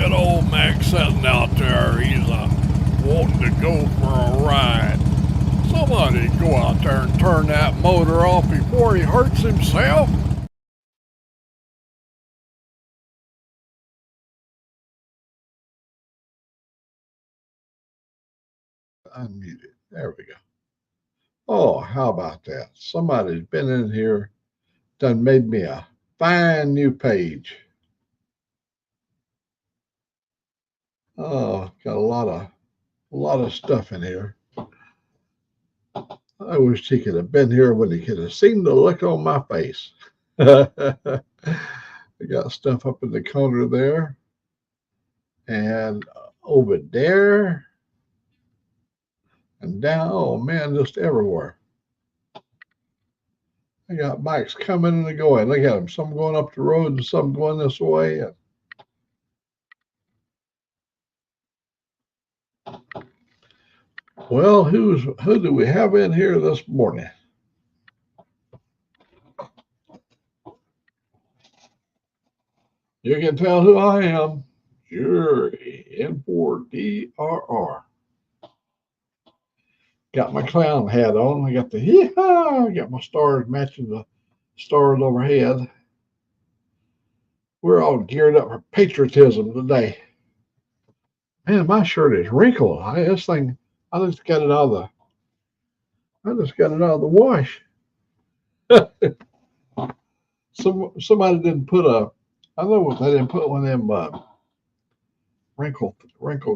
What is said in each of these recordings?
at old Mac sitting out there. He's wanting to go for a ride. Somebody go out there and turn that motor off before he hurts himself. Unmuted. There we go. Oh, how about that? Somebody's been in here, done made me a fine new page. Oh, got a lot of stuff in here. I wish he could have been here when he could have seen the look on my face. I got stuff up in the corner there and over there and down. Oh man, just everywhere. I got bikes coming and going. Look at them. Some going up the road and some going this way. Well, who do we have in here this morning? You can tell who I am. Jury, N4DRR. Got my clown hat on. I got the hee-haw. Got my stars matching the stars overhead. We're all geared up for patriotism today. Man, my shirt is wrinkled. I just got it out of the wash. Somebody didn't put I know they didn't put one of them wrinkle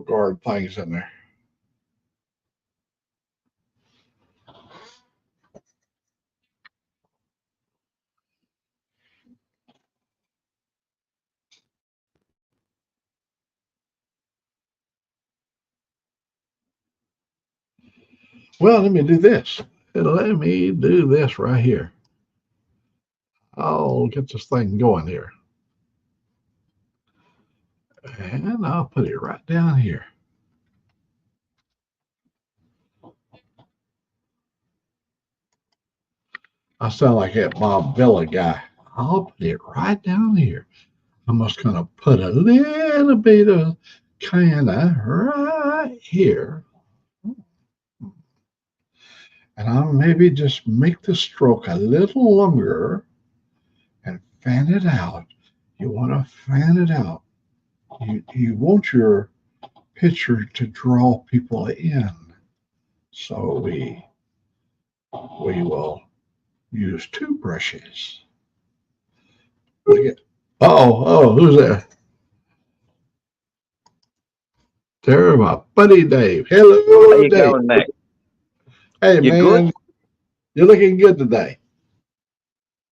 guard things in there. Well, let me do this. Let me do this right here. I'll get this thing going here. And I'll put it right down here. I sound like that Bob Villa guy. I'll put it right down here. I'm just going to put a little bit of kind of right here. And I'll maybe just make the stroke a little longer and fan it out. You want to fan it out. You want your picture to draw people in. So we will use two brushes. Oh, who's that? There, my buddy Dave. Hello, How you Dave. going, Mac? Hey, man, good? You're looking good today.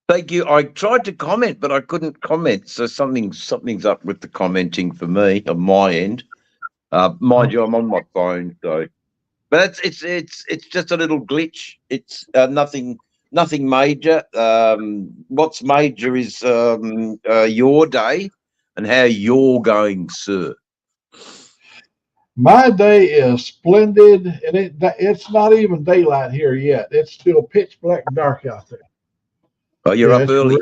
Thank you. I tried to comment, but I couldn't comment. So something's up with the commenting for me on my end. Mind you, I'm on my phone, so. But it's just a little glitch. It's nothing major. What's major is your day and how you're going, sir. My day is splendid, and it's not even daylight here yet. It's still pitch black dark out there. Oh, you're up early.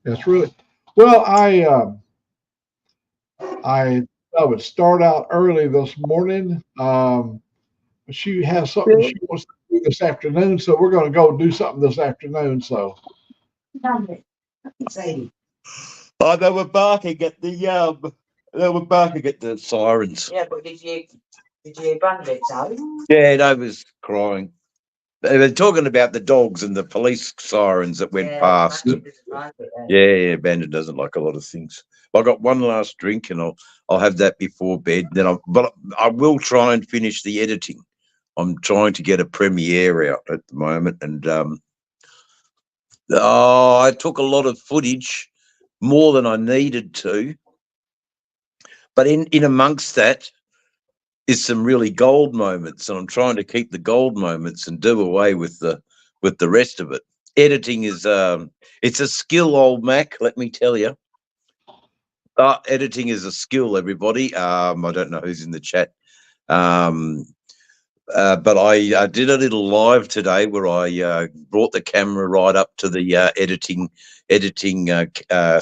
It's really well. I would start out early this morning. She has something she wants to do this afternoon, so we're going to go do something this afternoon. So. Oh, they were barking at the sirens. Yeah, but did you hear bandits out? Yeah, they was crying. They were talking about the dogs and the police sirens that went past. Bandit doesn't like a lot of things. I got one last drink, and I'll have that before bed. But I will try and finish the editing. I'm trying to get a premiere out at the moment, and I took a lot of footage, more than I needed to. But in amongst that is some really gold moments, and I'm trying to keep the gold moments and do away with the rest of it. Editing is it's a skill, old Mac, let me tell you. Editing is a skill, everybody. I don't know who's in the chat. But I did a little live today where I brought the camera right up to the editing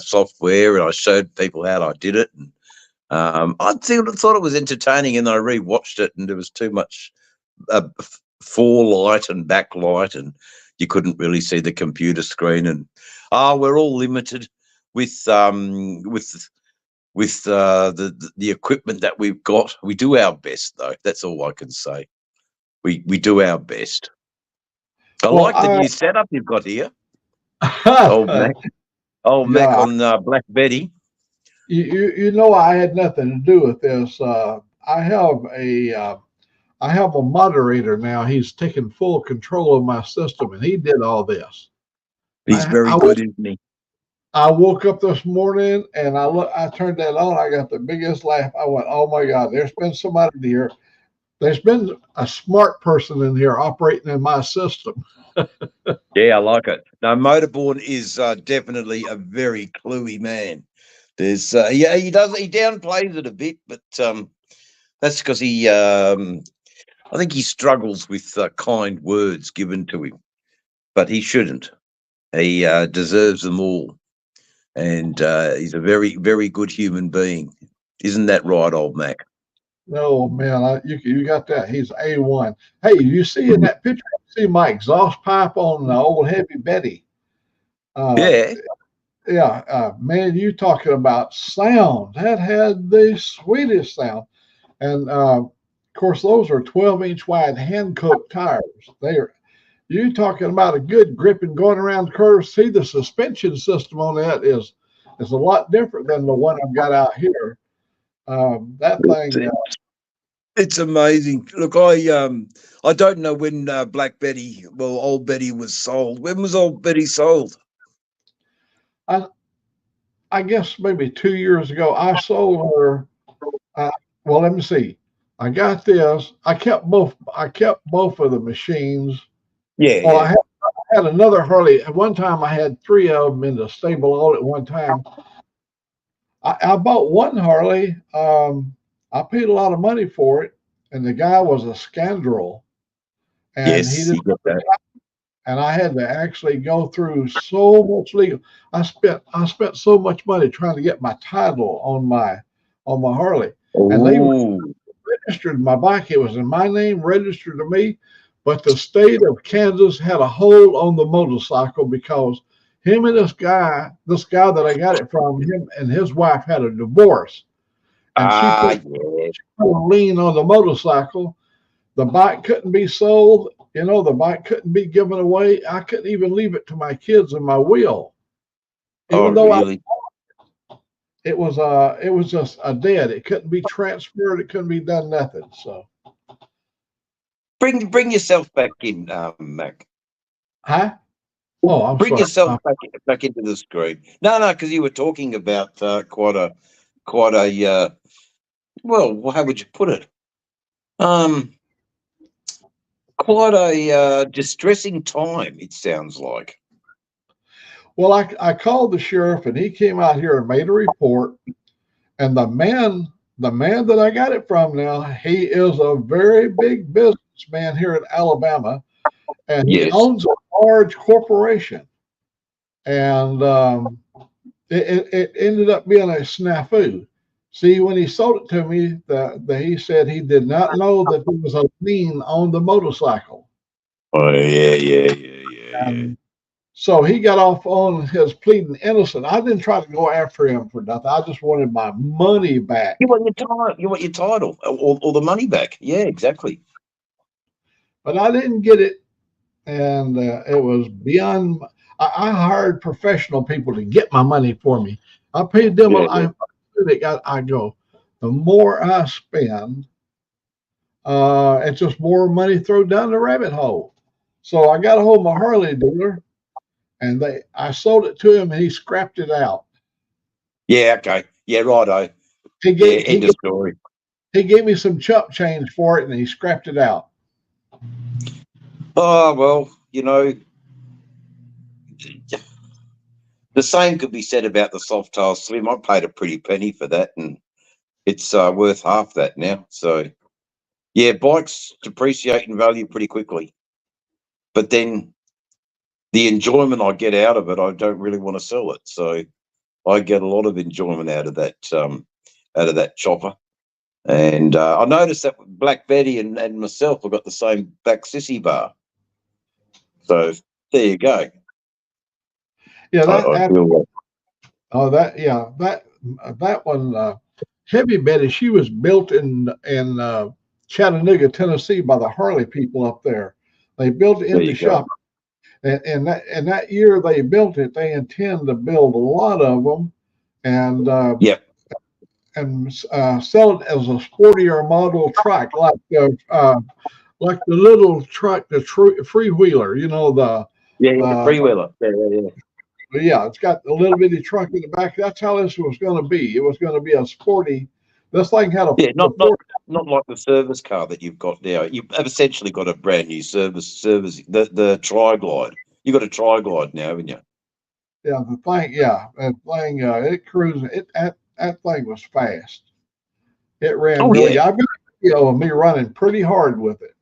software, and I showed people how I did it. And thought it was entertaining, and I rewatched it, and there was too much forelight and backlight, and you couldn't really see the computer screen. And we're all limited with the equipment that we've got. We do our best, though. That's all I can say. We do our best. I like the new setup you've got here. Old Mac on Black Betty. You know, I had nothing to do with this. I have a moderator now. He's taken full control of my system, and he did all this. He's very good, isn't he? I woke up this morning and I turned that on. I got the biggest laugh. I went, "Oh my God, there's been somebody here. There's been a smart person in here operating in my system." Yeah, I like it. Now, Motorborn is definitely a very cluey man. There's he downplays it a bit, but that's because I think he struggles with kind words given to him, but he shouldn't. He deserves them all, and he's a very, very good human being. Isn't that right, old Mac? No, man, you got that. He's A1. Hey, you see in that picture, you see my exhaust pipe on the old Heavy Betty. Yeah, man, you talking about sound. That had the sweetest sound. And of course, those are 12-inch wide Hankook tires. You talking about a good grip and going around curves. See, the suspension system on that is a lot different than the one I've got out here. That thing. It's amazing. Look, I don't know when Black Betty, Old Betty was sold. When was Old Betty sold? I guess maybe 2 years ago. I sold her. Well, let me see. I got this. I kept both of the machines. Yeah. Well, I had another Harley. At one time, I had 3 of them in the stable all at one time. I bought one Harley. I paid a lot of money for it, and the guy was a scoundrel. And yes, he didn't. And I had to actually go through so much legal. I spent so much money trying to get my title on my Harley. Ooh. And they registered my bike. It was in my name, registered to me, but the state of Kansas had a hold on the motorcycle because him and this guy that I got it from, him and his wife had a divorce. And she put a lien on the motorcycle. The bike couldn't be sold. You know, the bike couldn't be given away. I couldn't even leave it to my kids in my will. Even though really? It was just a dead. It couldn't be transferred. It couldn't be done nothing. So bring yourself back in, Mac. Huh? Oh, I'm bring sorry. yourself back into the screen. No, because you were talking about quite a well, how would you put it? Quite a distressing time, it sounds like. Well, I called the sheriff, and he came out here and made a report. And the man that I got it from now, he is a very big businessman here in Alabama, and he owns a large corporation. And it ended up being a snafu. See, when he sold it to me, he said he did not know that there was a lien on the motorcycle. Oh, yeah. So he got off on his pleading innocent. I didn't try to go after him for nothing. I just wanted my money back. You want your title or the money back. Yeah, exactly. But I didn't get it, and it was beyond. I hired professional people to get my money for me. I paid them. I go, the more I spend, it's just more money thrown down the rabbit hole. So I got a hold of my Harley dealer, and I sold it to him, and he scrapped it out. Yeah, okay. Yeah, righto. End of story. He gave me some chump change for it, and he scrapped it out. Oh, well, you know, the same could be said about the Softail Slim. I paid a pretty penny for that, and it's worth half that now. So, yeah, bikes depreciate in value pretty quickly. But then the enjoyment I get out of it, I don't really want to sell it. So I get a lot of enjoyment out of that out of that chopper. And I noticed that Black Betty and myself have got the same back sissy bar. So there you go. Yeah, I feel that. oh, that one, Heavy Betty, she was built in Chattanooga, Tennessee, by the Harley people up there. They built it in the shop, and that year they built it, they intend to build a lot of them, and Yep. and sell it as a sportier model truck, like the little truck, the freewheeler, you know, the Yeah, the freewheeler. yeah, it's got a little bitty truck in the back. That's how this was going to be. It was going to be a sporty. This thing had a not like the service car that you've got now. You've essentially got a brand new service the Tri-Glide. You've got a Tri-Glide now, haven't you? Yeah, that thing, it cruised. That thing was fast. It ran really. Yeah. I've got a video of me running pretty hard with it.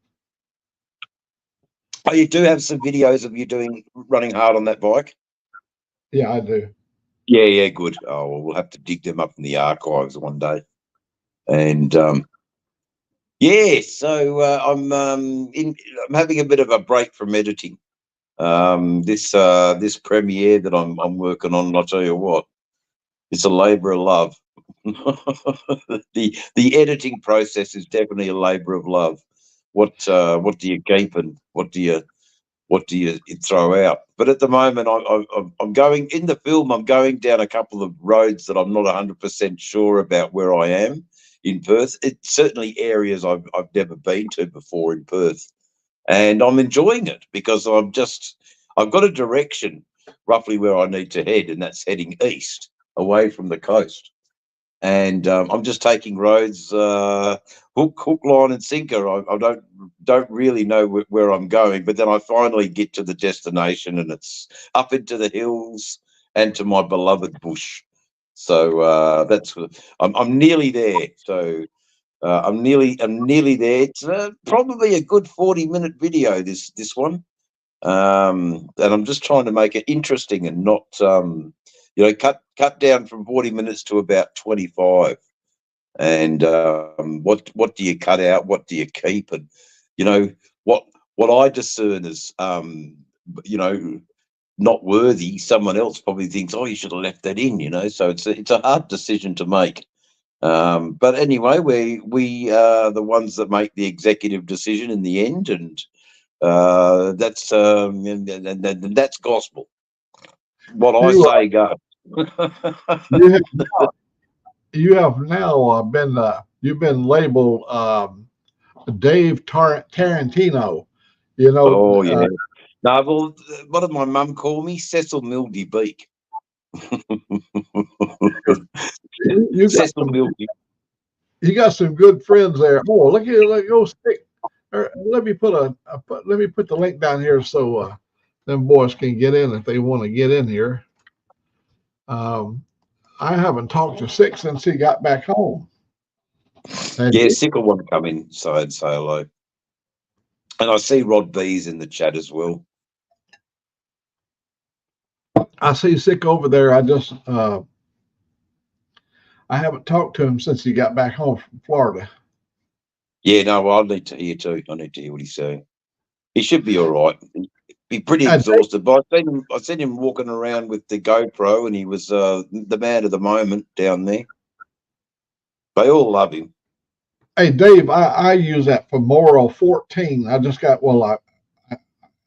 Oh, you do have some videos of you running hard on that bike? Yeah, I do. Yeah, good. Oh, well, we'll have to dig them up in the archives one day. And so I'm having a bit of a break from editing. This premiere that I'm working on, I'll tell you what, it's a labour of love. The editing process is definitely a labour of love. What do you keep and what do you throw out? But at the moment, I'm going in the film. I'm going down a couple of roads that I'm not 100% sure about where I am in Perth. It's certainly areas I've never been to before in Perth, and I'm enjoying it because I've got a direction roughly where I need to head, and that's heading east away from the coast. And I'm just taking roads, hook, line, and sinker. I don't really know where I'm going, but then I finally get to the destination, and it's up into the hills and to my beloved bush. So I'm nearly there. So I'm nearly there. It's probably a good 40-minute video. This one, and I'm just trying to make it interesting and not cut down from 40 minutes to about 25. And what do you cut out? What do you keep? And what I discern as not worthy, someone else probably thinks, oh, you should have left that in. So it's a hard decision to make. But anyway, we are the ones that make the executive decision in the end, and that's gospel. What I say goes. You have now you've been labeled Dave Tarantino. Oh yeah. No, well, what did my mum call me? Cecil Milky Beak. Cecil Milky. You got some good friends there. Oh, look here, go stick. Let me put the link down here so them boys can get in if they want to get in here. I haven't talked to Sick since he got back home. Yeah, Sick will want to come inside and say hello. And I see Rod B's in the chat as well. I see Sick over there. I haven't talked to him since he got back home from Florida. Yeah, no, well, I need to hear too. I need to hear what he's saying. He should be all right. He'd be pretty exhausted, but I seen him walking around with the GoPro, and he was the man of the moment down there. They all love him. Hey, Dave, I use that Femora 14. I just got, it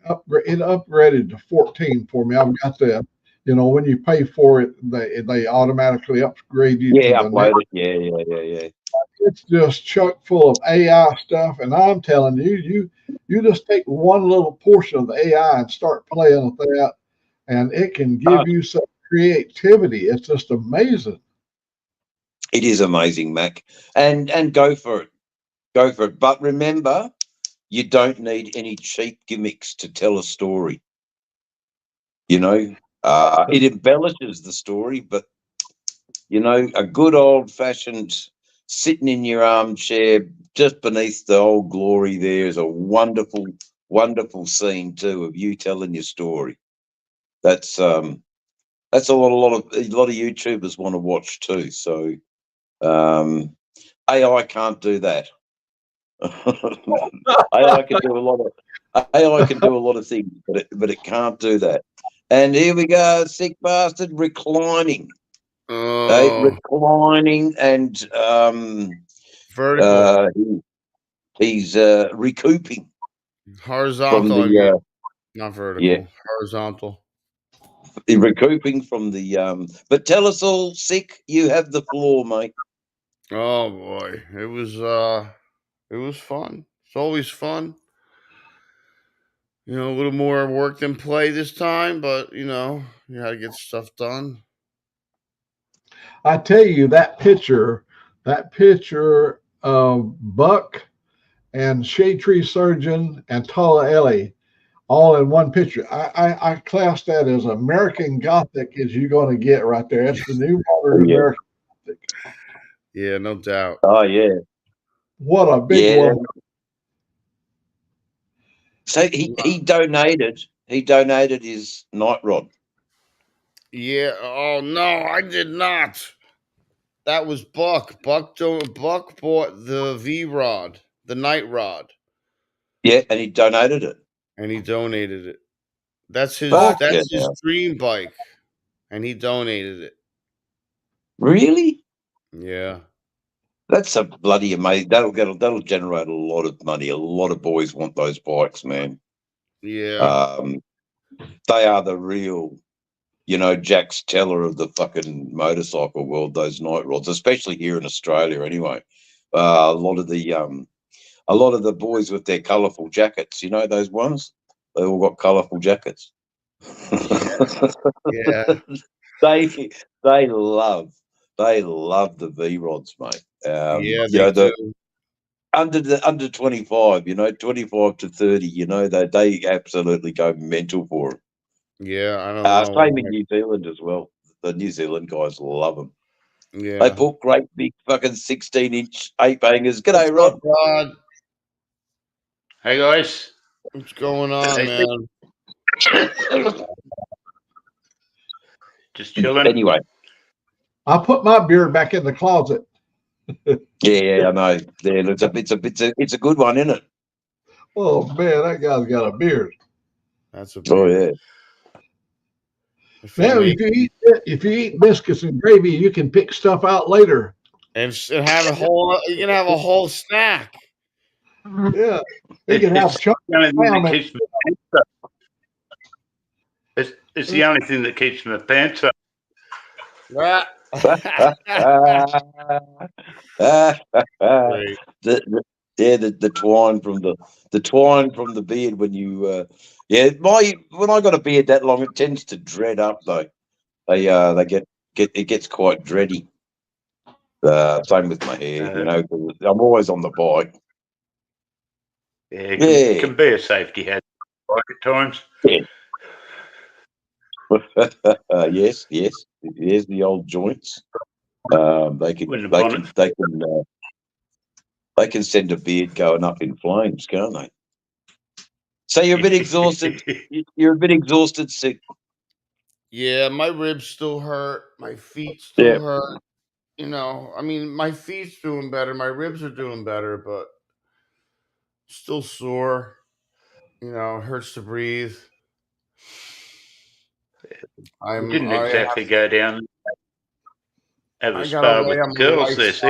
upgraded to 14 for me. I've got the, when you pay for it, they automatically upgrade you. Yeah, upload it. Yeah. It's just chock full of AI stuff, and I'm telling you, you just take one little portion of the AI and start playing with that, and it can give you some creativity. It's just amazing. It is amazing, Mac, and go for it. Go for it. But remember, you don't need any cheap gimmicks to tell a story. It embellishes the story, but a good old-fashioned sitting in your armchair just beneath the old glory there is a wonderful, wonderful scene too of you telling your story. That's a lot of YouTubers want to watch too. So AI can't do that. AI can do a lot of things, but it can't do that. And here we go, sick bastard reclining. Reclining and vertical, he's recouping horizontal. from the not vertical, horizontal. Recouping from the but tell us all, sick, you have the floor, mate. Oh boy, it was fun. It's always fun. You know, a little more work than play this time, but you know, you had to get stuff done. I tell you, that picture of Buck and Shade Tree Surgeon and Tala Ellie all in one picture. I class that as American Gothic as you're going to get right there. It's the new modern American Gothic. Yeah, no doubt. Oh yeah. What a big one. So he donated his night rod. Yeah. Oh no, I did not. That was Buck. Buck bought the V rod, the night rod. Yeah, and he donated it. And he donated it. That's his his dream bike. And he donated it. Really? Yeah. That's a bloody amazing. That'll generate a lot of money. A lot of boys want those bikes, man. Yeah. They are the real, Jack Steller of the fucking motorcycle world. Those night rods, especially here in Australia. Anyway, a lot of the boys with their colourful jackets. You know those ones? They all got colourful jackets. Yeah. They love the V rods, mate. Yeah, they do. Under 25, 25 to 30, they absolutely go mental for them. Yeah, I don't know. Same in New Zealand as well. The New Zealand guys love them. Yeah. They put great big fucking 16-inch 8-bangers. G'day, Rod. Rod. Hey, guys. What's going on, man? Just chilling. Anyway. I put my beard back in the closet. Yeah, I know. Yeah, it's a good one, isn't it? Oh man, that guy's got a beard. That's a beard. Oh yeah. Now, if you eat biscuits and gravy, you can pick stuff out later and have a whole. You can have a whole snack. Yeah, you can have chunks. It's the only thing that keeps my pants up. The twine from the beard when you when I got a beard that long, it tends to dread up though. It gets quite dready. Same with my hair, I'm always on the bike. Yeah, it can be a safety hazard at times. Yeah. Yes, the old joints. They can send a beard going up in flames, can't they? So you're a bit exhausted. You're a bit exhausted, sick. Yeah, my ribs still hurt. My feet still hurt. I mean, my feet's doing better. My ribs are doing better, but still sore. It hurts to breathe. I didn't exactly go down. Have a spar with the girls there, see?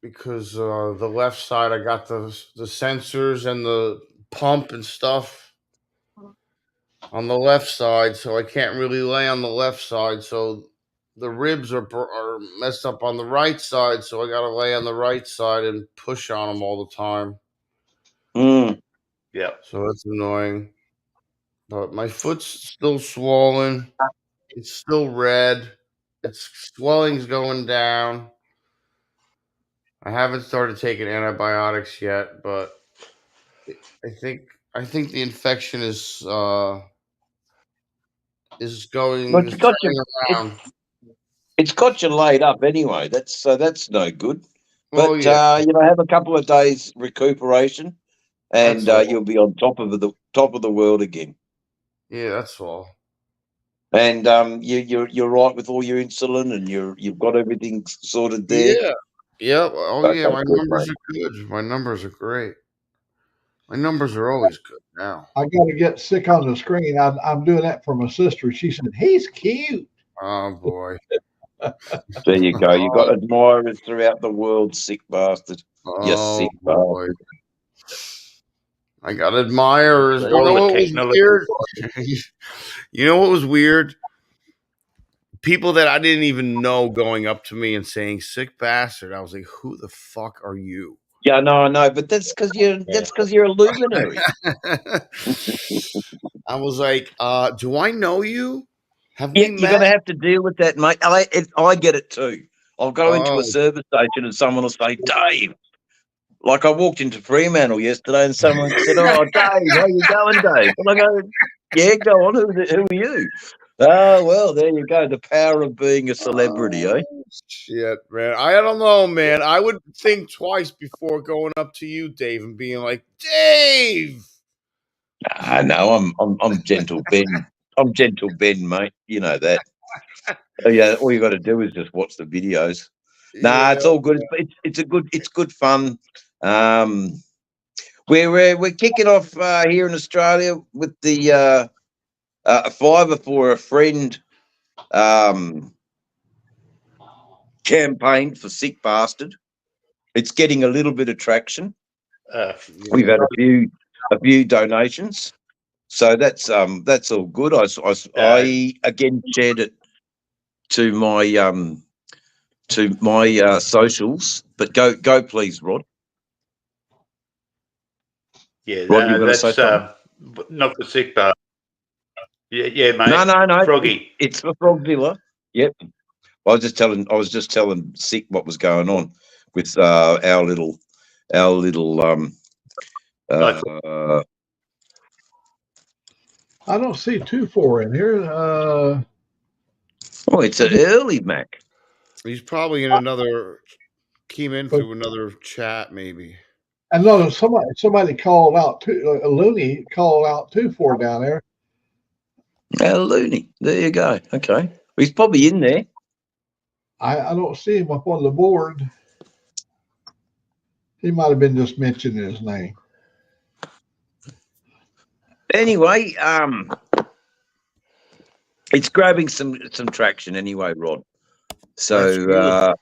Because the left side, I got the sensors and the pump and stuff on the left side, so I can't really lay on the left side. So the ribs are messed up on the right side, so I got to lay on the right side and push on them all the time. Yeah. So it's annoying. But my foot's still swollen. It's still red. Its swelling's going down. I haven't started taking antibiotics yet, but I think the infection is going around. It's got you laid up anyway. That's no good. But well, have a couple of days recuperation, and you'll be on top of the world again. Yeah, that's all. And you're right with all your insulin, and you've got everything sorted there. Yeah. Yep. Oh yeah, Okay, my good, numbers mate. are good. My numbers are great. My numbers are always good now. I got to get sick on the screen. I'm doing that for my sister. She said, he's cute. Oh boy. There you go. You got admirers throughout the world, sick bastard. You Oh sick boy. bastard. I got admirers. You All know the what was technology. weird? You know what was weird? People that I didn't even know going up to me and saying "sick bastard." I was like, "Who the fuck are you?" Yeah, no, I know, but that's because you're a luminary. I was like, "Do I know you? Have Yeah, we you're met?" going to have to deal with that, mate. I get it too. I'll go into Oh, a service station and someone will say, Dave. Like I walked into Fremantle yesterday and someone said, oh, Dave, how you going, Dave? And I go, yeah, go on. Who are you? Oh, well, there you go. The power of being a celebrity, eh? shit, man. I don't know, man. I would think twice before going up to you, Dave, and being like, Dave. I know. I'm gentle Ben. I'm gentle Ben, mate. You know that. Yeah, all you got to do is just watch the videos. Nah, it's all good. It's good fun. We're kicking off here in Australia with the Fiver for a Friend campaign for Sick Bastard. It's getting a little bit of traction. We've had a few donations, so that's all good. I again shared it to my socials, but go please, Rod. Yeah, Rod, you got to say something? not for sick bastard. Yeah, mate. No. Froggy. It's for Frogzilla. Yep. I was just telling Sick what was going on with our little I don't see 2-4 in here. Oh, it's an early Mac. He's probably in another. Came in through another chat, maybe. And no, somebody called out too. Looney called out 2-4 down there. Looney. There you go. Okay, he's probably in there. I don't see him up on the board. He might have been just mentioning his name. Anyway, it's grabbing some traction anyway, Rod. So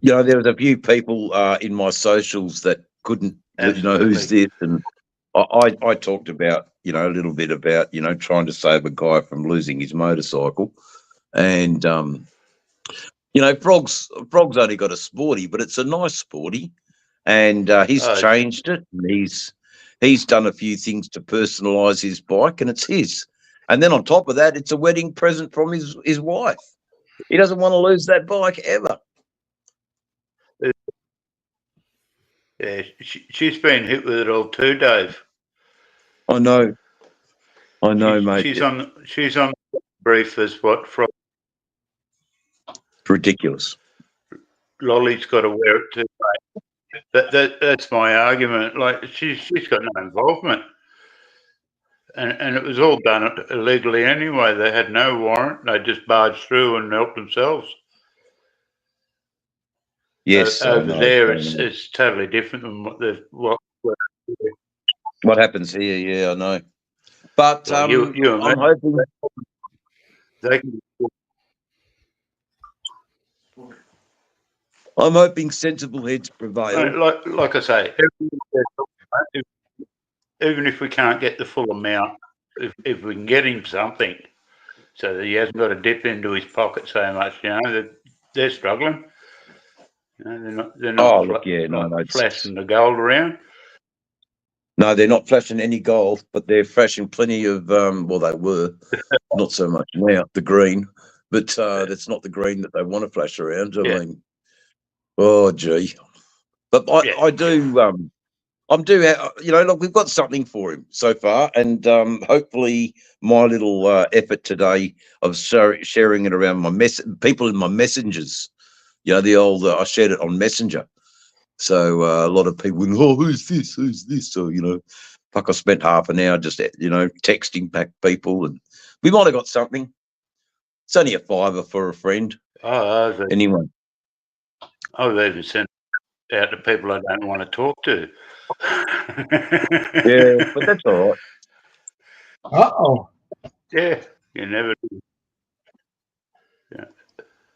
there was a few people in my socials that couldn't, who's this, and I talked about, a little bit about, trying to save a guy from losing his motorcycle, and Frog's only got a sporty, but it's a nice sporty, and he's changed it, and he's done a few things to personalise his bike, and it's his. And then on top of that, it's a wedding present from his wife. He doesn't want to lose that bike ever. Yeah, she's been hit with it all too, Dave. I know, mate. She's on brief as what from ridiculous. Lolly's got to wear it too, mate. That's my argument. Like she's got no involvement, and it was all done illegally anyway. They had no warrant. They just barged through and helped themselves. Yes, over there it's totally different than what happens here. Yeah, I know. But I'm hoping they can. I'm hoping sensible heads prevail. Like I say, even if we can't get the full amount, if we can get him something, so that he hasn't got to dip into his pocket so much, they're struggling. They're not flashing the gold around. No, they're not flashing any gold, but they're flashing plenty of. Well, they were not so much now. The green, but that's not the green that they want to flash around. I mean, oh gee, but I do. I'm do. Look, we've got something for him so far, and hopefully my little effort today of sharing it around my people in my messengers. The old, I shared it on Messenger. So a lot of people, who's this? Who's this? So, fuck, I spent half an hour just, texting back people. We might have got something. It's only a $5 for a friend. Anyway. I've even sent out to people I don't want to talk to. Yeah, but that's all right. Uh-oh. Yeah, you never do. Yeah.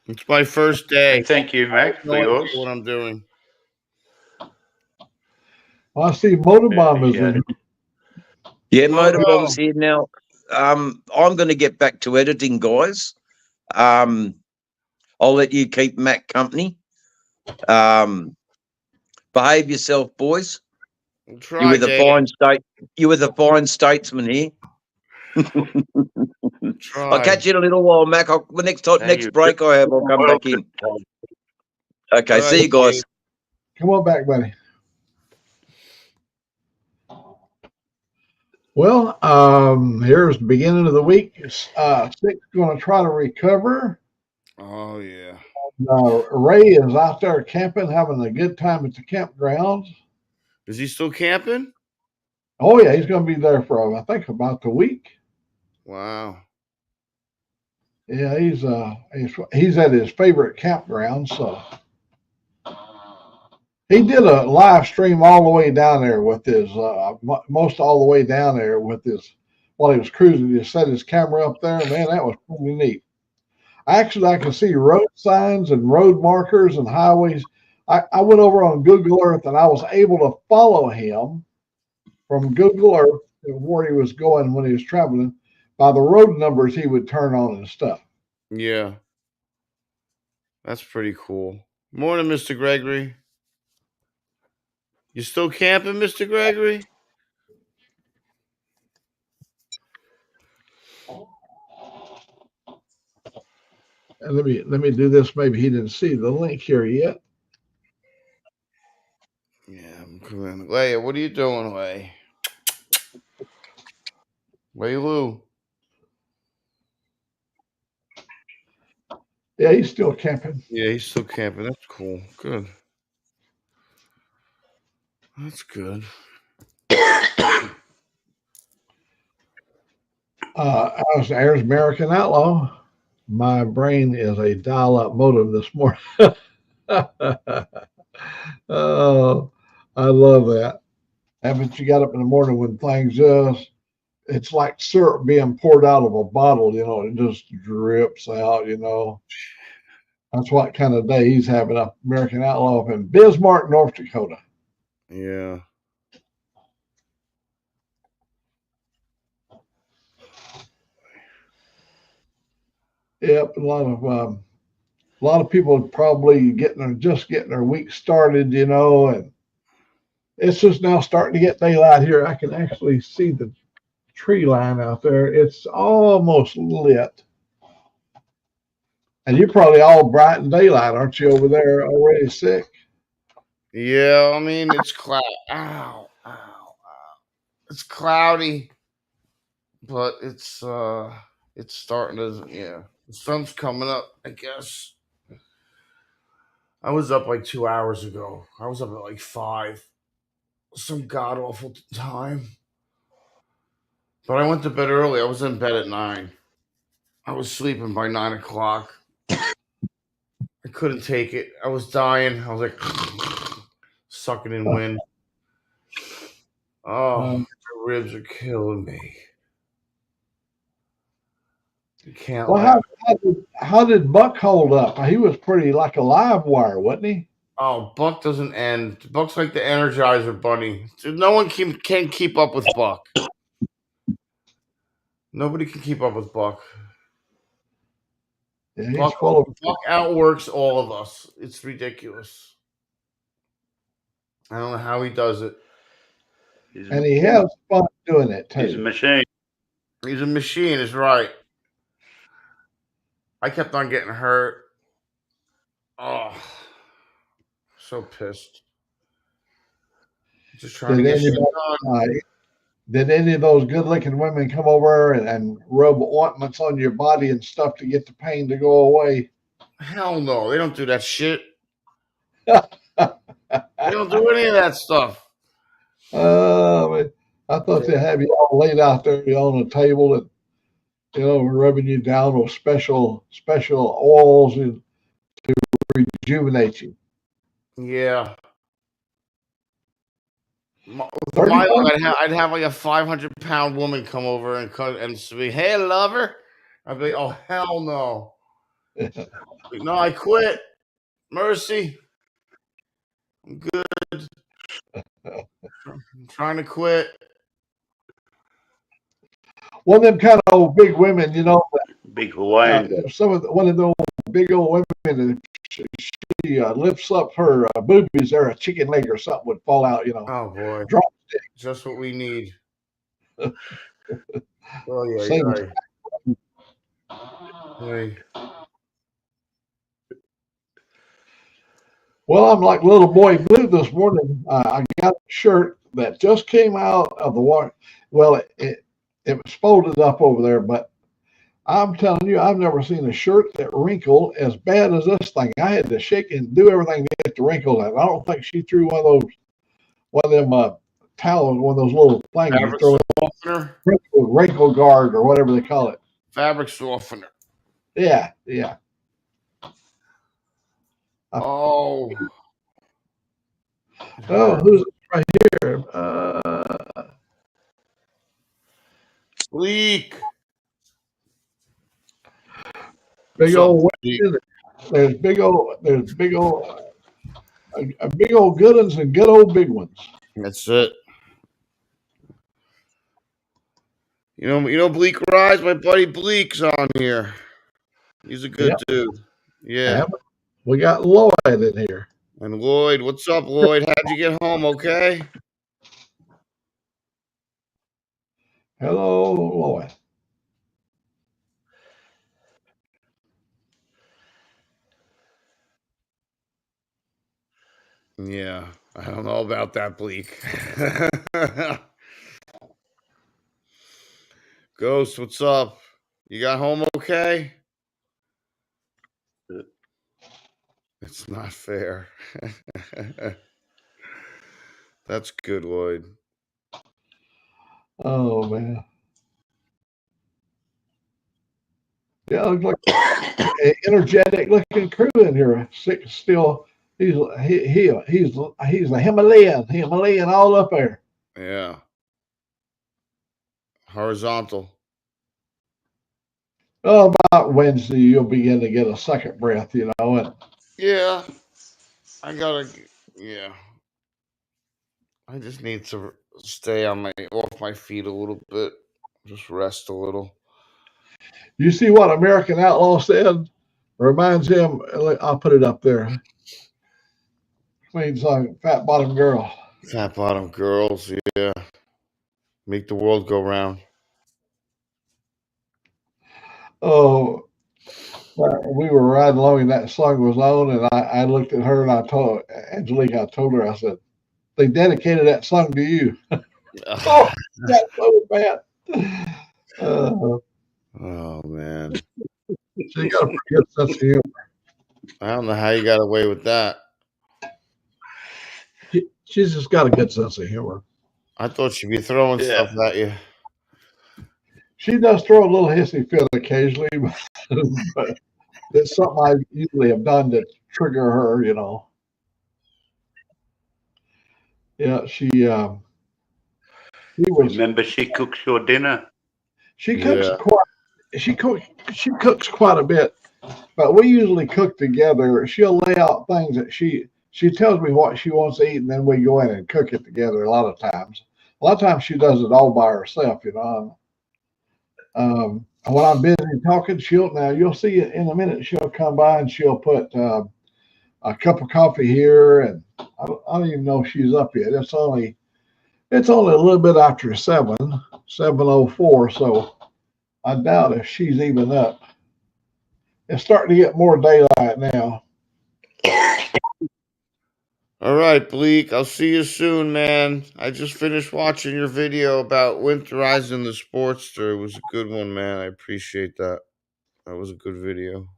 It's my first day. And thank you, Max, for yours. What I'm doing. Well, I see Modum is in. Yeah, Motorbomb's here now. I'm going to get back to editing, guys. I'll let you keep Mac company. Behave yourself, boys. Try, You're with a fine statesman here. I'll catch you in a little while, Mac. The next break I have, I'll come back in. Okay, see you guys. Come on back, buddy. Well, here's the beginning of the week. Six going to try to recover. Oh, yeah. Ray is out there camping, having a good time at the campground. Is he still camping? Oh, yeah. He's going to be there for, I think, about a week. Wow. Yeah, he's at his favorite campground, so. He did a live stream all the way down there with his, most all the way down there with his, while he was cruising. He set his camera up there. Man, that was pretty neat. Actually, I can see road signs and road markers and highways. I went over on Google Earth and I was able to follow him from Google Earth where he was going when he was traveling by the road numbers he would turn on and stuff. Yeah. That's pretty cool. Morning, Mr. Gregory. You still camping, Mr. Gregory? And let me do this. Maybe he didn't see the link here yet. Yeah, I'm coming. Leia, what are you doing, Leia? Lou? Yeah, he's still camping. Yeah, he's still camping. That's cool. Good. That's good. There's American Outlaw. My brain is a dial-up modem this morning. Oh, I love that. Haven't you got up in the morning when things just, it's like syrup being poured out of a bottle, it just drips out, That's what kind of day he's having up American Outlaw up in Bismarck, North Dakota. Yeah. Yep, a lot of people probably just getting their week started, and it's just now starting to get daylight here. I can actually see the tree line out there. It's almost lit. And you're probably all bright and daylight, aren't you, over there already sick? Yeah, I mean, it's cloud. Ow. It's cloudy, but it's starting to, the sun's coming up, I guess. I was up like 2 hours ago. I was up at like 5. Some god-awful time. But I went to bed early. I was in bed at 9. I was sleeping by 9 o'clock. I couldn't take it. I was dying. I was like sucking in wind. Oh, the ribs are killing me. You can't. Well, how did Buck hold up? He was pretty like a live wire, wasn't he? Oh, Buck doesn't end. Buck's like the Energizer Bunny. No one can keep up with Buck. Nobody can keep up with Buck. Yeah, Buck outworks all of us. It's ridiculous. I don't know how he does it. And he has fun doing it, too. He's a machine. He's a machine, is right. I kept on getting hurt. Oh, so pissed. Just trying to get shit done. Did any of those good-looking women come over and rub ointments on your body and stuff to get the pain to go away? Hell no. They don't do that shit. They don't do any of that stuff. I thought they have you all laid out there on a table and You know, we're rubbing you down with special oils to rejuvenate you. Yeah. With the 31 Milo, I'd have like a 500-pound woman come over and say, "Hey, lover." I'd be, "Oh, hell no. No, I quit. Mercy. I'm good. I'm trying to quit." One of them kind of old big women, you know, Big Hawaiian. one of those big old women, and she lifts up her boobies there, a chicken leg or something would fall out, you know. Oh boy. Drop Just what we need. Oh yeah, Same. Hey. Well, I'm like little boy blue this morning. I got a shirt that just came out of the water. Well, it was folded up over there, but I'm telling you, I've never seen a shirt that wrinkled as bad as this thing. I had to shake and do everything to get the wrinkle out. I don't think she threw one of them towels, one of those little things you Fabric throw in, softener. wrinkle guard or whatever they call it. Fabric softener. Yeah. Oh. Oh, who's right here? Bleak. Big What's up, old. Bleak? There's big old good ones and good old big ones. That's it. You know, Bleak Rise, my buddy Bleak's on here. He's a good dude. Yeah. We got Lloyd in here. And Lloyd, what's up, Lloyd? How'd you get home? Okay. Hello, Lloyd. Yeah, I don't know about that, Bleak. Ghost, what's up? You got home okay? It's not fair. That's good, Lloyd. Oh man. Yeah, looks like an energetic looking crew in here. Still, he's the Himalayan all up there. Yeah. Horizontal. Oh, about Wednesday you'll begin to get a second breath, you know. And Yeah. Yeah. I just need to stay off my feet a little bit. Just rest a little. you see what American Outlaw said? Reminds him. I'll put it up there. Main song, Fat Bottom Girl. Fat bottom girls, yeah. Make the world go round. Oh, we were riding along and that song was on, and I looked at her and I told Angelique, I told her, I said, they dedicated that song to you. Oh, that's so bad. Oh man. She got a pretty good sense of humor. I don't know how you got away with that. She's just got a good sense of humor. I thought she'd be throwing stuff at you. She does throw a little hissy fit occasionally, but it's something I usually have done to trigger her, you know. Yeah, she was. Remember, she cooks your dinner. She cooks she cooks quite a bit, but we usually cook together. She'll lay out things that she tells me what she wants to eat, and then we go in and cook it together. A lot of times she does it all by herself, you know. When I'm busy talking, you'll see it in a minute. She'll come by and she'll put a cup of coffee here, and I don't even know if she's up yet. It's only a little bit after 7:04, so I doubt if she's even up. It's starting to get more daylight now. All right, Bleak. I'll see you soon, man. I just finished watching your video about winterizing the Sportster. It was a good one, man. I appreciate that. That was a good video.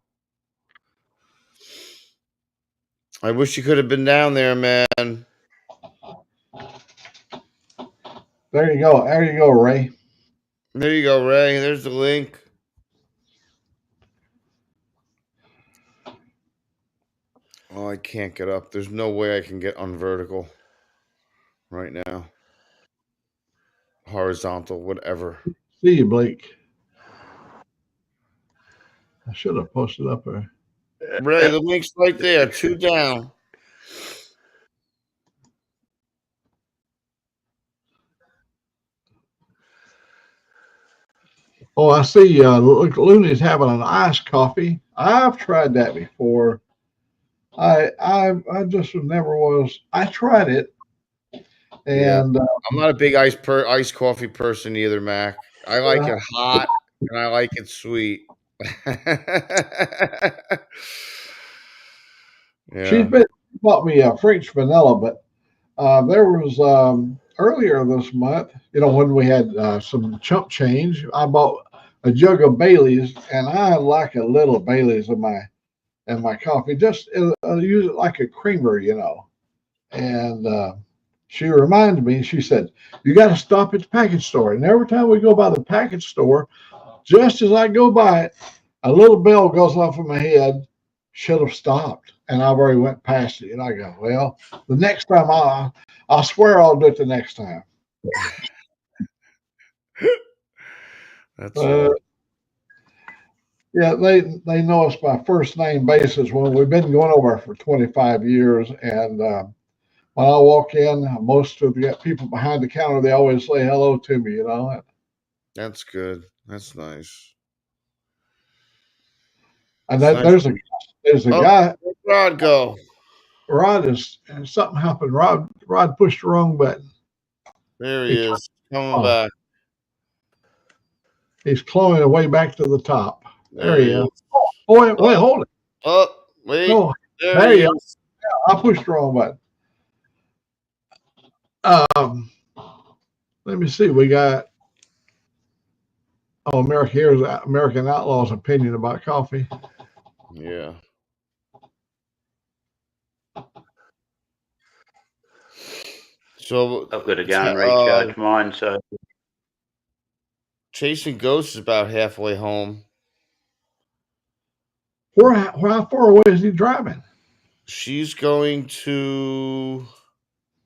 I wish you could have been down there, man. There you go. There you go, Ray. There you go, Ray. There's the link. Oh, I can't get up. There's no way I can get unvertical right now. Horizontal, whatever. See you, Blake. I should have posted up there. Ray, the link's right there. 2 down. Oh, I see. Look, Looney's having an iced coffee. I've tried that before. I just never was. I tried it, and I'm not a big iced coffee person either, Mac. I like it hot and I like it sweet. she's bought me a French vanilla, but there was earlier this month. You know, when we had some chump change, I bought a jug of Bailey's, and I like a little Bailey's in my coffee. Just use it like a creamer, you know. And she reminded me. She said, "You got to stop at the package store." And every time we go by the package store, just as I go by it, a little bell goes off in my head. Should have stopped, and I've already went past it. And I go, "Well, the next time I swear I'll do it the next time." That's right. Yeah, they know us by first name basis. When we've been going over for 25 years, and when I walk in, most of the people behind the counter, they always say hello to me. You know. That's good. That's nice. And then there's a guy. Where'd Rod go? Rod is something happened. Rod pushed the wrong button. There he is. Coming back. He's clawing way back to the top. There he is. Oh, wait, hold it. Oh, wait. No, there he is. Yeah, I pushed the wrong button. Let me see. We got here's American Outlaw's opinion about coffee. Yeah. So I've got to go and recharge mine. So Chasing Ghosts is about halfway home. How far away is he driving? She's going to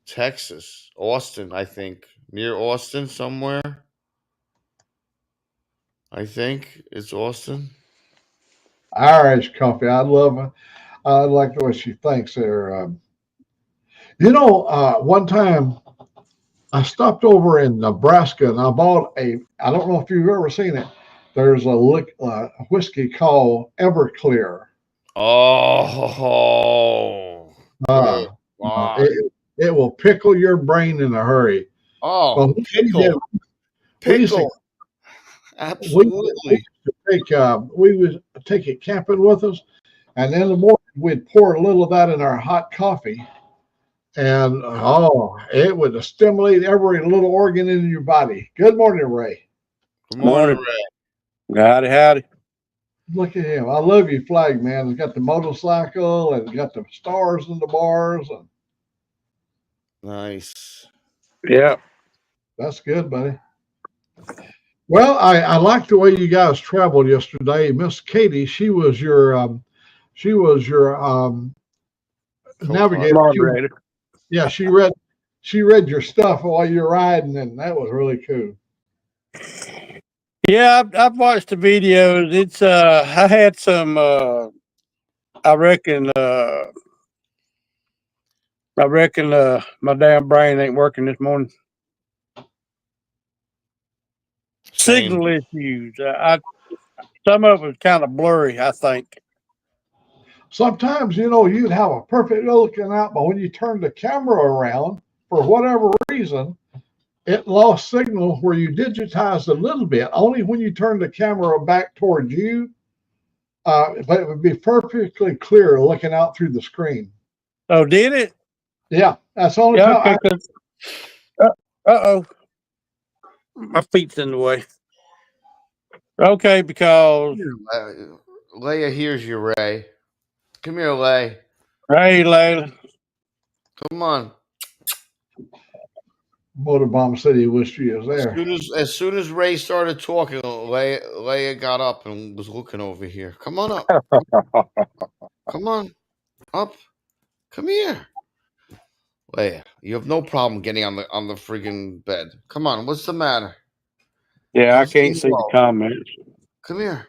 Texas, Austin, I think. Near Austin somewhere. I think it's Austin. Irish coffee. I love it. I like the way she thinks there. You know, one time I stopped over in Nebraska and I bought I don't know if you've ever seen it. There's a whiskey called Everclear. Oh. Wow. It will pickle your brain in a hurry. Oh, pickle. Absolutely. We would take it camping with us, and in the morning we'd pour a little of that in our hot coffee, and it would stimulate every little organ in your body. Good morning, Ray. Good morning, Ray. Howdy. Look at him. I love your flag, man. It's got the motorcycle and it's got the stars in the bars. And nice. Yeah. That's good, buddy. Well, I like the way you guys traveled yesterday. Miss Katie, she was your navigator. Yeah, she read your stuff while you're riding, and that was really cool. Yeah, I've watched the videos. It's I had some I reckon my damn brain ain't working this morning. Signal issues. Some of it was kind of blurry, I think. Sometimes, you'd have a perfect looking out, but when you turn the camera around, for whatever reason, it lost signal where you digitized a little bit. Only when you turn the camera back towards you, but it would be perfectly clear looking out through the screen. Oh, did it? Yeah, that's the only time. Uh-oh. My feet's in the way. Okay, because Leia here's you, Ray. Come here, Lay. Hey, Layla. Come on. Motor Bomb City Whiskey is there. As soon as Ray started talking, Leia got up and was looking over here. Come on up. Come on. Up. Come here. Leia, you have no problem getting on the freaking bed. Come on, what's the matter? Yeah, I Come say can't see the hello. comments. Come here.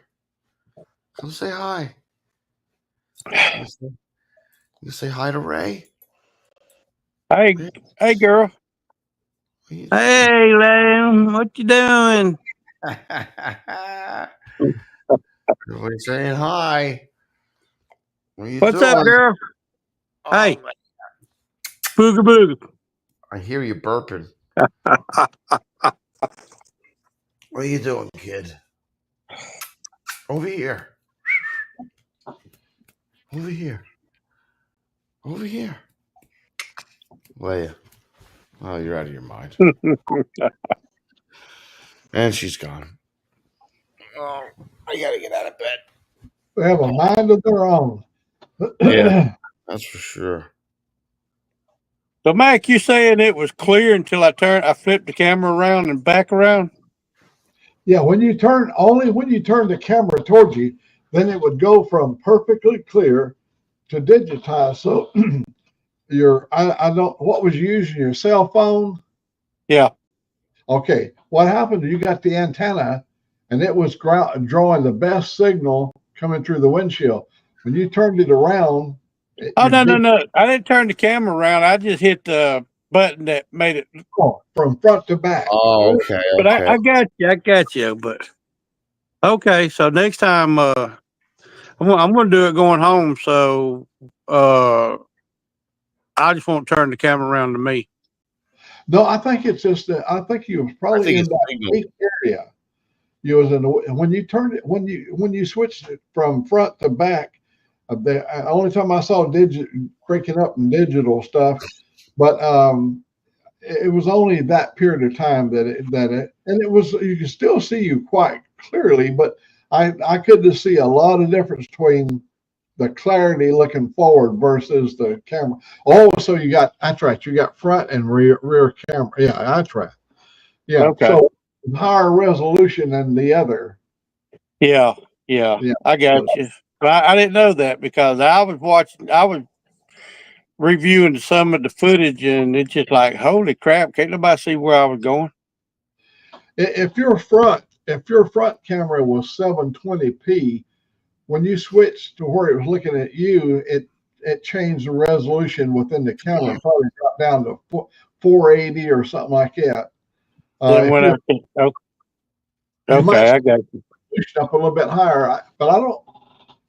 Come say hi. You say hi to Ray. Hey, hey, girl. Hey, Lamb, what you doing? Everybody saying hi. What are you What's doing? up, girl? Oh, Hey, booga booga. I hear you burping. What are you doing, kid? Over here. Over here. Over here. Leia. Oh, you're out of your mind. And she's gone. Oh, I gotta get out of bed. They have a mind of their own. Yeah. That's for sure. So, Mac, you saying it was clear until I flipped the camera around and back around? Yeah, when you turn the camera towards you, then it would go from perfectly clear to digitized. So I don't, what was you using, your cell phone? Yeah. Okay, what happened? You got the antenna, and it was drawing the best signal coming through the windshield. When you turned it around, Oh, no. I didn't turn the camera around. I just hit the button that made it. From front to back. Oh, okay. But Okay. I got you. But okay, so next time I'm going to do it going home. So I just won't turn the camera around to me. No, I think it's just that I think you was probably in that weak area. You was in when you turned it when you switched it from front to back. The only time I saw breaking up in digital stuff, but it was only that period of time that it and it was you could still see you quite clearly, but I could just see a lot of difference between the clarity looking forward versus the camera. Oh, so that's right. You got front and rear camera. Yeah, that's right. Yeah. Okay. So higher resolution than the other. Yeah. I got you. But I didn't know that because I was reviewing some of the footage and it's just like, holy crap, can't nobody see where I was going. If your front camera was 720p, when you switched to where it was looking at you, it changed the resolution within the camera, probably dropped down to 480 or something like that. Then when okay, I got you. Pushed up a little bit higher, but I don't.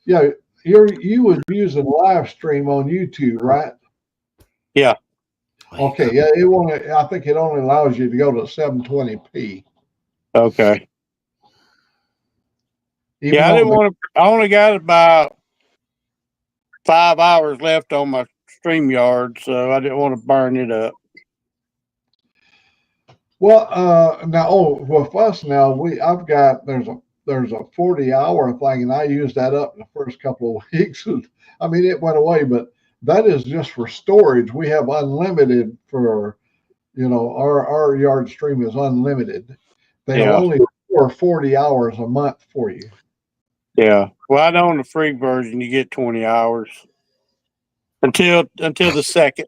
Yeah, you would use a live stream on YouTube, right? Yeah. Okay. Yeah, I think it only allows you to go to 720p. Okay. Even I didn't want to. I only got about 5 hours left on my Streamyard, so I didn't want to burn it up. Well, now, with us now, there's a 40-hour thing, and I used that up in the first couple of weeks. I mean, it went away, but that is just for storage. We have unlimited for, our yard stream is unlimited. They only store 40 hours a month for you. Yeah. Well, I know on the free version you get 20 hours until the 2nd,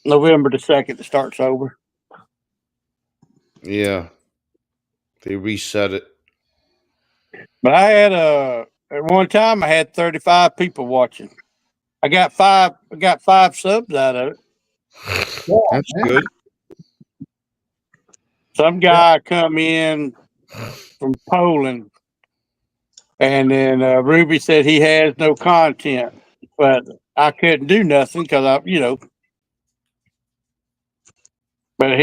November the 2nd, it starts over. Yeah. They reset it. But I had at one time I had 35 people watching. I got five subs out of it. That's good. Some guy come in from Poland, and then Ruby said he has no content, but I couldn't do nothing because But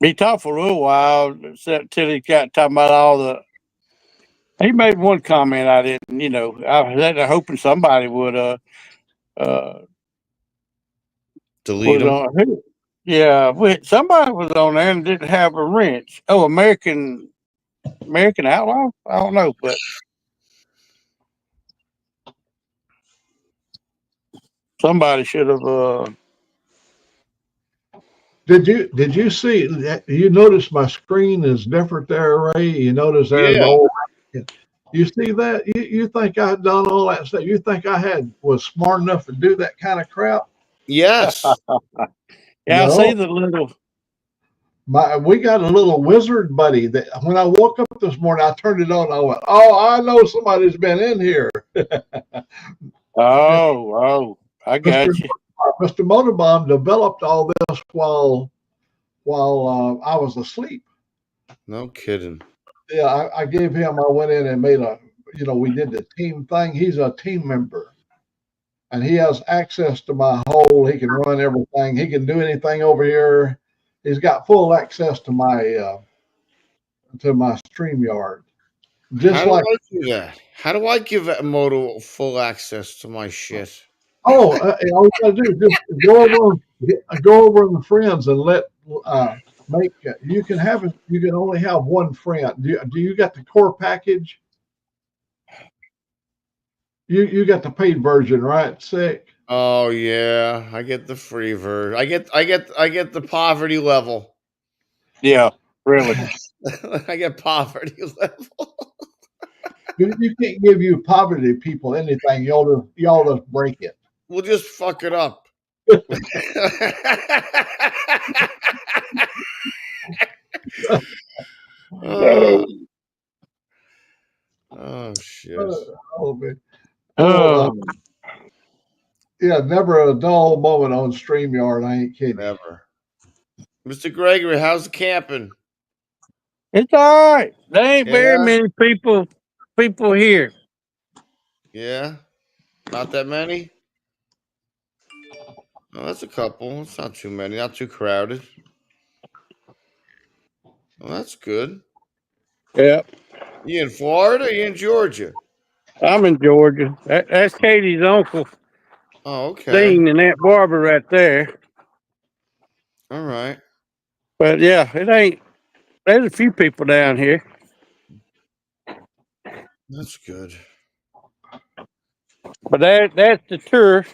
he talked for a little while until he got talking about all the. He made one comment I didn't, I was hoping somebody would delete them. Yeah, somebody was on there and didn't have a wrench. Oh, American Outlaw? I don't know, but somebody should have. Did you see? You notice my screen is different there, Ray? You notice there's Yeah. old. You see that? You think I done all that stuff? You think I was smart enough to do that kind of crap? Yes. Yeah, I see No. the little. We got a little wizard buddy that when I woke up this morning, I turned it on. I went, "Oh, I know somebody's been in here." Oh, I got Mr. you. Mr. Motorbomb developed all this while I was asleep. No kidding. Yeah, I gave him. I went in and made we did the team thing. He's a team member, and he has access to my whole. He can run everything. He can do anything over here. He's got full access to my Streamyard. How do I do that? How do I give Moto full access to my shit? All you gotta do is just go over on the friends and let make. You can only have one friend. Do you got the core package? You got the paid version, right? Sick. Oh yeah, I get the free version. I get the poverty level. Yeah, really. I get poverty level. You can't give you poverty people anything. Y'all just break it. We'll just fuck it up. Oh shit. Yeah, never a dull moment on StreamYard. I ain't kidding. Never. Mr. Gregory, how's the camping? It's all right. There ain't very many people here. Yeah? Not that many? Oh, that's a couple. It's not too many. Not too crowded. Well, that's good. Yeah. You in Florida or you in Georgia? I'm in Georgia. That's Katie's uncle. Oh, okay. Dean and Aunt Barbara right there. All right. But yeah, it ain't. There's a few people down here. That's good. But that's the tour.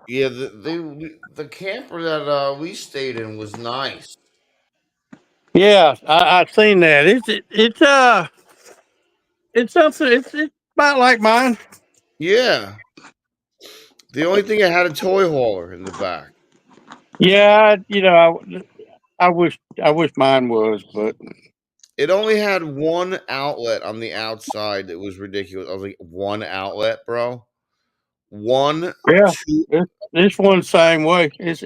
Yeah, the camper that we stayed in was nice. Yeah, I've seen that. It's something. It's about like mine. Yeah. The only thing it had a toy hauler in the back. Yeah, I wish mine was, but it only had one outlet on the outside that was ridiculous. I was like, one outlet, bro. One. Yeah. Two. This one's same way. It's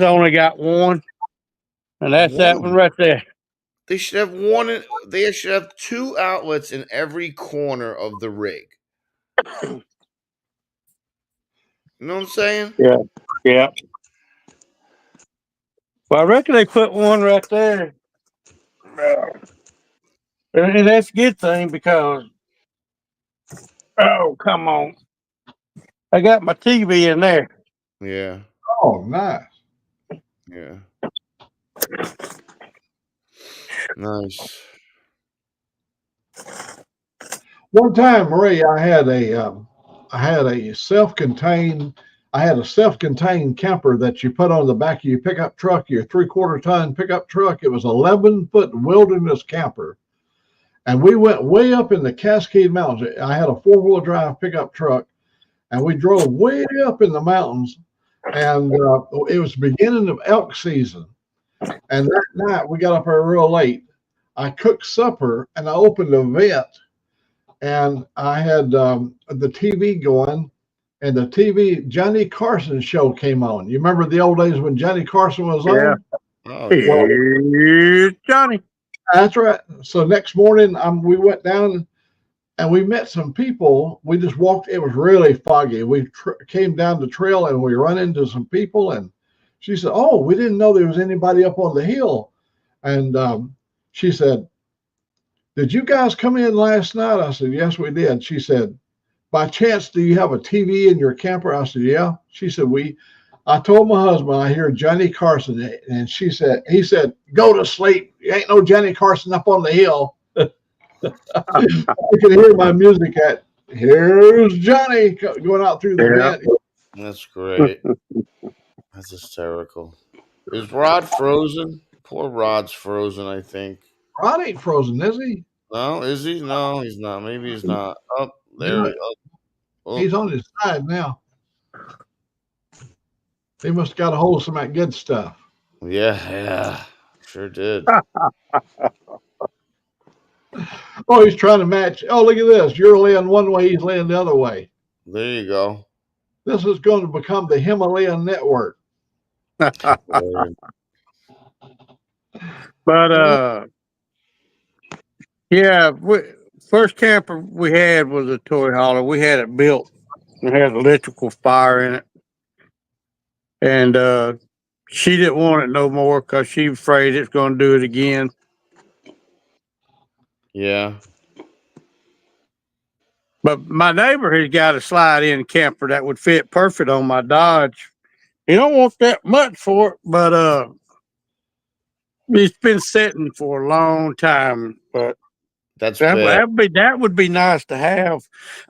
only got one, and that's that one right there. They should have one. They should have two outlets in every corner of the rig. You know what I'm saying? Yeah. Yeah. Well, I reckon they put one right there. And that's a good thing because, oh, come on. I got my TV in there. Yeah. Oh, nice. Yeah. Nice. One time, Marie, I had a self-contained camper that you put on the back of your pickup truck, your 3/4 ton pickup truck. It was 11-foot wilderness camper. And we went way up in the Cascade Mountains. I had a 4-wheel drive pickup truck, and we drove way up in the mountains. And it was the beginning of elk season. And that night, we got up there real late. I cooked supper, and I opened a vent. And I had the TV going, and the TV, Johnny Carson show came on. You remember the old days when Johnny Carson was on? Oh, Here's Johnny. That's right. So next morning, we went down and we met some people. We just walked. It was really foggy. We came down the trail and we run into some people. And she said, "Oh, we didn't know there was anybody up on the hill." And she said, "Did you guys come in last night?" I said, "Yes, we did." She said, "By chance, do you have a TV in your camper?" I said, "Yeah." She said, I told my husband I hear Johnny Carson, and he said, "Go to sleep. You ain't no Johnny Carson up on the hill." I could hear my music at "Here's Johnny" going out through the vent. That's great. That's hysterical. Is Rod frozen? Poor Rod's frozen, I think. Rod ain't frozen, is he? No, is he? No, he's not. Maybe he's not. Oh, there he goes. Oh, He's on his side now. They must have got a hold of some of that good stuff. yeah. Sure did. Oh, he's trying to match. Oh, look at this. You're laying one way, he's laying the other way. There you go. This is going to become the Himalayan network. But yeah, first camper we had was a toy hauler. We had it built. It had electrical fire in it, and she didn't want it no more because she was afraid it's going to do it again. Yeah. But my neighbor has got a slide-in camper that would fit perfect on my Dodge. He don't want that much for it, but it's been sitting for a long time. But That's that bad. that would be nice to have.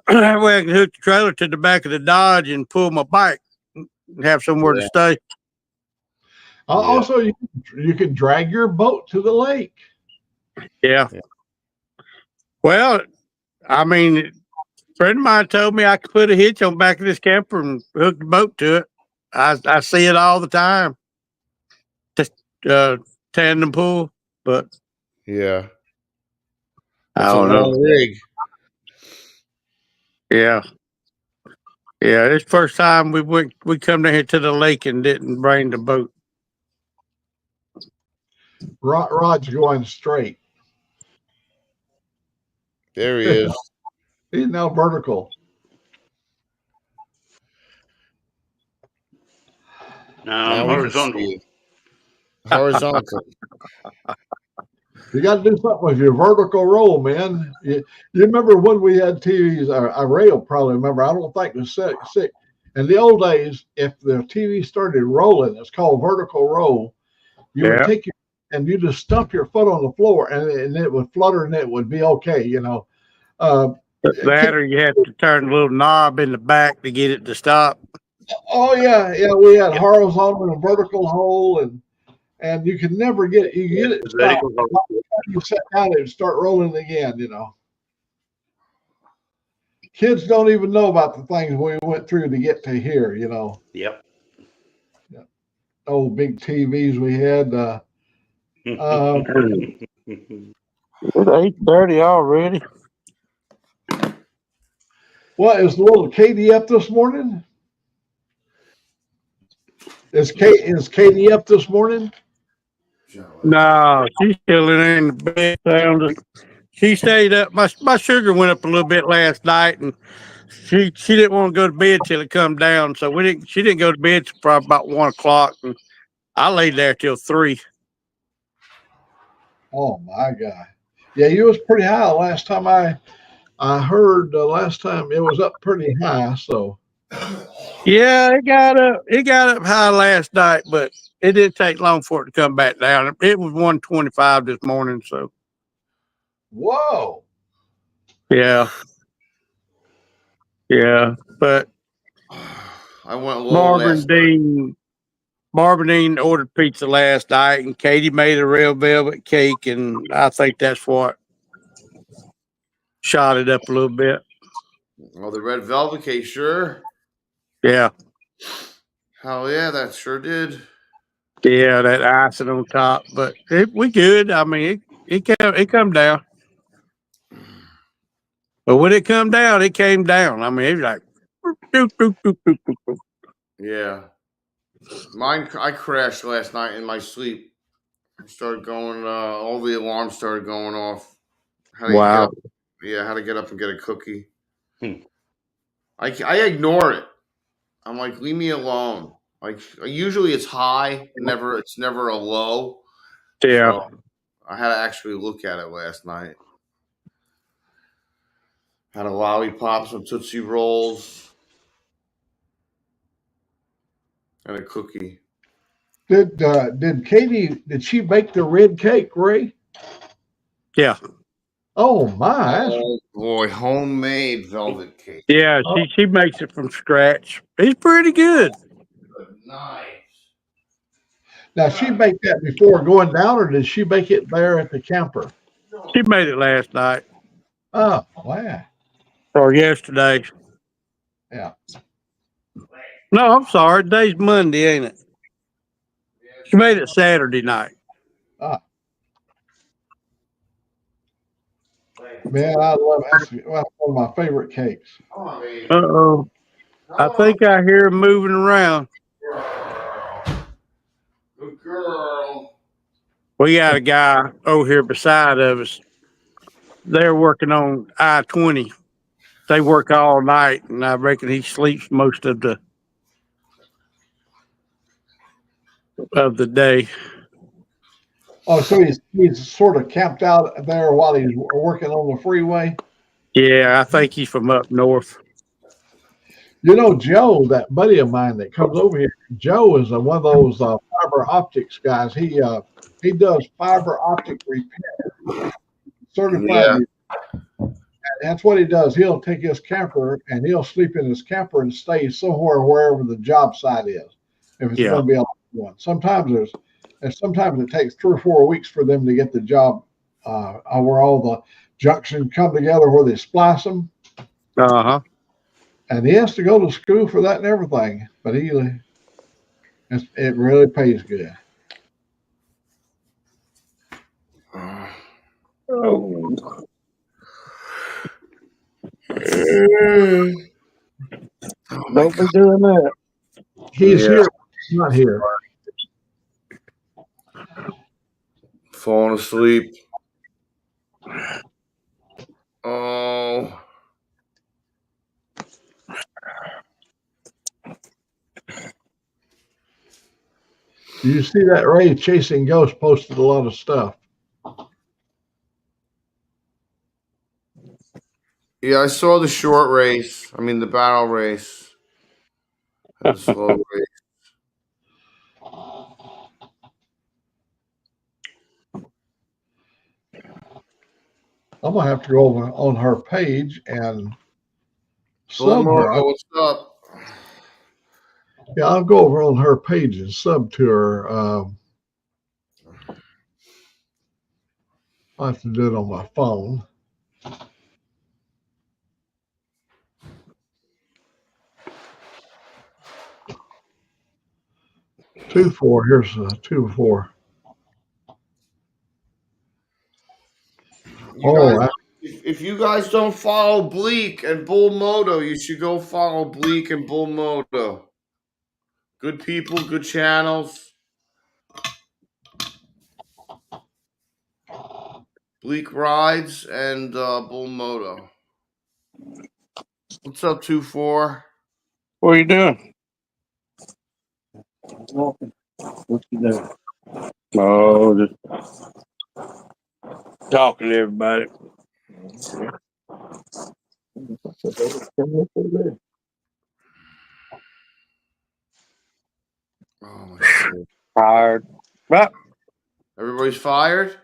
That way I can hook the trailer to the back of the Dodge and pull my bike and have somewhere to stay. Also, you can drag your boat to the lake. Yeah. Well, I mean, a friend of mine told me I could put a hitch on the back of this camper and hook the boat to it. I see it all the time. Just tandem pull, but Yeah. I don't know. Rig. Yeah. Yeah, this first time we come down here to the lake and didn't bring the boat. Rod's going straight. There he is. He's now vertical. No, I'm horizontal. Horizontal. You got to do something with your vertical roll, man. You remember when we had TVs, or Ray will probably remember, I don't think it was sick. In the old days, if the TV started rolling, it's called vertical roll. You would take your, and you just stump your foot on the floor and it would flutter and it would be okay, you know. That or you have to turn a little knob in the back to get it to stop. Oh, yeah. We had horizontal and vertical hole, and you can never get it. You get it stopped. You set down, it would start rolling again, you know. Kids don't even know about the things we went through to get to here, you know. Yep. Old big TVs we had. It's 8:30 already. What, is the little Katie up this morning? Is Katie up this morning? No, she's still in the bed. She stayed up. My sugar went up a little bit last night, and she didn't want to go to bed till it come down. So she didn't go to bed till probably about 1 o'clock, and I laid there till 3. Oh my God! Yeah, you was pretty high last time I heard. Last time it was up pretty high. So yeah, it got up high last night, but it didn't take long for it to come back down. It was 125 this morning. So whoa. Yeah, but I went a little. Marvin Dean ordered pizza last night, and Katie made a red velvet cake, and I think that's what shot it up a little bit. Oh, the red velvet cake, sure. Yeah. Hell yeah, that sure did. Yeah, that icing on top, but we good. I mean, it come down. But when it come down, it came down. I mean, it was like, doop, doop, doop, doop, doop, doop. Yeah. I crashed last night in my sleep. Started going, all the alarms started going off. Wow. Had to get up and get a cookie. I ignore it. I'm like, leave me alone. Like, usually it's high, it's never a low. Yeah. So I had to actually look at it last night. Had a lollipop, some Tootsie Rolls, and a cookie. Did Katie, did she bake the red cake, Ray? Yeah. Oh my. Oh boy, homemade velvet cake. Yeah, she makes it from scratch. It's pretty good. Nice. Now, she baked that before going down, or did she bake it there at the camper? She made it last night Oh, wow. or yesterday. Yeah. No, I'm sorry. Today's Monday, ain't it? She made it Saturday night. Man, I love that's one of my favorite cakes. Uh-oh. I think I hear him moving around. Good girl. We got a guy over here beside of us. They're working on I-20. They work all night, and I reckon he sleeps most of the day. Oh, so he's sort of camped out there while he's working on the freeway? Yeah, I think he's from up north. You know, Joe, that buddy of mine that comes over here, Joe is one of those fiber optics guys. He does fiber optic repair, certified. Yeah. And that's what he does. He'll take his camper and he'll sleep in his camper and stay somewhere wherever the job site is. If it's going to be a long one, sometimes it takes 3 or 4 weeks for them to get the job where all the junctions come together where they splice them. Uh-huh. And he has to go to school for that and everything, but it really pays good. Oh. Don't be doing that. He's here. He's not here. Falling asleep. Oh. You see that Ray Chasing Ghost posted a lot of stuff. Yeah, I saw the short race. I mean, the battle race. The slow race. I'm gonna have to go over on her page and Bull sub her. Marco, what's up? Yeah, I'll go over on her page and sub to her. I'll have to do it on my phone. Here's 2-4. If you guys don't follow Bleak and Bull Moto, you should go follow Bleak and Bull Moto. Good people, good channels. Bleak Rides and Bull Moto. What's up, 2-4? What are you doing? What you doing? Oh, just talking to everybody. Oh my God. Tired. Well, Everybody's fired?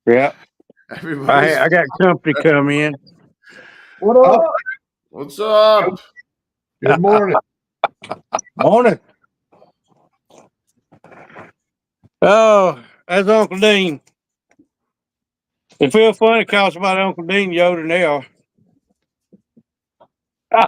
yeah. Everybody's I got company come in. What up? What's up? Good morning. Morning. Oh, that's Uncle Dean. It feels funny calling about Uncle Dean Yoder now. I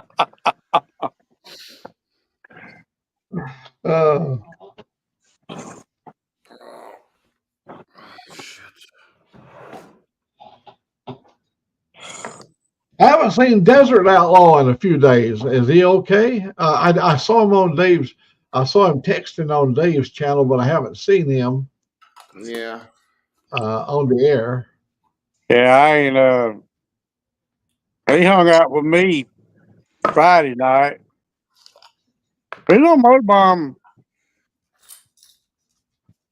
haven't seen Desert Outlaw in a few days. Is he okay? I saw him on Dave's. I saw him texting on Dave's channel, but I haven't seen him. Yeah. On the air. Yeah, I ain't. He hung out with me Friday night. He's on Motorbomb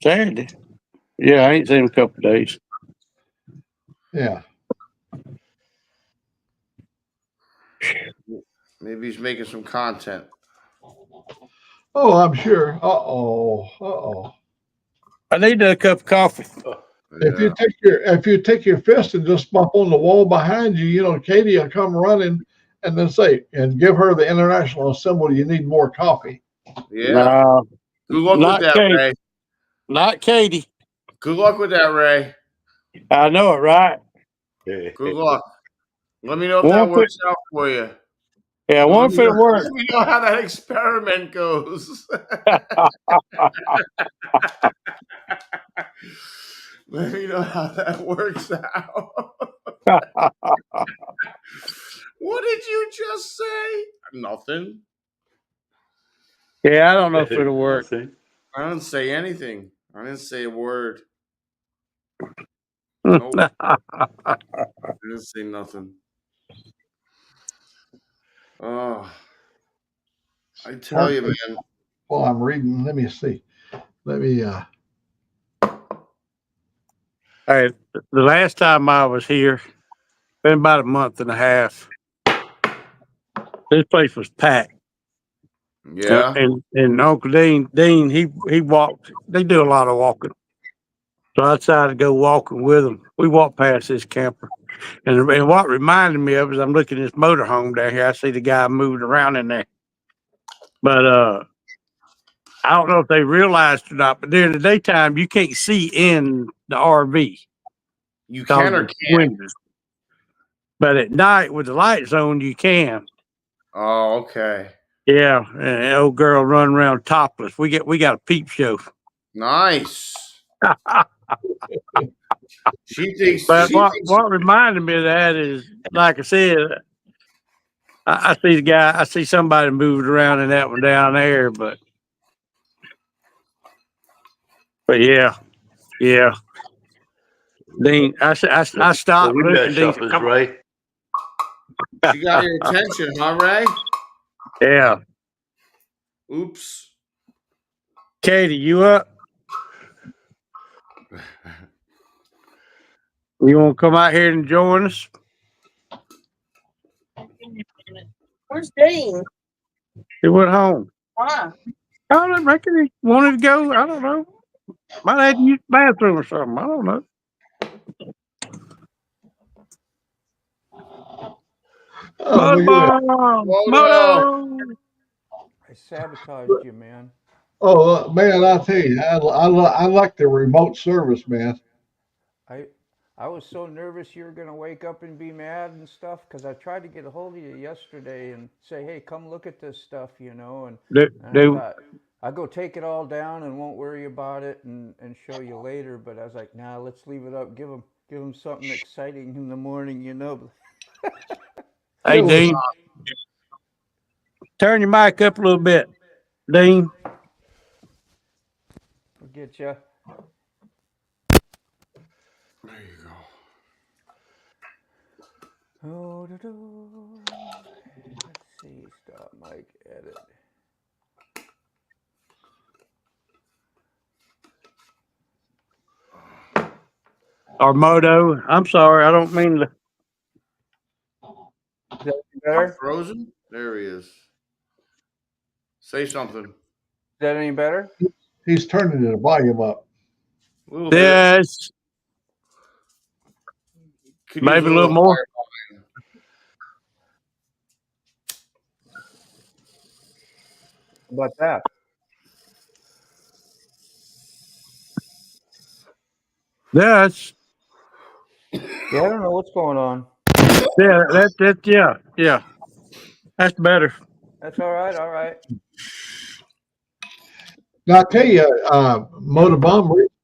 Saturday. Yeah, I ain't seen him in a couple of days. Yeah. Maybe he's making some content. Oh, I'm sure. Uh-oh. I need a cup of coffee. If you take your fist and just bump on the wall behind you, Katie will come running and then say, and give her the international symbol, you need more coffee. Yeah. Good luck with that, Katie. Ray. Not Katie. Good luck with that, Ray. I know it, right? Good luck. Let me know if Won't that fit- works out for you. Yeah, And one if it works. let me know how that experiment goes. Let me know how that works out. What did you just say? Nothing. Yeah, I don't know if it'll work. I didn't say anything. I didn't say a word. Nope. I didn't say nothing. Oh, I tell you, man. Well, I'm reading. Let me see. Let me. Hey, the last time I was here, been about a month and a half. This place was packed. Yeah. And Uncle Dean, he walked. They do a lot of walking. So I decided to go walking with them. We walked past this camper. And what reminded me of is I'm looking at this motorhome down here. I see the guy moving around in there. But I don't know if they realized or not, but during the daytime you can't see in the RV. You can or can't? Windows. But at night with the lights on you can. Oh, okay. Yeah, and the old girl running around topless. We got a peep show. Nice. She thinks. But what reminded me of that is, like I said, I see the guy. I see somebody moving around in that one down there. But yeah. Dean, I stopped The window looking. Dean said, shoppers, "Come on." Ray. She got your attention, huh, Ray? Yeah. Oops. Katie, you up? You want to come out here and join us? Where's Dean? He went home. Why? I don't reckon he wanted to go. I don't know. Might have to use the bathroom or something. I don't know. Moto. I sabotaged you, man. Oh man, I tell you, I like the remote service, man. I was so nervous you were gonna wake up and be mad and stuff because I tried to get a hold of you yesterday and say, hey, come look at this stuff, and I thought I'll go take it all down and won't worry about it and show you later. But I was like, nah, let's leave it up. Give them something exciting in the morning, Hey, Dean. Turn your mic up a little bit, Dean. Forget you. There you go. Oh, let's see. Stop mic edit. Or Moto. I'm sorry. I don't mean to. Is that any better? Frozen? There he is. Say something. Is that any better? He's turning the volume up. Yes. Maybe a little more. How about that? Yes. Yeah, I don't know what's going on. Yeah, yeah. That's better. That's all right. All right. Now I tell you, Modum,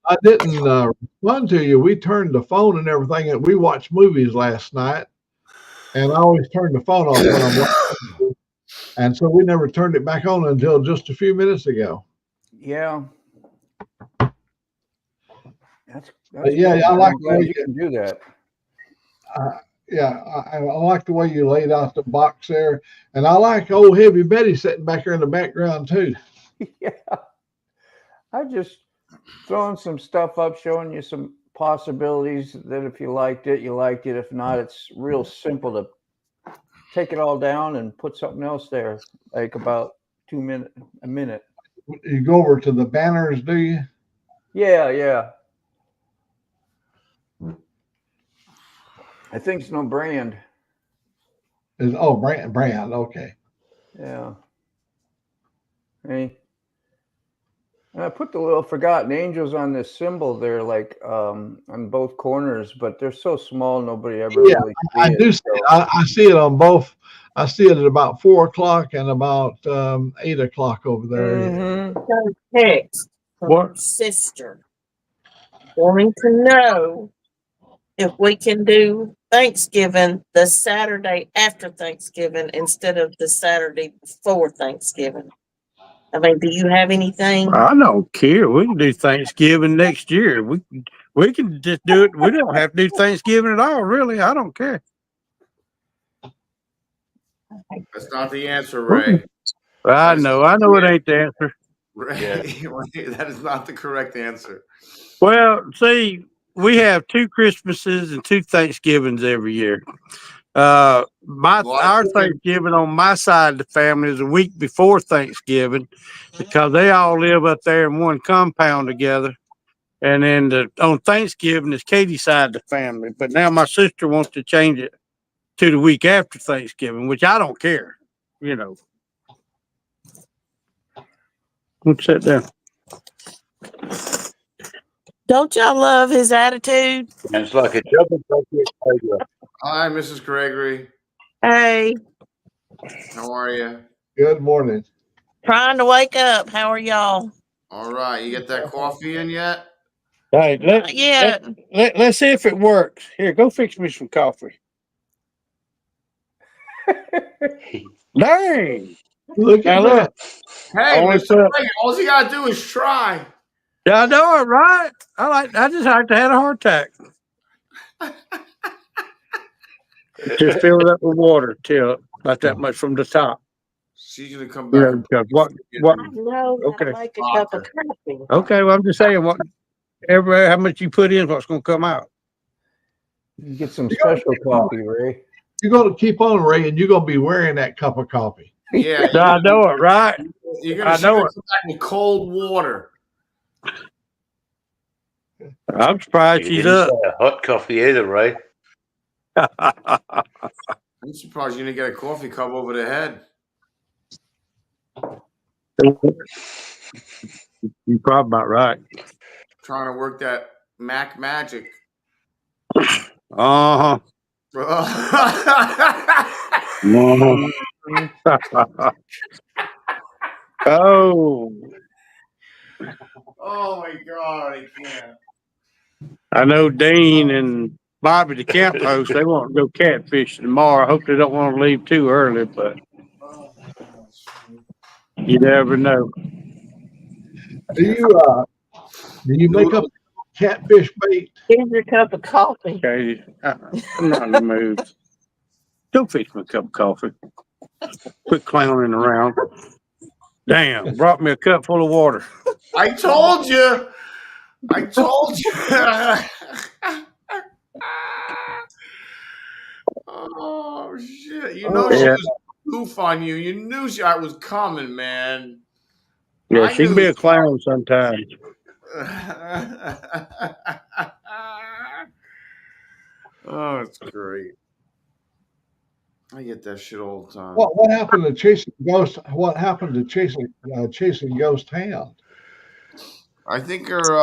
I didn't respond to you. We turned the phone and everything, and we watched movies last night. And I always turn the phone off when I'm watching, and so we never turned it back on until just a few minutes ago. Yeah. That's yeah, good. I like the way you can do that. Yeah, I like the way you laid out the box there, and I like old Heavy Betty sitting back there in the background too. Yeah. I just throwing some stuff up, showing you some possibilities that if you liked it, you liked it. If not, it's real simple to take it all down and put something else there, like about a minute. You go over to the banners, do you? Yeah. I think it's no brand. Brand, okay. Yeah. Hey. And I put the little forgotten angels on this symbol there, like on both corners, but they're so small nobody ever Yeah, really I see it. do see it. I see it on both. I see it at about 4 o'clock and about 8 o'clock over there. Mm-hmm. Got a text from What? her sister wanting to know if we can do Thanksgiving the Saturday after Thanksgiving instead of the Saturday before Thanksgiving. I mean, do you have anything? I don't care. We can do Thanksgiving next year. We can just do it. We don't have to do Thanksgiving at all, really. I don't care. That's not the answer, Ray. I know it ain't the answer. Ray, that is not the correct answer. Well, see, we have 2 Christmases and 2 Thanksgivings every year. Our Thanksgiving on my side of the family is a week before Thanksgiving because they all live up there in one compound together. And then on Thanksgiving is Katie's side of the family. But now my sister wants to change it to the week after Thanksgiving, which I don't care. You know. Let's sit down. Don't y'all love his attitude? And it's like a double bucket. Hi, Mrs. Gregory. Hey, How are you? Good morning. trying to wake up. How are y'all? All right. You get that coffee in yet? Hey, Yeah. let's see if it works. Here, go fix me some coffee. Dang. Look at Now that. look. Hey, Only Mr. put- Gregory, all you gotta do is try. Yeah, I know it, right? I just like to have a heart attack. Just fill it up with water till about that much from the top. She's gonna come You back. know, and because what? I know how to Okay. make a cup of coffee. Okay, well, I'm just saying how much you put in, what's going to come out. You get some special coffee, Ray. You're going to keep on, Ray, and you're going to be wearing that cup of coffee. Yeah, I know it, right? You're I gonna know come back with cold water. I'm surprised You she's didn't up. say a hot coffee either, Ray. I'm surprised you didn't get a coffee cup over the head. You're probably about right. Trying to work that Mac magic. Uh-huh. Oh, Oh my God, I can't. I know Dean and Bobby, the camp host, they want to go catfishing tomorrow. I hope they don't want to leave too early, but you never know. Do you make up catfish bait? Here's your cup of coffee. Okay, I'm not in the mood. Go fix me a cup of coffee. Quit clowning around. Damn, brought me a cup full of water. I told you. I told you. Oh shit! You know she was goof on you. You knew I was coming, man. Yeah, I she can knew be a clown sometimes. Oh, it's great. I get that shit all the time. What happened to chasing ghost? What happened to chasing ghost hound? I think her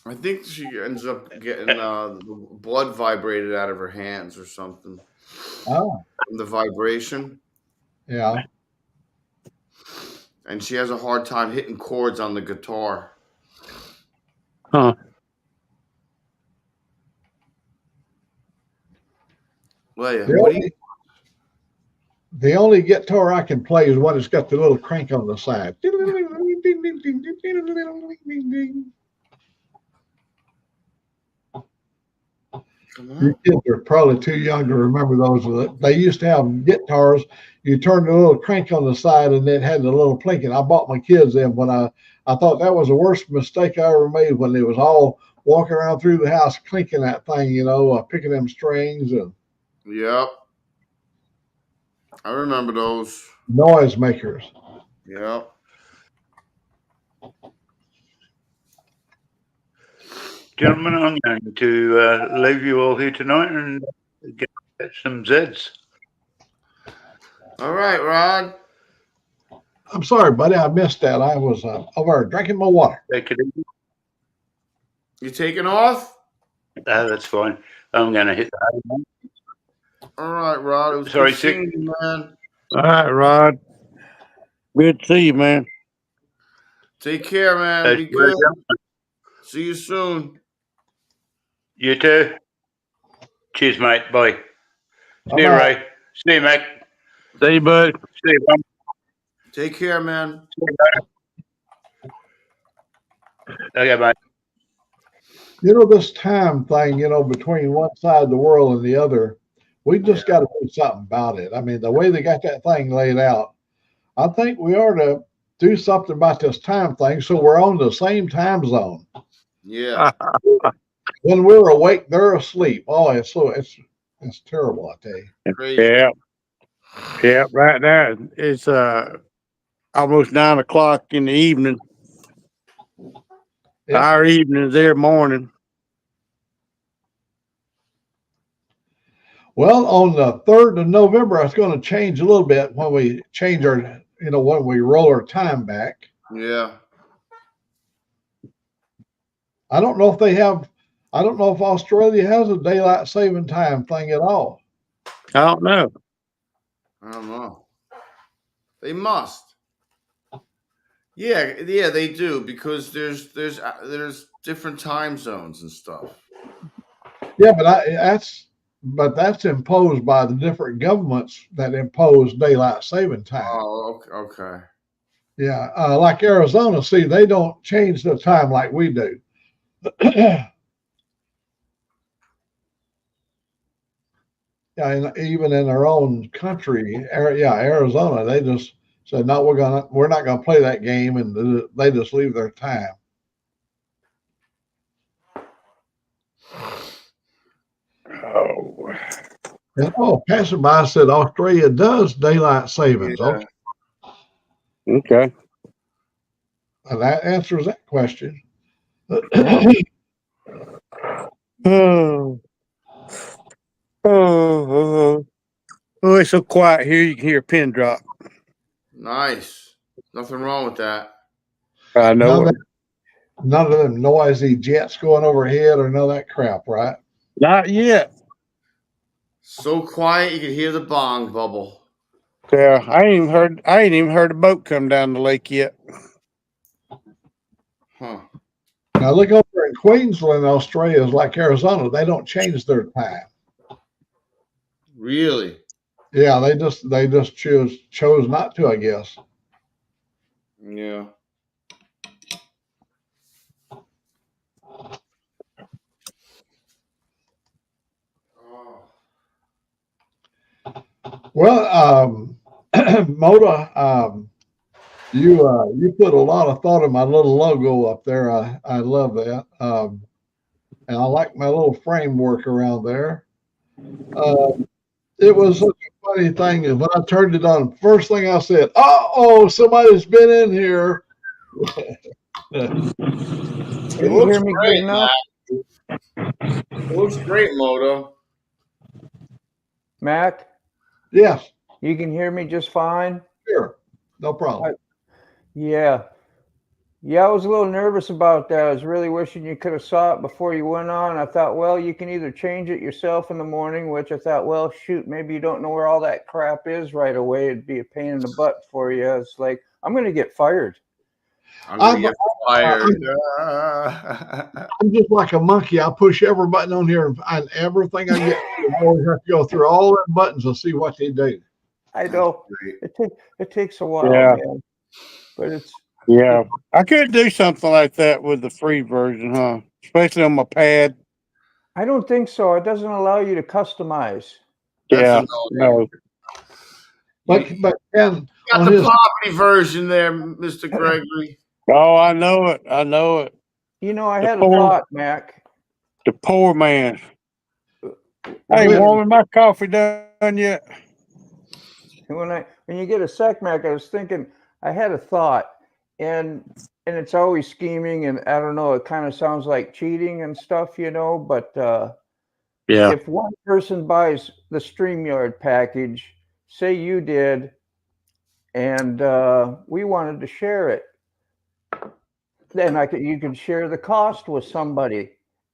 I think she ends up getting the blood vibrated out of her hands or something. Oh, From the vibration. yeah. And she has a hard time hitting chords on the guitar. Huh. Leia, The only guitar I can play is one that's got the little crank on the side. Your kids are probably too young to remember those. They used to have guitars. You turned the little crank on the side and it had the little plinking. I bought my kids them when I thought that was the worst mistake I ever made when they was all walking around through the house clinking that thing, picking them strings and Yep. I remember those. noise makers. Yep. Gentlemen, I'm going to leave you all here tonight and get some Zeds. All right, Rod. I'm sorry, buddy. I missed that. I was over drinking my water. Take it easy. You taking off? That's fine. I'm going to hit the home. All right, Rod. It was Sorry, good seeing you, man. All right, Rod. Good to see you, man. Take care, man. Be good. See you soon. You too. Cheers, mate. Bye. See you, Bye-bye. Ray. See you, Mac. See you, bud. See you, Tom. Take care, man. See you, mate. Okay, mate. You know, this time thing, you know, between one side of the world and the other, we just got to do something about it. I mean, the way they got that thing laid out, I think we ought to do something about this time thing so we're on the same time zone. Yeah. When we're awake, they're asleep. Oh, it's terrible, I tell you. Crazy. Yeah. Yeah, right now it's almost 9 o'clock in the evening. Yeah. Our evening is their morning. Well, on the 3rd of November, it's going to change a little bit when we change our, you know, when we roll our time back. Yeah. I don't know if Australia has a daylight saving time thing at all. I don't know. I don't know. They must. Yeah, they do because there's different time zones and stuff. Yeah, but that's imposed by the different governments that impose daylight saving time. Oh, okay. Yeah, like Arizona, see, they don't change the time like we do. Yeah, and even in their own country, Arizona, they just said, no, we're not gonna play that game, and they just leave their time. Oh. And, passerby said Australia does daylight savings. Yeah. Okay. And that answers that question. Oh. Oh, it's so quiet here. You can hear a pin drop. Nice. Nothing wrong with that. I know. None of them noisy jets going overhead or none of that crap, right? Not yet. So quiet you can hear the bong bubble. Yeah, I ain't even heard a boat come down the lake yet. Huh. Now look over in Queensland, Australia is like Arizona. They don't change their time. Really? Yeah, they just chose not to, I guess. Yeah. Well, Moda, you put a lot of thought in my little logo up there. I love that, and I like my little framework around there. It was such a funny thing, and when I turned it on, first thing I said, "Uh-oh, somebody's been in here." It You looks hear me great, good enough? Mac. It looks great, Moto. Mac, Yes, you can hear me just fine? sure, no problem. Yeah. Yeah, I was a little nervous about that. I was really wishing you could have saw it before you went on. I thought, well, you can either change it yourself in the morning, which I thought, well, shoot, maybe you don't know where all that crap is right away. It'd be a pain in the butt for you. It's like, I'm going to get fired. I'm gonna get fired. I'm just like a monkey. I push every button on here and everything I get. I always have to go through all the buttons to see what they do. I know it takes a while, Yeah. man. But it's I could do something like that with the free version, huh? Especially on my pad. I don't think so. It doesn't allow you to customize. That's No. But Ken, got on the his, poverty version there, Mr. Gregory. Oh, I know it. I know it. You know, I The had a poor- thought, Mac. The poor man. I ain't warming my coffee done yet. When you get a sec, Mac, I was thinking, I had a thought, and it's always scheming, and I don't know, it kind of sounds like cheating and stuff, you know, but if one person buys the Streamyard package, say you did, and we wanted to share it. Then you could share the cost with somebody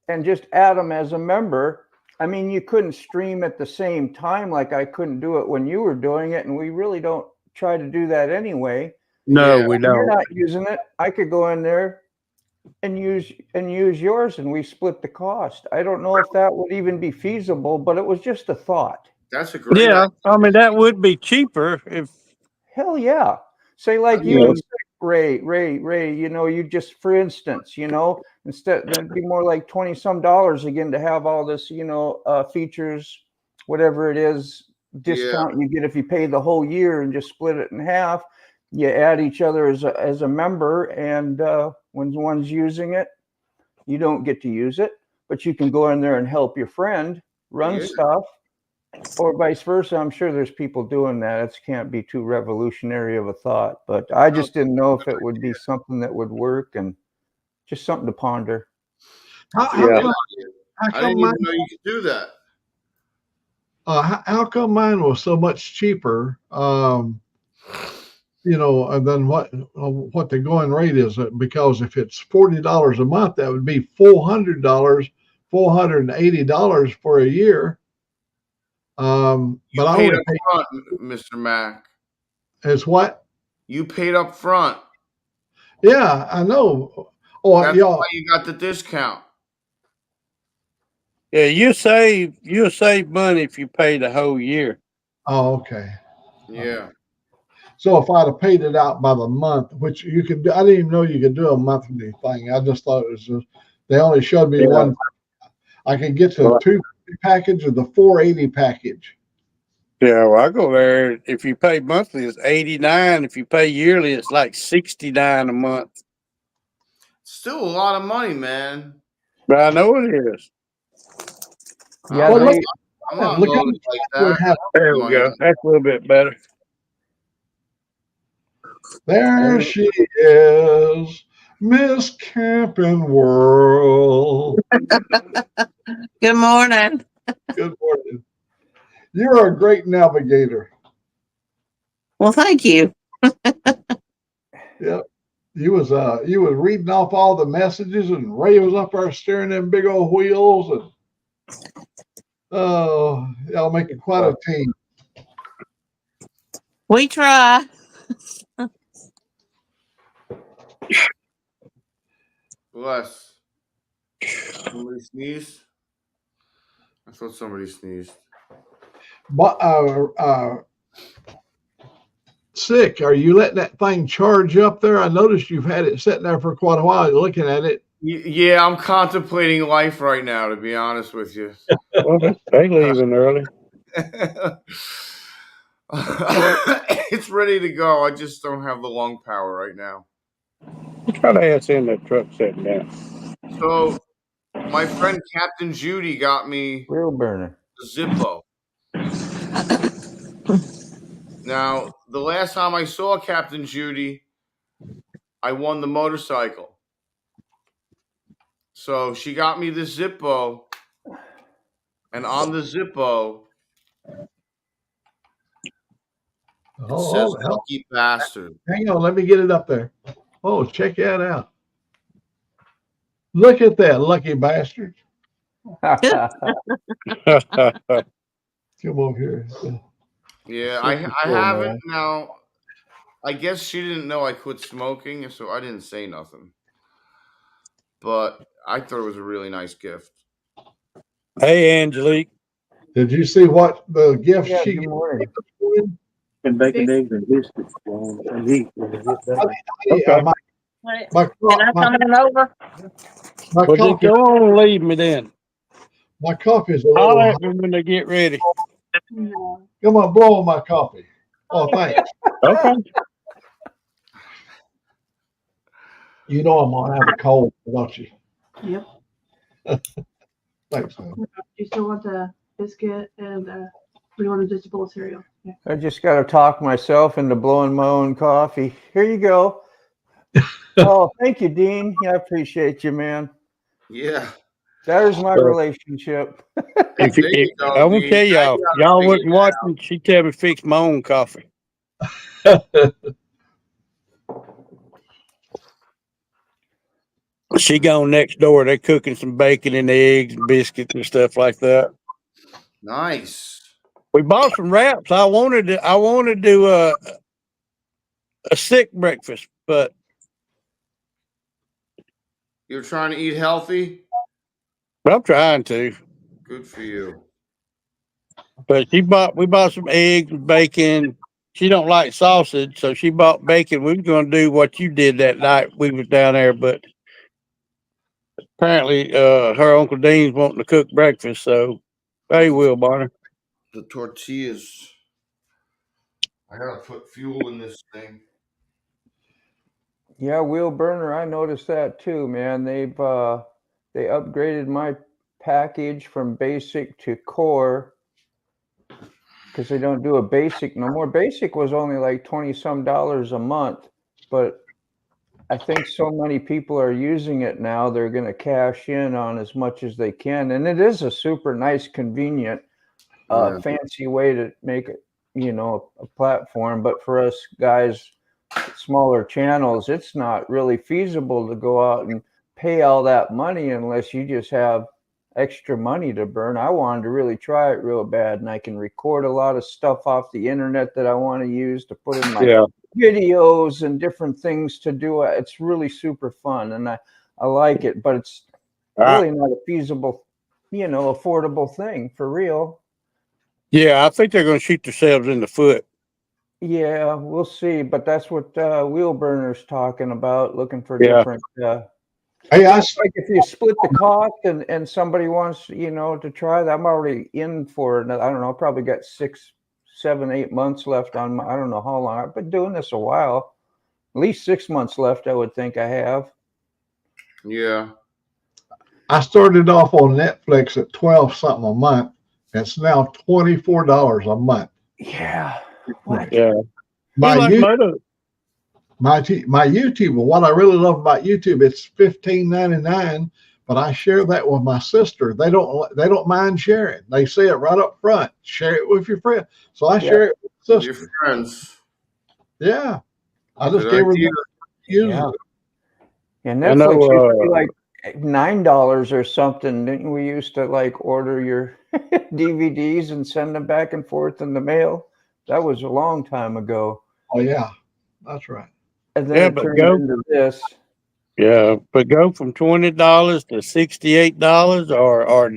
and just add them as a member. I mean, you couldn't stream at the same time, like I couldn't do it when you were doing it, and we really don't try to do that anyway. No, Yeah. we You're don't. not using it. I could go in there and use yours, and we split the cost. I don't know if that would even be feasible, but it was just a thought. That's a great Yeah, idea. I mean that would be cheaper if Hell yeah. Say like Yeah. you and Ray, you know, you just, for instance, you know, instead it'd be more like $20 again to have all this, you know, features, whatever it is, discount you get if you pay the whole year and just split it in half. You add each other as a member, and when one's using it, you don't get to use it, but you can go in there and help your friend run Yeah. stuff. Or vice versa. I'm sure there's people doing that. It can't be too revolutionary of a thought, but I just didn't know if it would be something that would work, and just something to ponder. How Yeah. come, how I come didn't mine, even know you could do that. how come mine was so much cheaper? You know, than what the going rate is? Because if it's $40 a month, that would be $400, $480 for a year. You But I paid only up pay. front, Mr. Mac. It's what? You paid up front. Yeah, I know. Oh, That's yeah. why you got the discount. yeah, you'll save money if you pay the whole year. Oh, okay. Yeah. So if I'd have paid it out by the month, which you could do, I didn't even know you could do a monthly thing. I just thought it was just, they only showed me Yeah. one. I can get to the Well, 250 package or the 480 package. yeah, well, I go there. If you pay monthly, it's 89. If you pay yearly, it's like 69 a month. Still a lot of money, man. But I know it is. Yeah, Well, they, I'm not look how loaded like we that. have. There we Money. go. That's a little bit better. There she is, Miss Camping World. Good morning. Good morning. You're a great navigator. Well, thank you. Yep. You was reading off all the messages, and Ray was up there steering them big old wheels, and oh, y'all making quite a team. We try. Bless. Somebody sneezed? I thought somebody sneezed. But Sick, are you letting that thing charge up there? I noticed you've had it sitting there for quite a while. You're looking at it. Yeah, I'm contemplating life right now, to be honest with you. Well, they leaving early. It's ready to go. I just don't have the lung power right now. Try to ask in that truck sitting down. So, my friend Captain Judy got me real burner. a Zippo. Now, the last time I saw Captain Judy, I won the motorcycle. So she got me the Zippo, and on the Zippo, it says "lucky bastard." Hang on, let me get it up there. Oh, check that out. Look at that, lucky bastard. Come over here. Yeah, I haven't now. I guess she didn't know I quit smoking, so I didn't say nothing. But I thought it was a really nice gift. Hey, Angelique. Did you see what the gift Yeah, she good morning. And bacon, eggs, and biscuits. Okay. Can I come on over? My Well, just coffee, go on and leave me then. my coffee's a little I'll hot. let me when they get ready. Come on, blow on my coffee. Oh, thanks. Okay. You know I'm gonna have a cold, don't you? Yep. Thanks, man. You still want the biscuit and we want just a bowl of cereal. Yeah. I just got to talk myself into blowing my own coffee. Here you go. Oh, thank you, Dean. Yeah, I appreciate you, man. Yeah. There's my relationship. If There you go, I'm gonna Dean. tell Now y'all, you gotta y'all figure wasn't it out. watching. She tell me fix my own coffee. She gone next door. They're cooking some bacon and eggs and biscuits and stuff like that. Nice. We bought some wraps. I wanted to do a sick breakfast, but You're trying to eat healthy? I'm trying to. Good for you. But we bought some eggs and bacon. She don't like sausage, so she bought bacon. We were going to do what you did that night we was down there, but apparently her Uncle Dean's wanting to cook breakfast, so they will, Barney. The tortillas. I gotta put fuel in this thing. Yeah, wheel burner. I noticed that too, man. They upgraded my package from basic to core because they don't do a basic no more. Basic was only like $20 some a month, but I think so many people are using it now. They're going to cash in on as much as they can, and it is a super nice, convenient, fancy way to make it, a platform. But for us guys, smaller channels, it's not really feasible to go out and pay all that money unless you just have extra money to burn. I wanted to really try it real bad, and I can record a lot of stuff off the internet that I want to use to put in my videos and different things to do. It's really super fun, and I like it, but it's really not a feasible, affordable thing for real. Yeah, I think they're going to shoot themselves in the foot. Yeah, we'll see. But that's what Wheel Burner's talking about, looking for different. Hey, like if you split the cost and somebody wants, to try that, I'm already in for it. I don't know, probably got 6, 7, 8 months left on my, I don't know how long. I've been doing this a while. At least 6 months left, I would think I have. Yeah. I started off on Netflix at 12 something a month. It's now $24 a month. Yeah. What? Yeah. My YouTube, well, what I really love about YouTube, it's $15.99, but I share that with my sister. They don't mind sharing. They say it right up front. Share it with your friend. So I share it with my sister. Your friends. Yeah. I just gave her the Yeah, Netflix used to be like $9 or something. Didn't we used to like order your DVDs and send them back and forth in the mail? That was a long time ago. Oh yeah, that's right. And then it turned into this. Yeah, but go from $20 to $68 or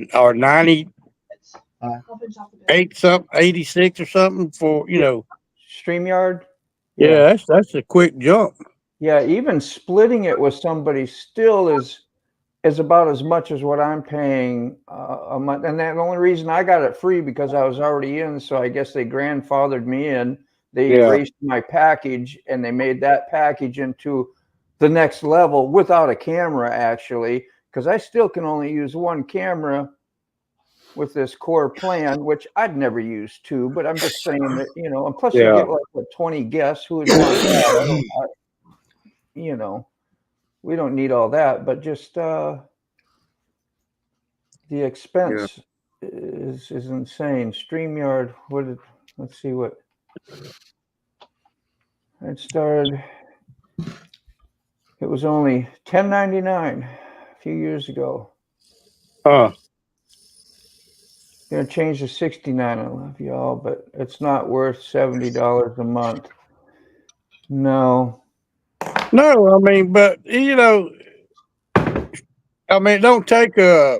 86 or something for StreamYard. Yeah, that's a quick jump. Yeah, even splitting it with somebody still is about as much as what I'm paying a month. And the only reason I got it free because I was already in, so I guess they grandfathered me in. They erased my package and they made that package into the next level without a camera, actually, because I still can only use one camera with this core plan, which I'd never use two, but I'm just saying that, and plus you get like 20 guests who would want that. We don't need all that, but just the expense is insane. StreamYard, let's see what it started. It was only $10.99 a few years ago. Gonna change to $69. I love y'all, but it's not worth $70 a month. No, I mean, but it don't take a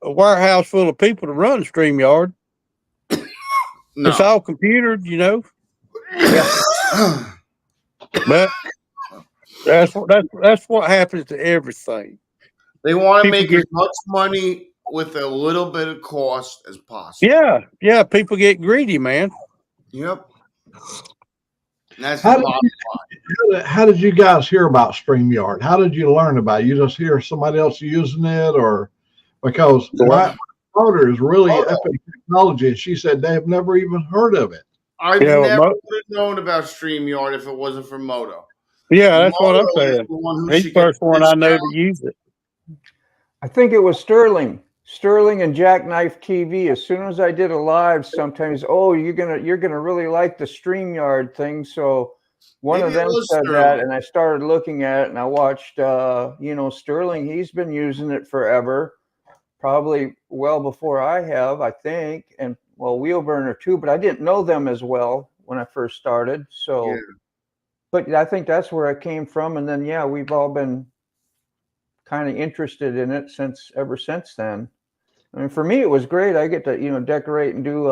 warehouse full of people to run StreamYard. No. It's all computered, Yeah. But that's what happens to everything. They want to make as much money with a little bit of cost as possible. Yeah. People get greedy, man. Yep. That's how did you guys hear about StreamYard? How did you learn about it? You just hear somebody else using it, or because my daughter is really epic technology, and she said they've never even heard of it. I never would have known about StreamYard if it wasn't for Moto. Yeah, that's what I'm saying. He's the first one I know to use it. I think it was Sterling. Sterling and Jackknife TV. As soon as I did a live, sometimes, oh, you're gonna really like the Streamyard thing. So one Maybe of it them was said Sterling. that, and I started looking at it, and I watched, Sterling. He's been using it forever, probably well before I have, I think, and well, Wheelburner too. But I didn't know them as well when I first started. So, Yeah. but I think that's where it came from. And then, yeah, we've all been kind of interested in it ever since then. I mean, for me, it was great. I get to, decorate and do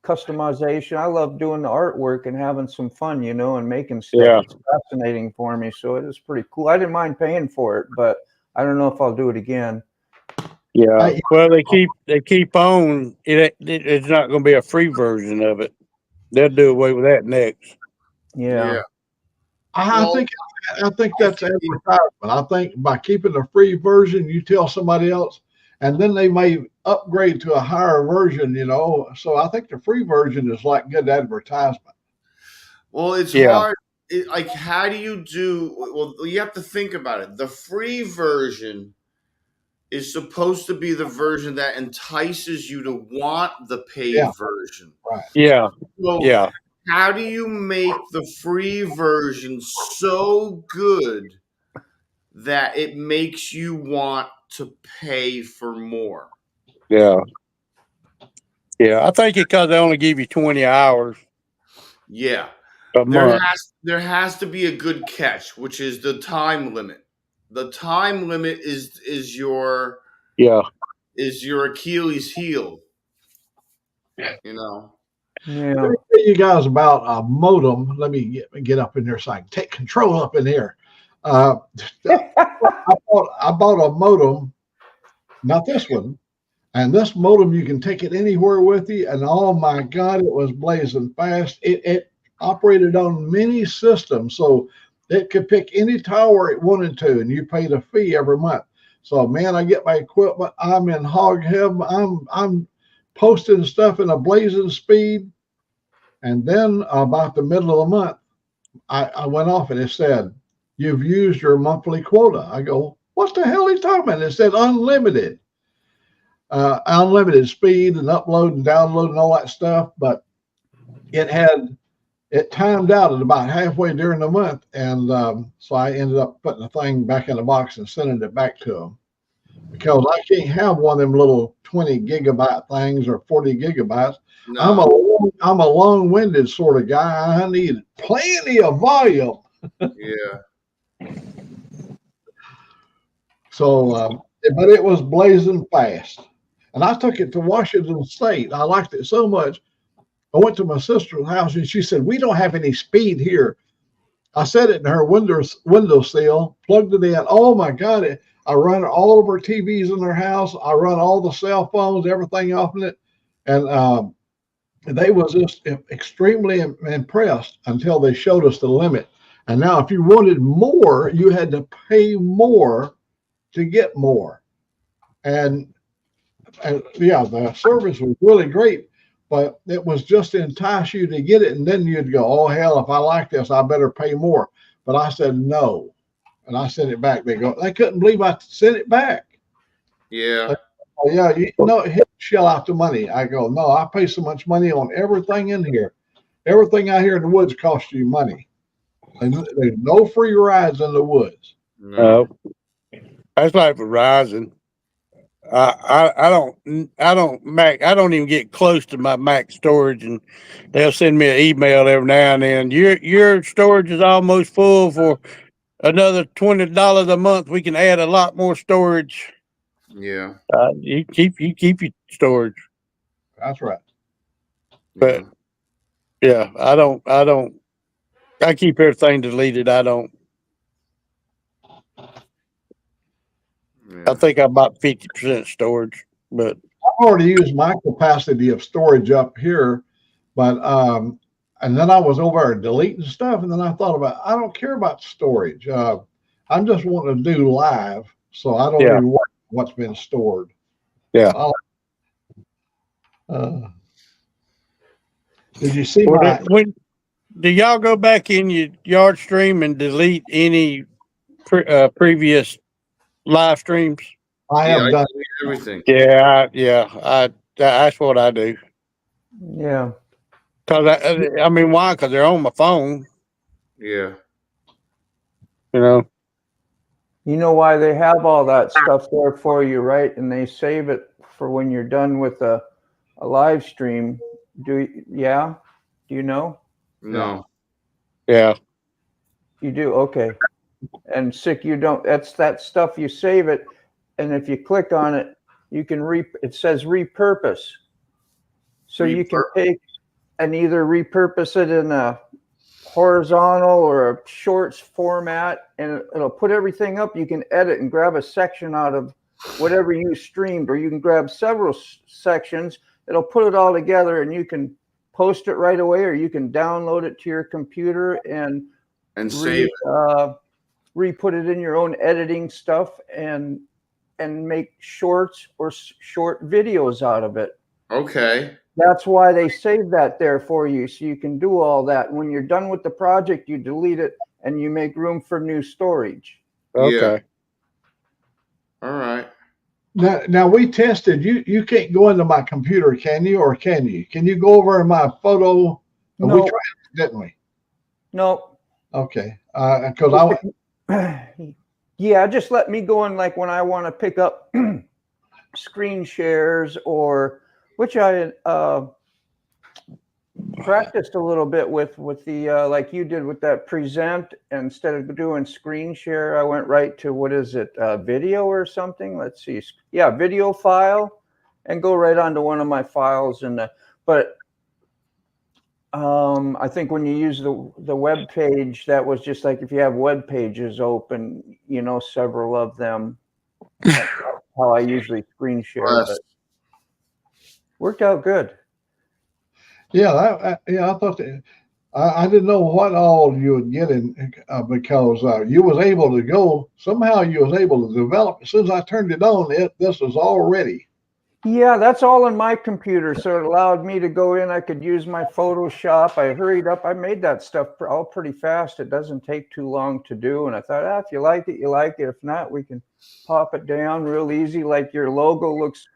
customization. I love doing the artwork and having some fun, and making stuff. Yeah. It's fascinating for me. So it is pretty cool. I didn't mind paying for it, but I don't know if I'll do it again. Yeah. Well, they keep on. It's not going to be a free version of it. They'll do away with that next. Yeah. I think that's advertisement. I think by keeping the free version, you tell somebody else, and then they may upgrade to a higher version, So I think the free version is like good advertisement. Well, it's hard. How do you do? Well, you have to think about it. The free version is supposed to be the version that entices you to want the paid version. Right. Yeah. So Yeah. how do you make the free version so good that it makes you want to pay for more? Yeah. Yeah. I think it's because they only give you 20 hours. Yeah. A month. There has to be a good catch, which is the time limit. The time limit is your Achilles heel. Yeah. Yeah. Let me tell you guys about a modem. Let me get up in there so I can take control up in here. I bought a modem, not this one. And this modem, you can take it anywhere with you. And oh my God, it was blazing fast. It operated on many systems. So it could pick any tower it wanted to, and you paid a fee every month. So man, I get my equipment. I'm in hog heaven. I'm posting stuff in a blazing speed. And then about the middle of the month, I went off and it said, "You've used your monthly quota." I go, "What the hell are you talking about?" It said unlimited. Unlimited speed and upload and download and all that stuff, but it timed out at about halfway during the month, and so I ended up putting the thing back in the box and sending it back to them because I can't have one of them little 20 gigabyte things or 40 gigabytes. No. I'm a long-winded sort of guy. I need plenty of volume. Yeah. So, but it was blazing fast. And I took it to Washington State. I liked it so much. I went to my sister's house and she said, "We don't have any speed here." I set it in her windowsill, plugged it in. Oh my God. I run all of her TVs in her house. I run all the cell phones, everything off in it. And they was just extremely impressed until they showed us the limit. And now if you wanted more, you had to pay more to get more. And yeah, the service was really great, but it was just to entice you to get it. And then you'd go, "Oh, hell, if I like this, I better pay more." But I said no. And I sent it back. They couldn't believe I sent it back. Yeah. Like, "Oh, yeah, he'll shell out the money." I go, "No, I pay so much money on everything in here. Everything out here in the woods costs you money. And there's no free rides in the woods." No. That's like Verizon. I don't even get close to my max storage, and they'll send me an email every now and then. Your storage is almost full. For another $20 a month, we can add a lot more storage. Yeah. You keep your storage. That's right. But yeah, I keep everything deleted. I don't. I think I'm about 50% storage, but I've already used my capacity of storage up here, but and then I was over there deleting stuff, and then I thought about, I don't care about storage. I'm just wanting to do live, so I don't even worry what's been stored. Yeah. Did you see do y'all go back in your yard stream and delete any previous live streams? I have done everything. That's what I do. Yeah. Cause I mean, why? Cause they're on my phone. Yeah. You know. You know why they have all that stuff there for you, right? And they save it for when you're done with a live stream. Do you know? No. Yeah. You do? Okay. And sick, you don't, that's that stuff, you save it. And if you click on it, you can it says repurpose. So you can take and either repurpose it in a horizontal or a shorts format, and it'll put everything up. You can edit and grab a section out of whatever you streamed, or you can grab several sections. It'll put it all together, and you can post it right away, or you can download it to your computer and save re-put it in your own editing stuff and make shorts or short videos out of it. Okay. That's why they save that there for you, so you can do all that. When you're done with the project, you delete it and you make room for new storage. Okay. All right. Now we tested. You can't go into my computer, can you? Or can you? Can you go over in my photo? No. We tried, didn't we? No. Okay. Because just let me go in, like when I want to pick up screen shares, or which I practiced a little bit with the like you did with that present. Instead of doing screen share, I went right to, what is it, video or something? Let's see. Yeah, video file, and go right onto one of my files. But I think when you use the web page, that was just like if you have web pages open, several of them. That's how I usually screen share. But worked out good. Yeah, I thought that. I didn't know what all you would get in because you was able to go. Somehow you was able to develop. As soon as I turned it on, this was all ready. Yeah, that's all in my computer, so it allowed me to go in. I could use my Photoshop. I hurried up. I made that stuff all pretty fast. It doesn't take too long to do. And I thought, if you like it, you like it. If not, we can pop it down real easy. Like your logo looks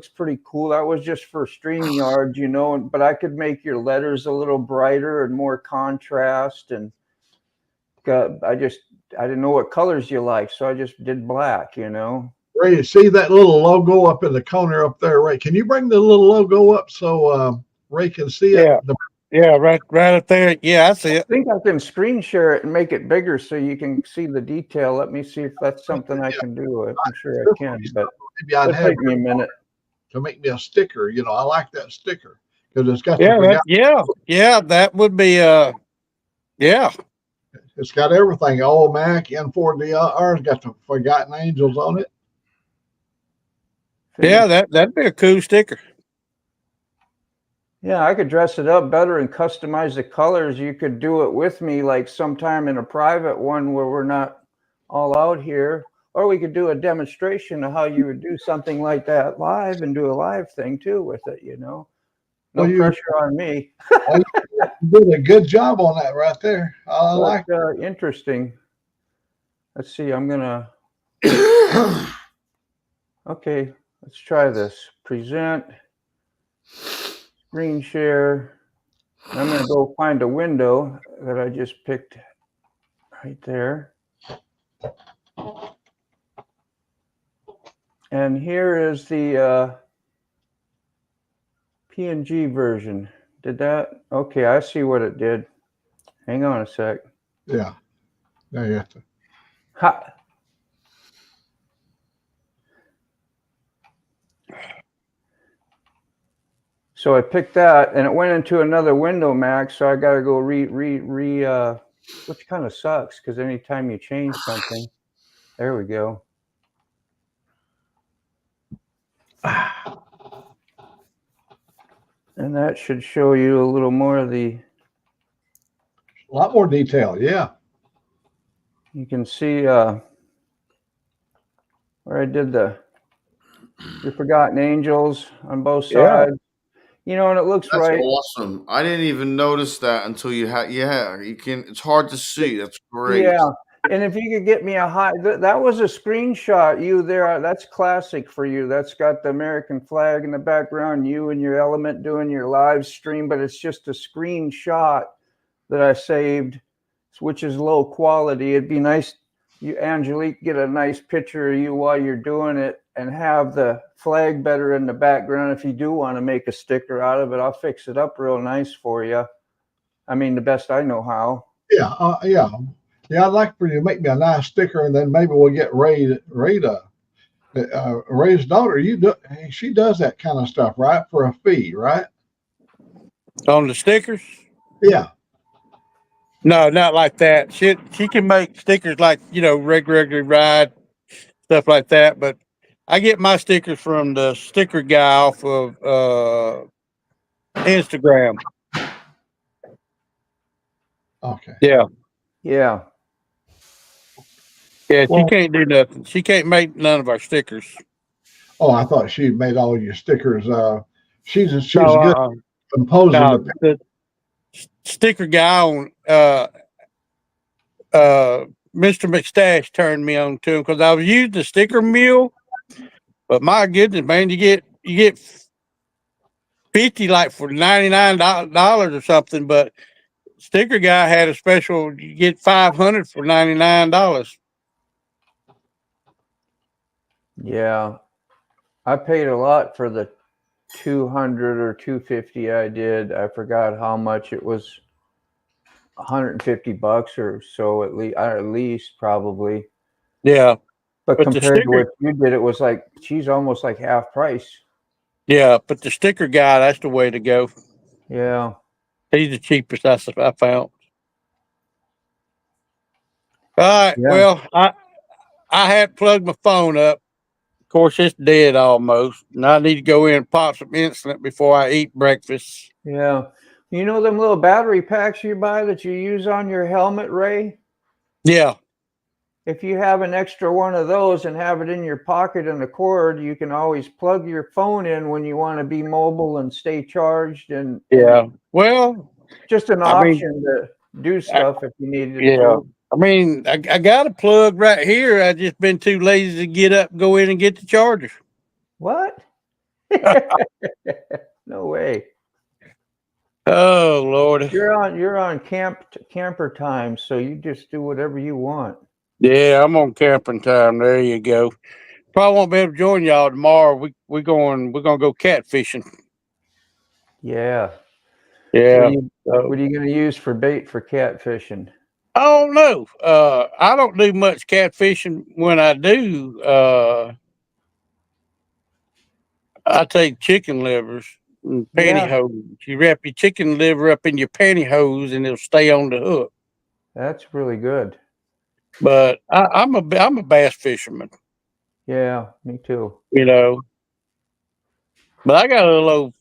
pretty cool. That was just for Streamyard, but I could make your letters a little brighter and more contrast. And I didn't know what colors you like, so I just did black, Ray, see that little logo up in the corner up there, Ray? Can you bring the little logo up so Ray can see it? Yeah, right up there. Yeah, I see it. I think I can screen share it and make it bigger so you can see the detail. Let me see if that's something I can do. I'm sure I can, but it'll take me a minute to make me a sticker. I like that sticker because it's got that would be It's got everything. Old Mac, N4DR, got the Forgotten Angels on it. Yeah, that'd be a cool sticker. Yeah, I could dress it up better and customize the colors. You could do it with me, like sometime in a private one where we're not all out here, or we could do a demonstration of how you would do something like that live and do a live thing too with it. No pressure on me. You did a good job on that right there. I like it. Interesting. Let's see. I'm gonna. Okay, let's try this. Present. Screen share. I'm going to go find a window that I just picked right there. And here is the PNG version. Did that? Okay, I see what it did. Hang on a sec. Yeah. Now you have to. Ha. So I picked that, and it went into another window, Max. So I got to go which kind of sucks because anytime you change something, there we go. And that should show you a little more of the. A lot more detail, yeah. You can see where I did the Forgotten Angels on both sides. And it looks That's right. Awesome. I didn't even notice that until you had. Yeah, you can. It's hard to see. That's great. Yeah, And if you could get me a high, that was a screenshot. You there? That's classic for you. That's got the American flag in the background. You and your element doing your live stream, but it's just a screenshot that I saved, which is low quality. It'd be nice, you Angelique, get a nice picture of you while you're doing it, and have the flag better in the background. If you do want to make a sticker out of it, I'll fix it up real nice for you. I mean, the best I know how. Yeah, I'd like for you to make me a nice sticker, and then maybe we'll get Ray's daughter. She does that kind of stuff, right? For a fee, right? On the stickers? Yeah. No, not like that. She can make stickers like, regularly ride, stuff like that. But I get my stickers from the sticker guy off of Instagram. Okay. Yeah. Yeah. Yeah, Well, she can't do nothing. She can't make none of our stickers. Oh, I thought she made all your stickers. She's No, good at composing no, the the sticker guy on Mr. McStash turned me on to him because I was using the sticker mill, but my goodness, man, you get 50 like for $99 or something, but sticker guy had a special, you get 500 for $99. Yeah. I paid a lot for the 200 or 250 I did. I forgot how much it was. $150 or so at least probably. Yeah. But the compared to sticker, what you did, it was like, she's almost like half price. yeah, but the sticker guy, that's the way to go. Yeah. He's the cheapest I found. All right. Yeah. Well, I had plugged my phone up. Of course, it's dead almost, and I need to go in and pop some insulin before I eat breakfast. Yeah. You know them little battery packs you buy that you use on your helmet, Ray? Yeah. If you have an extra one of those and have it in your pocket in the cord, you can always plug your phone in when you want to be mobile and stay charged. And Yeah. Well, just an option to do stuff if you needed to. I mean, I got a plug right here. I just been too lazy to get up, go in and get the charger. What? No way. Oh Lord. You're on camper time, so you just do whatever you want. Yeah, I'm on camping time. There you go. Probably won't be able to join y'all tomorrow. We're gonna go catfishing. Yeah. Yeah. What are you gonna use for bait for catfishing? I don't know. I don't do much catfishing. When I do, I take chicken livers and pantyhose. You wrap your chicken liver up in your pantyhose and it'll stay on the hook. That's really good. But I'm a bass fisherman. Yeah, me too. But I got a little old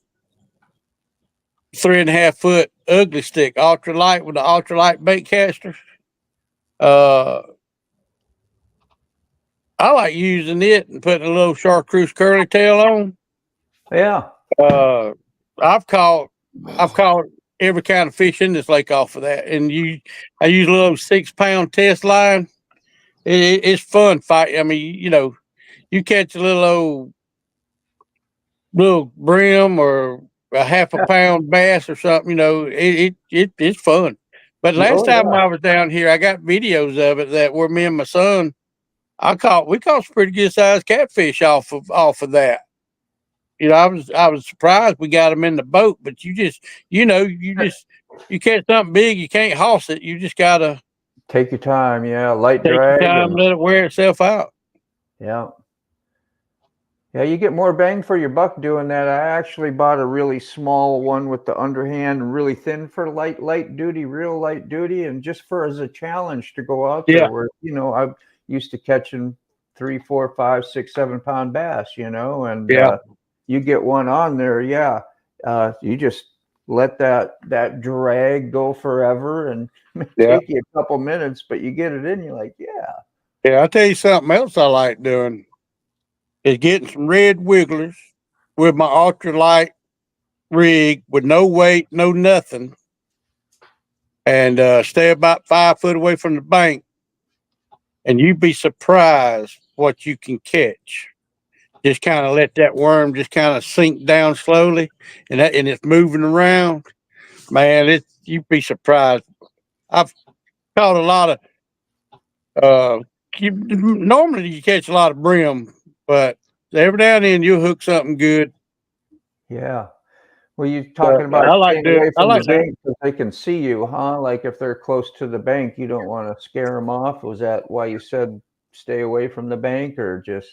3.5 foot ugly stick, ultralight with the ultralight bait caster. I like using it and putting a little chartreuse curly tail on. Yeah. I've caught every kind of fish in this lake off of that. And I use a little 6-pound test line. It's fun fight. I mean, you catch a little brim or a half a pound bass or something, it's fun. But last time I was down here, I got videos of it that where me and my son, we caught some pretty good sized catfish off of that. I was surprised we got them in the boat, but you catch something big, you can't hoss it. You just gotta take your time. Yeah, light take drag. Your time, let it wear itself out. Yeah. Yeah, you get more bang for your buck doing that. I actually bought a really small one with the underhand, really thin for light duty, real light duty, and just as a challenge to go out there. Where I'm used to catching 3, 4, 5, 6, 7-pound bass, and you get one on there, you just let that drag go forever and take you a couple minutes, but you get it in, you're like, yeah. I'll tell you something else I like doing is getting some red wigglers with my ultralight rig with no weight, no nothing, and stay about 5 foot away from the bank and you'd be surprised what you can catch. Just kind of let that worm just kind of sink down slowly, and it's moving around. Man, you'd be surprised. I've caught a lot of. Normally you catch a lot of brim, but every now and then you'll hook something good. Yeah. Well, you're talking I about like staying away from the that. bank because they can see you, huh? Like if they're close to the bank, you don't want to scare them off. Was that why you said stay away from the bank, or just?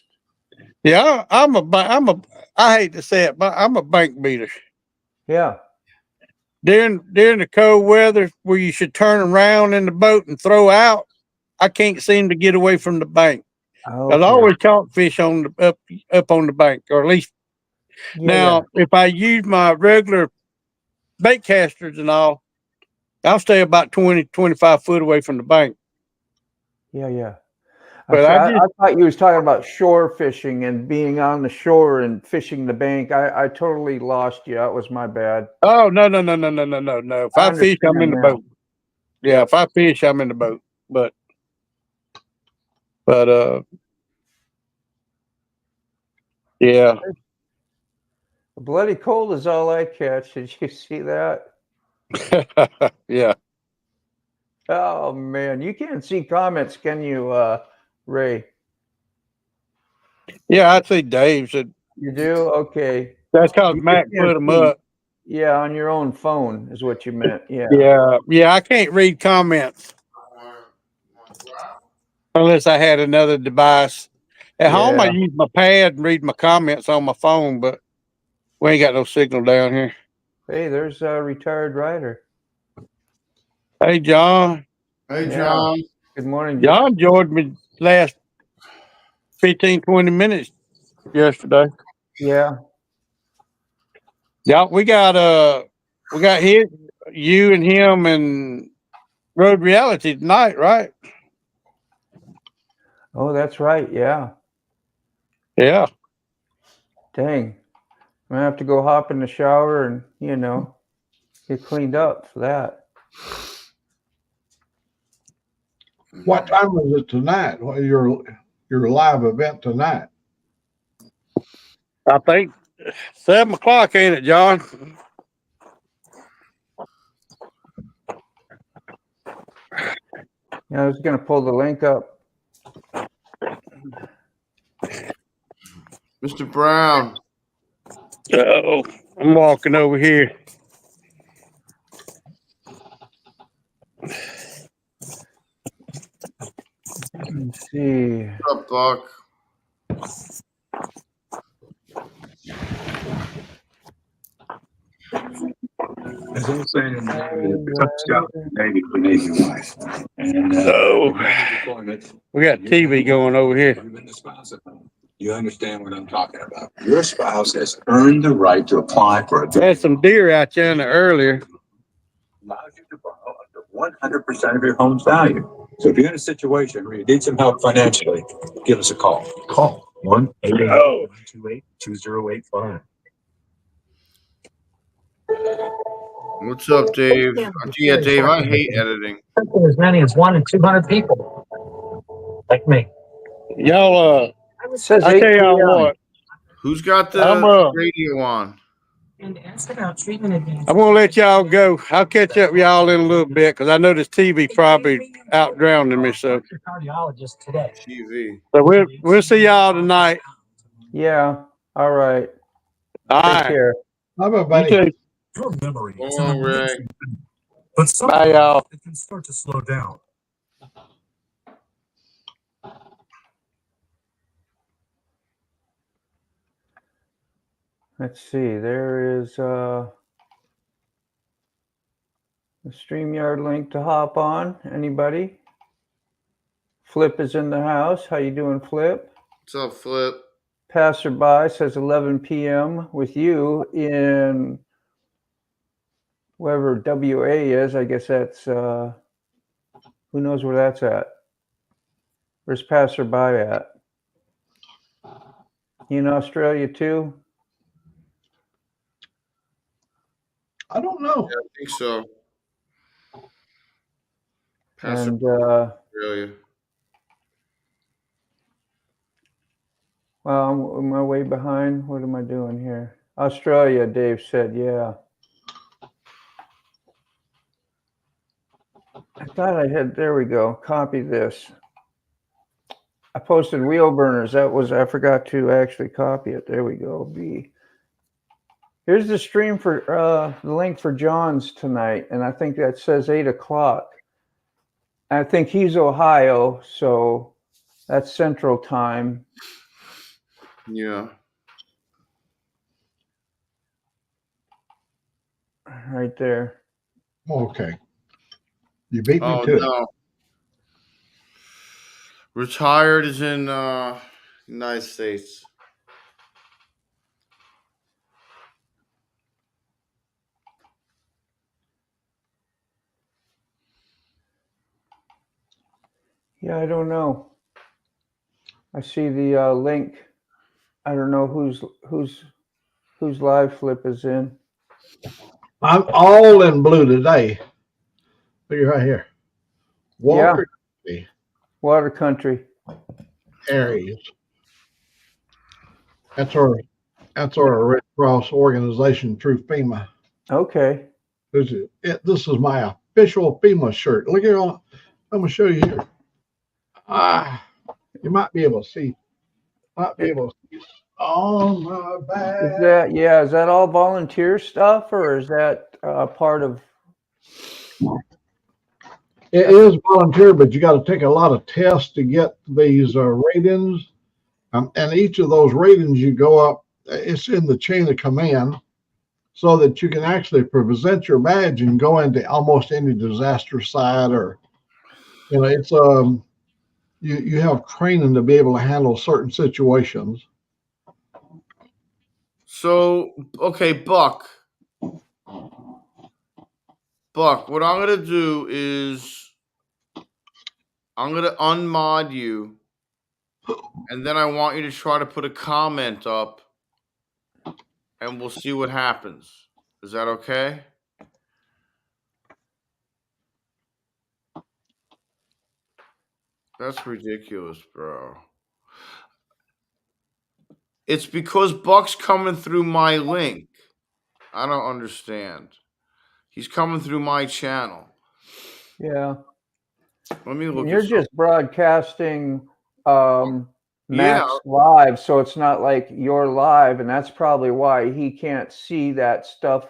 Yeah, I hate to say it, but I'm a bank beater. Yeah. During the cold weather where you should turn around in the boat and throw out, I can't seem to get away from the bank. Okay. I always caught fish on the up on the bank, or at least now if I use my regular bait casters and all, I'll stay about 20, 25 foot away from the bank. Yeah. But I thought you was talking about shore fishing and being on the shore and fishing the bank. I totally lost you. That was my bad. Oh no. If I fish, I'm in the boat. Yeah, if I fish, I'm in the boat. But yeah. Bloody cold is all I catch. Did you see that? Yeah. Oh man, you can't see comments, can you, Ray? Yeah, I see Dave said. You do? Okay. That's because Mac put them up. Yeah, on your own phone is what you meant. Yeah. Yeah. I can't read comments unless I had another device. At home, I use my pad and read my comments on my phone, but we ain't got no signal down here. Hey, there's a retired rider. Hey, John. Hey, John. Good morning, John joined me last 15, 20 minutes yesterday. Yeah. Yeah, we got you and him and Road Reality tonight, right? Oh, that's right. Yeah. Yeah. Dang. I'm gonna have to go hop in the shower and, get cleaned up for that. What time is it tonight? Well, your live event tonight? I think 7 o'clock, ain't it, John? Yeah, I was gonna pull the link up. Mr. Brown. Oh, I'm walking over here. Let's see. What's up, Buck? As I was saying, the touch job natively nationwide. And we got TV going over here. You understand what I'm talking about. Your spouse has earned the right to apply for a Had some deer out there in there earlier. Allows you to borrow up to 100% of your home's value. So if you're in a situation where you need some help financially, give us a call. Call 1-888-128-2085. What's up, Dave? Yeah, Dave, I hate editing. As many as 1 in 200 people, like me. Y'all, I tell y'all what. Who's got the radio on? And ask about treatment advances. I'm gonna let y'all go. I'll catch up with y'all in a little bit because I know this TV probably outdrowning me. So cardiologist today. TV. So we'll see y'all tonight. Yeah. All right. All Take right. care. How about buddy? Your memory is Come on, Ray. but sometimes y'all. it can start to slow down. Let's see. There is a StreamYard link to hop on. Anybody? Flip is in the house. How you doing, Flip? What's up, Flip? Passerby says 11 p.m. with you in wherever WA is. I guess that's who knows where that's at. Where's Passerby at? You in Australia too? I don't know. Yeah, I think so. And Australia. Well, am I way behind? What am I doing here? Australia, Dave said, yeah. I thought I had, there we go. Copy this. I posted wheel burners. I forgot to actually copy it. There we go. Here's the stream for the link for John's tonight. And I think that says 8 o'clock. I think he's Ohio, so that's Central Time. Yeah. Right there. Okay. You beat me Oh to it. no. Retired is in United States. Yeah, I don't know. I see the link. I don't know whose live flip is in. I'm all in blue today. Look right here. Water Country, Water Country. Aries. That's our Red Cross organization through FEMA. Okay. This is my official FEMA shirt. Look at all. I'm gonna show you here. You might be able to see. On my back. Is that all volunteer stuff, or is that part of? It is volunteer, but you got to take a lot of tests to get these ratings. And each of those ratings you go up, it's in the chain of command, so that you can actually present your badge and go into almost any disaster site, or it's you have training to be able to handle certain situations. So, okay, Buck, what I'm going to do is I'm going to unmod you, and then I want you to try to put a comment up, and we'll see what happens. Is that okay? That's ridiculous, bro. It's because Buck's coming through my link. I don't understand. He's coming through my channel. Yeah. Let me look. You're just broadcasting Max live, so it's not like you're live, and that's probably why he can't see that stuff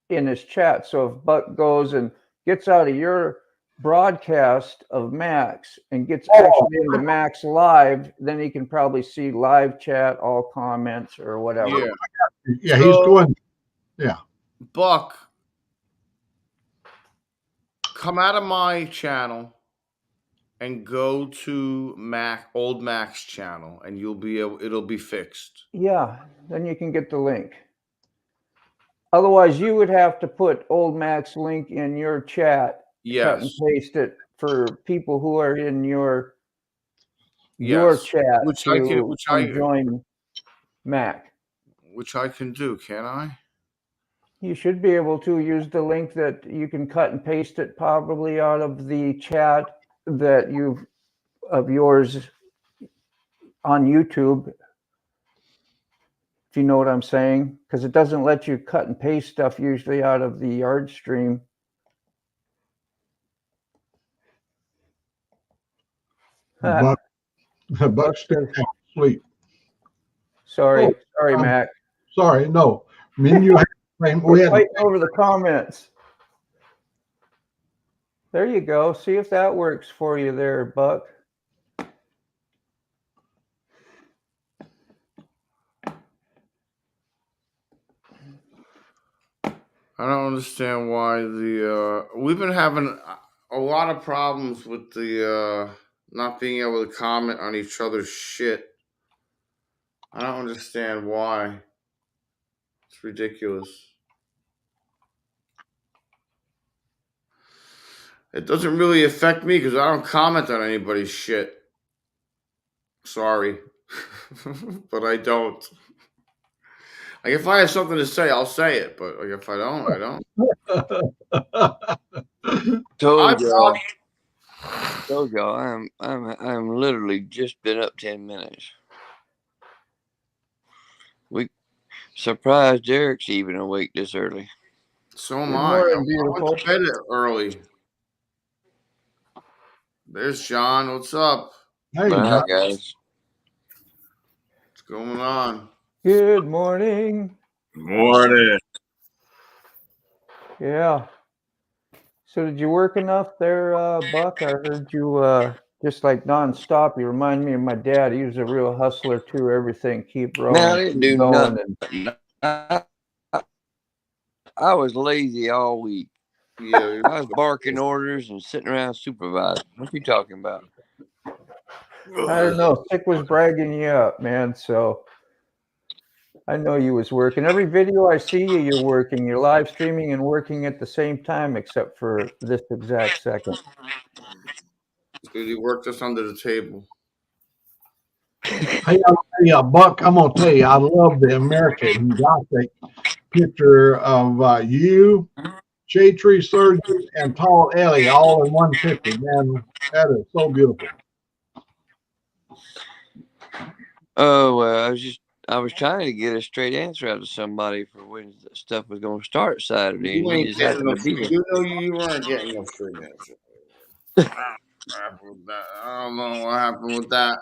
in his chat. So if Buck goes and gets out of your broadcast of Max and gets actually into Max live, then he can probably see live chat, all comments, or whatever. Yeah, he's going. Yeah. Buck, come out of my channel and go to old Mac's channel, and it'll be fixed. Yeah, then you can get the link. Otherwise, you would have to put old Mac's link in your chat. Yes. Cut and paste it for people who are in your chat which to join Mac. Which I can do, can I? You should be able to use the link that you can cut and paste it probably out of the chat that of yours on YouTube. If you know what I'm saying, because it doesn't let you cut and paste stuff usually out of the Yard stream. Buck's asleep. Sorry, Mac. Sorry, no. Menu. We're fighting over the comments. There you go. See if that works for you there, Buck. I don't understand why we've been having a lot of problems with the not being able to comment on each other's shit. I don't understand why. It's ridiculous. It doesn't really affect me because I don't comment on anybody's shit. Sorry. But I don't. Like, if I have something to say, I'll say it. But like, if I don't, I don't. Told y'all, I'm literally just been up 10 minutes. Surprised Derek's even awake this early. So am Good I. morning, I went beautiful. to bed early. There's John. What's up? Hey, Bye, John. guys. What's going on? Good morning. Morning. Yeah. So did you work enough there, Buck? I heard you just like nonstop. You remind me of my dad. He was a real hustler too. Everything keep Man, I rolling, didn't keep do going, nothing. and I was lazy all week. Yeah. I was barking orders and sitting around supervising. What you talking about? I don't know. Sick was bragging you up, man. So I know you was working. Every video I see you, you're working. You're live streaming and working at the same time, except for this exact second. Because he worked us under the table. Hey, Buck, I'm going to tell you, I love the American Gothic picture of you, Shade Tree Surgeon, and Tall Ellie all in one picture. Man, that is so beautiful. Oh, well, I was trying to get a straight answer out of somebody for when the stuff was going to start Saturday, and You you ain't just getting happened no to be straight. there. You know you weren't getting no straight answer. I don't know what happened with that.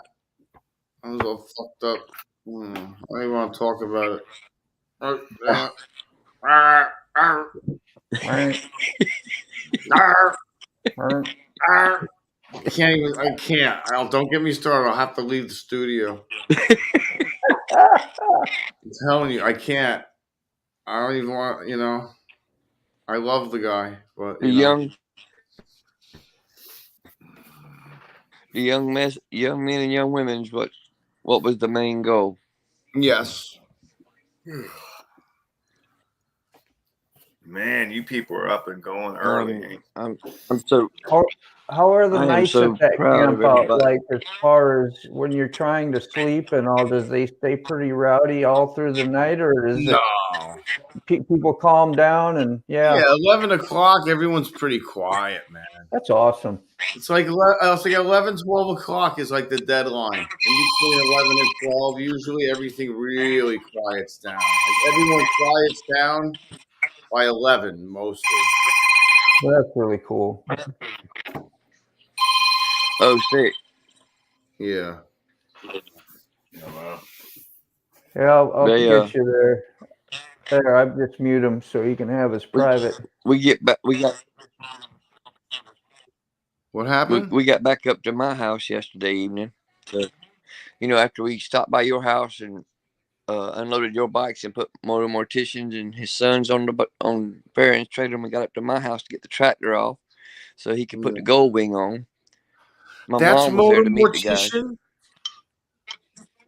I was all fucked up. I don't even want to talk about it. I can't even. I can't. Don't get me started. I'll have to leave the studio. I'm telling you, I can't. I don't even want. I love the guy, but The young men and young women's what was the main goal? Yes. Man, you people are up and going early. I'm so How are the I am nights so at that proud of camp out everybody. like as far as when you're trying to sleep and all? Does they stay pretty rowdy all through the night, or is it people calm down and Yeah, 11 o'clock, everyone's pretty quiet, man. That's awesome. It's like 11, 12 o'clock is like the deadline. In between 11 and 12, usually everything really quiets down. Like everyone quiets down by 11 mostly. Well, that's really cool. Oh, sick. Yeah. Yeah, I'll They, get you there. There, I just mute him so he can have his private. We got What happened? we got back up to my house yesterday evening. So, after we stopped by your house and unloaded your bikes and put Motor Morticians and his sons on Farron's trailer, and we got up to my house to get the tractor off so he could put the gold wing on. My That's mom was there Motor to meet the guys. Mortician?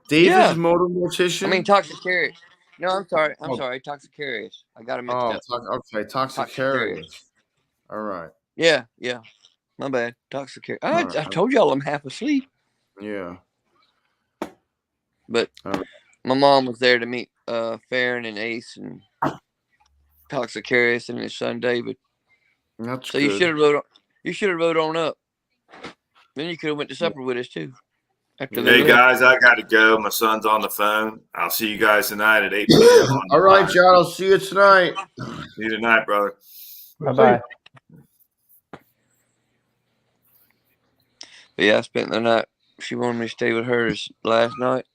David's Motor Mortician? I mean, Toxicarius. No, I'm sorry, Toxicarius. I got him mixed up. Okay, Toxicarius. All right. Yeah, my bad. Toxicarius. I told y'all I'm half asleep. Yeah. But my mom was there to meet Farron and Ace and Toxicarius and his son David. That's so good. you should have rode on up. Then you could have went to supper with us too. Hey guys, I gotta go. My son's on the phone. I'll see you guys tonight at 8 p.m. All right, John. I'll see you tonight. See you tonight, brother. Bye-bye. But yeah, I spent the night. She wanted me to stay with her last night.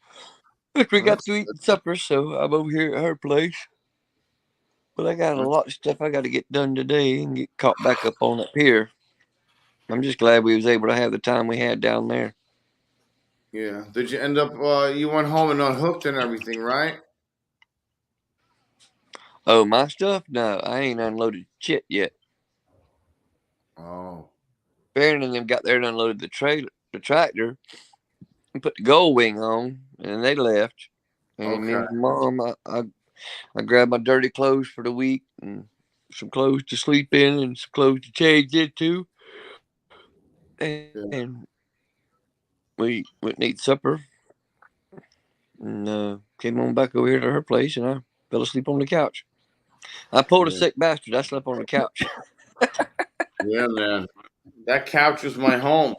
Look, we got to eat supper, so I'm over here at her place. But I got a lot of stuff I got to get done today and get caught back up on up here. I'm just glad we was able to have the time we had down there. Yeah. Did you end up? You went home and unhooked and everything, right? Oh, my stuff? No, I ain't unloaded shit yet. Oh. Farron and them got there and unloaded the tractor, and put the gold wing on, and they left. And me and Mom, I grabbed my dirty clothes for the week and some clothes to sleep in and some clothes to change into. And we went and ate supper and came on back over here to her place, and I fell asleep on the couch. I pulled a sick bastard. I slept on the couch. Yeah, man. That couch was my home.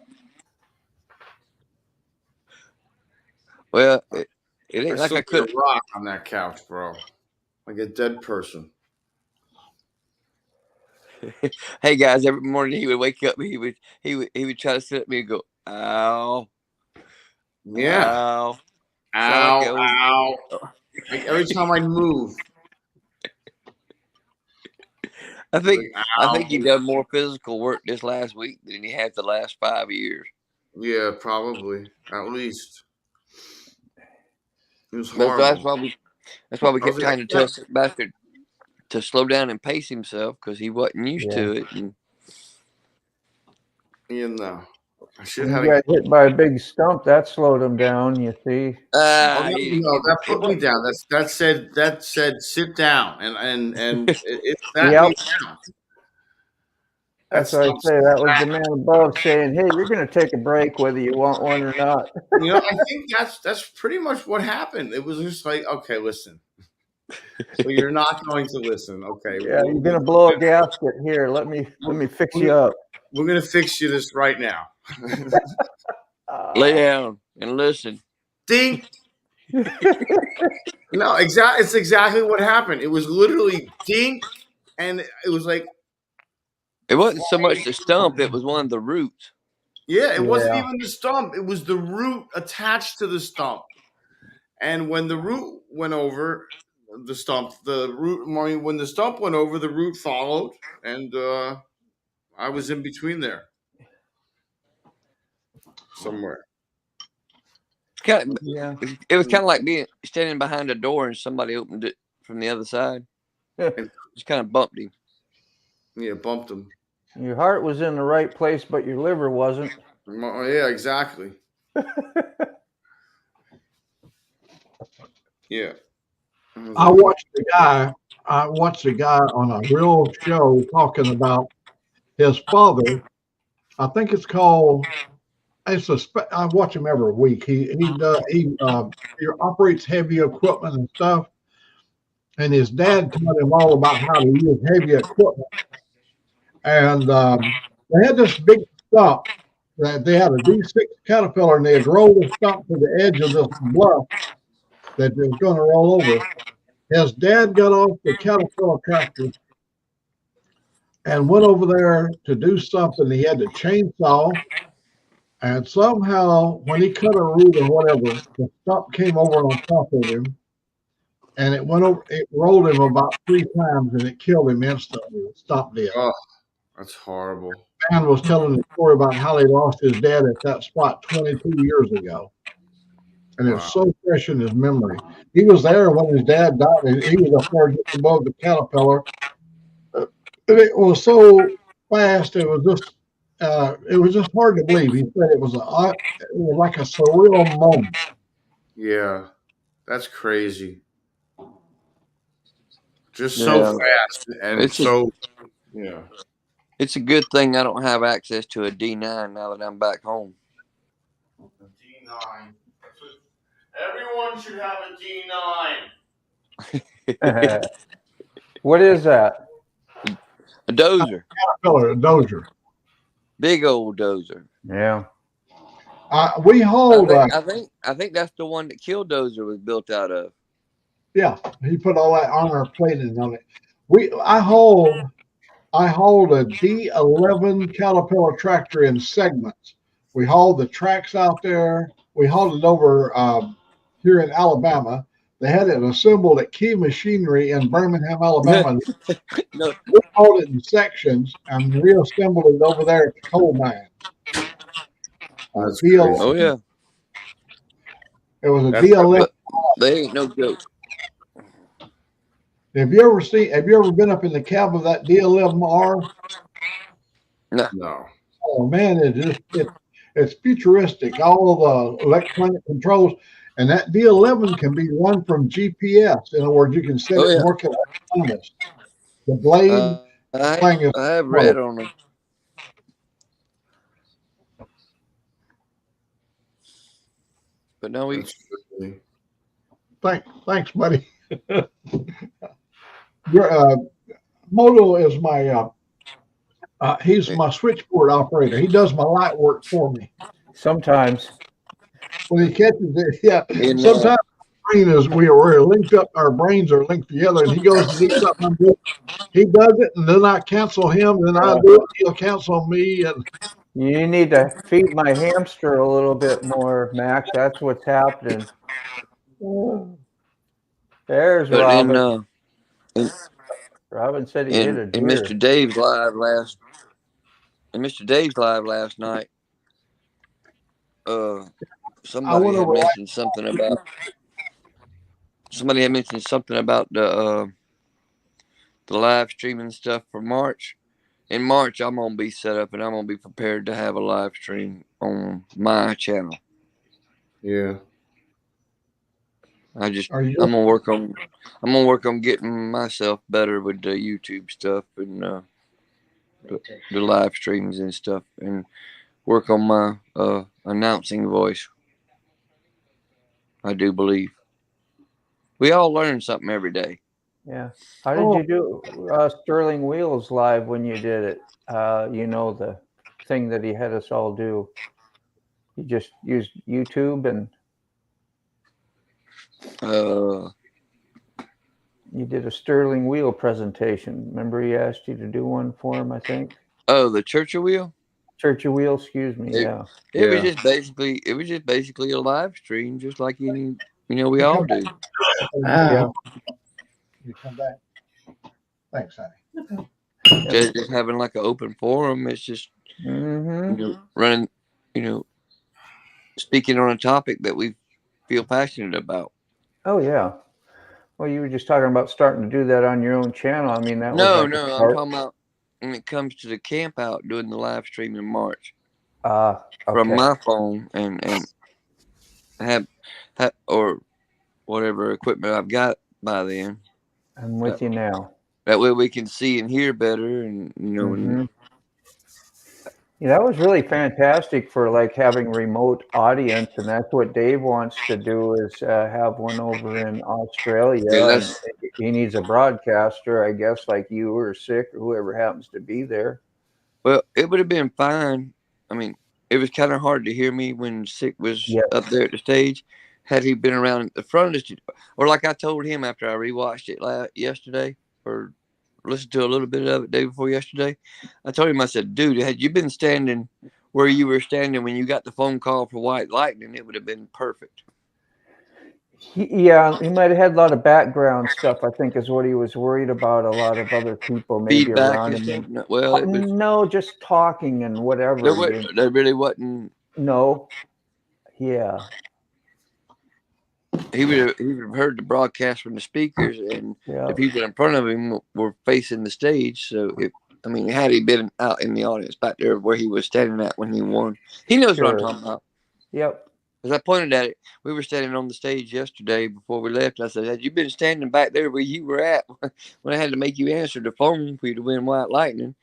Well, it ain't like I could rock on that couch, bro. like a dead person. Hey guys, every morning he would wake up. He would try to sit at me and go, "Ow, Yeah. ow." Sound like Ow, it was. ow. Like every time I move. I think Like, I ow. think he done more physical work this last week than he had the last 5 years. Yeah, probably. At least. It was But horrible. that's why we I was kept trying to like, tell this bastard to slow down and pace himself because he wasn't used to it. And you know. I should When have you got hit by a big stump, that slowed him down, you see. Oh no, he didn't no, get that it put me wasn't. down. That said sit down and it sat Yep. me down. That's what I say. That was the man above saying, "Hey, you're going to take a break whether you want one or not." You know, I think that's pretty much what happened. It was just like, okay, listen. So you're not going to listen, okay? Yeah, you're going to blow a gasket here. Let me fix you up. We're gonna fix you this right now. Lay down and listen. Ding. No, exactly. It's exactly what happened. It was literally ding, and it was like It wasn't so much the stump; it was one of the roots. yeah, it wasn't Yeah. even the stump. It was the root attached to the stump. And when the root went over the stump, when the stump went over, the root followed, and I was in between there somewhere. Yeah. It was kind of like standing behind a door and somebody opened it from the other side. Just kind of bumped him. Yeah, bumped him. Your heart was in the right place, but your liver wasn't. Yeah, exactly. Yeah. I watched a guy on a real show talking about his father. I think it's called. I watch him every week. He operates heavy equipment and stuff, and his dad taught him all about how to use heavy equipment. And they had this big stump that they had a D6 Caterpillar, and they had rolled the stump to the edge of this bluff that was going to roll over. His dad got off the Caterpillar tractor and went over there to do something. He had to chainsaw, and somehow when he cut a root or whatever, the stump came over on top of him, and it went over. It rolled him about 3 times, and it killed him instantly. It stopped dead. Oh, that's horrible. The man was telling the story about how he lost his dad at that spot 22 years ago. And it's so fresh in his memory. He was there when his dad died, and he was up there just above the Caterpillar. And it was so fast, it was just hard to believe. He said it was like a surreal moment. Yeah, that's crazy. Just so fast and yeah. It's a good thing I don't have access to a D9 now that I'm back home. D9. Everyone should have a D9. What is that? A dozer. Caterpillar, a dozer. Big old dozer. Yeah. We hold. I think that's the one that Killdozer was built out of. Yeah, he put all that armor plating on it. I hold a D11 Caterpillar tractor in segments. We hauled the tracks out there. We hauled it over here in Alabama. They had it assembled at Key Machinery in Birmingham, Alabama. No. We hauled it in sections and reassembled it over there at the coal mine. Oh yeah. It was a D11. They ain't no joke. Have you ever been up in the cab of that D11R? No. Oh man, it's futuristic. All of the electronic controls, and that D11 can be run from GPS. In other words, you can set it and work it autonomous. The blade. I have read on it. But no, Thanks, buddy. Moto is my he's my switchboard operator. He does my light work for me. Sometimes. When he catches it, yeah. Sometimes brain is we're linked up. Our brains are linked together, and he goes to do something. I'm doing. He does it, and then I cancel him. Then I do it. He'll cancel me, and You need to feed my hamster a little bit more, Mac. That's what's happening. There's But Robin. in Robin said he hit a in deer. Mr. Dave's live last night, somebody had mentioned something about the live streaming stuff for March. In March, I'm gonna be set up and I'm gonna be prepared to have a live stream on my channel. Yeah. I'm gonna work on getting myself better with the YouTube stuff and the live streams and stuff, and work on my announcing voice. I do believe we all learn something every day. Yeah. How did you do Sterling Wheels live when you did it? The thing that he had us all do. You just used YouTube and you did a Sterling Wheel presentation. Remember he asked you to do one for him, I think? Oh, the Churchill Wheel? Churchill Wheel, excuse me. It was just basically a live stream, just like we all do. yeah. You come back. Thanks, honey. Just having like an open forum. It's just running, speaking on a topic that we feel passionate about. Oh yeah. Well, you were just talking about starting to do that on your own channel. I mean, I'm talking about when it comes to the camp out, doing the live stream in March. Okay. From my phone and have or whatever equipment I've got by then. I'm with you now. That way we can see and hear better, and and yeah, that was really fantastic for like having remote audience, and that's what Dave wants to do is have one over in Australia. Yeah, and he needs a broadcaster, I guess, like you or Sick or whoever happens to be there. Well, it would have been fine. I mean, it was kind of hard to hear me when Sick was up there at the stage. Had he been around at the front of the studio, or like I told him after I rewatched it yesterday, or listened to a little bit of it day before yesterday, I told him, I said, dude, had you been standing where you were standing when you got the phone call for White Lightning, it would have been perfect. He might have had a lot of background stuff, I think, is what he was worried about. A lot of other people maybe feedback around and him. stuff. Well, it was, no, just talking and whatever. There really wasn't. No. Yeah. He would have heard the broadcast from the speakers, and the people in front of him were facing the stage. So, had he been out in the audience back there where he was standing at when he won, he knows what I'm talking about. Yep. As I pointed at it, we were standing on the stage yesterday before we left. I said, had you been standing back there where you were at when I had to make you answer the phone for you to win White Lightning?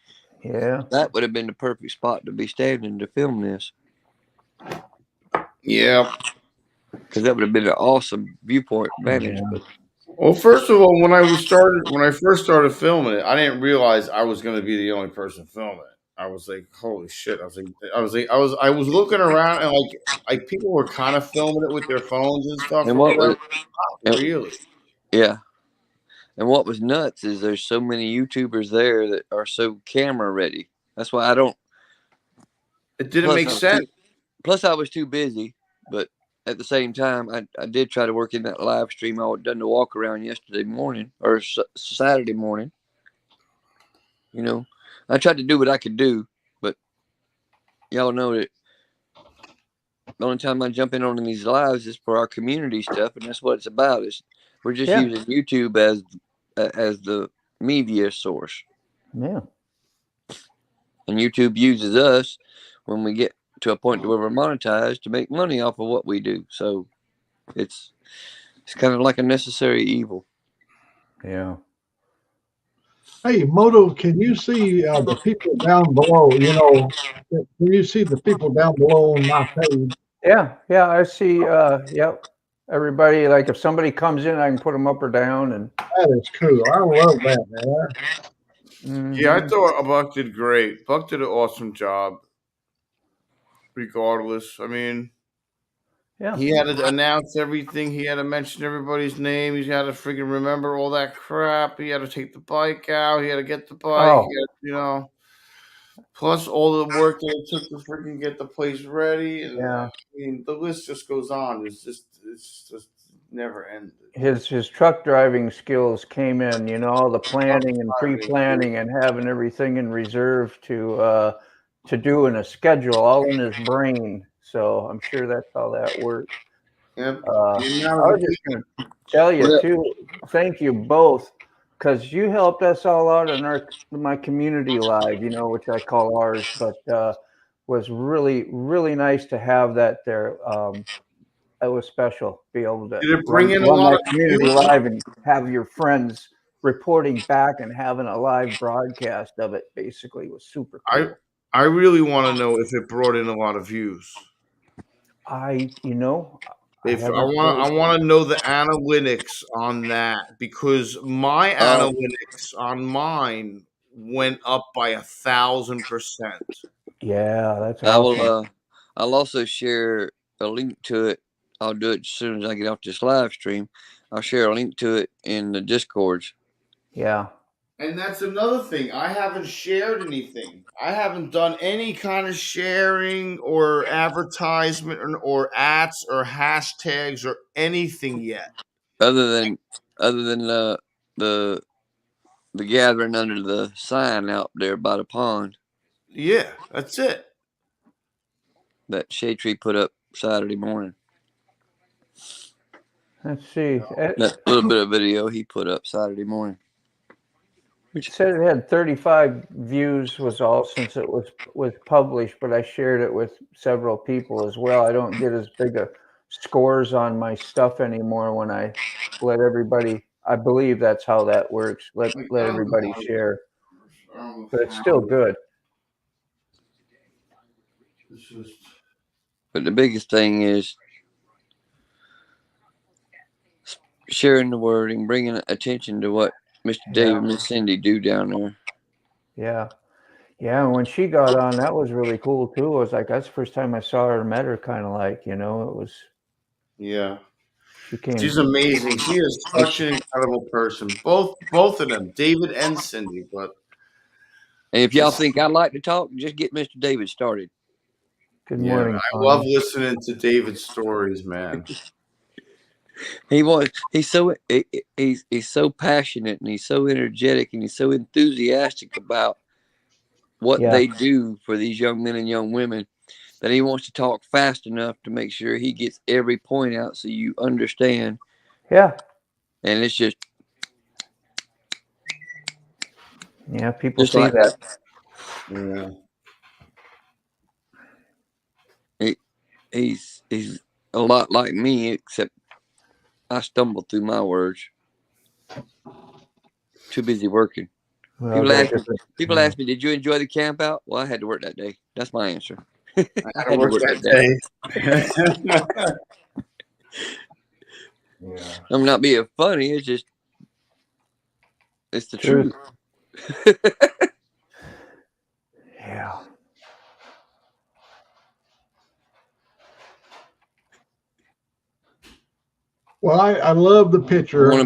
Yeah. That would have been the perfect spot to be standing to film this. Yeah. Because that would have been an awesome viewpoint vantage. Yeah. Well, first of all, when I first started filming it, I didn't realize I was going to be the only person filming it. I was like, holy shit! I was looking around, and like people were kind of filming it with their phones and stuff. And Not really? Yeah. And what was nuts is there's so many YouTubers there that are so camera ready. That's why I don't. It didn't make sense. Plus, I was too busy, but at the same time, I did try to work in that live stream. I done the walk around yesterday morning or Saturday morning. I tried to do what I could do, but y'all know that the only time I jump in on these lives is for our community stuff, and that's what it's about. We're just using YouTube as the media source. Yeah. And YouTube uses us when we get to a point where we're monetized to make money off of what we do. So it's kind of like a necessary evil. Yeah. Hey, Moto, can you see the people down below? Can you see the people down below on my page? Yeah, I see. Yep. Everybody, like if somebody comes in, I can put them up or down, and that is cool. I love that, man. Yeah, I thought Buck did great. Buck did an awesome job. Regardless, Yeah. He had to announce everything. He had to mention everybody's name. He had to freaking remember all that crap. He had to take the bike out. He had to get the bike. Oh, He had, plus all the work that it took to freaking get the place ready. And yeah. I mean, the list just goes on. It's just never ended. His truck driving skills came in, all the planning and pre-planning and having everything in reserve to do in a schedule, all in his brain. So I'm sure that's how that worked. Yep. I was just going to tell you too, thank you both, because you helped us all out in my community live, which I call ours, but was really, really nice to have that there. It was special, be able to Did it bring in a run lot that of community views? live and have your friends reporting back and having a live broadcast of it. Basically, was super cool. I really want to know if it brought in a lot of views. I If I want to know the analytics on that, because my analytics on mine went up by 1,000%. Yeah, that's awesome. I'll also share a link to it. I'll do it as soon as I get off this live stream. I'll share a link to it in the Discords. Yeah. And that's another thing. I haven't shared anything. I haven't done any kind of sharing or advertisement or ads or hashtags or anything yet. Other than the gathering under the sign out there by the pond. Yeah, that's it. That shade tree put up Saturday morning. Let's see. That little bit of video he put up Saturday morning. It said it had 35 views was all since it was published, but I shared it with several people as well. I don't get as big a scores on my stuff anymore when I let everybody. I believe that's how that works. Let everybody share, but it's still good. But the biggest thing is sharing the word and bringing attention to what Mr. Dave and Miss Cindy do down there. Yeah. Yeah. And when she got on, that was really cool too. I was like, that's the first time I saw her and met her, kind of like, it was. Yeah. She's amazing. She is such an incredible person. Both of them, David and Cindy. But and if y'all think I'd like to talk, just get Mr. David started. Good morning. I love listening to David's stories, man. He's so passionate and he's so energetic and he's so enthusiastic about what they do for these young men and young women that he wants to talk fast enough to make sure he gets every point out so you understand. Yeah. And it's just people see that. Yeah. He's a lot like me, except I stumble through my words. Too busy working. People ask me, did you enjoy the camp out? Well, I had to work that day. That's my answer. I had to work that day. I'm not being funny. It's the truth. Yeah. Well, I love the picture. I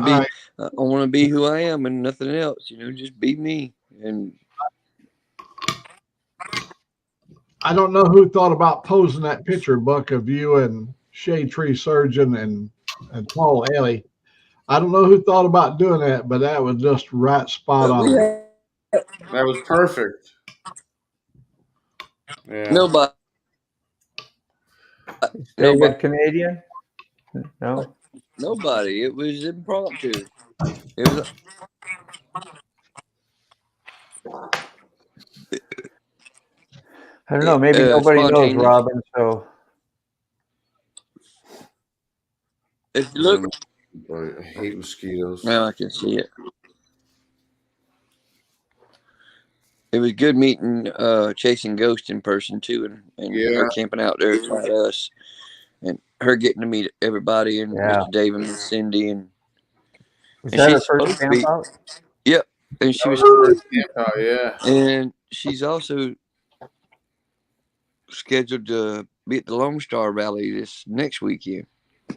want to be who I am and nothing else. Just be me. And I don't know who thought about posing that picture, Buck, of you and Shade Tree Surgeon and Paul Ellie. I don't know who thought about doing that, but that was just right spot on. That was perfect. Yeah. Nobody. David Canadian? No. Nobody. It was impromptu. It was. I don't know. Maybe nobody knows Robin. So if you look, I hate mosquitoes. Now I can see it. It was good meeting Chasing Ghost in person too, and her camping out there with us, and her getting to meet everybody and Mr. Dave and Miss Cindy and. Was that her first camp out? Yep, and she was. Yeah. And she's also scheduled to be at the Lone Star Rally this next weekend.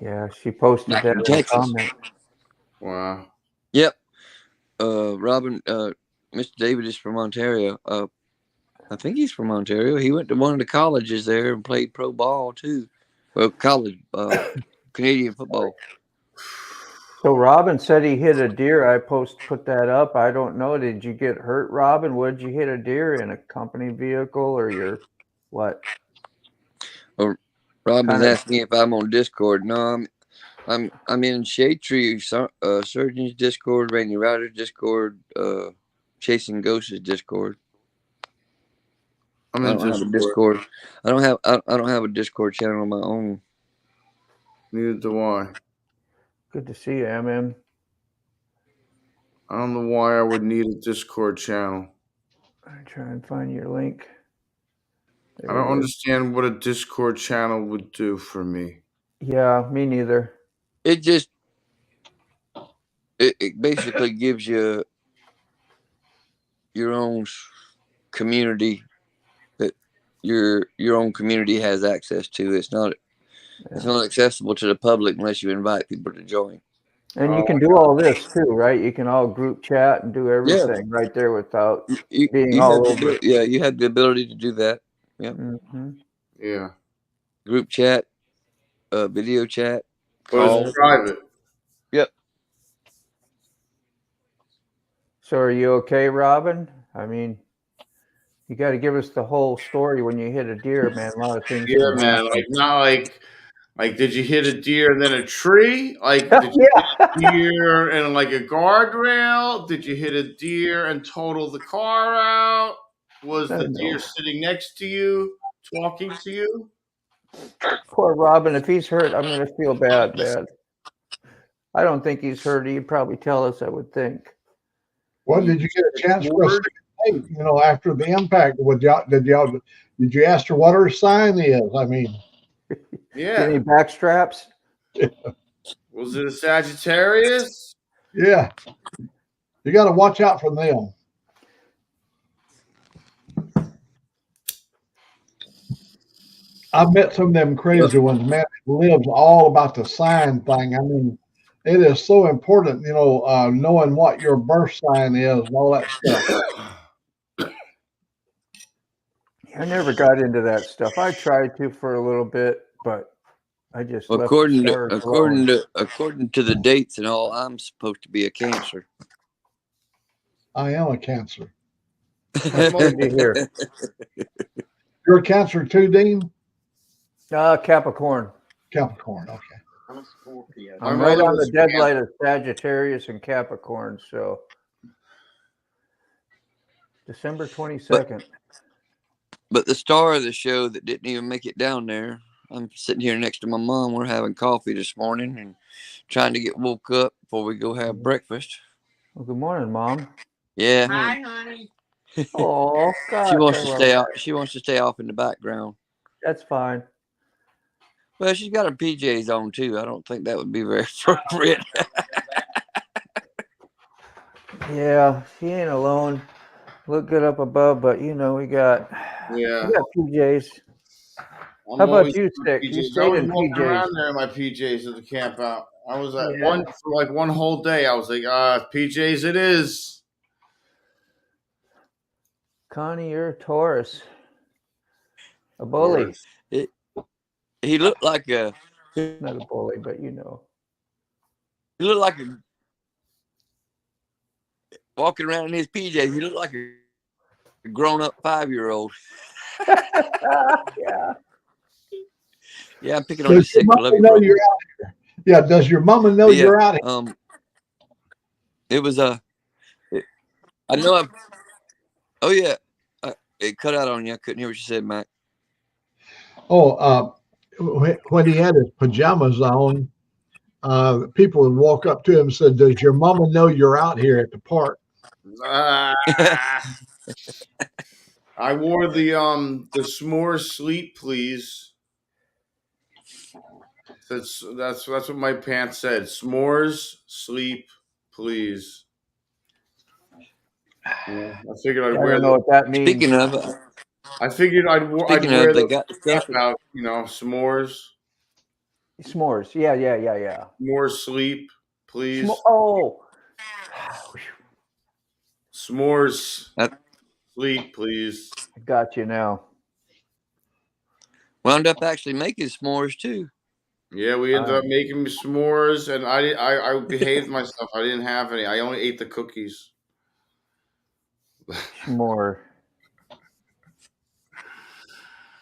Yeah, she posted Back that in in a Texas. comment. Wow. Yep. Robin, Mr. David is from Ontario. I think he's from Ontario. He went to one of the colleges there and played pro ball too. Well, college Canadian football. So Robin said he hit a deer. I put that up. I don't know. Did you get hurt, Robin? What did you hit a deer in? A company vehicle or your what? Well, Robin's Kinda- asking if I'm on Discord. No, I'm in Shade Tree Surgeon's Discord, Randy Router's Discord, Chasing Ghosts' Discord. I'm I in don't have a Discord. I don't have a Discord channel on my own. Neither do I. Good to see you, MM. I don't know why I would need a Discord channel. I'm trying to find your link. I don't understand what a Discord channel would do for me. Yeah, me neither. It just it basically gives you your own community that your own community has access to. It's not accessible to the public unless you invite people to join. And you can do all this too, right? You can all group chat and do everything right there without being all over. Yeah, you have the ability to do that. Yeah. Mm-hmm. Yeah. Group chat, video chat, But call. it's private. Yep. So are you okay, Robin? I mean, you got to give us the whole story when you hit a deer, man. A lot of things. Yeah, man. Like not like did you hit a deer and then a tree? Like did you hit a deer and like a guardrail? Did you hit a deer and total the car out? Was the deer sitting next to you, talking to you? Poor Robin. If he's hurt, I'm going to feel bad. I don't think he's hurt. He'd probably tell us, I would think. Well, did you get a chance for us to date, after the impact? Did you ask her what her sign is? I mean, Yeah. Any back straps? Was it a Sagittarius? Yeah. You got to watch out for them. I've met some of them crazy ones, man. It lives all about the sign thing. I mean, it is so important, knowing what your birth sign is and all that stuff. I never got into that stuff. I tried to for a little bit, but I just according to the dates and all, I'm supposed to be a Cancer. I am a Cancer. That's good to hear. You're a Cancer too, Dean? Capricorn. Capricorn, okay. I'm a Scorpio. I'm right on the deadline of Sagittarius and Capricorn, so December 22nd. But the star of the show that didn't even make it down there, I'm sitting here next to my mom. We're having coffee this morning and trying to get woke up before we go have breakfast. Well, good morning, Mom. Yeah. Hi, honey. Oh, God. She wants to stay out. She wants to stay off in the background. That's fine. Well, she's got her PJs on too. I don't think that would be very appropriate. Yeah, she ain't alone. Look good up above, but we got PJs. How about you, Stick? You stayed in walking PJs. around there in my PJs at the camp out. I was at one whole day. I was like, PJs it is. Connie, you're a Taurus. A bully. He looked like not a bully, but He looked like walking around in his PJs. He looked like a grown-up 5-year-old. Yeah. Yeah, I'm picking on the sick. Yeah, does your mama know you're out here? It was I know. Oh yeah, it cut out on you. I couldn't hear what you said, Mac. Oh, when he had his pajamas on, people would walk up to him and said, "Does your mama know you're out here at the park?" I wore the s'mores sleep, please. That's what my pants said. S'mores sleep, please. Yeah, I figured I'd wear. I don't know what that means. Speaking of, I figured I'd Speaking wear of, they the got the stuff stuff. out, s'mores. S'mores. Yeah. More sleep, please. Oh. S'mores. That Sleep, please. Got you now. wound up actually making s'mores too. Yeah, we ended up making s'mores, and I behaved myself. I didn't have any. I only ate the cookies. S'more.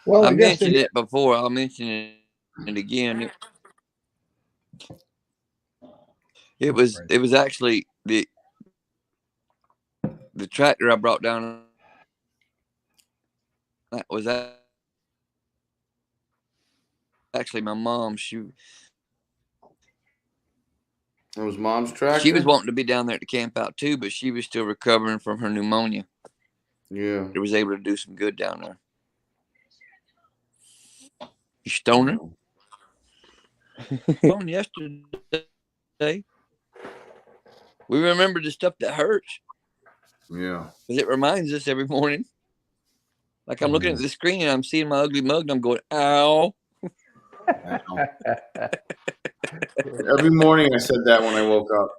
Well, I I guess mentioned it before. I'll mention it again. It was actually the tractor I brought down. That was actually my mom. It was Mom's tractor. She was wanting to be down there at the camp out too, but she was still recovering from her pneumonia. Yeah. It was able to do some good down there. You stoner? On yesterday. We remember the stuff that hurts. Yeah. Because it reminds us every morning. Like I'm looking at the screen and I'm seeing my ugly mug and I'm going, ow. Every morning I said that when I woke up.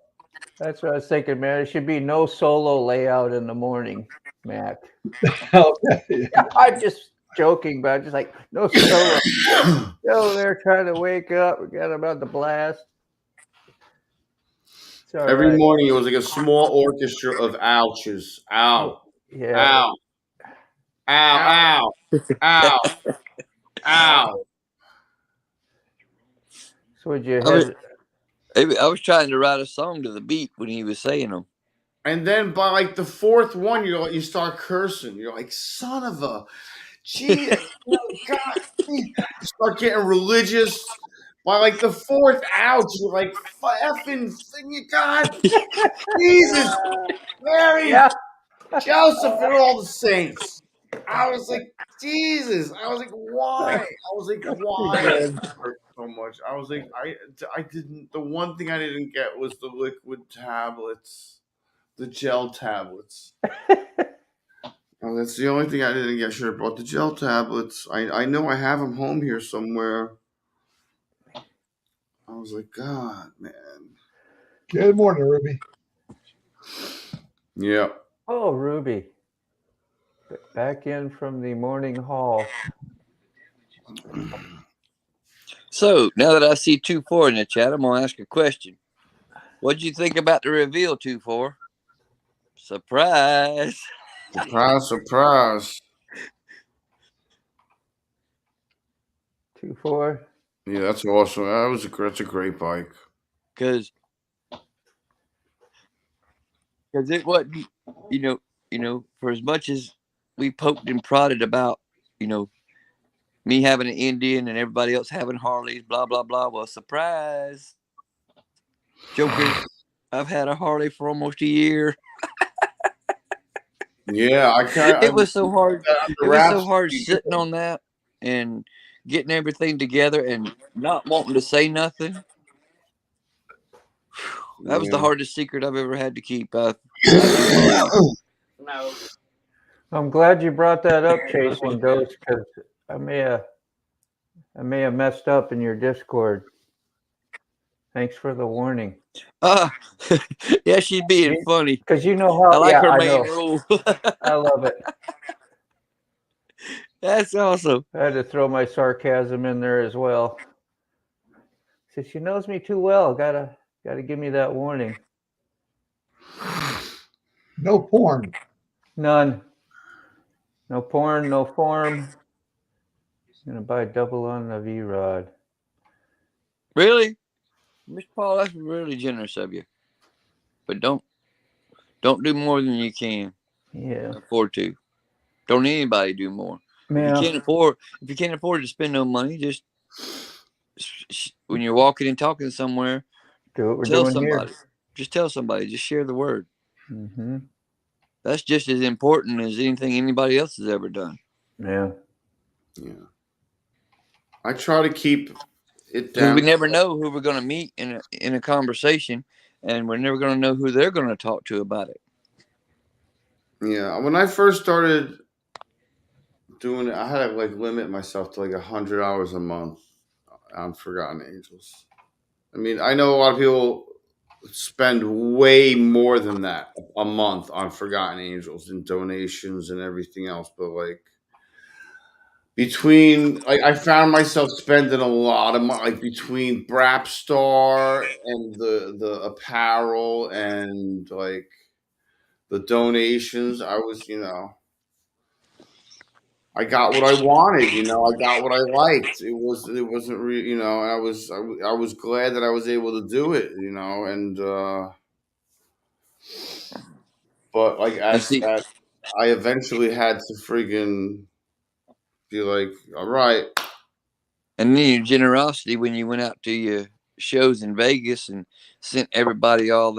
That's what I was thinking, man. There should be no solo layout in the morning, Matt. Okay. I'm just joking, but I'm just like, no solo. Yo, they're trying to wake up. We got about the blast. Every morning it was like a small orchestra of ouches. Ow. Yeah. Ow. Ow. Ow. Ow. Ow. So would you have? I was trying to write a song to the beat when he was saying them. And then by like the fourth one, you start cursing. You're like, son of a, gee, God. You start getting religious. By like the fourth ouch, you're like, effing, God, Jesus, Mary, Joseph, and all the saints. I was like, Jesus. I was like, why? It hurt so much. I was like, I didn't. The one thing I didn't get was the liquid tablets, the gel tablets. Oh, that's the only thing I didn't get. I should have brought the gel tablets. I know I have them home here somewhere. I was like, God, man. Good morning, Ruby. Yeah. Oh, Ruby. Back in from the morning hall. So now that I see 2-4 in the chat, I'm gonna ask a question. What did you think about the reveal, 2-4? Surprise! Surprise! Surprise! 2-4. Yeah, that's awesome. That's a great bike. Because it wasn't, for as much as we poked and prodded about, me having an Indian and everybody else having Harleys, blah, blah, blah. Well, surprise. Joker, I've had a Harley for almost a year. Yeah, it was so hard. It was so hard sitting on that and getting everything together and not wanting to say nothing. That was the hardest secret I've ever had to keep. I do No. I'm glad you brought that up, Chasing Ghosts, because I may have messed up in your Discord. Thanks for the warning. Yeah, she's being funny. Because you know how I like her main rule. I love it. That's awesome. I had to throw my sarcasm in there as well. So she knows me too well. Gotta give me that warning. No porn. None. No porn, no form. I'm gonna buy double on the V-Rod. Really? Miss Paul, that's really generous of you. But don't do more than you can. Yeah. Afford to. Don't anybody do more. Yeah. If you can't afford to spend no money, just when you're walking and talking somewhere, do what we're tell doing somebody. Here. Just tell somebody. Just share the word. Mm-hmm. That's just as important as anything anybody else has ever done. Yeah. Yeah. I try to keep it down. We never know who we're going to meet in a conversation, and we're never going to know who they're going to talk to about it. Yeah. When I first started doing it. I had to like limit myself to like 100 hours a month on Forgotten Angels. I mean, I know a lot of people spend way more than that a month on Forgotten Angels and donations and everything else, but like between I found myself spending a lot of money like between Brapstar and the apparel and like the donations. I was, I got what I wanted, I got what I liked. It wasn't real, I was glad that I was able to do it, and but like And see, I eventually had to friggin' be like, all right. and then your generosity when you went out to your shows in Vegas and sent everybody all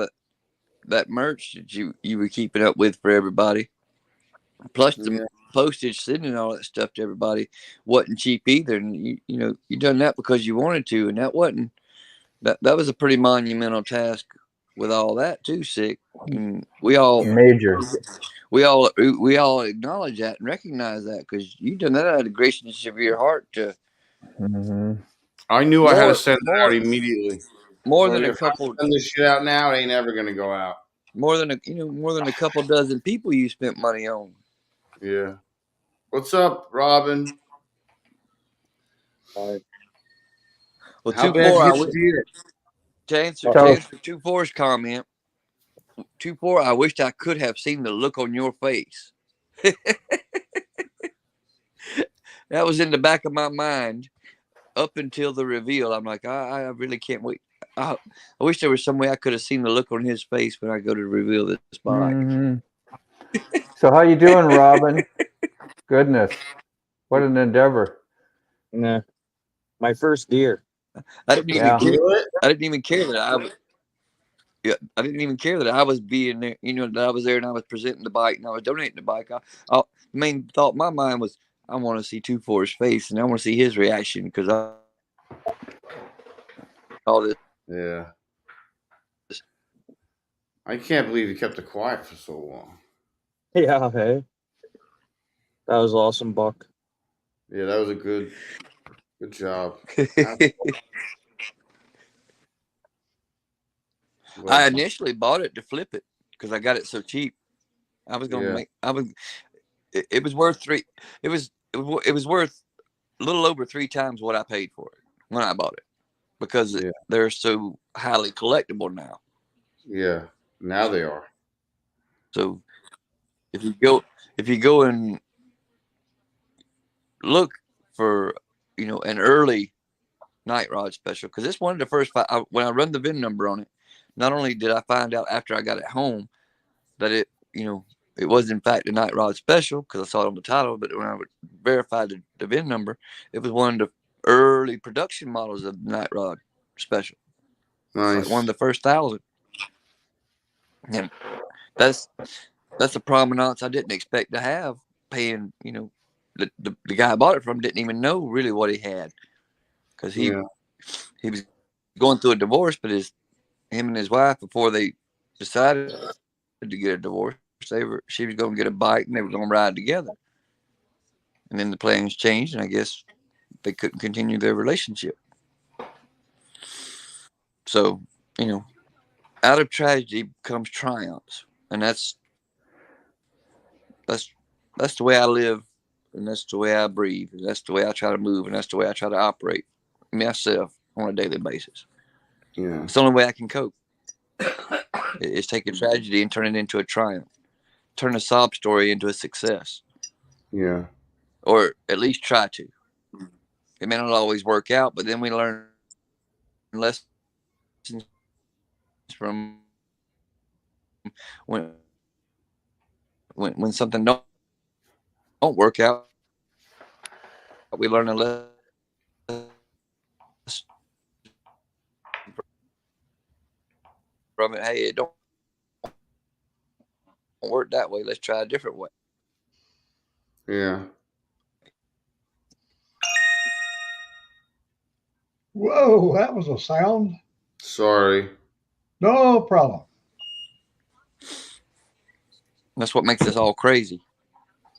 that merch that you were keeping up with for everybody, plus the postage sending all that stuff to everybody wasn't cheap either. And you done that because you wanted to, and that wasn't that was a pretty monumental task with all that too. Sick, and we all acknowledge that and recognize that because you done that out of the graciousness of your heart to. I knew I had to send it out immediately. More than a couple. If I send this shit out now, it ain't ever gonna go out. More than a couple dozen people you spent money on. Yeah. What's up, Robin? Well, how bad to answer 2-4's comment, 2-4, I wished I could have seen the look on your face. That was in the back of my mind up until the reveal. I'm like, I really can't wait. I wish there was some way I could have seen the look on his face when I go to reveal this bike. So how you doing, Robin? Goodness, what an endeavor! Nah, my first deer. I didn't even care that I was. Yeah, I didn't even care that I was being there. That I was there and I was presenting the bike and I was donating the bike. The main thought in my mind was, I want to see 2-4's face and I want to see his reaction because all this. Yeah. I can't believe you kept it quiet for so long. Yeah, hey. That was awesome, Buck. Yeah, that was a good job. I initially bought it to flip it because I got it so cheap. I was gonna make. It was worth It was worth a little over 3 times what I paid for it when I bought it because they're so highly collectible now. Yeah, now they are. So if you go and look for an early night rod special, because it's one of the first when I run the VIN number on it. Not only did I find out after I got it home that it was in fact a night rod special because I saw it on the title, but when I verified the VIN number, it was one of the early production models of the night rod special. Nice. Like one of the first 1,000. And that's a provenance I didn't expect to have. Paying, the guy I bought it from didn't even know really what he had because he was going through a divorce, but him and his wife, before they decided to get a divorce, she was going to get a bike and they were going to ride together. And then the plans changed, and I guess they couldn't continue their relationship. So, out of tragedy comes triumphs, and that's the way I live, and that's the way I breathe, and that's the way I try to move, and that's the way I try to operate myself on a daily basis. Yeah, it's the only way I can cope. Is take a tragedy and turn it into a triumph, turn a sob story into a success. Yeah, or at least try to. It may not always work out, but then we learn lessons from when something don't work out. We learn a lesson from it. Hey, it don't work that way. Let's try a different way. Yeah. Whoa, that was a sound. Sorry. No problem. That's what makes us all crazy.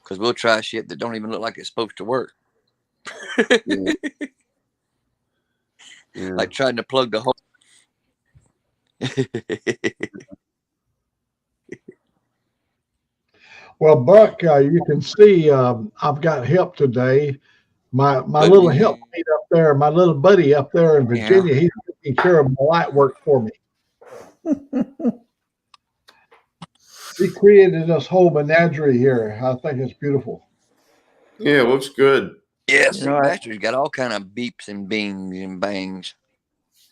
Because we'll try shit that don't even look like it's supposed to work. Yeah. Yeah. Like trying to plug the hole. Well, Buck, you can see I've got help today. My little helpmate up there, my little buddy up there in Virginia, he's taking care of my light work for me. He created this whole menagerie here. I think it's beautiful. Yeah, it looks good. Yeah, Master's got all kind of beeps and bings and bangs.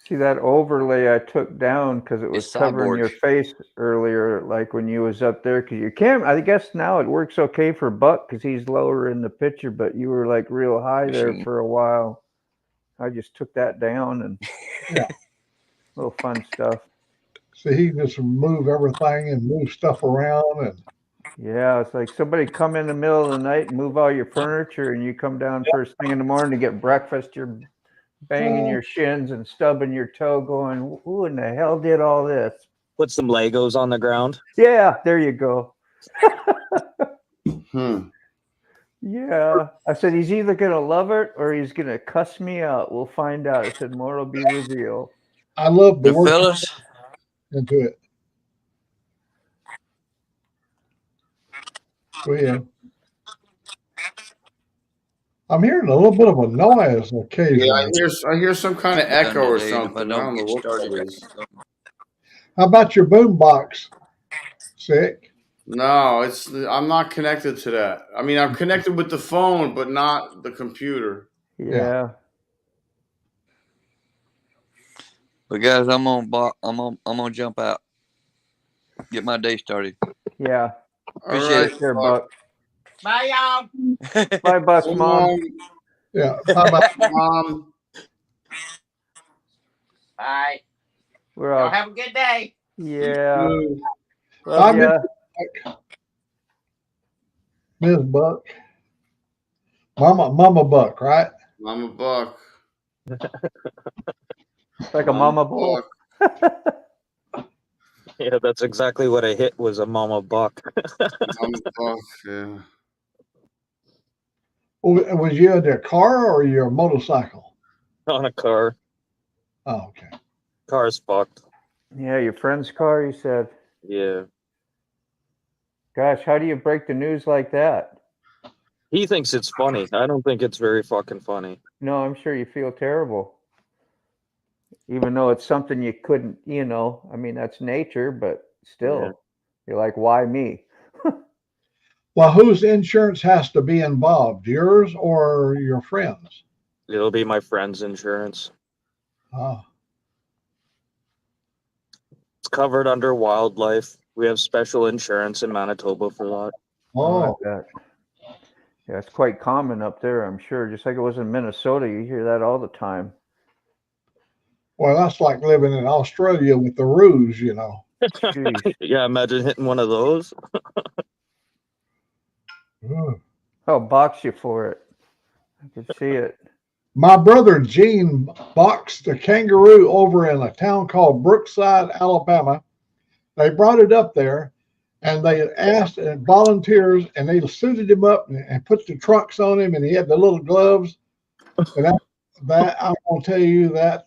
See that overlay I took down because it was It's covering cyborg. your face earlier, like when you was up there. Because your camera, I guess now it works okay for Buck because he's lower in the picture, but you were like real high there for a while. I just took that down and Yeah, little fun stuff. so he can just move everything and move stuff around and. Yeah, it's like somebody come in the middle of the night and move all your furniture, and you come down first thing in the morning to get breakfast. You're banging your shins and stubbing your toe, going, "Who in the hell did all this?" Put some Legos on the ground. Yeah, there you go. Hmm. Yeah, I said he's either gonna love it or he's gonna cuss me out. We'll find out. I said more will be revealed. I love the The work fellas, into it. Go ahead. I'm hearing a little bit of a noise occasionally. Yeah, I hear some kind of echo or Dave, if I something. I don't don't know get what started, that is. How about your boom box? Sick? No, I'm not connected to that. I mean, I'm connected with the phone, but not the computer. Yeah. but guys, I'm gonna jump out. Get my day started. Yeah. Appreciate There, Buck. Bye, y'all. Bye, Buck's mom. Yeah. Bye-bye. Mom. Bye. We're all. Have a good day. Yeah. Bye, Love ya. Miss Buck. Mama Buck, right? Mama Buck. Like a mama bull. Yeah, that's exactly what I hit was a mama buck. Mama Buck, yeah. Was you in your car or your motorcycle? On a car. Oh, okay. Car's fucked. Yeah, your friend's car, you said. Yeah. Gosh, how do you break the news like that? He thinks it's funny. I don't think it's very fucking funny. No, I'm sure you feel terrible. Even though it's something you couldn't, I mean, that's nature, but still, Yeah. you're like, why me? Well, whose insurance has to be involved? Yours or your friends? It'll be my friend's insurance. Oh. It's covered under wildlife. We have special insurance in Manitoba for that. Oh. Yeah, it's quite common up there, I'm sure. Just like it was in Minnesota, you hear that all the time. Well, that's like living in Australia with the roos, Yeah, imagine hitting one of those. I'll box you for it. I can see it. My brother Gene boxed a kangaroo over in a town called Brookside, Alabama. They brought it up there, and they asked volunteers, and they suited him up and put the trunks on him, and he had the little gloves. And that I'm gonna tell you that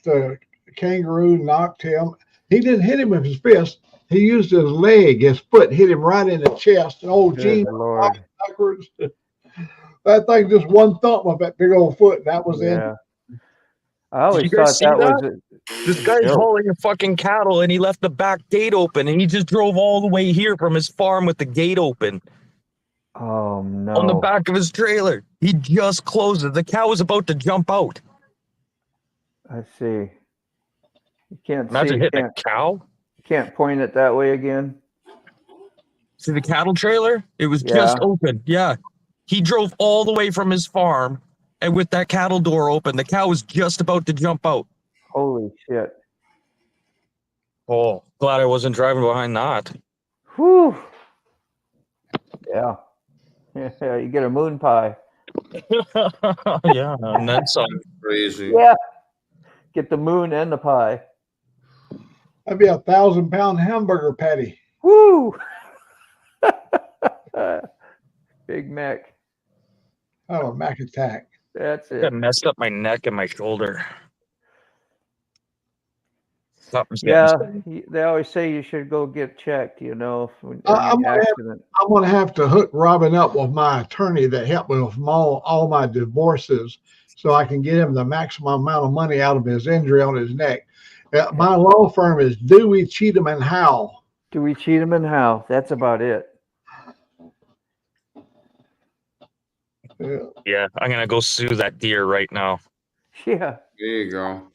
kangaroo knocked him. He didn't hit him with his fist. He used his leg, his foot hit him right in the chest. And old Gene Lord. backwards. That thing just one thump of that big old foot, and that was in. I always Did you guys thought see that that? was This guy's hauling a fucking cattle and he left the back gate open and he just drove all the way here from his farm with the gate open. Oh no. On the back of his trailer. He just closed it. The cow was about to jump out. I see. You can't Imagine see. hitting a cow. You can't point it that way again. See the cattle trailer? It was just open. Yeah. He drove all the way from his farm, and with that cattle door open, the cow was just about to jump out. Holy shit. Oh, glad I wasn't driving behind that. Whew. Yeah. Yeah, you get a moon pie. Yeah, and then some. Crazy. Yeah. Get the moon and the pie. That'd be 1,000-pound hamburger patty. Woo! Big Mac. Oh, a Mac attack. That's I it. messed up my neck and my shoulder. Something's Yeah, getting they always say you should go get checked, you know, if I'm any gonna have, accident. I'm gonna have to hook Robin up with my attorney that helped me with all my divorces, so I can get him the maximum amount of money out of his injury on his neck. My law firm is Dewey, Cheatham and Howell. Dewey, Cheatham and Howell. That's about it. Yeah, I'm gonna go sue that deer right now. Yeah. There you go.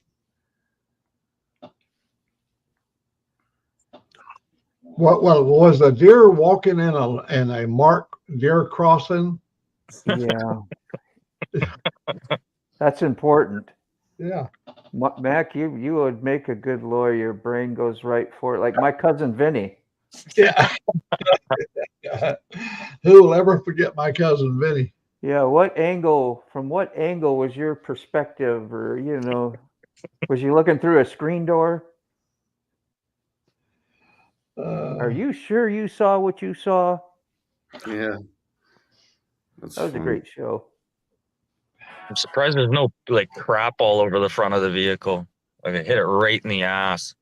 What was the deer walking in a marked deer crossing? Yeah. That's important. Yeah. Mac, you would make a good lawyer. Your brain goes right for it. Like my cousin Vinny. Yeah. Who will ever forget my cousin Vinny? Yeah, from what angle was your perspective, or, you know, was you looking through a screen door? Are you sure you saw what you saw? Yeah. That was a great show. I'm surprised there's no like crap all over the front of the vehicle. Like I hit it right in the ass.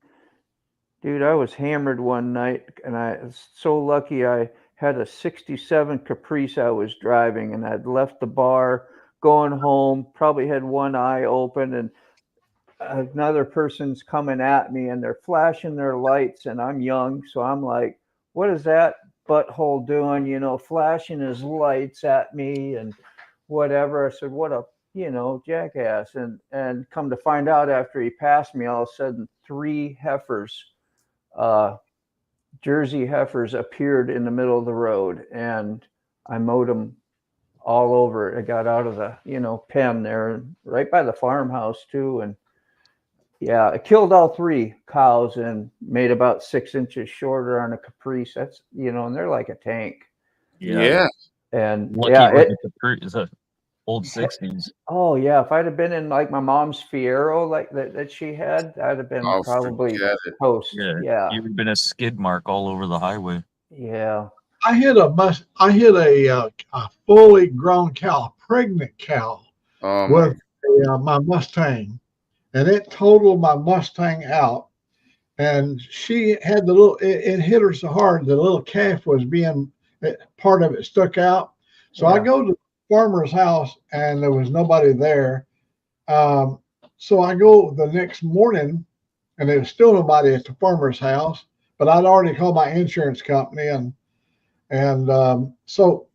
Dude, I was hammered one night, and I was so lucky I had a 67 Caprice I was driving, and I'd left the bar going home, probably had one eye open, and another person's coming at me, and they're flashing their lights, and I'm young, so I'm like, what is that butthole doing, you know, flashing his lights at me and whatever. I said, what a, you know, jackass. And come to find out, after he passed me, all of a sudden 3 heifers, Jersey heifers, appeared in the middle of the road, and I mowed them all over. I got out of the, you know, pen there, right by the farmhouse too, and yeah, I killed all 3 cows and made about 6 inches shorter on a Caprice. That's, you know, and they're like a tank. Yeah. And Lucky yeah, it was a Caprice, it's a old 60s. oh yeah, if I'd have been in like my mom's Fiero like that she had, I'd have been probably toast. Yeah. You've been a skid mark all over the highway. Yeah. I hit a fully grown cow, a pregnant cow, with my Mustang, and it totaled my Mustang out. And she had the little, it hit her so hard, the little calf was part of it stuck out. So I go to the farmer's house, and there was nobody there. So I go the next morning, and there was still nobody at the farmer's house, but I'd already called my insurance company, so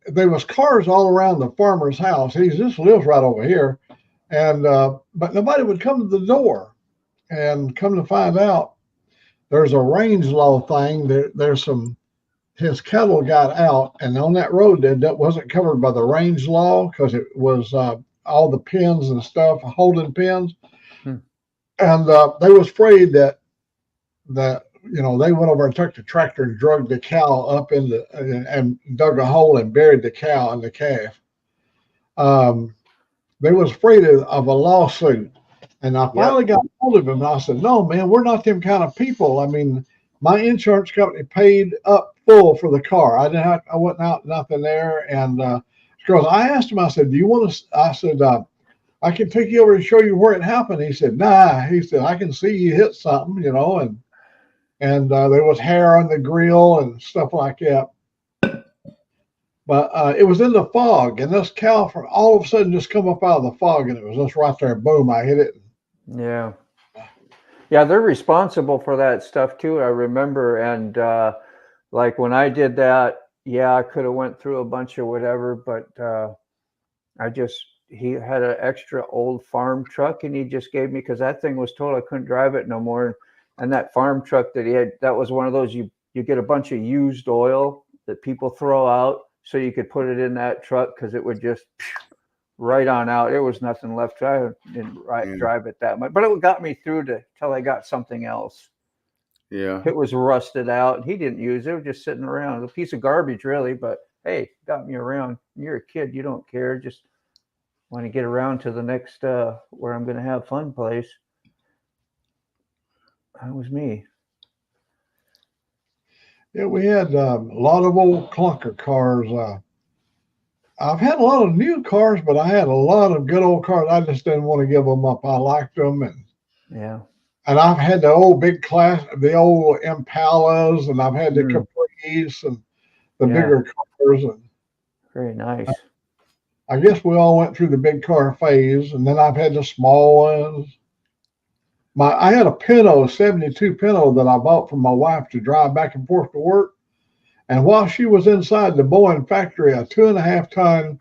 there was cars all around the farmer's house. He just lives right over here, but nobody would come to the door. And come to find out, there's a range law thing. His cattle got out, and on that road that wasn't covered by the range law because it was all the pins and stuff, holding pins. And they was afraid that you know, they went over and took the tractor and drug the cow up and dug a hole and buried the cow and the calf. They was afraid of a lawsuit. And I finally got hold of him, and I said, no, man, we're not them kind of people. I mean, my insurance company paid up full for the car. I wasn't out nothing there. And because I asked him, I said, do you want to, I said, I can take you over and show you where it happened. He said, nah. He said, I can see you hit something, you know, and there was hair on the grill and stuff like that. But it was in the fog, and this cow all of a sudden just come up out of the fog, and it was just right there. Boom, I hit it. Yeah. Yeah, they're responsible for that stuff too. I remember, and like when I did that, yeah, I could have went through a bunch of whatever, but he had an extra old farm truck, and he just gave me, because that thing was told I couldn't drive it no more. And that farm truck that he had, that was one of those, you get a bunch of used oil that people throw out, so you could put it in that truck because it would just right on out. There was nothing left. I didn't drive it that much, but it got me through till I got something else. Yeah. It was rusted out. He didn't use it. It was just sitting around. It was a piece of garbage, really, but hey, got me around. You're a kid. You don't care. Just want to get around to the next where I'm going to have fun place. That was me. Yeah, we had a lot of old clunker cars. I've had a lot of new cars, but I had a lot of good old cars. I just didn't want to give them up. I liked them, Yeah. and I've had the old big class, the old Impalas, and I've had the Capris and the bigger cars. And very nice. I guess we all went through the big car phase, and then I've had the small ones. I had a Pinto, 72 Pinto that I bought from my wife to drive back and forth to work. And while she was inside the Boeing factory, a 2.5-ton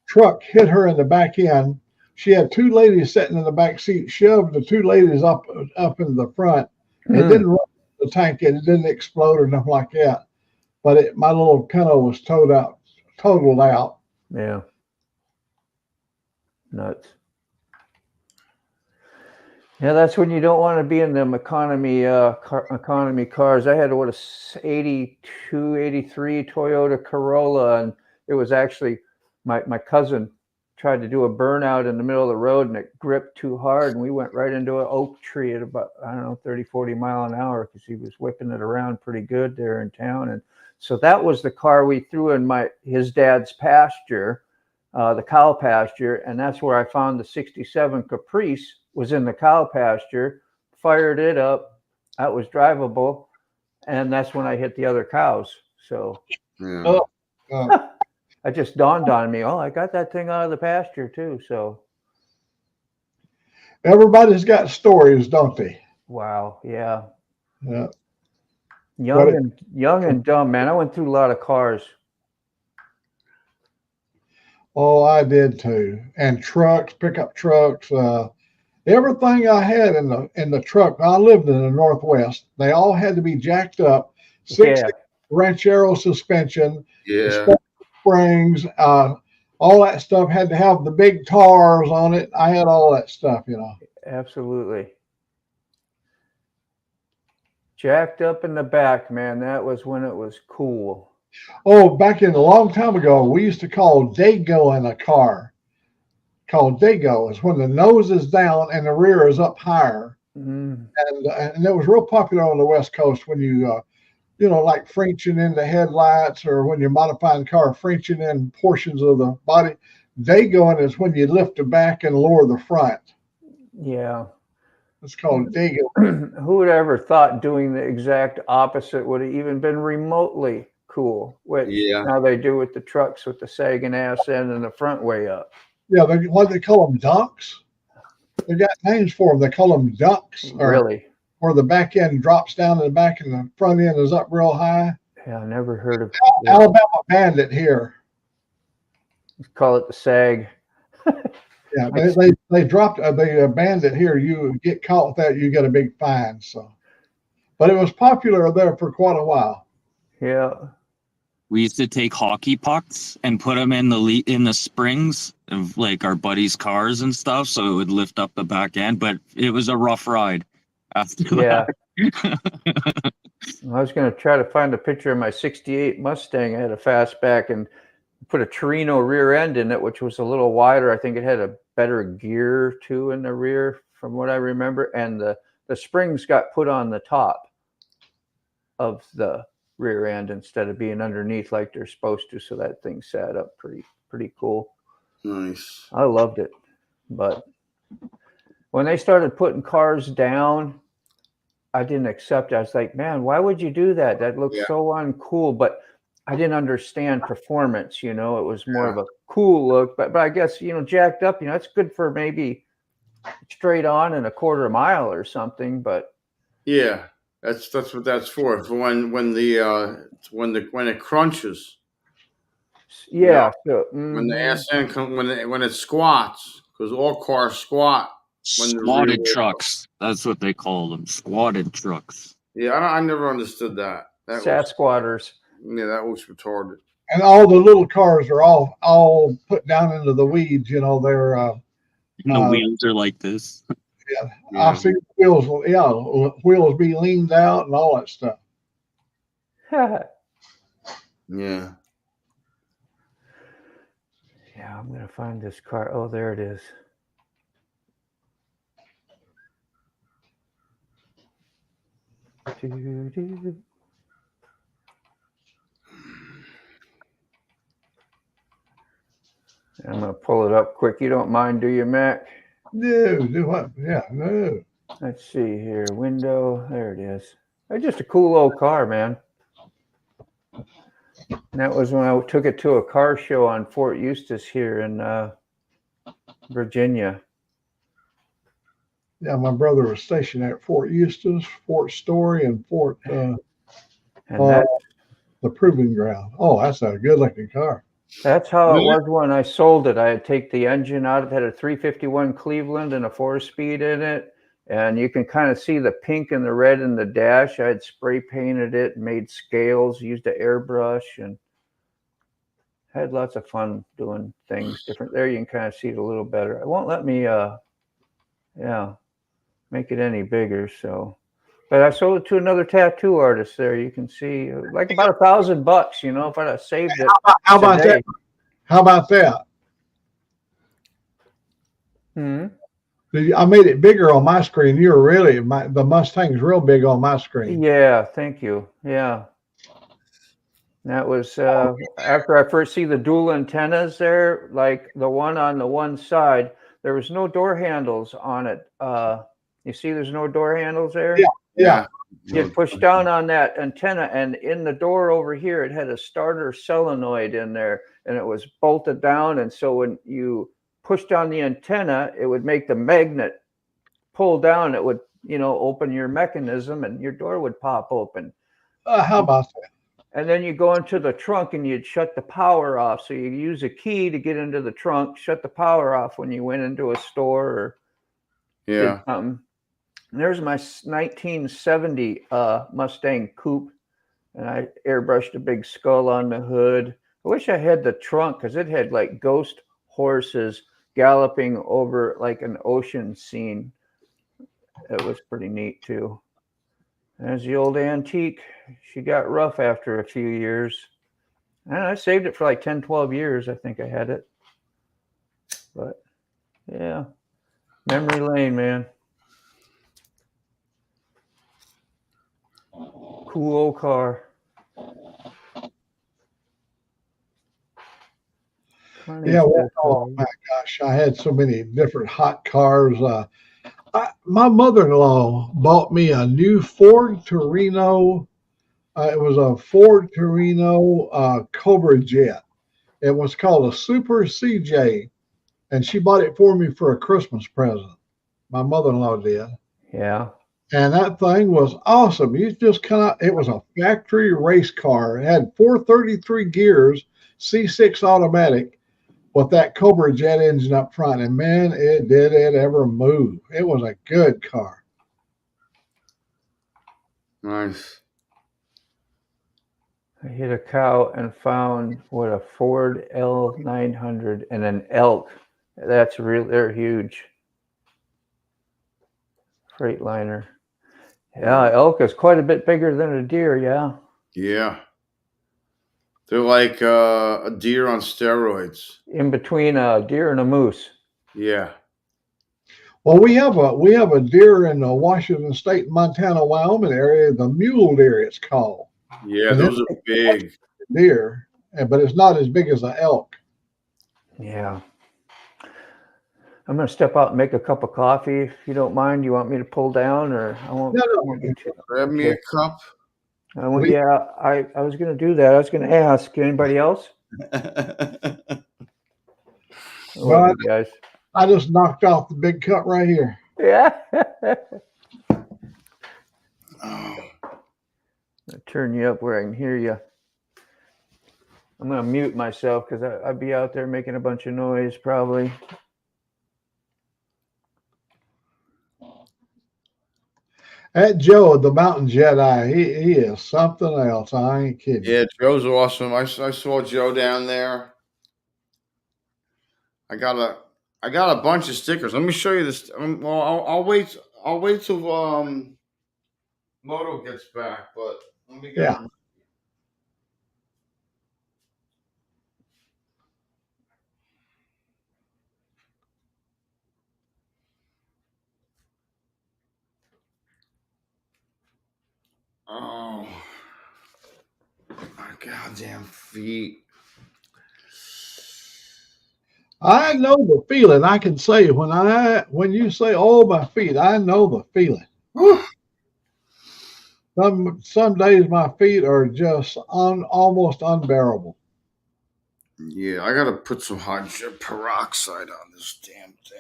truck hit her in the back end. She had two ladies sitting in the back seat, shoved the two ladies up in the front. It didn't run the tank, it didn't explode or nothing like that. But my little Pinto was totaled out. Yeah. Nuts. Yeah, that's when you don't want to be in them economy cars. I had a 82, 83 Toyota Corolla, and it was actually my cousin tried to do a burnout in the middle of the road, and it gripped too hard, and we went right into an oak tree at about, 30, 40 mile an hour because he was whipping it around pretty good there in town. And so that was the car we threw in his dad's pasture, the cow pasture, and that's where I found the 67 Caprice. Was in the cow pasture, fired it up. That was drivable, and that's when I hit the other cows. So I just dawned on me, I got that thing out of the pasture too. So everybody's got stories, don't they? Wow, yeah. Yeah. Young and dumb, man. I went through a lot of cars. Oh, I did too. And trucks, pickup trucks, everything I had in the truck. I lived in the Northwest. They all had to be jacked up. 60 Ranchero suspension, springs, all that stuff had to have the big tars on it. I had all that stuff, Absolutely. Jacked up in the back, man. That was when it was cool. Oh, back in a long time ago, we used to call Dago in a car. Called Dago is when the nose is down and the rear is up higher. And it was real popular on the West Coast when you like Frenching in the headlights, or when you're modifying the car, Frenching in portions of the body. Dagoing is when you lift the back and lower the front. Yeah. It's called Dago. Who would ever thought doing the exact opposite would have even been remotely cool? Which now they do with the trucks with the sagging ass end and the front way up. Yeah, what they call them, dunks. They got names for them. They call them dunks. Really? Or the back end drops down to the back and the front end is up real high. Yeah, I never heard of Alabama Bandit here. Let's call it the sag. Yeah, they dropped the Bandit here. You get caught with that, you get a big fine. So, but it was popular there for quite a while. Yeah. We used to take hockey pucks and put them in the springs of like our buddies' cars and stuff, so it would lift up the back end. But it was a rough ride after that. I was going to try to find a picture of my '68 Mustang. I had a fastback and put a Torino rear end in it, which was a little wider. I think it had a better gear too in the rear, from what I remember. And the springs got put on the top of the rear end instead of being underneath like they're supposed to, so that thing sat up pretty cool. Nice. I loved it. But when they started putting cars down, I didn't accept it. I was like, man, why would you do that? That looks so uncool. But I didn't understand performance, it was more of a cool look. But I guess, jacked up, it's good for maybe straight on in a quarter mile or something. But yeah. That's what that's for. For when it crunches. Yeah. When the ass end when it squats, because all cars squat. Squatted trucks. That's what they call them. Squatted trucks. Yeah, I never understood that. Squatters. Yeah, that was retarded. And all the little cars are all put down into the weeds. They're the wheels are like this. Yeah, I see wheels. Yeah, wheels be leaned out and all that stuff. Yeah. Yeah, I'm gonna find this car. Oh, there it is. I'm gonna pull it up quick. You don't mind, do you, Mac? No, do what? Yeah, no. Let's see here. Window. There it is. It's just a cool old car, man. And that was when I took it to a car show on Fort Eustis here in Virginia. Yeah, my brother was stationed at Fort Eustis, Fort Story, and and that the Proving Ground. Oh, that's a good looking car. That's how it was when I sold it. I had take the engine out. It had a 351 Cleveland and a 4-speed in it. And you can kind of see the pink and the red in the dash. I had spray painted it, made scales, used an airbrush, and had lots of fun doing things different. There you can kind of see it a little better. It won't let me, make it any bigger. So, but I sold it to another tattoo artist there. You can see like about $1,000, you know, if I'd have saved it. How about today. that? How about that? I made it bigger on my screen. You were really the Mustang's real big on my screen. Yeah, thank you. Yeah. That was after I first see the dual antennas there, like the one on the one side, there was no door handles on it. You see there's no door handles there? Yeah. You'd push down on that antenna, and in the door over here, it had a starter solenoid in there, and it was bolted down. And so when you pushed on the antenna, it would make the magnet pull down. It would, open your mechanism, and your door would pop open. How about that? And then you go into the trunk and you'd shut the power off. So you use a key to get into the trunk, shut the power off when you went into a store or did something. And there's my 1970 Mustang Coupe, and I airbrushed a big skull on the hood. I wish I had the trunk because it had like ghost horses galloping over like an ocean scene. It was pretty neat too. There's the old antique. She got rough after a few years. And I saved it for like 10, 12 years. I think I had it. But yeah, memory lane, man. Cool old car. Yeah, oh my gosh, I had so many different hot cars. My mother-in-law bought me a new Ford Torino. It was a Ford Torino Cobra Jet. It was called a Super CJ, and she bought it for me for a Christmas present. My mother-in-law did. Yeah. And that thing was awesome. You just it was a factory race car. It had 433 gears, C6 automatic, with that Cobra Jet engine up front. And man, did it ever move. It was a good car. Nice. I hit a cow and found a Ford L900 and an elk. That's real. They're huge. Freightliner. Yeah, elk is quite a bit bigger than a deer. Yeah. Yeah. They're like a deer on steroids. In between a deer and a moose. Yeah. Well, we have a deer in the Washington State, Montana, Wyoming area, the mule deer it's called. Yeah, and those are big deer, but it's not as big as an elk. Yeah. I'm going to step out and make a cup of coffee. If you don't mind, you want me to pull down, or I won't? No. Grab me a cup. I was going to do that. I was going to ask anybody else. Well, guys. I just knocked off the big cup right here. Yeah. I'll turn you up where I can hear you. I'm going to mute myself because I'd be out there making a bunch of noise probably. That Joe, the Mountain Jedi, he is something else. I ain't kidding. Yeah, Joe's awesome. I saw Joe down there. I got a bunch of stickers. Let me show you this. Well, I'll wait. I'll wait till Moto gets back. But let me get. Yeah. Oh, my goddamn feet. I know the feeling. I can say when you say, "Oh, my feet," I know the feeling. Some days my feet are just almost unbearable. Yeah, I gotta put some hydrogen peroxide on this damn thing.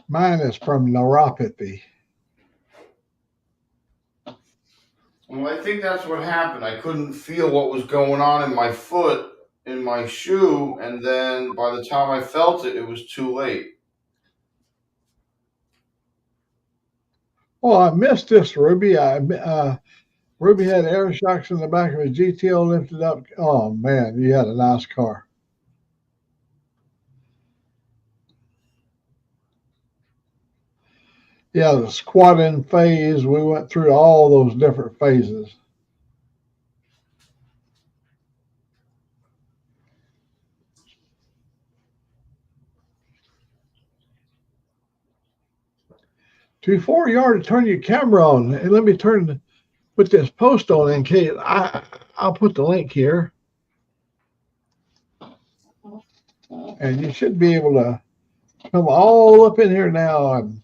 Mine is from neuropathy. Well, I think that's what happened. I couldn't feel what was going on in my foot, in my shoe, and then by the time I felt it, it was too late. Oh, I missed this, Ruby. Ruby had air shocks in the back of his GTO lifted up. Oh man, you had a nice car. Yeah, the squatting phase. We went through all those different phases. Too far yard to turn your camera on. And let me put this post on in case I'll put the link here. And you should be able to come all up in here now and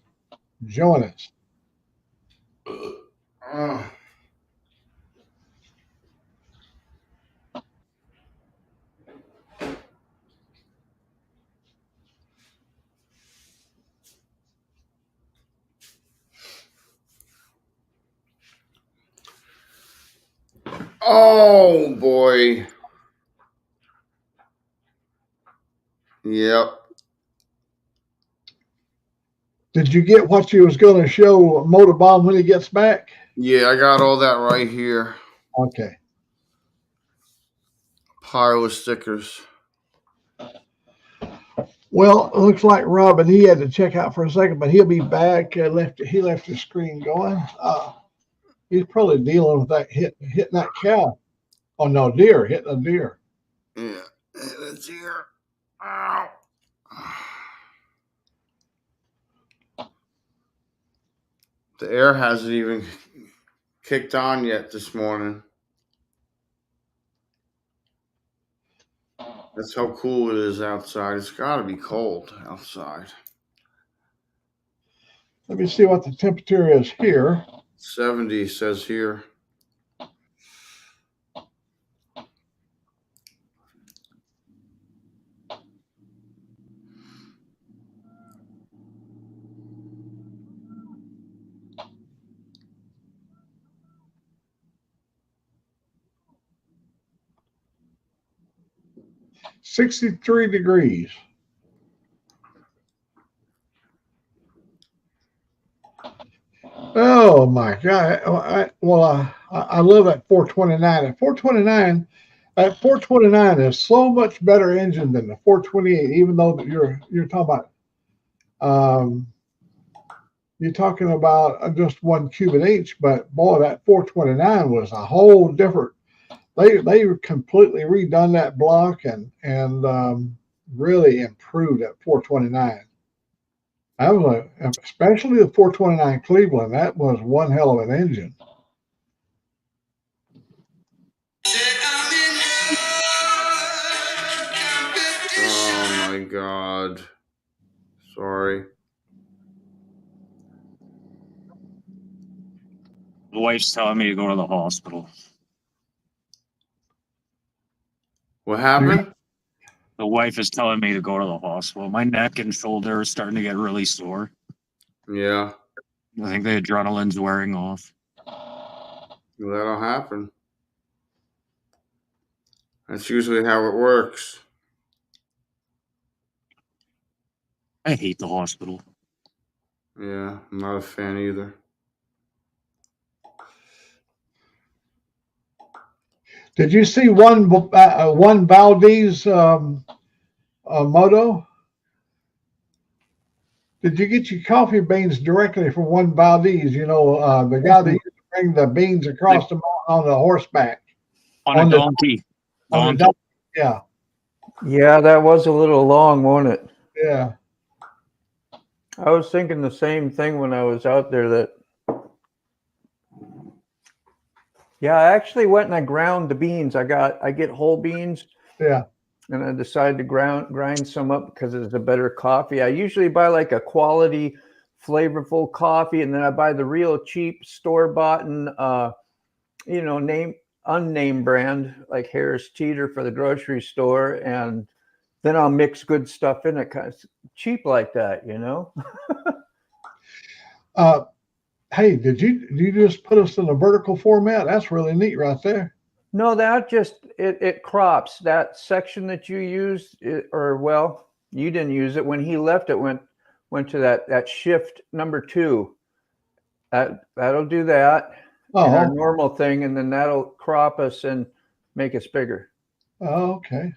join us. Oh boy. Yep. Did you get what you was going to show Motorbomb when he gets back? Yeah, I got all that right here. Okay. Pile of stickers. Well, it looks like Robin, he had to check out for a second, but he'll be back. He left the screen going. He's probably dealing with that hitting that cow. Oh no, deer, hitting a deer. Yeah, a deer. Ow. The air hasn't even kicked on yet this morning. That's how cool it is outside. It's got to be cold outside. Let me see what the temperature is here. 70 says here. $63 degrees. Oh my God! I love that 429. At 429 is so much better engine than the 428. Even though you're talking about you're talking about just 1 cubic inch, but boy, that 429 was a whole different. They completely redone that block and really improved at 429. That was especially the 429 Cleveland. That was one hell of an engine. Oh my God. Sorry. The wife's telling me to go to the hospital. What happened? The wife is telling me to go to the hospital. My neck and shoulder are starting to get really sore. Yeah. I think the adrenaline's wearing off. Well, that'll happen. That's usually how it works. I hate the hospital. Yeah, I'm not a fan either. Did you see one Valdez moto? Did you get your coffee beans directly from one Valdez? You know, the guy that used to bring the beans across the mountain on the horseback. On a donkey. On the donkey. Yeah. Yeah, that was a little long, wasn't it? Yeah. I was thinking the same thing when I was out there, that Yeah, I actually went and I ground the beans. I get whole beans. Yeah. And I decided to grind some up because it's a better coffee. I usually buy like a quality, flavorful coffee, and then I buy the real cheap store-bought and unnamed brand like Harris Teeter for the grocery store, and then I'll mix good stuff in it, kind of cheap like that, Hey, did you just put us in a vertical format? That's really neat right there. No, that just it crops that section that you used, you didn't use it when he left. It went to that shift number 2. That'll do that in our normal thing, and then that'll crop us and make us bigger. Oh, okay.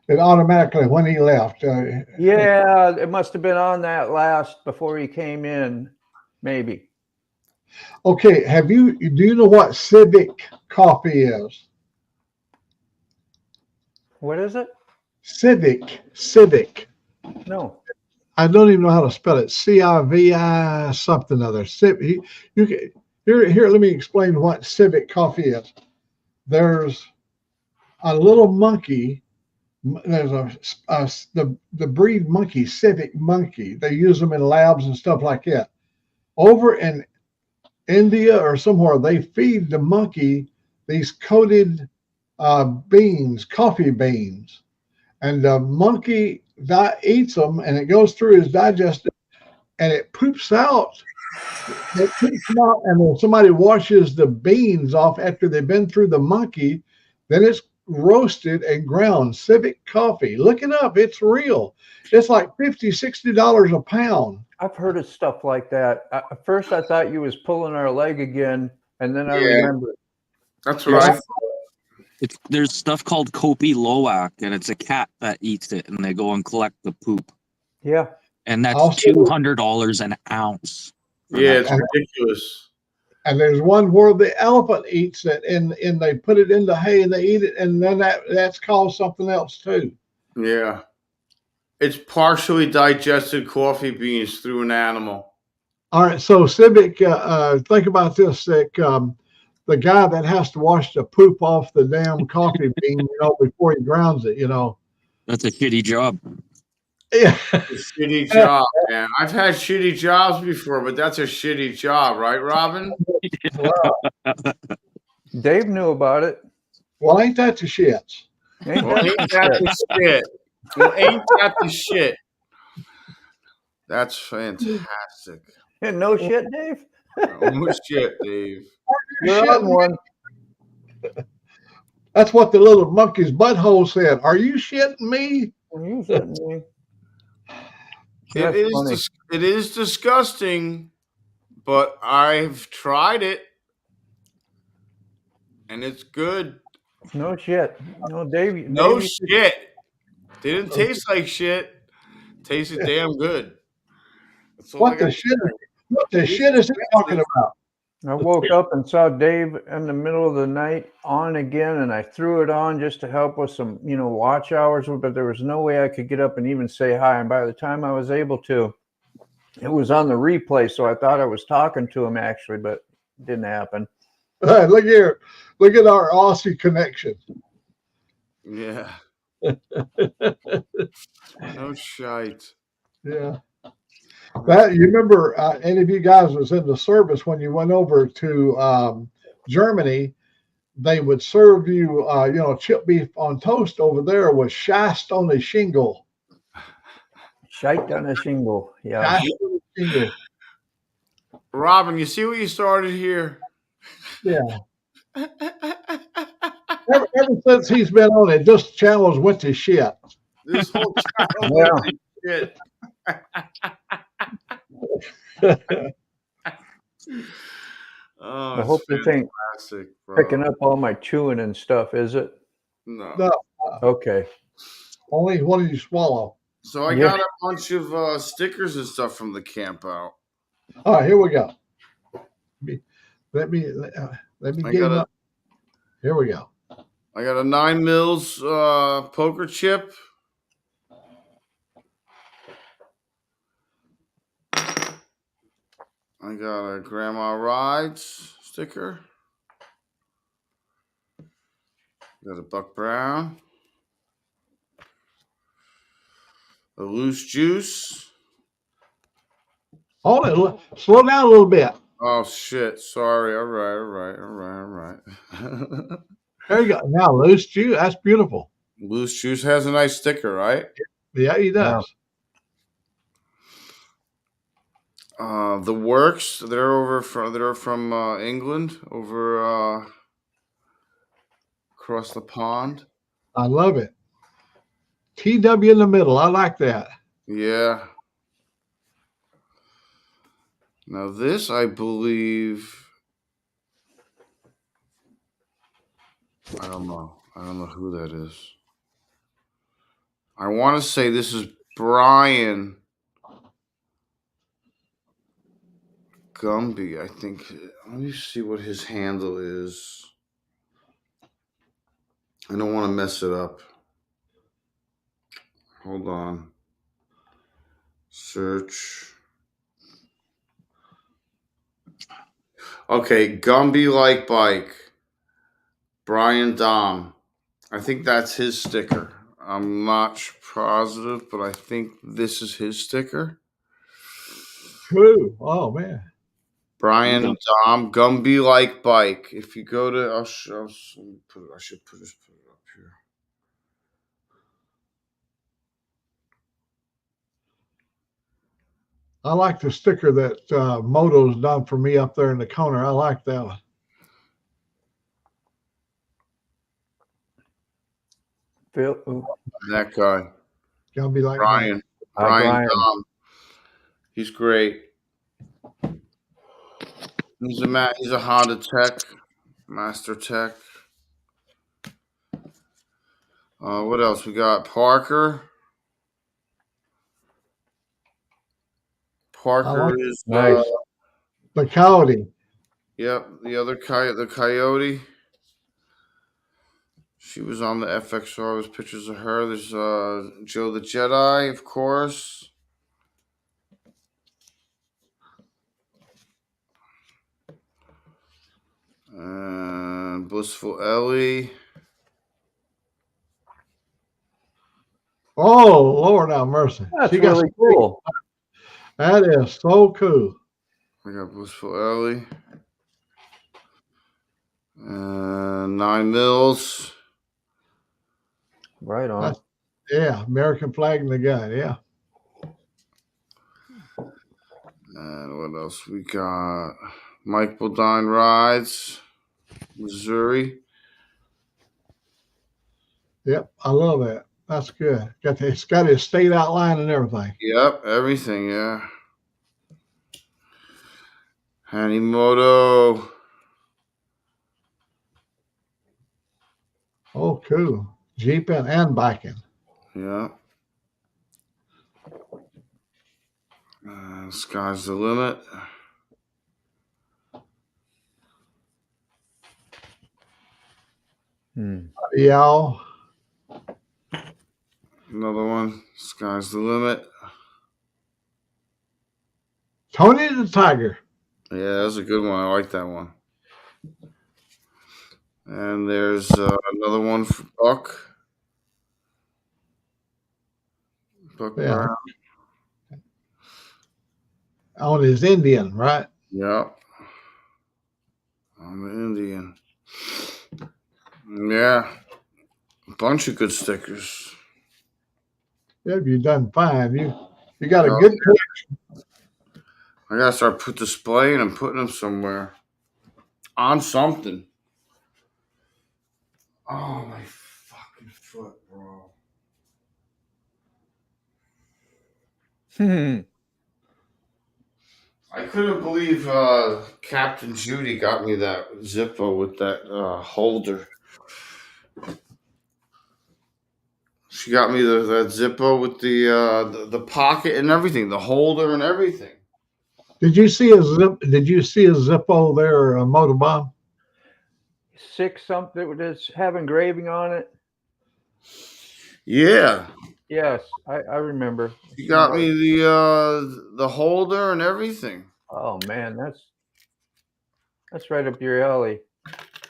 It automatically when he left. Yeah, it must have been on that last before he came in, maybe. Okay, do you know what Civic coffee is? What is it? Civic. No. I don't even know how to spell it. CIVI something other. Here, let me explain what Civic coffee is. There's a little monkey. There's the breed monkey, Civic monkey. They use them in labs and stuff like that. Over in India or somewhere, they feed the monkey these coated beans, coffee beans, and the monkey eats them, and it goes through his digestive, and it poops out. It poops them out, and when somebody washes the beans off after they've been through the monkey, then it's roasted and ground. Civic coffee. Look it up. It's real. It's like $50-$60 a pound. I've heard of stuff like that. At first, I thought you was pulling our leg again, and then I remembered. That's right. There's stuff called Kopi Loak, and it's a cat that eats it, and they go and collect the poop. Yeah. And that's $200 an ounce. Yeah, it's ridiculous. And there's one where the elephant eats it, and they put it in the hay and they eat it, and then that's called something else too. Yeah. It's partially digested coffee beans through an animal. All right, so Civic, think about this, the guy that has to wash the poop off the damn coffee bean, before he grounds it, That's a shitty job. Yeah. It's a shitty job, man. I've had shitty jobs before, but that's a shitty job, right, Robin? Dave knew about it. Well, ain't that the shits? Well, ain't that the shit? Well, ain't that the shit? That's fantastic. No shit, Dave? No shit, Dave. You're on one. That's what the little monkey's butthole said. Are you shitting me? Are you shitting me? It is disgusting, but I've tried it, and it's good. No shit. No, Dave. No shit. Didn't taste like shit. Tasted damn good. What the shit is he talking about? I woke up and saw Dave in the middle of the night on again, and I threw it on just to help with some, watch hours, but there was no way I could get up and even say hi. And by the time I was able to, it was on the replay, so I thought I was talking to him actually, but it didn't happen. Look here. Look at our Aussie connection. Yeah. No shite. Yeah. You remember any of you guys was in the service when you went over to Germany, they would serve you, chip beef on toast over there with shiced on a shingle. Shite on a shingle. Yeah. Shingle. Robin, you see what you started here? Yeah. Ever since he's been on it, this channel's went to shit. This whole channel went to shit. I hope this ain't picking up all my chewing and stuff, is it? No. Okay. Only what do you swallow? So I got a bunch of stickers and stuff from the camp out. All right, here we go. Let me get them up. Here we go. I got a 9 mils poker chip. I got a Grandma Rides sticker. Got a Buck Brown. A Loose Juice. Hold it. Slow down a little bit. Oh shit! Sorry. All right. There you go. Now, Loose Juice. That's beautiful. Loose Juice has a nice sticker, right? Yeah, he does. The Works. They're from England, over across the pond. I love it. TW in the middle. I like that. Yeah. Now this, I believe. I don't know who that is. I want to say this is Brian Gumby, I think. Let me see what his handle is. I don't want to mess it up. Hold on. Search. Okay, Gumby like bike. Brian Dom. I think that's his sticker. I'm not positive, but I think this is his sticker. True. Oh, man. Brian Dom, Gumby like bike. If you go to, I should put it up here. I like the sticker that Moto's done for me up there in the corner. I like that one. Phil, That guy. Gonna be like Brian. Brian Dom. He's great. He's a Honda Tech, Master Tech. What else we got? Parker. Parker is nice. The Coyote. Yep, the other the Coyote. She was on the FXR. There's pictures of her. There's Joe the Jedi, of course. And Blissful Ellie. Oh, Lord have mercy. That's really cool. That is so cool. We got Blissful Ellie. And 9 Mills. Right on. Yeah, American flag in the gun. Yeah. And what else we got? Mike Bodine Rides, Missouri. Yep, I love that. That's good. It's got his state outline and everything. Yep, everything, yeah. Hanimoto. Oh, cool. Jeeping and biking. Yeah. Sky's the limit. Yeah. Another one. Sky's the limit. Tony the Tiger. Yeah, that's a good one. I like that one. And there's another one for Buck. Buck Brown. On his Indian, right? Yeah. On the Indian. Yeah. A bunch of good stickers. Yeah, you've done fine. You got a good collection. I gotta start displaying and putting them somewhere. On something. Oh, my fucking foot, bro. I couldn't believe Captain Judy got me that Zippo with that holder. She got me that Zippo with the pocket and everything, the holder and everything. Did you see a Zippo there, Motorbomb? 6 something that's have engraving on it. Yeah. Yes, I remember. She got me the holder and everything. Oh man, that's right up your alley.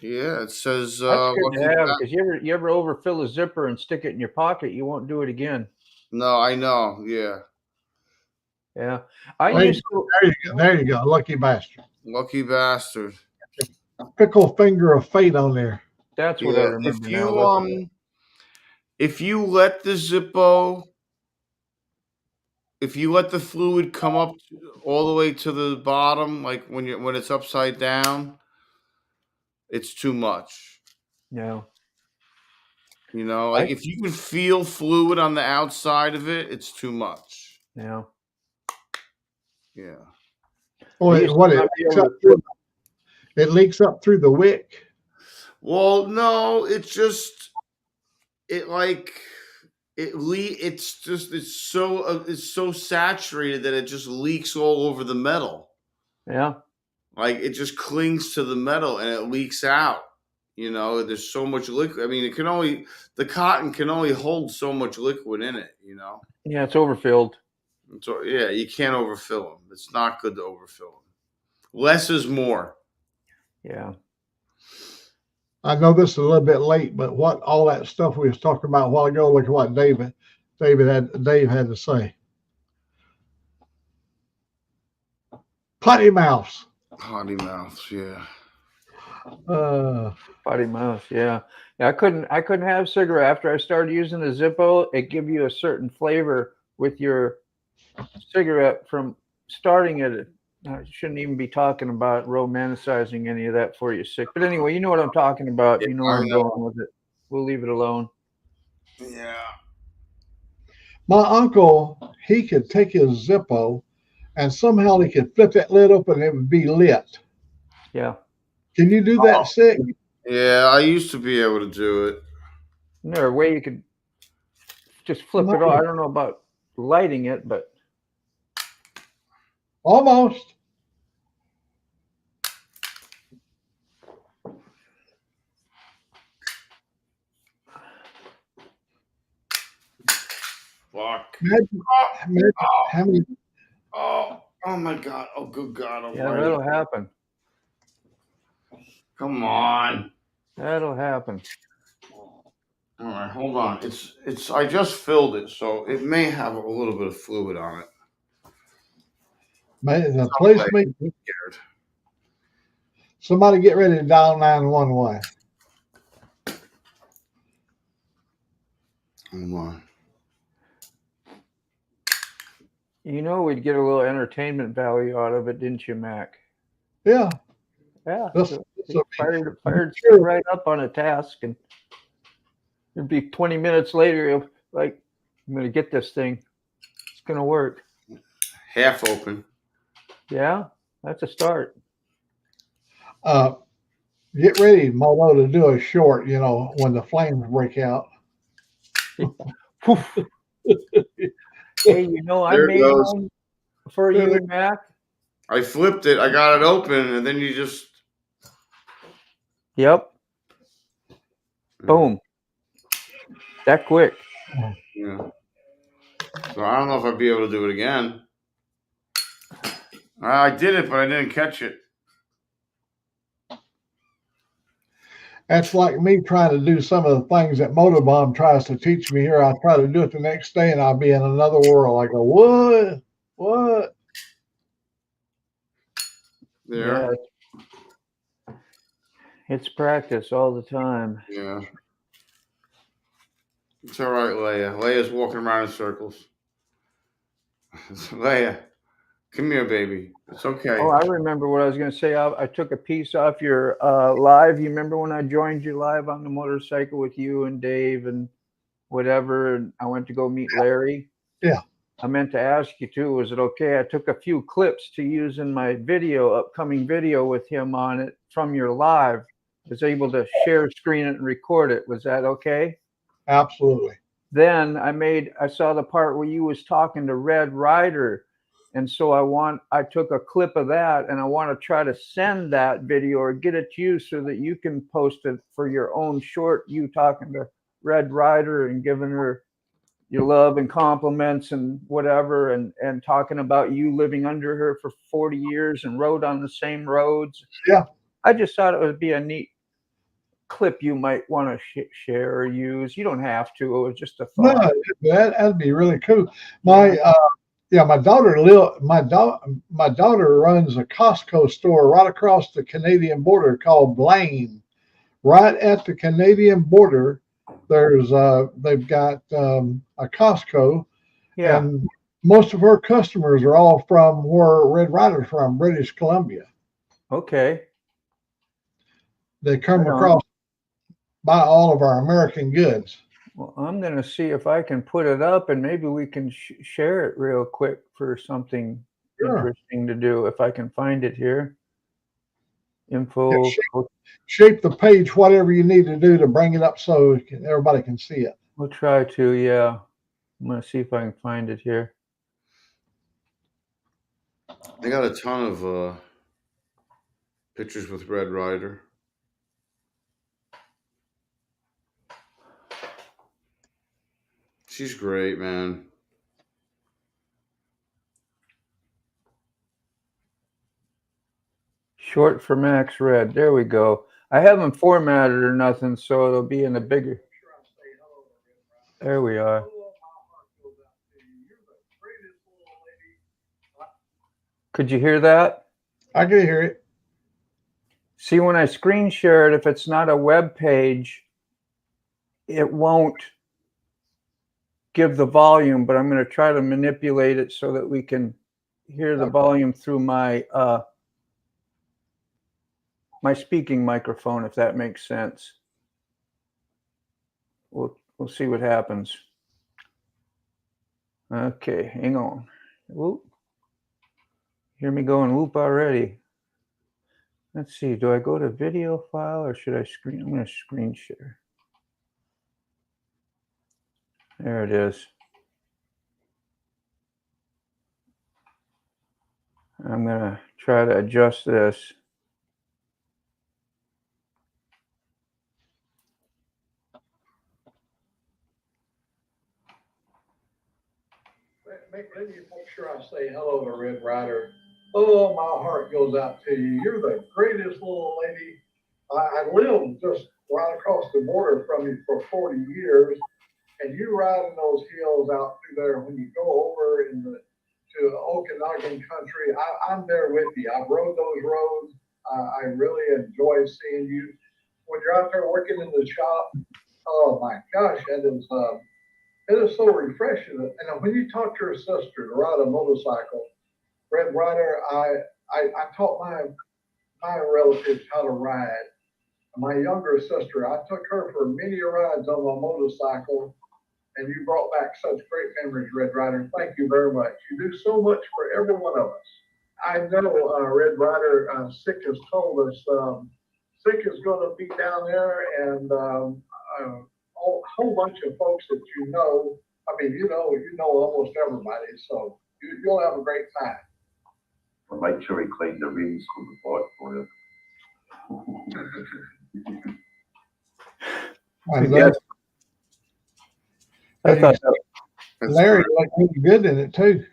Yeah, it says That's good Lucky to have Ba- because you ever overfill a zipper and stick it in your pocket, you won't do it again. No, I know. Yeah. Yeah, I There used to. there you go. Lucky bastard. Lucky bastard. Pickle finger of fate on there. That's what I Yeah. remember now. If you let the Zippo, if you let the fluid come up all the way to the bottom, like when it's upside down, it's too much. Yeah. You know, like if you can feel fluid on the outside of it, it's too much. Yeah. Yeah. Oh, it leaks up through the wick. Well, no, it's just it's so saturated that it just leaks all over the metal. Yeah. Like it just clings to the metal and it leaks out. You know, there's so much liquid. I mean, the cotton can only hold so much liquid in it, you know. Yeah, it's overfilled. So yeah, you can't overfill them. It's not good to overfill them. Less is more. Yeah. I know this is a little bit late, but what all that stuff we was talking about a while ago, look at what Dave had to say. Potty mouths. Potty mouths, yeah. Potty mouth, yeah. I couldn't have cigarette after I started using the Zippo. It give you a certain flavor with your cigarette from starting it. I shouldn't even be talking about romanticizing any of that for you sick. But anyway, you know what I'm talking about. You know where I'm going with it. We'll leave it alone. Yeah. My uncle, he could take his Zippo and somehow he could flip that lid open and it would be lit. Yeah. Can you do that sick? Yeah, I used to be able to do it. Is there a way you could just flip it off? I don't know about lighting it, but almost. Fuck. Oh my God. Oh, good God. yeah, that'll happen. Come on. That'll happen. All right, hold on. It's. I just filled it, so it may have a little bit of fluid on it. Man, the place makes me scared. Somebody get ready to dial 911. Hold on. You know, we'd get a little entertainment value out of it, didn't you, Mac? Yeah. Yeah. That's fired right up on a task, and it'd be 20 minutes later, like, I'm going to get this thing. It's going to work. Half open. Yeah, that's a start. Get ready, Moto, to do a short, you know, when the flames break out. Hey, you know, I made one for you, Mac. I flipped it. I got it open, and then you just. Yep. Boom. That quick. Yeah. So I don't know if I'd be able to do it again. I did it, but I didn't catch it. That's like me trying to do some of the things that Motorbomb tries to teach me here. I try to do it the next day, and I'll be in another world. I go, what? What? There. Yeah. It's practice all the time. Yeah. It's all right, Leia. Leia's walking around in circles. Leia, come here, baby. It's okay. Oh, I remember what I was going to say. I took a piece off your live. You remember when I joined you live on the motorcycle with you and Dave and whatever, and I went to go meet Larry? Yeah. I meant to ask you too, was it okay? I took a few clips to use in my upcoming video with him on it from your live. I was able to share screen it and record it. Was that okay? Absolutely. Then I saw the part where you was talking to Red Rider. And so I took a clip of that, and I want to try to send that video or get it to you so that you can post it for your own short, you talking to Red Rider and giving her your love and compliments and whatever, and talking about you living under her for 40 years and rode on the same roads. Yeah. I just thought it would be a neat clip you might want to share or use? You don't have to. It was just a No, thought. that'd be really cool. My my daughter my daughter runs a Costco store right across the Canadian border called Blaine. Right at the Canadian border, there's they've got a Costco, Yeah. and most of her customers are all from where Red Ryder's from, British Columbia. Okay. They come Right on. across, buy all of our American goods. Well, I'm going to see if I can put it up, and maybe we can share it real quick for something interesting to do, if I can find it here. Info. Shape the page, whatever you need to do to bring it up so everybody can see it. We'll try to, yeah. I'm going to see if I can find it here. I got a ton of pictures with Red Ryder. She's great, man. Short for Max Red. There we go. I haven't formatted or nothing, so it'll be in a bigger. There we are. Could you hear that? I can hear it. See, when I screen share it, if it's not a web page, it won't give the volume, but I'm going to try to manipulate it so that we can hear the volume through my my speaking microphone, if that makes sense. We'll see what happens. Okay, hang on. Whoop. Hear me going whoop already. Let's see, do I go to video file or should I screen? I'm going to screen share. There it is. I'm going to try to adjust this. Make sure I say hello to Red Ryder. Oh, my heart goes out to you. You're the greatest little lady. I lived just right across the border from you for 40 years, and you ride in those hills out through there when you go over to Okanagan country. I'm there with you. I've rode those roads. I really enjoy seeing you. When you're out there working in the shop, oh my gosh, it is so refreshing. And when you talk to your sister to ride a motorcycle, Red Ryder, I taught my relatives how to ride. My younger sister, I took her for many rides on my motorcycle, and you brought back such great memories, Red Ryder. Thank you very much. You do so much for every one of us. I know Red Ryder, Sick has told us Sick is going to be down there, and a whole bunch of folks that you know. I mean, you know almost everybody, so you'll have a great time. I'll make sure he cleans the rings from the bike for you. I thought Larry looked really good in it too.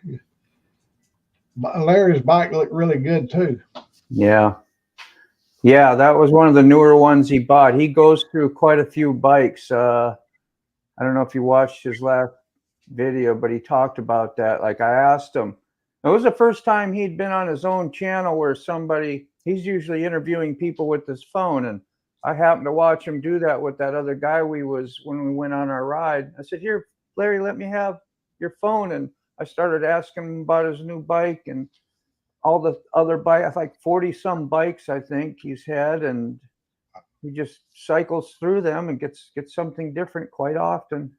Larry's bike looked really good too. Yeah. Yeah, that was one of the newer ones he bought. He goes through quite a few bikes. I don't know if you watched his last video, but he talked about that. Like I asked him, it was the first time he'd been on his own channel where he's usually interviewing people with his phone. And I happened to watch him do that with that other guy when we went on our ride. I said, here, Larry, let me have your phone. And I started asking him about his new bike and all the other bikes, like 40 some bikes, I think he's had. And he just cycles through them and gets something different quite often.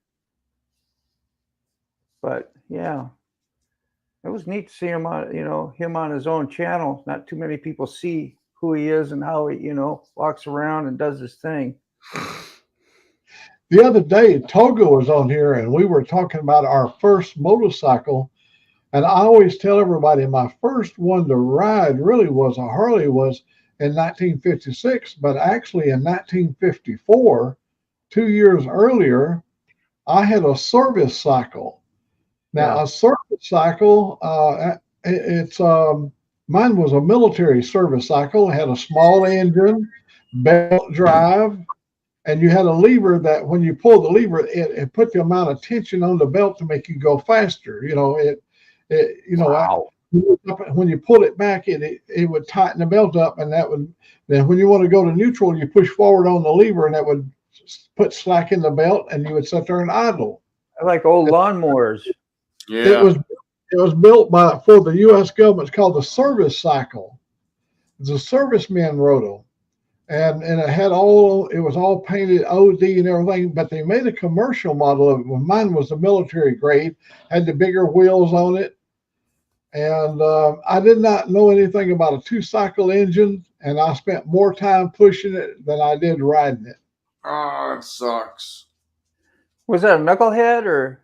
But yeah, it was neat to see him on his own channel. Not too many people see who he is and how he, walks around and does his thing. The other day, Togo was on here and we were talking about our first motorcycle. And I always tell everybody my first one to ride really was a Harley was in 1956, but actually in 1954, 2 years earlier, I had a service cycle. Now, a service cycle, mine was a military service cycle. It had a small engine, belt drive, and you had a lever that when you pull the lever, it put the amount of tension on the belt to make you go faster. Wow. When you pull it back, it would tighten the belt up, and then when you want to go to neutral, you push forward on the lever, and that would put slack in the belt, and you would sit there and idle. I like old lawnmowers. Yeah. It was built for the U.S. government. It's called the service cycle. The servicemen rode them, and it was all painted OD and everything. But they made a commercial model of it. Well, mine was the military grade, had the bigger wheels on it, and I did not know anything about a 2-cycle engine, and I spent more time pushing it than I did riding it. Oh, it sucks. Was that a knucklehead or?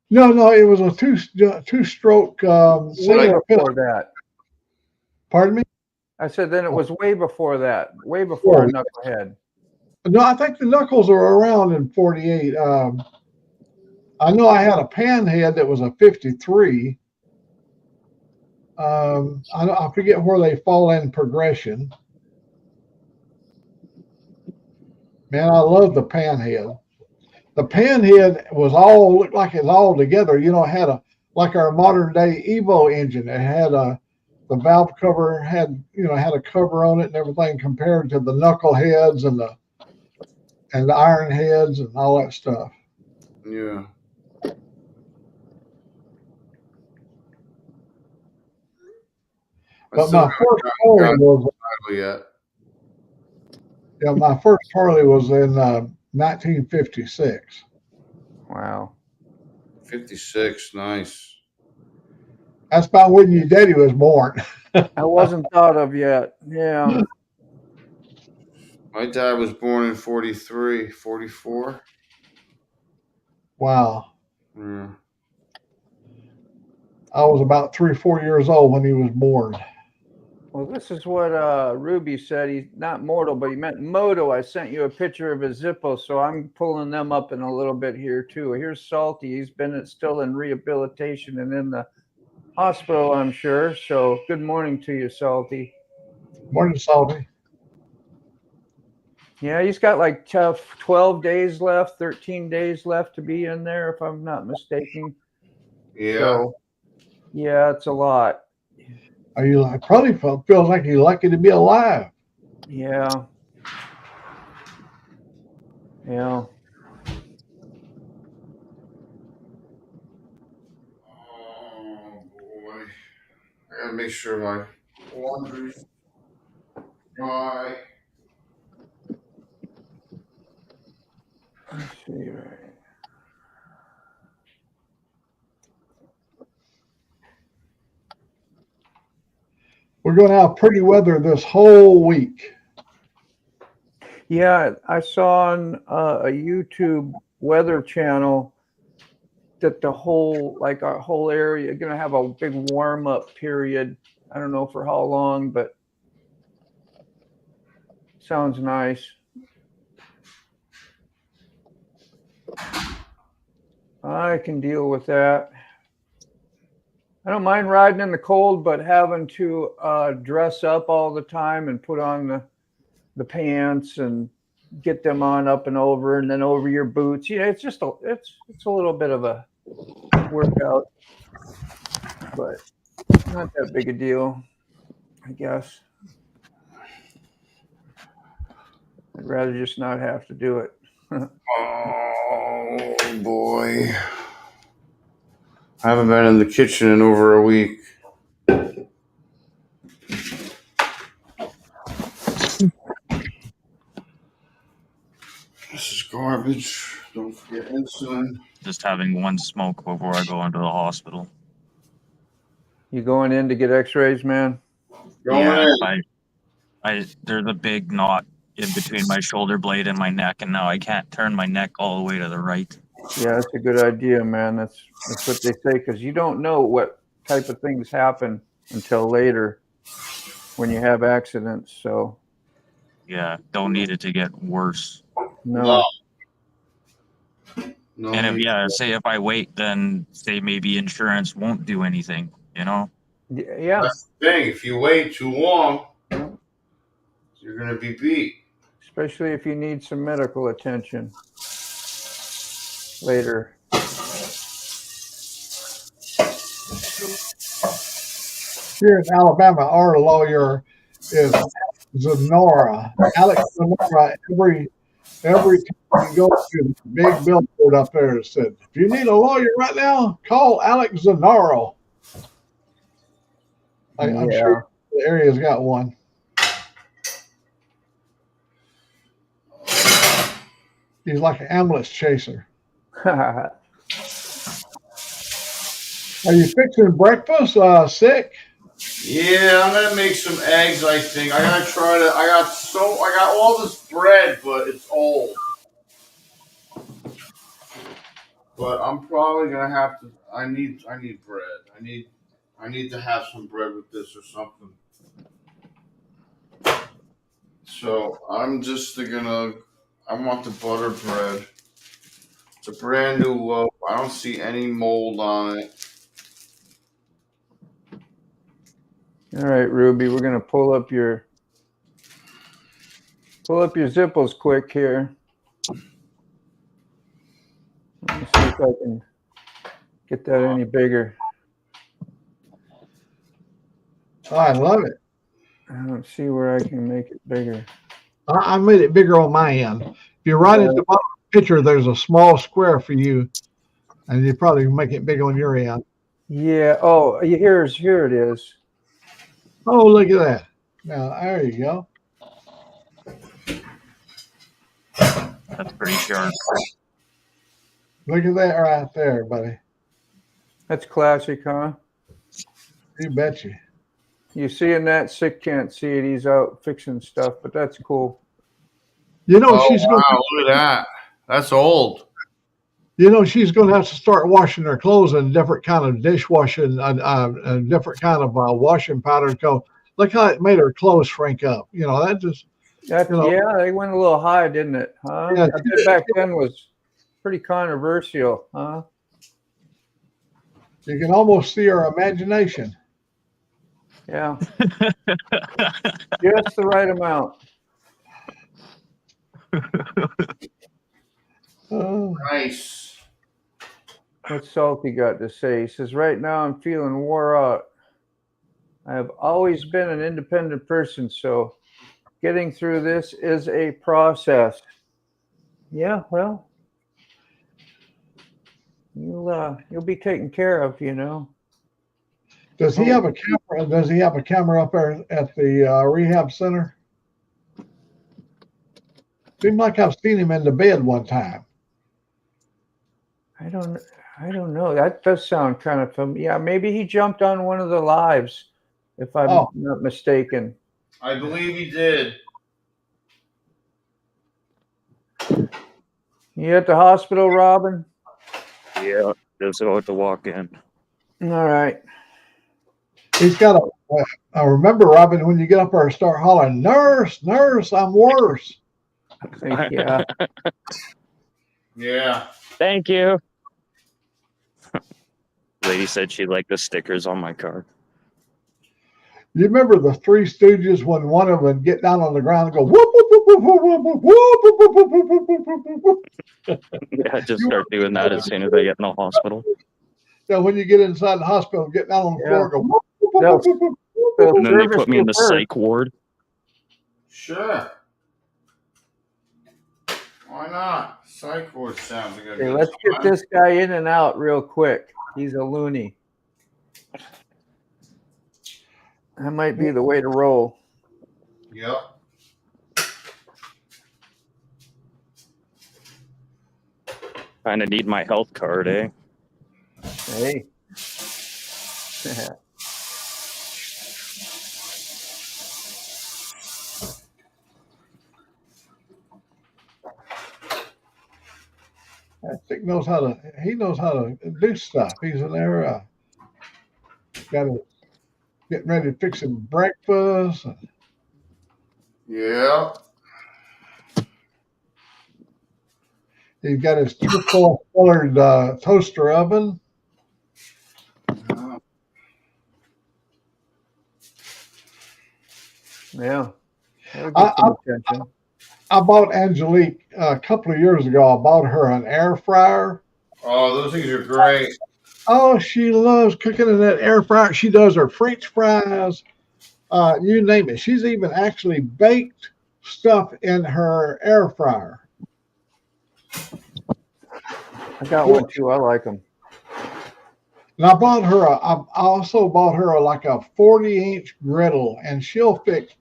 No, it was a two-stroke. Way before that. Pardon me? I said then it was way before that. Way before a knucklehead. No, I think the knuckles are around in 48. I know I had a panhead that was a 53. I forget where they fall in progression. Man, I love the panhead. The panhead looked like it was all together. It had like our modern day Evo engine. It had the valve cover had a cover on it and everything, compared to the knuckle heads and the iron heads and all that stuff. Yeah. But my first Harley was in 1956. Wow. 56, nice. That's about when your daddy was born. I wasn't thought of yet. Yeah. My dad was born in 43, 44. Wow. Yeah. I was about 3 or 4 years old when he was born. Well, this is what Ruby said. He's not mortal, but he meant moto. I sent you a picture of his Zippo, so I'm pulling them up in a little bit here too. Here's Salty. He's been still in rehabilitation and in the hospital, I'm sure. So good morning to you, Salty. Morning, Salty. Yeah, he's got like 12 days left, 13 days left to be in there, if I'm not mistaken. Yeah. So, yeah, it's a lot. Probably feels like you're lucky to be alive. Yeah. Yeah. Oh boy. I gotta make sure my laundry's dry. Let's see, right. We're going to have pretty weather this whole week. Yeah, I saw on a YouTube weather channel that our whole area going to have a big warm up period. I don't know for how long, but sounds nice. I can deal with that. I don't mind riding in the cold, but having to dress up all the time and put on the pants and get them on up and over, and then over your boots. Yeah, it's just it's a little bit of a workout, but not that big a deal, I guess. I'd rather just not have to do it. Oh boy. I haven't been in the kitchen in over a week. This is garbage. Don't forget insulin. Just having one smoke before I go into the hospital. You going in to get x-rays, man? Yeah, there's a big knot in between my shoulder blade and my neck, and now I can't turn my neck all the way to the right. Yeah, that's a good idea, man. That's what they say, because you don't know what type of things happen until later when you have accidents. So yeah, don't need it to get worse. No. And if I wait, then say maybe insurance won't do anything, Yeah. That's the thing. If you wait too long, you're gonna be beat. especially if you need some medical attention later. Here in Alabama, our lawyer is Zenora. Alex Zenora. Every time you go to the big billboard up there, it said, if you need a lawyer right now, call Alex Zenaro. I'm sure the area's got one. He's like an ambulance chaser. Are you fixing breakfast, sick? Yeah, I'm gonna make some eggs. I think I gotta try to. I got all this bread, but it's old. But I'm probably gonna have to. I need bread. I need to have some bread with this or something. So I'm just gonna. I want the butter bread. It's a brand new loaf. I don't see any mold on it. All right, Ruby, we're gonna pull up your zipples quick here. Let me see if I can get that any bigger. Oh, I love it. I don't see where I can make it bigger. I made it bigger on my end. If you're right at the bottom of the picture, there's a small square for you, and you probably make it big on your end. Yeah. Oh, here it is. Oh, look at that. Now, there you go. That's pretty sharp. Look at that right there, buddy. That's classic, huh? You bet you. You seeing that? Sick can't see it. He's out fixing stuff, but that's cool. You know, Oh, she's wow, going. look at that. That's old. You know, she's going to have to start washing her clothes in different kind of dishwashing, a different kind of washing powder. Go, look how it made her clothes shrink up. You know, that just. That's, you know, yeah, they went a little high, didn't it? Huh? Yeah, I bet back then was pretty controversial, huh? you can almost see her imagination. Yeah. Just the right amount. Oh. Nice. What's Salty got to say? He says, right now I'm feeling wore out. I have always been an independent person, so getting through this is a process. Yeah, well, you'll be taken care of, you know. Does he have a camera? Does he have a camera up there at the rehab center? Seemed like I've seen him in the bed one time. I don't know. That does sound kind of familiar. Yeah, maybe he jumped on one of the lives, if I'm not mistaken. I believe he did. You at the hospital, Robin? Yeah, just about to walk in. All right. He's got a. I remember, Robin, when you get up there and start hollering, "Nurse, nurse, I'm worse." Yeah. Yeah. Thank you. Lady said she liked the stickers on my car. You remember the Three Stooges when one of them would get down on the ground and go whoop whoop whoop whoop whoop whoop whoop whoop whoop whoop whoop whoop whoop whoop. Yeah, just start doing that as soon as I get in the hospital. So when you get inside the hospital, get down on the floor, go whoop whoop whoop whoop whoop whoop. And then they put me in the psych ward. Sure. Why not? Psych ward sounds like a Okay, good let's get time. this guy in and out real quick. He's a loony. That might be the way to roll. Yep. Kind of need my health card, eh? Hey. Dick knows how to. He knows how to do stuff. He's in there. Got to getting ready to fix some breakfast. Yeah. He's got his triple colored toaster oven. Yeah. That'll get some attention. I bought Angelique a couple of years ago. I bought her an air fryer. Oh, those things are great. Oh, she loves cooking in that air fryer. She does her French fries, you name it. She's even actually baked stuff in her air fryer. I got one too. I like them. And I bought her. I also bought her like a 40-inch griddle, and she'll fix.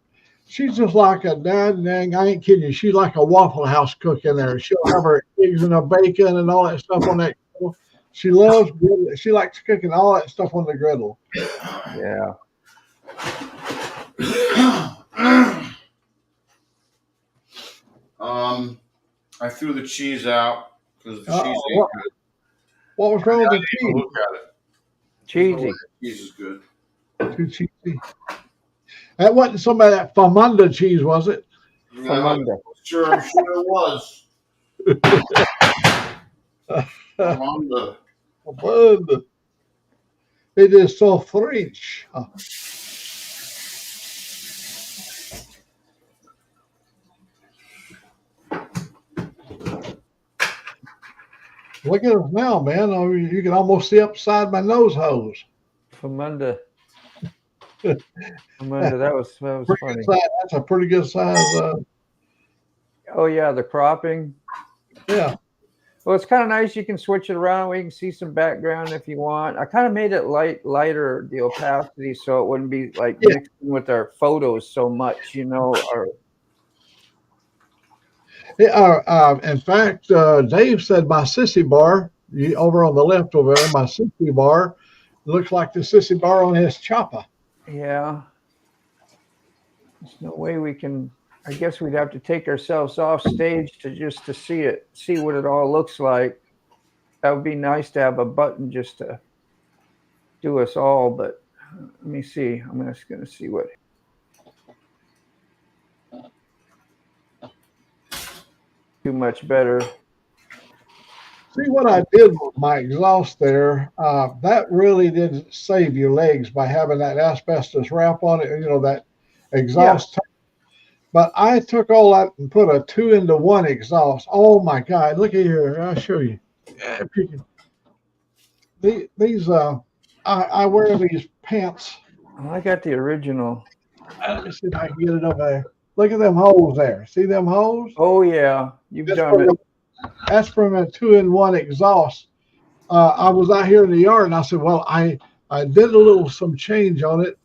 She's just like a dang. I ain't kidding you. She's like a Waffle House cook in there. She'll have her eggs and her bacon and all that stuff on that griddle. She loves griddle. She likes cooking all that stuff on the griddle. Yeah. I threw the cheese out because the cheese ain't good. What was wrong with the cheese? Look at it. Cheesy. The cheese is good. Too cheesy. That wasn't some of that Famunda cheese, was it? Famunda. Sure, I'm sure it was. Famunda. Famunda. It is so French. Look at us now, man. I mean, you can almost see upside my nose hose. Famunda. Famunda. That was funny. That's a pretty good size. Oh yeah, the cropping. Yeah. Well, it's kind of nice. You can switch it around. We can see some background if you want. I kind of made it lighter, the opacity, so it wouldn't be like mixing with our photos so much, you know. In fact, Dave said my sissy bar, over on the left over there, my sissy bar looks like the sissy bar on his chopper. Yeah. There's no way we can. I guess we'd have to take ourselves off stage to see what it all looks like. That would be nice to have a button just to do us all, but let me see. I'm just going to see what. Too much better. See what I did with my exhaust there? That really didn't save your legs by having that asbestos wrap on it, you know, that exhaust. Yeah. But I took all that and put a 2-in-1 exhaust. Oh my God! Look at here. I'll show you. These I wear these pants. Oh, I got the original. Let me see if I can get it over there. Look at them holes there. See them holes? Oh yeah, you've done it. That's from a 2-in-1 exhaust. I was out here in the yard and I said, well, I did some change on it.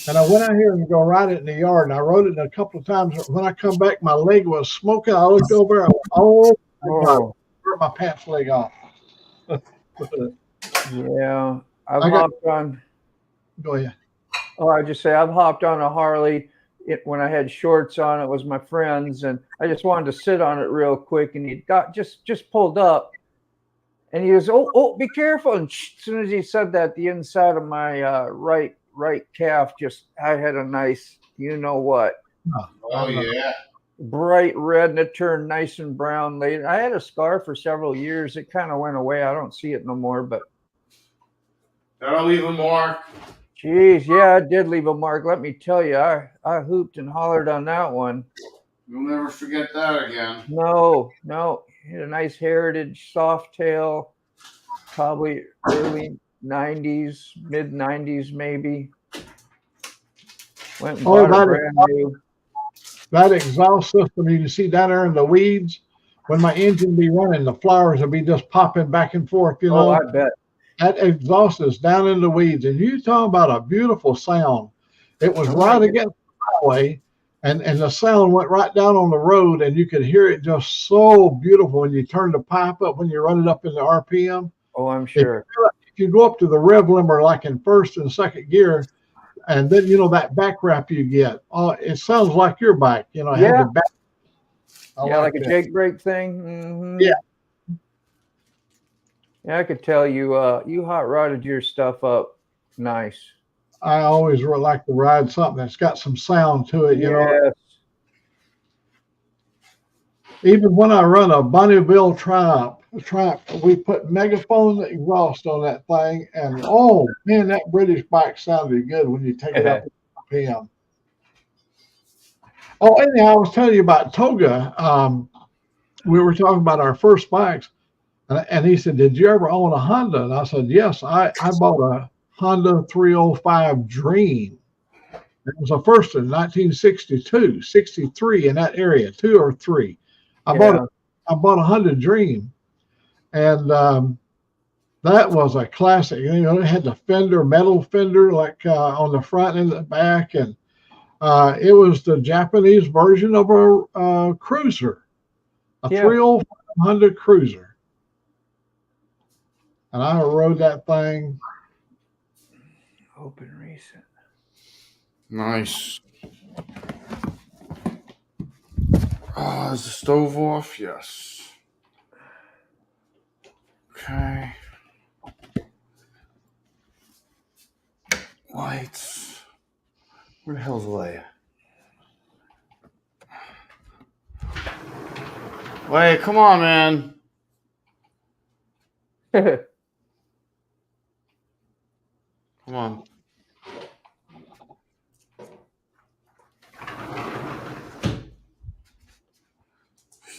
And I went out here and go ride it in the yard, and I rode it a couple of times. When I come back, my leg was smoking. I looked over, I went, oh my God, I hurt my pants leg off. Yeah, I've hopped on. Go ahead. Oh, I just say I've hopped on a Harley. When I had shorts on, it was my friend's, and I just wanted to sit on it real quick. And he got just pulled up, and he was, oh, be careful! And as soon as he said that, the inside of my right calf I had a nice, you know what? Oh yeah. Bright red, and it turned nice and brown later. I had a scar for several years. It kind of went away. I don't see it no more, but that'll leave a mark. Jeez, yeah, it did leave a mark. Let me tell you, I hooped and hollered on that one. You'll never forget that again. No. He had a nice heritage soft tail, probably early 90s, mid 90s maybe. Went and bought a brand new. That exhaust system you can see down there in the weeds, when my engine be running, the flowers will be just popping back and forth, you know. Oh, I bet. That exhaust is down in the weeds, and you talk about a beautiful sound. It was right against the highway, and the sound went right down on the road, and you could hear it just so beautiful when you turn the pipe up, when you run it up in the RPM. Oh, I'm sure. If you go up to the rev limiter, like in first and second gear, and then, you know, that back wrap you get, it sounds like your bike, you know. Yeah, like a Jake brake thing. Mm-hmm. Yeah. Yeah, I could tell you hot rodded your stuff up nice. I always like to ride something that's got some sound to it, you know. Even when I run a Bonneville Triumph, we put megaphone exhaust on that thing, and oh man, that British bike sounded good when you take it up in RPM. Oh, anyhow, I was telling you about Toga. We were talking about our first bikes, and he said, "Did you ever own a Honda?" And I said, "Yes, I bought a Honda 305 Dream. It was the first in 1962, 63 in that area, 2 or 3. I bought a Honda Dream, and that was a classic. You know, it had the fender, metal fender, like on the front and the back, and it was the Japanese version of a cruiser, a 305 Honda Cruiser. And I rode that thing. Open recent. Nice. Oh, is the stove off? Yes. Okay. Lights. Where the hell's Leia? Leia, come on, man. Come on.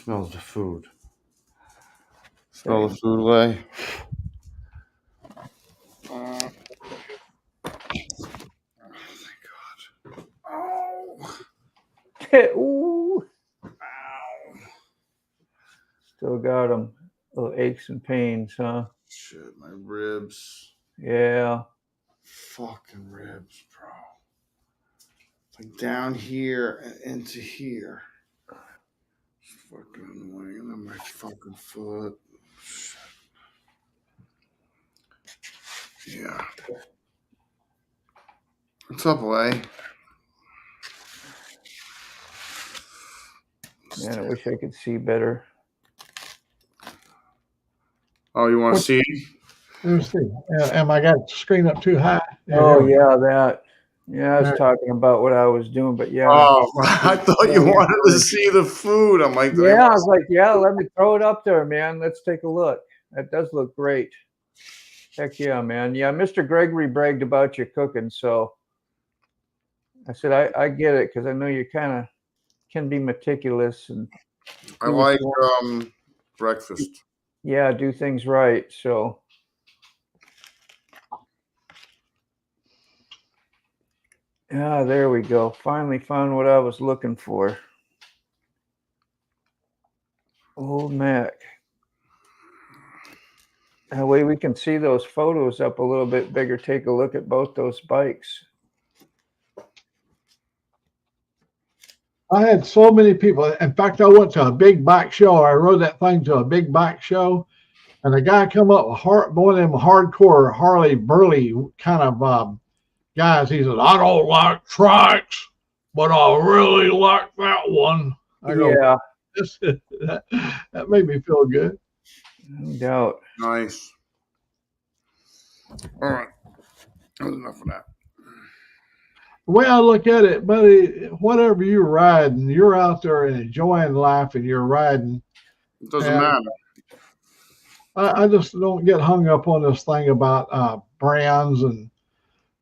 Smells the food. Smell the food, Leia. Oh, thank God. Oh. Ooh. Ow. Still got them. Little aches and pains, huh? Shit, my ribs. Yeah. Fucking ribs, bro. Like down here and into here. It's fucking annoying. And then my fucking foot. Shit. Yeah. What's up, Lay? Man, I wish I could see better. Oh, you want to see? Let me see. Am I got the screen up too high? Oh, yeah, that. Yeah, I was talking about what I was doing, but yeah. Oh, I thought you wanted to see the food. I'm like, yeah, I was like, yeah, let me throw it up there, man. Let's take a look. That does look great. Heck yeah, man. Yeah, Mr. Gregory bragged about your cooking, so I said I get it because I know you kind of can be meticulous and I like breakfast. Yeah, do things right. So yeah, there we go. Finally found what I was looking for. Old Mac. That way we can see those photos up a little bit bigger. Take a look at both those bikes. I had so many people. In fact, I went to a big bike show. I rode that thing to a big bike show, and a guy come up with one of them hardcore Harley Burley kind of guys. He said, "I don't like trikes, but I really like that one." I go, yeah, that made me feel good. No doubt. Nice. All right, that's enough of that. The way I look at it, buddy, whatever you're riding, you're out there and enjoying life, and you're riding. It doesn't matter. I just don't get hung up on this thing about brands, and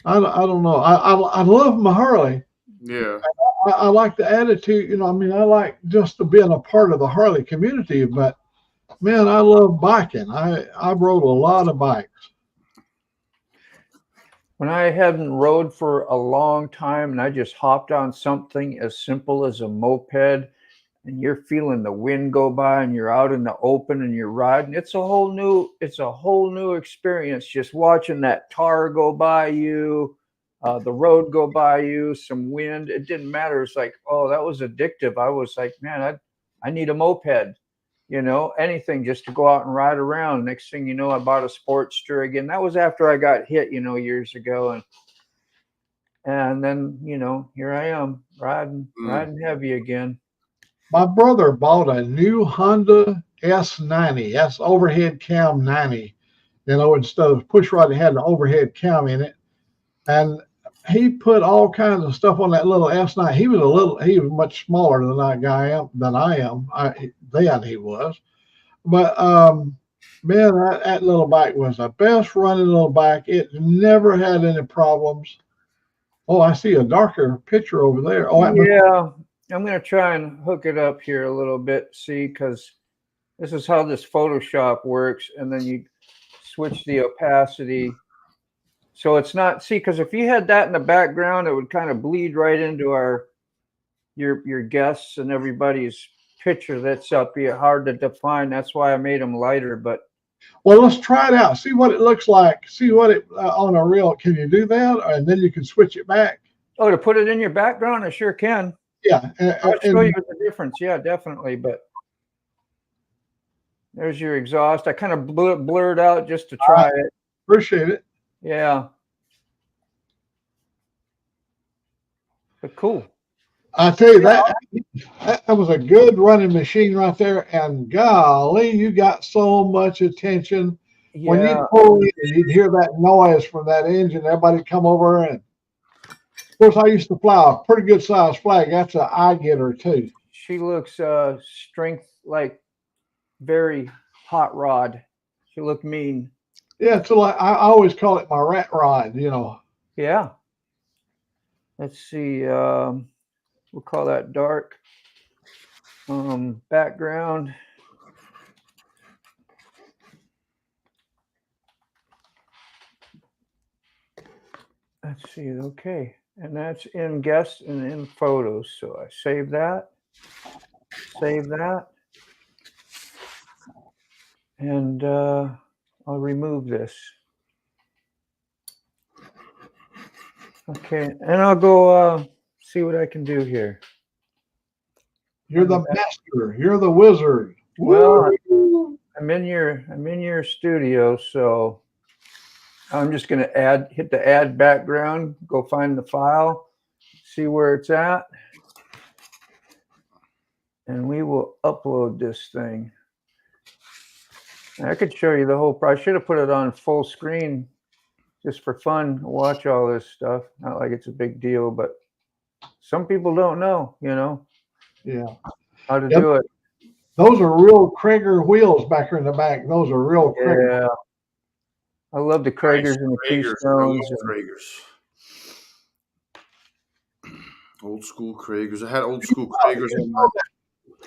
I don't know. I love my Harley. Yeah. I like the attitude. You know, I mean, I like just to being a part of the Harley community. But man, I love biking. I rode a lot of bikes. When I hadn't rode for a long time and I just hopped on something as simple as a moped and you're feeling the wind go by and you're out in the open and you're riding, it's a whole new experience just watching that tar go by you, the road go by you, some wind. It didn't matter. It's like, oh, that was addictive. I was like, man, I need a moped. You know, anything just to go out and ride around. Next thing you know, I bought a Sportster again. That was after I got hit, you know, years ago. And then, you know, here I am riding heavy again. My brother bought a new Honda S90. That's overhead cam 90. You know, instead of push rod, it had an overhead cam in it. And he put all kinds of stuff on that little S90. He was much smaller than I am. Then he was. But man, that little bike was the best running little bike. It never had any problems. Oh, I see a darker picture over there. Oh, yeah. I'm going to try and hook it up here a little bit, see, because this is how this Photoshop works. And then you switch the opacity. So it's not, see, because if you had that in the background, it would kind of bleed right into your guests and everybody's picture that's up here. Hard to define. That's why I made them lighter. But well, let's try it out. See what it looks like. See what it on a reel. Can you do that? And then you can switch it back. Oh, to put it in your background, I sure can. Yeah. I'll show you the difference. Yeah, definitely. But there's your exhaust. I kind of blurred out just to try it. Appreciate it. Yeah. But cool. I tell you that was a good running machine right there. And golly, you got so much attention. Yeah. When you pull in, you'd hear that noise from that engine. Everybody come over, and of course I used to fly a pretty good sized flag. That's an eye getter too. She looks strength like very hot rod. She looked mean. Yeah, it's like I always call it my rat rod. You know. Yeah. Let's see. We'll call that dark. Background. Let's see. Okay. And that's in guests and in photos. So I save that. Save that. And I'll remove this. Okay. And I'll go see what I can do here. You're the master. You're the wizard. Well, I'm in your studio, so I'm just going to hit the add background, go find the file, see where it's at, and we will upload this thing. I could show you the whole. I should have put it on full screen just for fun. Watch all this stuff. Not like it's a big deal, but some people don't know, you know. Yeah. How to do it. Those are real Krager wheels back in the back. Those are real Krager. Yeah. I love the Kragers and the Keystones. Kragers. Old school Kragers. I had old school Kragers in my.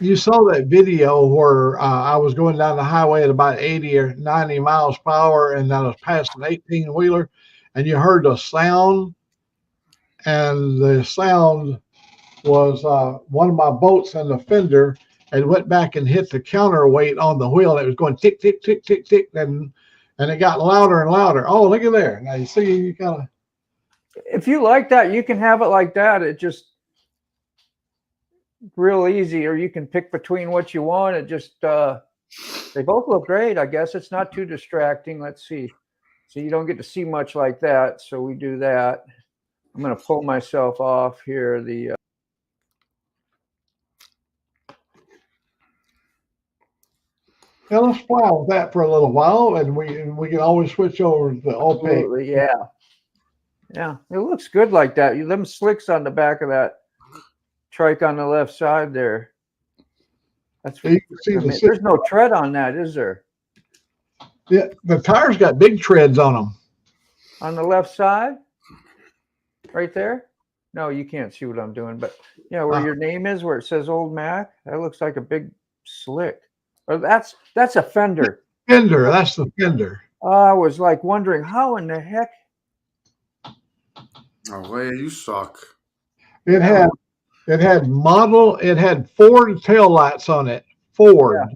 You saw that video where I was going down the highway at about 80 or 90 miles per hour, and I was passing an 18-wheeler, and you heard a sound, and the sound was one of my boats in the fender, and went back and hit the counterweight on the wheel. It was going tick, tick, tick, tick, tick, and it got louder and louder. Oh, look at there. Now you see, you kind of. If you like that, you can have it like that. It just real easy, or you can pick between what you want. It just they both look great. I guess it's not too distracting. Let's see. So you don't get to see much like that. So we do that. I'm going to pull myself off here. The Yeah, let's fly with that for a little while, and we can always switch over to the opaque. Absolutely, yeah. Yeah, it looks good like that. Them slicks on the back of that trike on the left side there. That's you can see there's no tread on that, is there? Yeah, the tires got big treads on them. On the left side? Right there? No, you can't see what I'm doing, but yeah, where your name is, where it says Old Mac, that looks like a big slick. Or that's a fender. Fender, that's the fender. I was like wondering how in the heck. Oh, way you suck. It had model. It had Ford taillights on it. Ford. Yeah.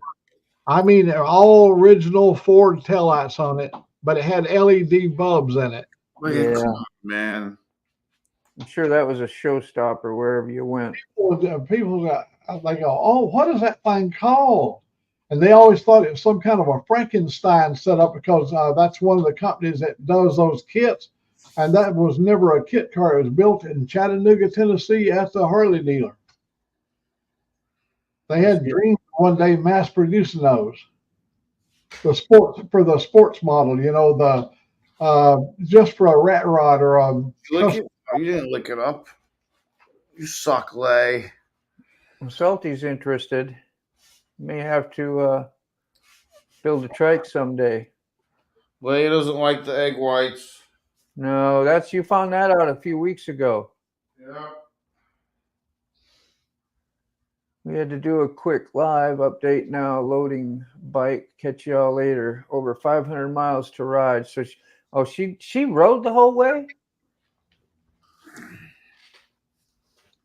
I mean, they're all original Ford taillights on it, but it had LED bulbs in it. Yeah, come on, man. I'm sure that was a showstopper wherever you went. People they go, oh, what is that thing called? And they always thought it was some kind of a Frankenstein setup, because that's one of the companies that does those kits. And that was never a kit car. It was built in Chattanooga, Tennessee at the Harley dealer. They had dreams one day mass producing those. For the sports model, you know, the just for a rat rod or a. You didn't look it up. You suck, Lay. Salty's interested. May have to build a trike someday. Lay doesn't like the egg whites. No, you found that out a few weeks ago. Yeah. We had to do a quick live update now. Loading bike. Catch y'all later. Over 500 miles to ride. So, she rode the whole way.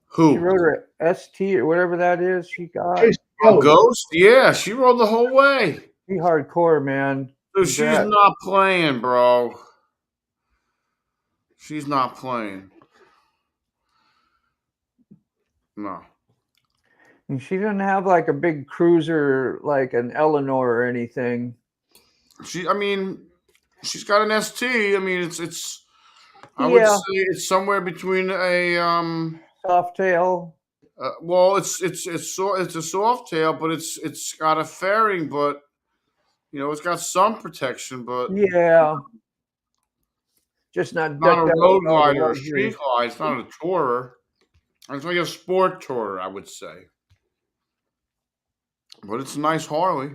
Who? She rode her ST or whatever that is. She got Ghost. Yeah, she rode the whole way. She hardcore, man. So she's Congrats. not playing, bro. She's not playing. No. And she doesn't have like a big cruiser like an Eleanor or anything. I mean, she's got an ST. I mean, it's. I would say it's somewhere between a soft tail. Well, it's a soft tail, but it's got a fairing, but it's got some protection, but yeah, just not not a decked out road with all the rider or luxury. street glide. It's not a tourer. It's like a sport tourer, I would say. But it's a nice Harley.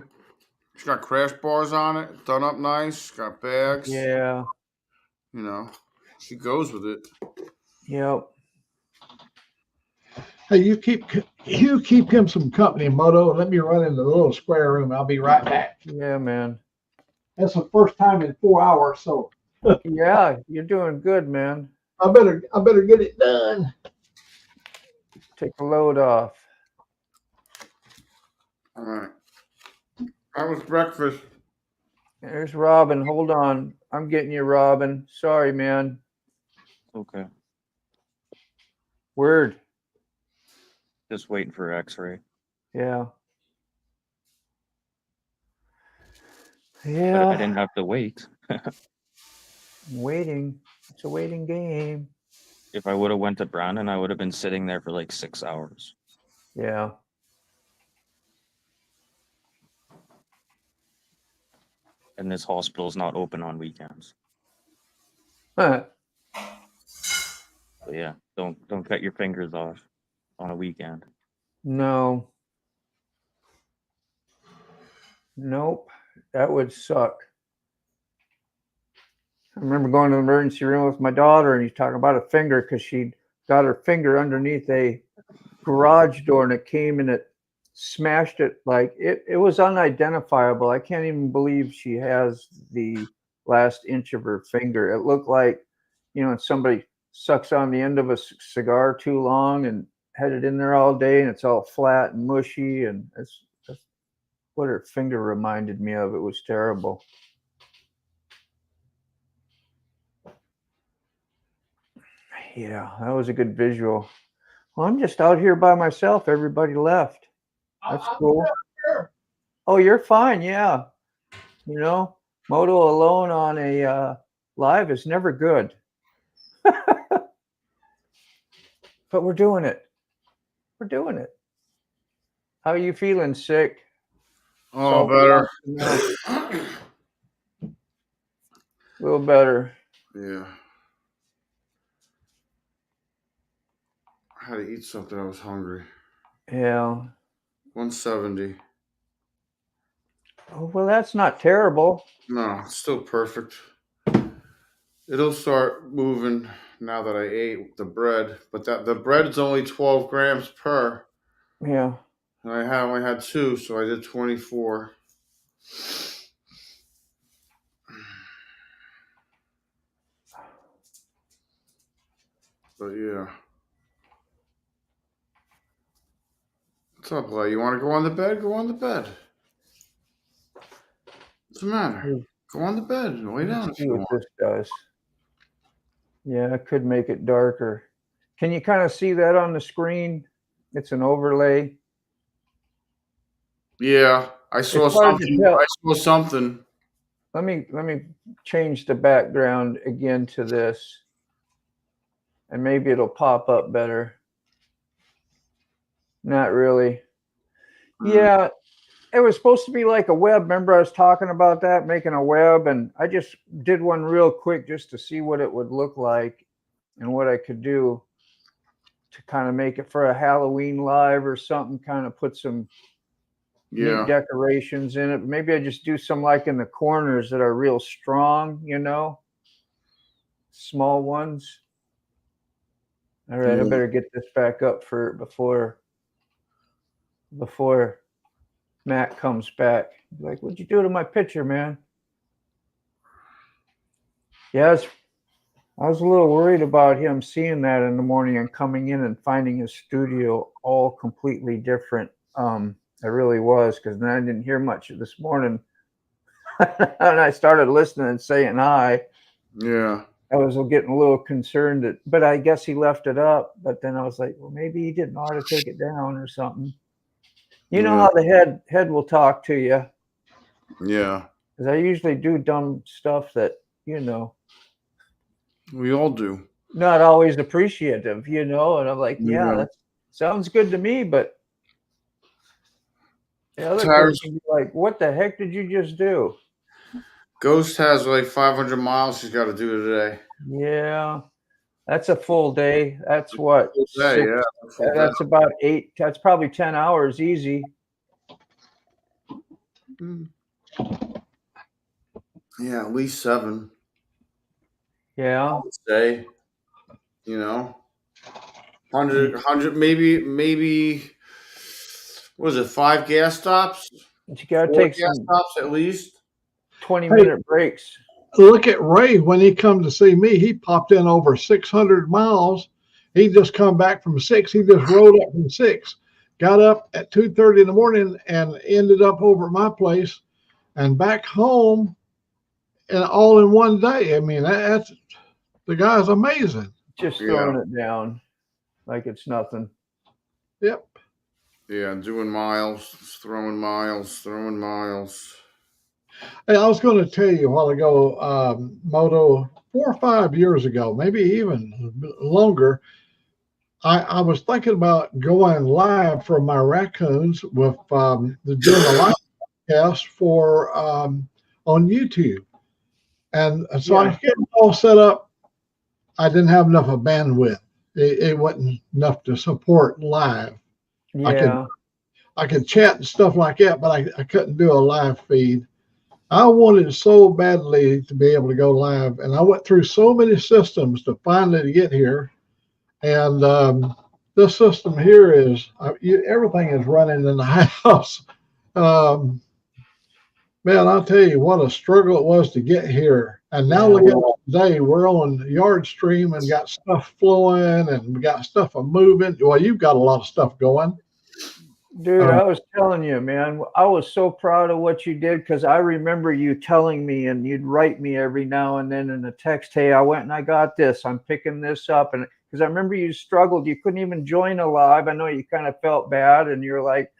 It's got crash bars on it, done up nice, got bags. Yeah. She goes with it. Yep. Hey, you keep him some company, Moto, and let me run into the little square room. I'll be right back. Yeah, man. That's the first time in 4 hours, so yeah, you're doing good, man. I better get it done. Take the load off. All right. How was breakfast? There's Robin. Hold on. I'm getting you, Robin. Sorry, man. Okay. Word. Just waiting for X-ray. Yeah. But Yeah. I didn't have to wait. I'm waiting. It's a waiting game. If I would have went to Brandon, I would have been sitting there for like 6 hours. Yeah. And this hospital is not open on weekends. Huh. So yeah, don't cut your fingers off on a weekend. No. Nope. That would suck. I remember going to the emergency room with my daughter, and he's talking about a finger because she got her finger underneath a garage door, and it came and it smashed it. Like it was unidentifiable. I can't even believe she has the last inch of her finger. It looked like, somebody sucks on the end of a cigar too long and had it in there all day, and it's all flat and mushy, and that's what her finger reminded me of. It was terrible. Yeah, that was a good visual. Well, I'm just out here by myself. Everybody left. That's cool. Oh, you're fine. Yeah. Moto alone on a live is never good. But we're doing it. We're doing it. How are you feeling? Sick? Oh, better. A little better. Yeah. I had to eat something. I was hungry. Yeah. 170. Oh, well, that's not terrible. No, it's still perfect. It'll start moving now that I ate the bread, but the bread's only 12 grams per. Yeah. And I only had 2, so I did 24. But yeah. What's up, Lay? You want to go on the bed? Go on the bed. What's the matter? Go on the bed and lay down if See you what want. this does. Yeah, I could make it darker. Can you kind of see that on the screen? It's an overlay. Yeah, I saw something. I saw something. Let me change the background again to this, and maybe it'll pop up better. Not really. Yeah, it was supposed to be like a web. Remember I was talking about that, making a web, and I just did one real quick just to see what it would look like and what I could do to kind of make it for a Halloween live or something, kind of put some neat decorations in it. Maybe I just do some like in the corners that are real strong, small ones. All right, I better get this back up before before Matt comes back. Like, what'd you do to my picture, man? Yeah, I was a little worried about him seeing that in the morning and coming in and finding his studio all completely different. I really was, because then I didn't hear much this morning. And I started listening and saying hi. Yeah. I was getting a little concerned, but I guess he left it up. But then I was like, well, maybe he didn't know how to take it down or something. You know how the head will talk to you. Yeah. Because I usually do dumb stuff that, you know, we all do. Not always appreciative, you know. And I'm like, yeah, that sounds good to me, but the other person can be like, what the heck did you just do? Ghost has like 500 miles she's got to do today. Yeah, that's a full day. That's what? Day, yeah, that's about 8. That's probably 10 hours easy. Yeah, at least 7. Yeah. I would say, you know, 100, maybe, what is it, 5 gas stops? But you got to 4 take gas some stops at least. 20-minute breaks. Look at Ray. When he come to see me, he popped in over 600 miles. He just come back from 6. He just rode up from 6, got up at 2:30 in the morning and ended up over at my place and back home, and all in one day. I mean, that's the guy's amazing. Just throwing it down like it's nothing. Yep. Yeah, doing miles, throwing miles. Hey, I was going to tell you a while ago, Moto, 4 or 5 years ago, maybe even longer, I was thinking about going live for my raccoons with doing a live podcast for on YouTube. And so I get it all set up. I didn't have enough of bandwidth. It wasn't enough to support live. Yeah. I could chat and stuff like that, but I couldn't do a live feed. I wanted so badly to be able to go live, and I went through so many systems to finally get here. And this system here is everything is running in the house. Man, I'll tell you what a struggle it was to get here. And now look at it today. We're on Yard Stream and got stuff flowing, and we got stuff moving. Well, you've got a lot of stuff going. Dude, I was telling you, man, I was so proud of what you did, because I remember you telling me, and you'd write me every now and then in a text, hey, I went and I got this. I'm picking this up. And because I remember you struggled. You couldn't even join a live. I know you kind of felt bad, and you're like,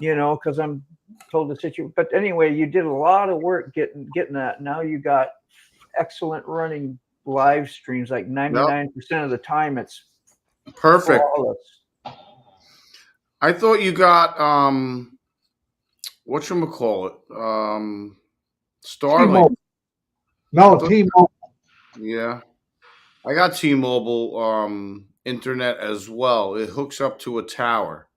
you know, because I'm told the situation. But anyway, you did a lot of work getting that. Now you got excellent running live streams, like 99% of the time. It's perfect. Flawless. I thought you got whatchamacallit? Starlink. T-Mobile. No, T-Mobile. Yeah. I got T-Mobile internet as well. It hooks up to a tower.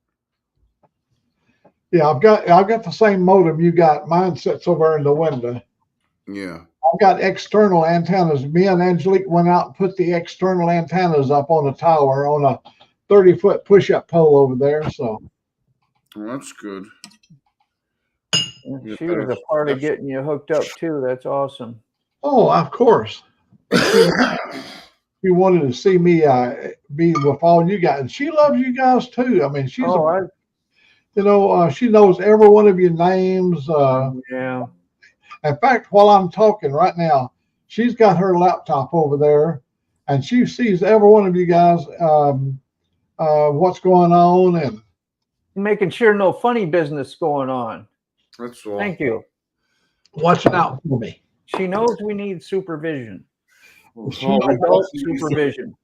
Yeah, I've got the same modem you got. Mine sits over in the window. Yeah. I've got external antennas. Me and Angelique went out and put the external antennas up on a tower on a 30-foot push-up pole over there. So that's good. She was a part of getting you hooked up too. That's awesome. Oh, of course. She wanted to see me be with all you guys, and she loves you guys too. I mean, she's she knows every one of your names. Yeah. In fact, while I'm talking right now, she's got her laptop over there, and she sees every one of you guys. What's going on, and making sure no funny business going on. That's all. Thank you. Watching out for me. She knows we need supervision. Adult supervision.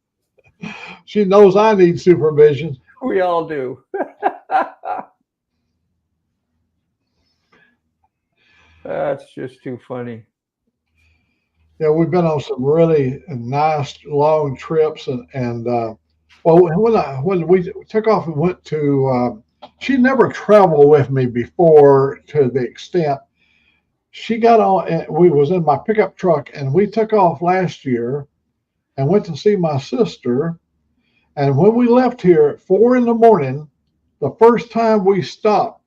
She knows I need supervision. We all do. That's just too funny. Yeah, we've been on some really nice long trips, and when we took off and went to, she never traveled with me before to the extent. She got on, and we was in my pickup truck, and we took off last year and went to see my sister. And when we left here at 4 in the morning, The first time we stopped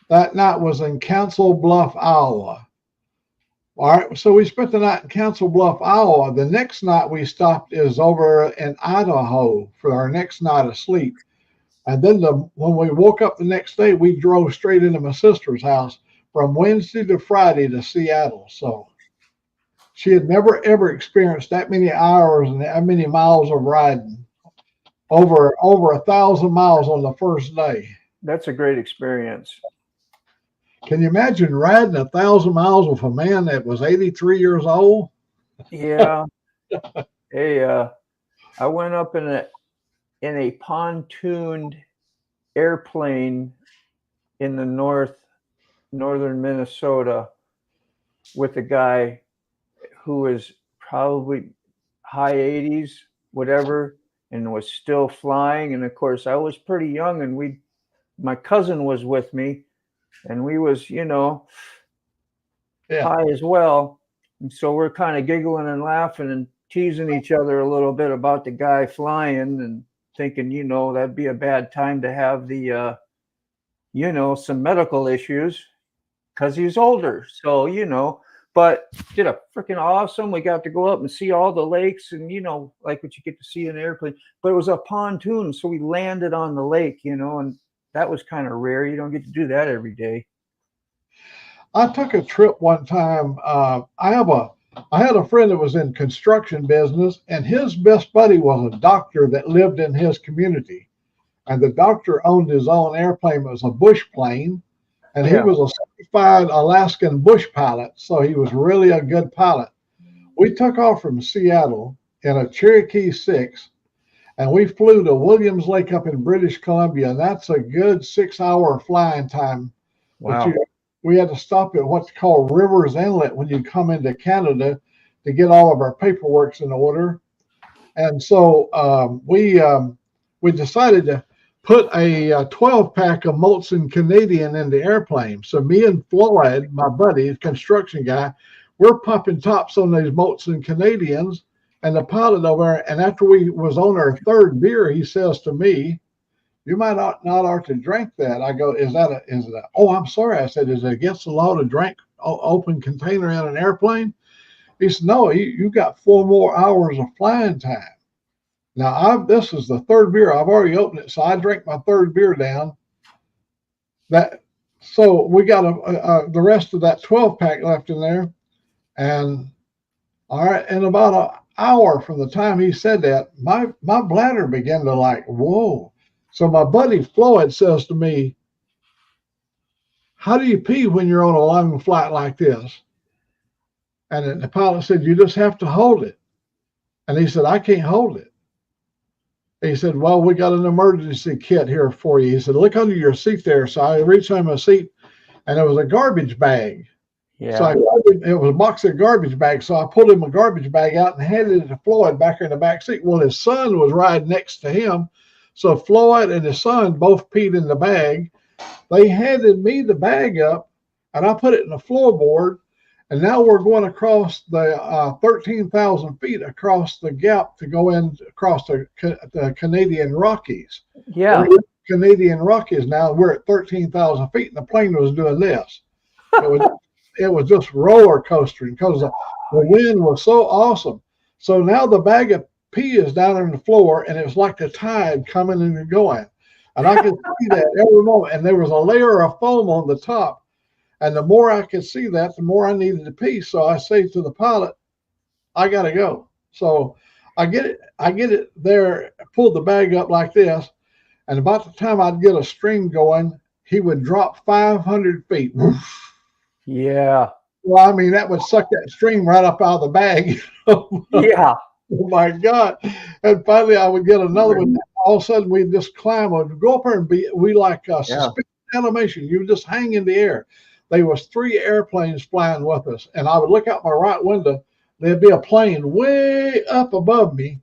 that night was in Council Bluff, Iowa. All right, so we spent the night in Council Bluff, Iowa. The next night we stopped is over in Idaho for our next night of sleep. And then when we woke up the next day, we drove straight into my sister's house from Wednesday to Friday to Seattle. So she had never, ever experienced that many hours and that many miles of riding. Over 1,000 miles on the first day. That's a great experience. Can you imagine riding 1,000 miles with a man that was 83 years old? Yeah. Hey, I went up in a pontooned airplane in the northern Minnesota with a guy who was probably high 80s, whatever, and was still flying. And of course, I was pretty young, and my cousin was with me, and we was, high as well. And so we're kind of giggling and laughing and teasing each other a little bit about the guy flying and thinking, that'd be a bad time to have the, some medical issues because he's older. So, but did a freaking awesome. We got to go up and see all the lakes and, like what you get to see in an airplane. But it was a pontoon, so we landed on the lake, and that was kind of rare. You don't get to do that every day. I took a trip one time. I had a friend that was in construction business, and his best buddy was a doctor that lived in his community. And the doctor owned his own airplane. It was a bush plane. And he was a certified Alaskan bush pilot, so he was really a good pilot. We took off from Seattle in a Cherokee 6, and we flew to Williams Lake up in British Columbia, and that's a good 6-hour flying time. Wow. We had to stop at what's called Rivers Inlet when you come into Canada to get all of our paperwork in order. And so we decided to put a 12-pack of Molson Canadian in the airplane. So me and Floyd, my buddy, construction guy, we're popping tops on these Molson Canadians, and the pilot over there, and after we was on our third beer, he says to me, "You might not ought to drink that." I go, is that oh, I'm sorry. I said, "Is it against the law to drink open container in an airplane?" He said, "No, you got 4 more hours of flying time." Now, this is the third beer. I've already opened it, so I drank my third beer down. So we got the rest of that 12-pack left in there. And all right, in about an hour from the time he said that, my bladder began to whoa. So my buddy Floyd says to me, "How do you pee when you're on a long flight like this?" And then the pilot said, "You just have to hold it." And he said, "I can't hold it." He said, "Well, we got an emergency kit here for you." He said, "Look under your seat there." So I reached under my seat, and it was a garbage bag. Yeah. So it was a box of garbage bags. So I pulled him a garbage bag out and handed it to Floyd back in the back seat. Well, his son was riding next to him. So Floyd and his son both peed in the bag. They handed me the bag up, and I put it in the floorboard. And now we're going across the 13,000 feet across the gap to go in across the Canadian Rockies. Yeah. We're in Canadian Rockies now. We're at 13,000 feet, and the plane was doing this. It was just roller coastering because the wind was so awesome. So now the bag of pee is down on the floor, and it was like the tide coming and going. And I could see that every moment. And there was a layer of foam on the top. And the more I could see that, the more I needed to pee. So I say to the pilot, "I got to go." So I get it there, pulled the bag up like this. And about the time I'd get a string going, he would drop 500 feet. Yeah. Well, I mean, that would suck that string right up out of the bag. Yeah. Oh my God. And finally I would get another one. All of a sudden we'd just climb, we'd go up there and we like suspended animation. You would just hang in the air. There was 3 airplanes flying with us, and I would look out my right window. There'd be a plane way up above me,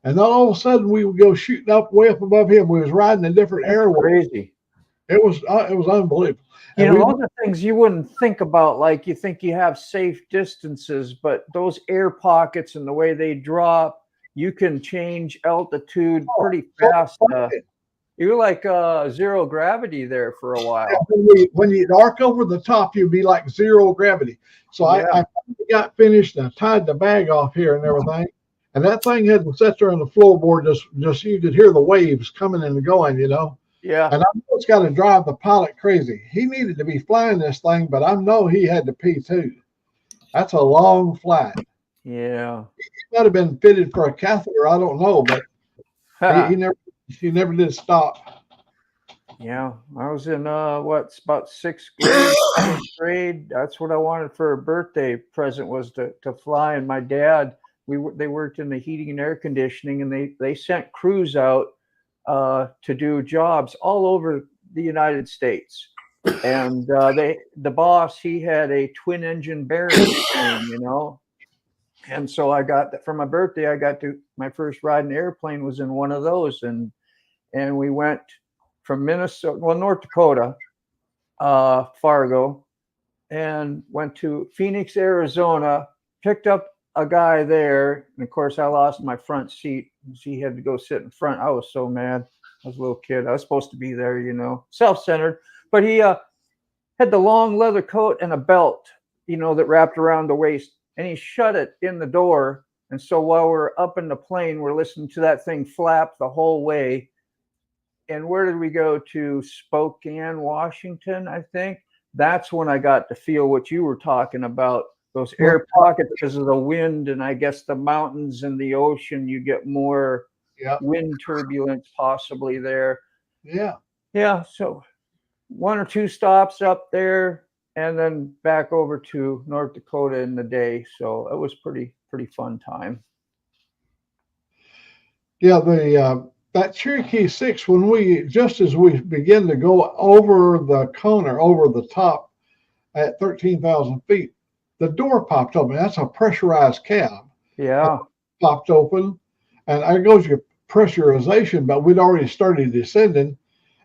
and then all of a sudden we would go shooting up way up above him. We was riding a different airway. Crazy. It was unbelievable. You know, those are things you wouldn't think about. Like, you think you have safe distances, but those air pockets and the way they drop, you can change altitude pretty fast. You were like zero gravity there for a while. When you'd arc over the top, you'd be like zero gravity. So I got finished and I tied the bag off here and everything. And that thing had to sit there on the floorboard, just you could hear the waves coming and going, you know. Yeah. And I know it's got to drive the pilot crazy. He needed to be flying this thing, but I know he had to pee too. That's a long flight. Yeah. He might have been fitted for a catheter. I don't know, but he never did stop. Yeah, I was in about 6th grade, 7th grade. That's what I wanted for a birthday present, was to fly. And my dad, they worked in the heating and air conditioning, and they sent crews out to do jobs all over the United States. And the boss, he had a twin engine Baron plane, you know. And so I got that for my birthday. My first ride in the airplane was in one of those, and we went from North Dakota, Fargo, and went to Phoenix, Arizona, picked up a guy there. And of course, I lost my front seat. He had to go sit in front. I was so mad. I was a little kid. I was supposed to be there, you know, self-centered. But he had the long leather coat and a belt, you know, that wrapped around the waist. And he shut it in the door. And so while we're up in the plane, we're listening to that thing flap the whole way. And where did we go? To Spokane, Washington, I think. That's when I got to feel what you were talking about, those air pockets because of the wind, and I guess the mountains and the ocean, you get more wind turbulence possibly there. Yeah. Yeah, so 1 or 2 stops up there and then back over to North Dakota in the day. So it was pretty fun time. Yeah, that Cherokee 6, just as we begin to go over the cone, over the top at 13,000 feet, the door popped open. That's a pressurized cab. Yeah. Popped open, and there goes your pressurization, but we'd already started descending,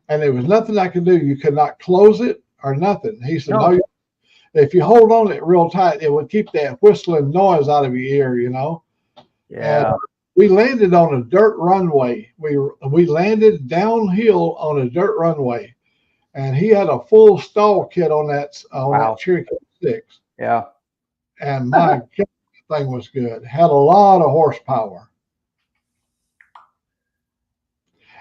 and there was nothing I could do. You could not close it or nothing. He said, no, if you hold on it real tight, it would keep that whistling noise out of your ear, you know? Yeah. And we landed on a dirt runway. We landed downhill on a dirt runway, and he had a full stall kit on that Cherokee 6. Yeah. And my God, that thing was good. Had a lot of horsepower.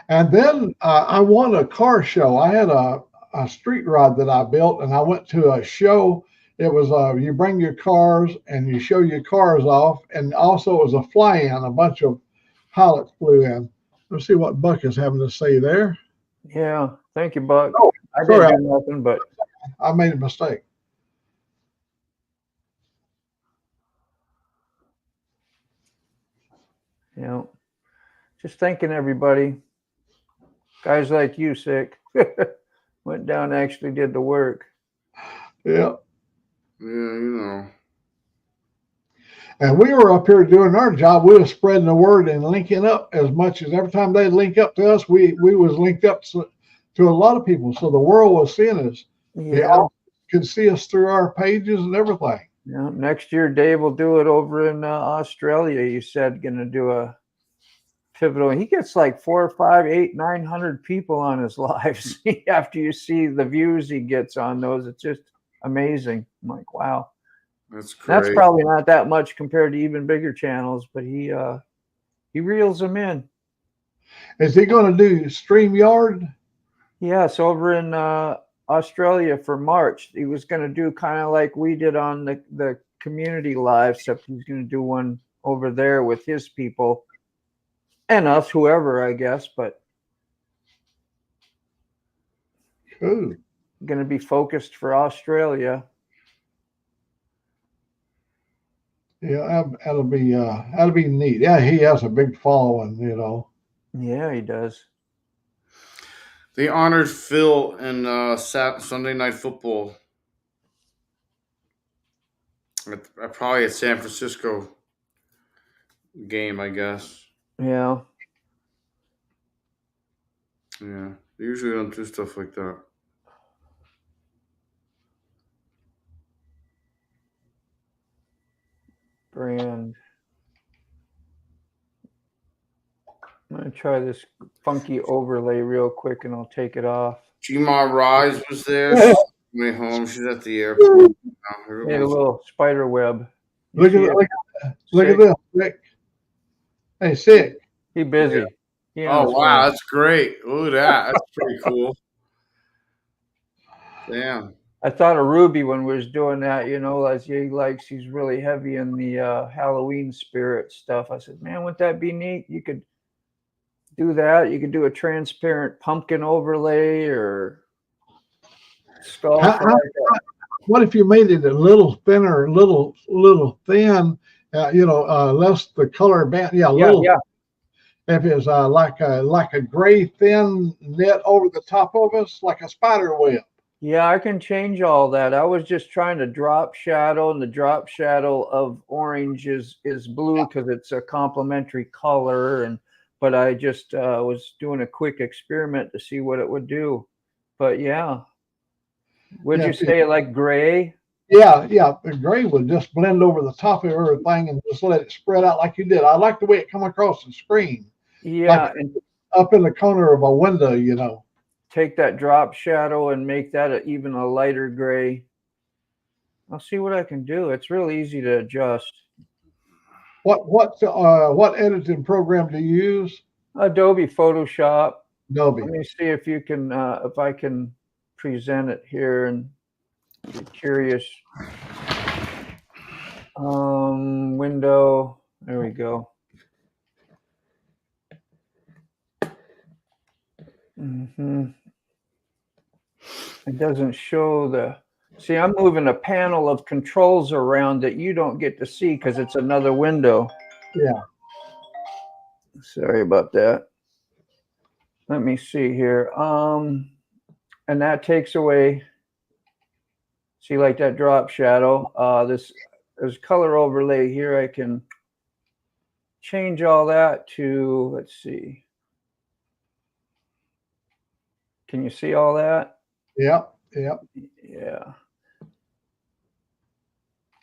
And then I won a car show. I had a street rod that I built, and I went to a show. It was you bring your cars and you show your cars off, and also it was a fly-in. A bunch of pilots flew in. Let's see what Buck is having to say there. Yeah, thank you, Buck. Oh, I didn't do nothing, but I made a mistake. You know, just thanking everybody. Guys like you, Sick, went down and actually did the work. Yeah. Yeah, you know. And we were up here doing our job. We were spreading the word and linking up as much as every time they link up to us, we was linked up to a lot of people. So the world was seeing us. Yeah. They all could see us through our pages and everything. Yeah. Next year, Dave will do it over in Australia. You said going to do a pivotal. He gets like 400, 500, 800, 900 people on his lives. After you see the views he gets on those, it's just amazing. I'm like, wow. That's great. That's probably not that much compared to even bigger channels, but he reels them in. Is he going to do Streamyard? Yes, over in Australia for March. He was going to do kind of like we did on the community live, except he's going to do one over there with his people and us, whoever, I guess. But cool. Going to be focused for Australia. Yeah, that'll be neat. Yeah, he has a big following, you know. Yeah, he does. They honored Phil in Sunday Night Football. Probably at San Francisco game, I guess. Yeah. Yeah, they usually don't do stuff like that. Brand I'm gonna try this funky overlay real quick, and I'll take it off. Gma Rise was there. She's on her way home. She's at the airport. Made a Everyone's little spider web. You Look see at it? look at Sick? this. Rick. Hey, sick. He busy. Yeah. He Oh knows wow, what- that's great. Look at that. That's pretty cool. Damn. I thought of Ruby when we was doing that, you know, as he likes, he's really heavy in the Halloween spirit stuff. I said, man, wouldn't that be neat? You could do that. You could do a transparent pumpkin overlay or skull. What if you made it a little thinner, little thin, less the color band? Yeah, little. Yeah. If it's like a gray thin net over the top of us, like a spider web. Yeah, I can change all that. I was just trying to drop shadow, and the drop shadow of orange is blue because it's a complementary color. But I just was doing a quick experiment to see what it would do. But yeah, would you say like gray? Yeah. The gray would just blend over the top of everything and just let it spread out like you did. I like the way it come across the screen. Yeah, like and up in the corner of a window, you know. Take that drop shadow and make that even a lighter gray. I'll see what I can do. It's really easy to adjust. What editing program do you use? Adobe Photoshop. Adobe. Let me see if you can, if I can present it here and be curious. Window. There we go. It doesn't show the. See, I'm moving a panel of controls around that you don't get to see because it's another window. Yeah. Sorry about that. Let me see here. And that takes away. See, like that drop shadow. There's color overlay here. I can change all that to. Let's see. Can you see all that? Yep. Yeah.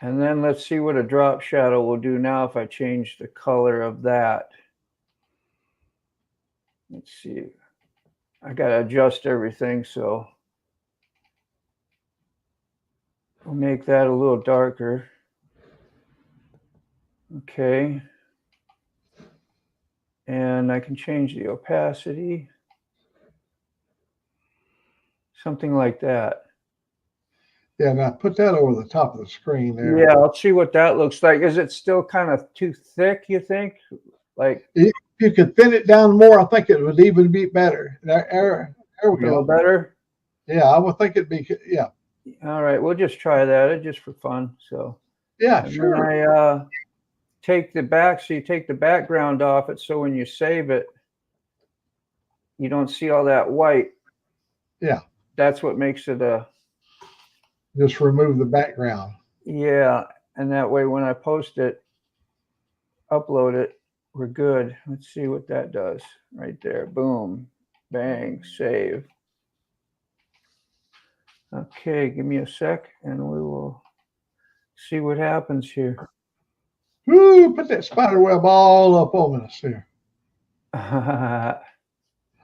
And then let's see what a drop shadow will do now if I change the color of that. Let's see. I got to adjust everything, so I'll make that a little darker. Okay. And I can change the opacity. Something like that. Yeah, now put that over the top of the screen there. Yeah, I'll see what that looks like. Is it still kind of too thick, you think? Like, if you could thin it down more, I think it would even be better. There we a little go. better? Yeah, I would think it'd be, yeah. All right, we'll just try that just for fun. So yeah, and sure. Then I take the back, so you take the background off it, so when you save it, you don't see all that white. Yeah. That's what makes it a. Just remove the background. Yeah, and that way when I post it, upload it, we're good. Let's see what that does right there. Boom, bang, save. Okay, give me a sec and we will see what happens here. Woo, put that spider web all up on us here.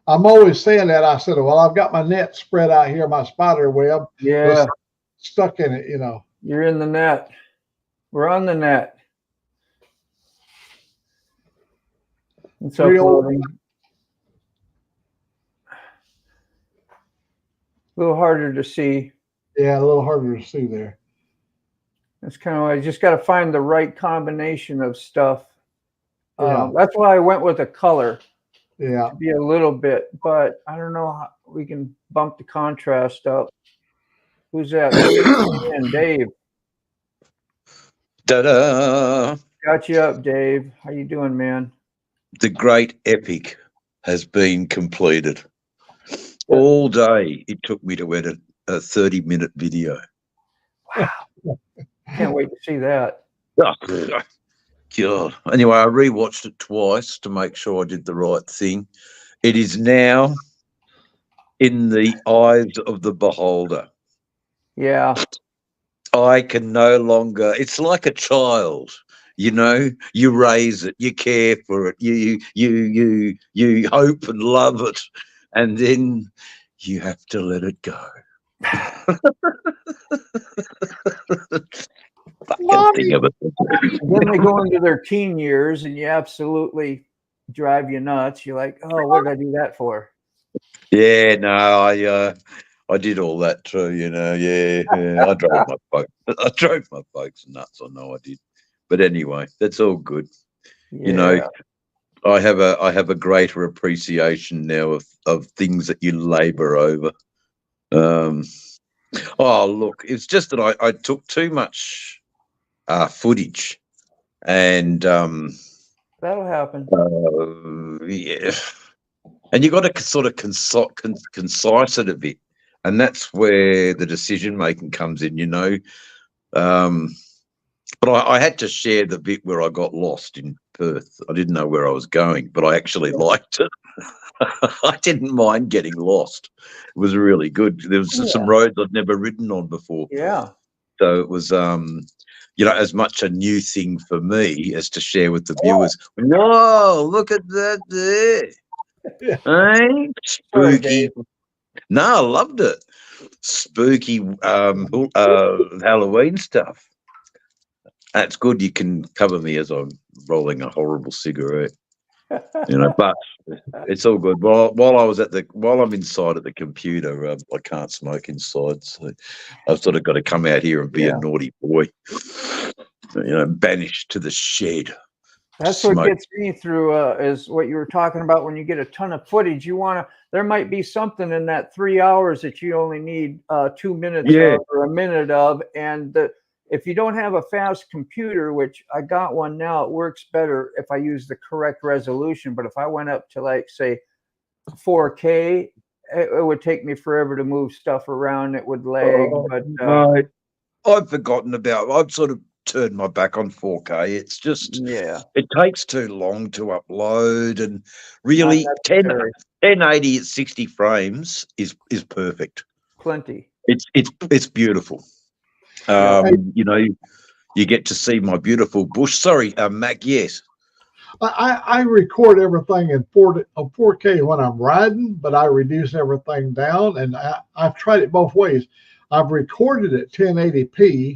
I'm always saying that. I said, well, I've got my net spread out here, my spider web. Yeah. Stuck in it, you know. You're in the net. We're on the net. It's uploading. A little harder to see. Yeah, a little harder to see there. That's kind of why I just got to find the right combination of stuff. Yeah. That's why I went with a color. Yeah. To be a little bit, but I don't know how we can bump the contrast up. Who's that? And Dave. Ta-da! Got you up, Dave. How you doing, man? The great epic has been completed. All day it took me to edit a 30-minute video. Wow. Can't wait to see that. Oh, God. Anyway, I rewatched it twice to make sure I did the right thing. It is now in the eyes of the beholder. Yeah. I can no longer, it's like a child. You know, you raise it, you care for it, you hope and love it, and then you have to let it go. Mommy. Then they go into their teen years, and you absolutely drive you nuts. You're like, oh, what did I do that for? Yeah, no, I did all that too. You know, yeah. I drove my folks nuts. I know I did, but anyway, that's all good. You know, I have a greater appreciation now of things that you labour over. Oh, look, it's just that I took too much footage, and that'll happen. Yeah, and you got to sort of concise it a bit, and that's where the decision making comes in. You know, but I had to share the bit where I got lost in Perth. I didn't know where I was going, but I actually liked it. I didn't mind getting lost. It was really good. There was some roads I'd never ridden on before. Yeah. So it was, you know, as much a new thing for me as to share with the viewers. Whoa, look at that there. Hey, spooky. No, I loved it. Spooky Halloween stuff. That's good. You can cover me as I'm rolling a horrible cigarette. You know, but it's all good. While I'm inside of the computer, I can't smoke inside, so I've sort of got to come out here and be a naughty boy. You know, banished to the shed. That's what gets me through is what you were talking about. When you get a ton of footage, there might be something in that 3 hours that you only need 2 minutes of or a minute of, and if you don't have a fast computer, which I got one now, it works better if I use the correct resolution. But if I went up to, like, say 4K, it would take me forever to move stuff around. It would lag. No, I've forgotten about. I've sort of turned my back on 4K. It's just it takes too long to upload, and really 1080 at 60 frames is perfect. Plenty. It's beautiful. You know, you get to see my beautiful bush. Sorry, Mac. Yes, I record everything in 4K when I'm riding, but I reduce everything down, and I've tried it both ways. I've recorded at 1080p,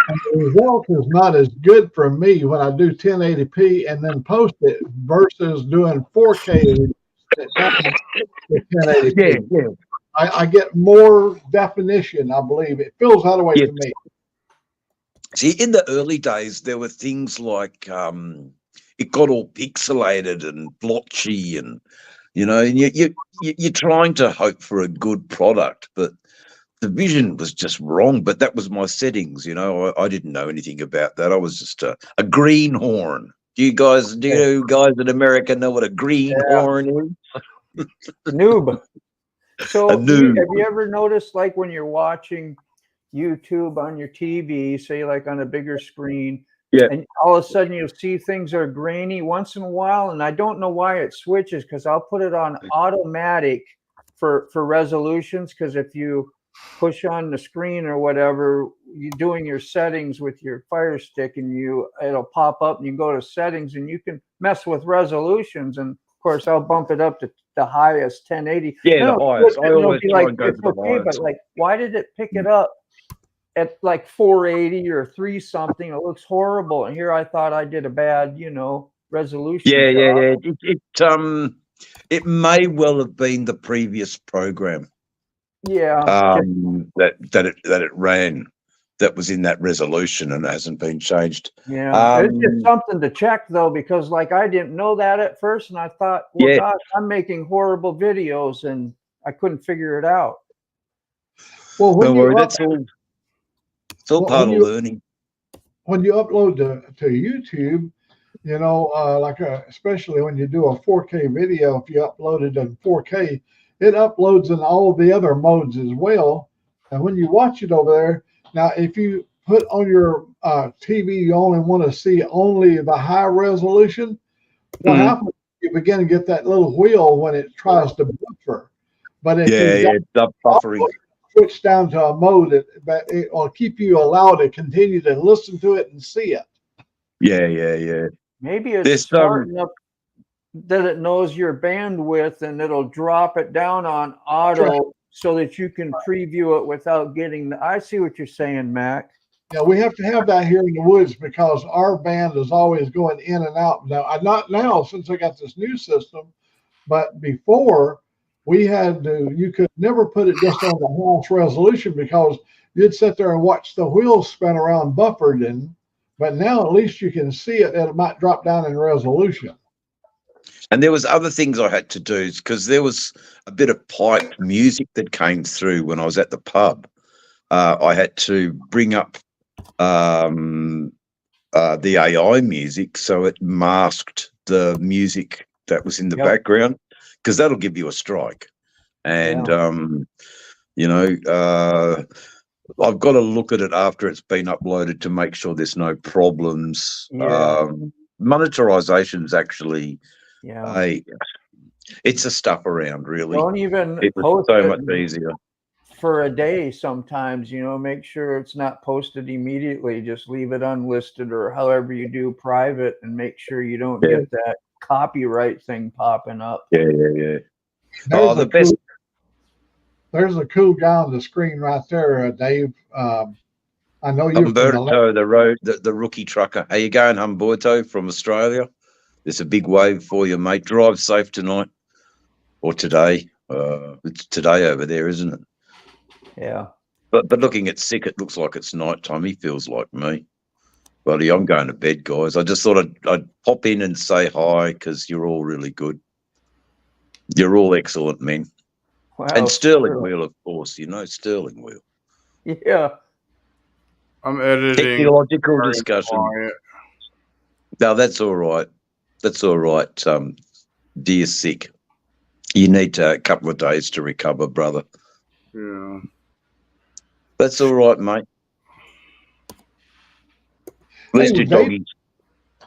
and the result is not as good for me when I do 1080p and then post it versus doing 4K at 1080p. Yeah. I get more definition, I believe. It feels that way to me. See, in the early days, there were things like it got all pixelated and blotchy, and you know, and you're trying to hope for a good product, but the vision was just wrong. But that was my settings, you know. I didn't know anything about that. I was just a greenhorn. Do you guys in America know what a greenhorn is? Noob. So have noob. you ever noticed, like, when you're watching YouTube on your TV, say like on a bigger screen, and all of a sudden you'll see things are grainy once in a while, and I don't know why it switches, because I'll put it on automatic for resolutions, because if you push on the screen or whatever, you're doing your settings with your Fire Stick, and it'll pop up, and you go to settings, and you can mess with resolutions, and of course I'll bump it up to the highest 1080. Yeah, the highest. I always try and go for the highest. But like, why did it pick it up at like 480 or 3 something? It looks horrible. And here I thought I did a bad, resolution. Yeah. It may well have been the previous program. Yeah. That it ran, that was in that resolution, and it hasn't been changed. Yeah, it's just something to check though, because like I didn't know that at first, and I thought, well, gosh, I'm making horrible videos, and I couldn't figure it out. Well, it's all part of learning. When you upload to YouTube, especially when you do a 4K video, if you upload it in 4K, it uploads in all the other modes as well. And when you watch it over there, now if you put on your TV, you only want to see only the high resolution, what happens? You begin to get that little wheel when it tries to buffer. But if you buffering. Switch down to a mode that it will keep you allowed to continue to listen to it and see it. Yeah. Maybe it's There's smart enough that it knows your bandwidth and it'll drop it down on auto so that you can preview it without getting I see what you're saying, Mac. Yeah, we have to have that here in the woods because our band is always going in and out. Now, not now since I got this new system, but before we had to, you could never put it just on the house resolution because you'd sit there and watch the wheels spin around buffered. But now at least you can see it and it might drop down in resolution. And there was other things I had to do because there was a bit of piped music that came through when I was at the pub. I had to bring up the AI music so it masked the music that was in the background because that'll give you a strike. And, I've got to look at it after it's been uploaded to make sure there's no problems. Monetarization's actually it's a stuff around, really. Don't even it was post so it much easier for a day sometimes, make sure it's not posted immediately. Just leave it unlisted or however you do private and make sure you don't get that copyright thing popping up. Yeah. There's a cool guy on the screen right there, Dave. I know you're Humberto, the rookie trucker. How you going, Humberto, from Australia? There's a big wave for you, mate. Drive safe tonight or today. It's today over there, isn't it? Yeah. But looking at Sick, it looks like it's nighttime. He feels like me. Buddy, I'm going to bed, guys. I just thought I'd pop in and say hi because you're all really good. You're all excellent men. Wow, and Sterling Wheel, of course. Sterling Wheel. Yeah. I'm editing. Technological discussion. No, that's all right. That's all right, dear Sick. You need a couple of days to recover, brother. Yeah. That's all right, mate. Where's your doggies?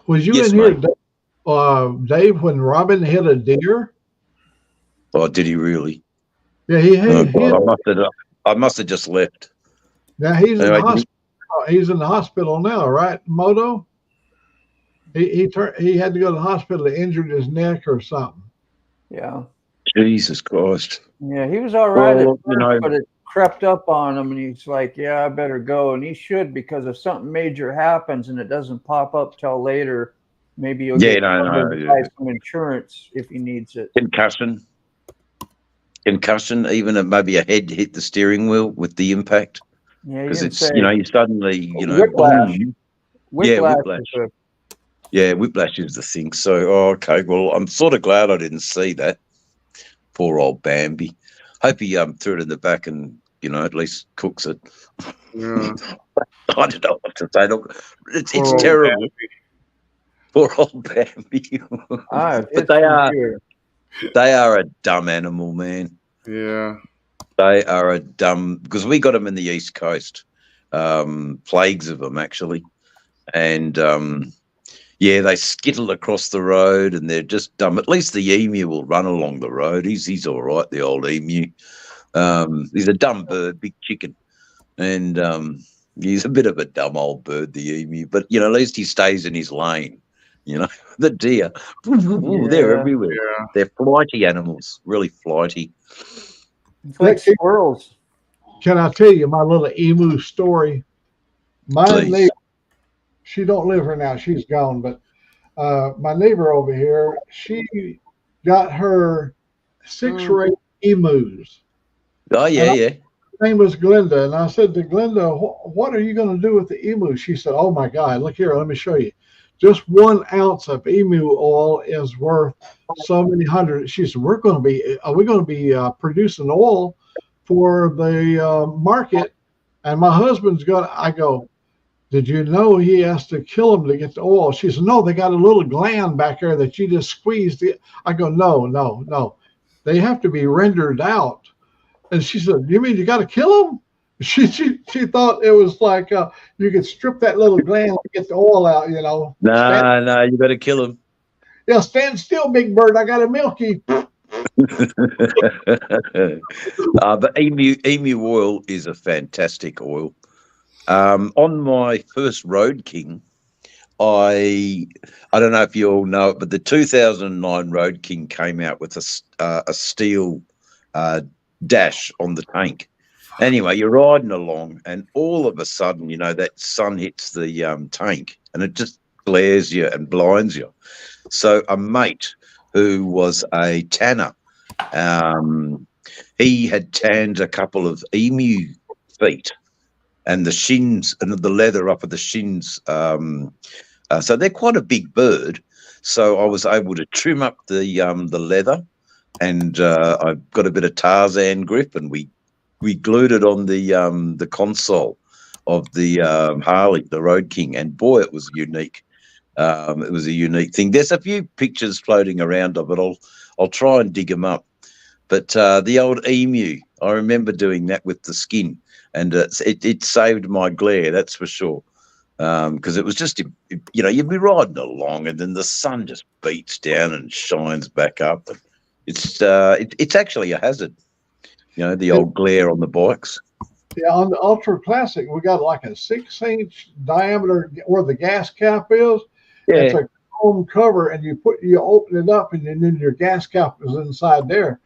Was you in here, Dave, when Robin hit a deer? Oh, did he really? Yeah, he hit. I must have just left. Now he's in the hospital. He's in the hospital now, right, Moto? He had to go to the hospital. He injured his neck or something. Yeah. Jesus Christ. Yeah, he was all right at first, but it crept up on him, and he's like, "Yeah, I better go." And he should, because if something major happens and it doesn't pop up till later, maybe he'll get some insurance if he needs it. Concussion, even maybe a head hit the steering wheel with the impact. Yeah, because it's you suddenly whiplash. Whiplash. Yeah, whiplash is the thing. So, okay. Well, I'm sort of glad I didn't see that. Poor old Bambi. Hope he threw it in the back and at least cooks it. Yeah. I don't know what to say. Look, it's terrible. Bambi. Poor old Bambi. But they are a dumb animal, man. Yeah. They are a dumb, because we got them in the East Coast, plagues of them actually, and they skittle across the road and they're just dumb. At least the emu will run along the road. He's all right, the old emu. He's a dumb bird, big chicken, and he's a bit of a dumb old bird, the emu. But at least he stays in his lane. The deer, they're everywhere. Yeah. They're flighty animals, really flighty. It's like squirrels. Can I tell you my little emu story? My neighbor, she don't live here now. She's gone. But my neighbor over here, she got her 6 ray emus. Oh, yeah. Her name was Glenda. And I said to Glenda, what are you going to do with the emus? She said, oh, my God, look here. Let me show you. Just 1 ounce of emu oil is worth so many hundred. She said, we're going to be producing oil for the market. And my husband's I go, did you know he has to kill them to get the oil? She said, no, they got a little gland back there that you just squeezed. I go, no. They have to be rendered out. And she said, you mean you got to kill them? She thought it was like you could strip that little gland and get the oil out, No, you got to kill him. Yeah, stand still, big bird. I got to milk you. But emu oil is a fantastic oil. On my first Road King, I don't know if you all know it, but the 2009 Road King came out with a steel dash on the tank. Anyway, you're riding along, and all of a sudden, you know, that sun hits the tank, and it just glares you and blinds you. So a mate who was a tanner, he had tanned a couple of emu feet, and the shins and the leather up at the shins. So they're quite a big bird. So I was able to trim up the leather, and I got a bit of Tarzan grip, and we glued it on the console of the Harley, the Road King, and boy, it was unique. It was a unique thing. There's a few pictures floating around of it. I'll try and dig them up. But the old emu, I remember doing that with the skin, and it saved my glare, that's for sure. Because it was just, you know, you'd be riding along, and then the sun just beats down and shines back up. And it's actually a hazard, you know, the old glare on the bikes. Yeah, on the Ultra Classic, we got like a 6-inch diameter where the gas cap is. Yeah. It's a chrome cover, and you open it up, and then your gas cap is inside there.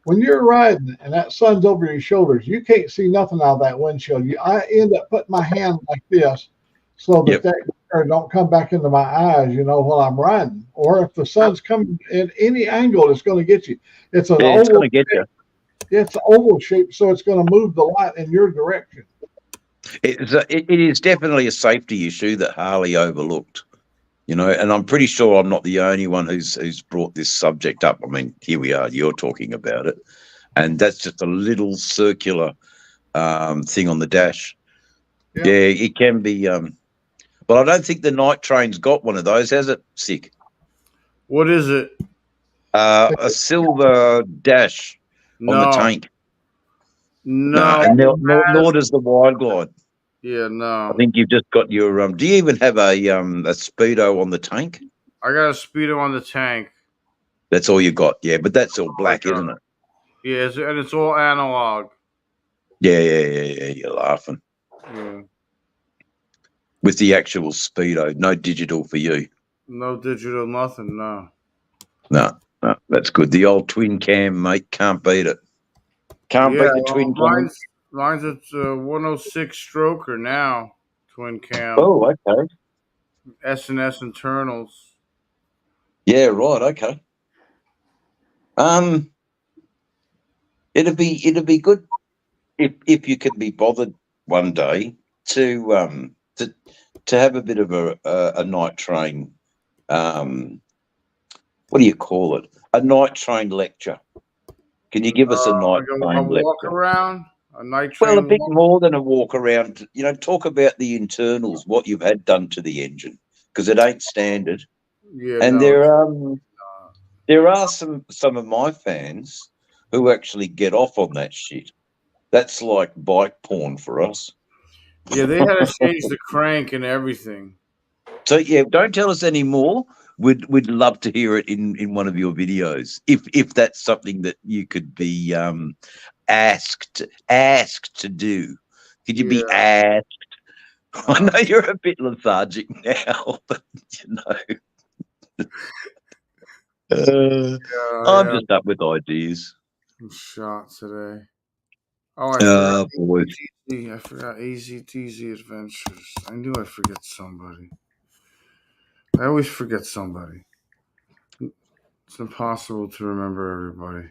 When you're riding and that sun's over your shoulders, you can't see nothing out of that windshield. I end up putting my hand like this so that that glare don't come back into my eyes, you know, while I'm riding. Or if the sun's coming in any angle, it's going to get you. It's an oval. It's going to get you. It's an oval shape, so it's going to move the light in your direction. It is definitely a safety issue that Harley overlooked, you know, and I'm pretty sure I'm not the only one who's brought this subject up. I mean, here we are, you're talking about it, and that's just a little circular thing on the dash. Yeah, it can be, but I don't think the night train's got one of those, has it? Sick. What is it? A silver dash on the tank. No, and nor does the Wide Glide. Yeah, no. I think you've just got your. Do you even have a speedo on the tank? I got a speedo on the tank. That's all you got, yeah. But that's all black, isn't it? Yeah, and it's all analog. Yeah. You're laughing. Yeah. With the actual speedo, no digital for you. No digital, nothing. No. No, that's good. The old twin cam, mate, can't beat it. Can't beat the twin cam. Mine's at 106 stroker now, twin cam. Oh, okay. S&S internals. Yeah, right. Okay. It'd be good if you could be bothered one day to have a bit of a night train. What do you call it? A night train lecture. Can you give us a night train lecture? Walk around. A night train. Well, a bit more than a walk around. You know, talk about the internals, what you've had done to the engine, because it ain't standard. Yeah, and there are some of my fans who actually get off on that shit. That's like bike porn for us. Yeah, they had to change the crank and everything. So yeah, don't tell us any more. We'd love to hear it in one of your videos, if that's something that you could be asked to do. Could you be asked? I know you're a bit lethargic now, but you know, I'm just up with ideas. I'm shot today. Oh, I forgot Easy Teasy Adventures. I knew I'd forget somebody. I always forget somebody. It's impossible to remember everybody.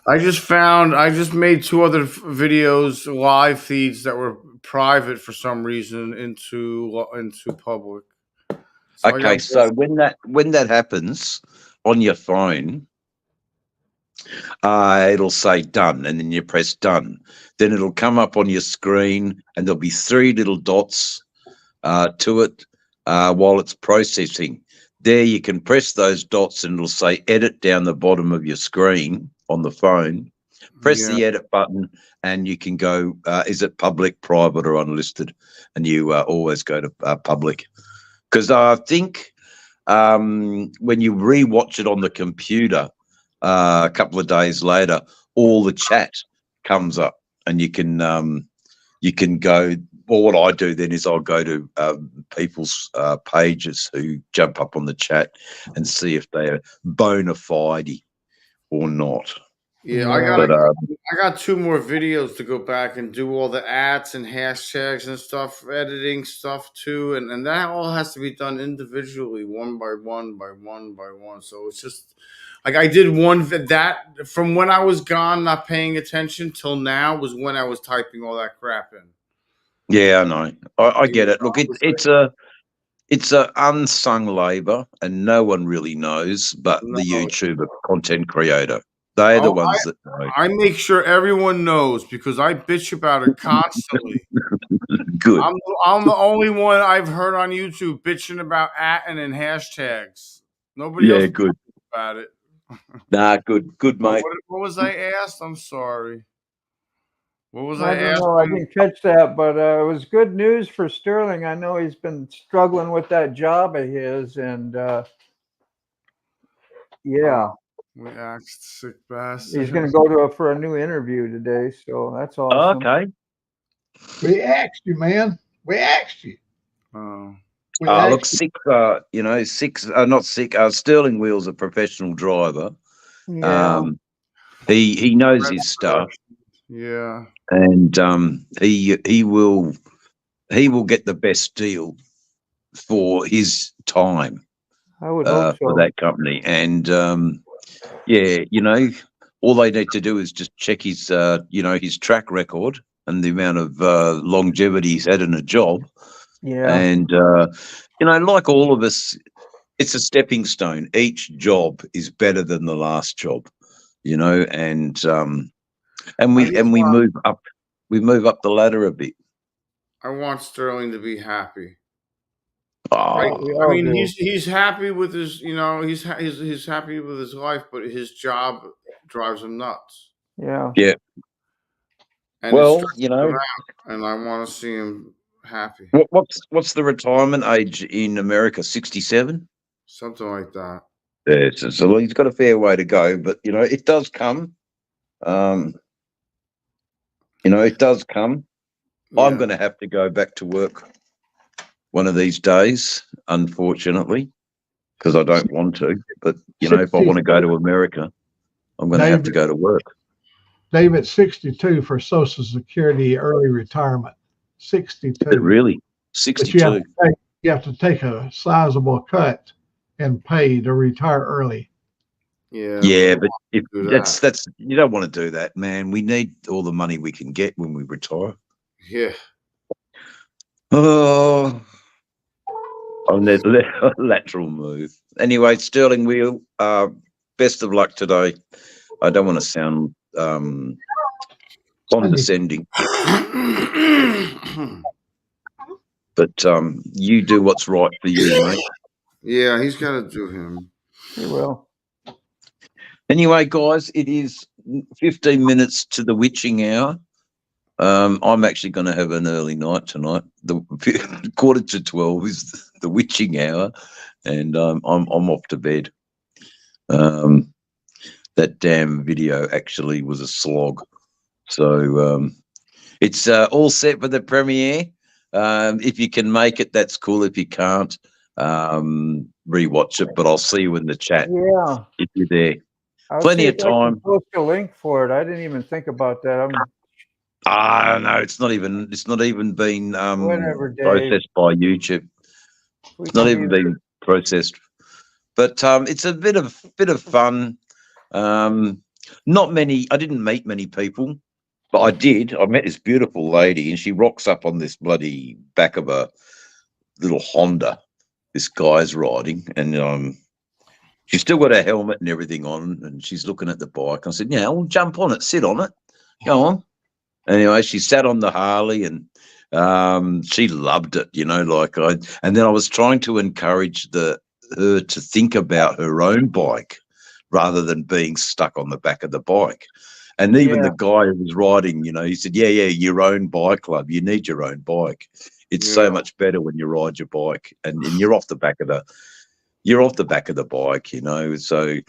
I just made 2 other videos, live feeds that were private for some reason into public. So when that happens on your phone, it'll say done, and then you press done. Then it'll come up on your screen, and there'll be 3 little dots to it while it's processing. There you can press those dots, and it'll say edit down the bottom of your screen on the phone. Press the edit button, and you can go, is it public, private, or unlisted? And you always go to public. Because I think when you re-watch it on the computer a couple of days later, all the chat comes up, and you can you can go. Well, what I do then is I'll go to people's pages who jump up on the chat and see if they're bona fide or not. Yeah, But I got 2 more videos to go back and do all the ads and hashtags and stuff, editing stuff too, and that all has to be done individually, one by one. So it's just like I did one that from when I was gone, not paying attention till now was when I was typing all that crap in. yeah, I know. I get it. Look, it's a unsung labor, and no one really knows but the YouTuber content creator. They're the ones that know. I make sure everyone knows because I bitch about it constantly. Good. I'm the only one I've heard on YouTube bitching about and hashtags. Nobody else Good about it. Nah, good, mate. What was I asked? I'm sorry. What was I I don't asked? know. I didn't catch that, but it was good news for Sterling. I know he's been struggling with that job of his, and yeah. We asked sick bastard. He's going to go for a new interview today, so that's awesome. Okay. We asked you, man. We asked you. Look, Sterling Wheel's a professional driver. Yeah. He knows his stuff. Yeah. And he will get the best deal for his time. I would hope so. For that company. And all they need to do is just check his his track record and the amount of longevity he's had in a job. Yeah. And like all of us, it's a stepping stone. Each job is better than the last job, and we move up. We move up the ladder a bit. I want Sterling to be happy. Oh, I mean, he's happy with his, he's happy with his life, but his job drives him nuts. Yeah. Yeah. And Well, and I want to see him happy. What's the retirement age in America? 67? Something like that. Yeah, so he's got a fair way to go, but it does come. It does come. Yeah. I'm going to have to go back to work one of these days, unfortunately, because I don't want to. But if I want to go to America, I'm going to have to go to work. David, 62 for Social Security early retirement. 62. Really? 62. But you have to take a sizable cut and pay to retire early. Yeah, but that's you don't want to do that, man. We need all the money we can get when we retire. Yeah. Oh, on that lateral move. Anyway, Sterling Wheel, best of luck today. I don't want to sound condescending, but you do what's right for you, mate. Yeah, he's got to do him. He will. Anyway, guys, it is 15 minutes to the witching hour. I'm actually going to have an early night tonight. The 11:45 is the witching hour, and I'm off to bed. That damn video actually was a slog. So it's all set for the premiere. If you can make it, that's cool. If you can't, rewatch it. But I'll see you in the chat. Yeah, if you're there. I'll Plenty of time. Post a link for it. I didn't even think about that. No, it's not even been processed by YouTube. It's not even been processed. But it's a bit of fun. Not many. I didn't meet many people, but I did. I met this beautiful lady, and she rocks up on this bloody back of a little Honda. This guy's riding, and she's still got her helmet and everything on, and she's looking at the bike. I said, "Yeah, well, jump on it, sit on it, go on." Anyway, she sat on the Harley, and she loved it, and then I was trying to encourage her to think about her own bike rather than being stuck on the back of the bike. And even the guy who was riding, he said, yeah, your own bike, love. You need your own bike. It's so much better when you ride your bike and you're off the back of the bike, So,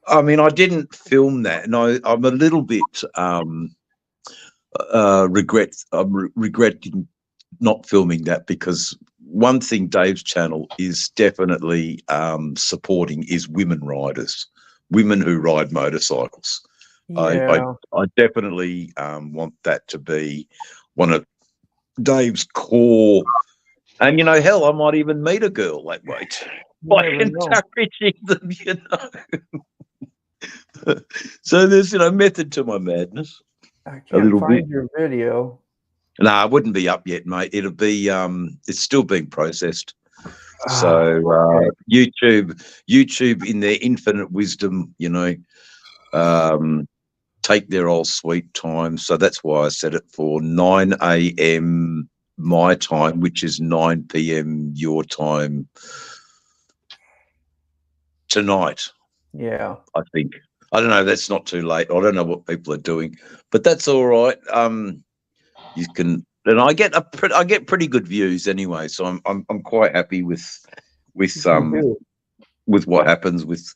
I mean, I didn't film that, and I'm a little bit regretting not filming that, because one thing Dave's channel is definitely supporting is women riders, women who ride motorcycles. Yeah. I definitely want that to be one of Dave's core. And, you know, hell, I might even meet a girl that way by encouraging them, you know. So there's, you know, method to my madness. I can't find your video. No, it wouldn't be up yet, mate. It'll be, it's still being processed. So YouTube in their infinite wisdom, you know, take their old sweet time. So that's why I set it for 9 a.m. my time, which is 9 p.m. your time tonight. Yeah. I think. I don't know. That's not too late. I don't know what people are doing, but that's all right. You can, and I get pretty good views anyway. So I'm quite happy with what happens with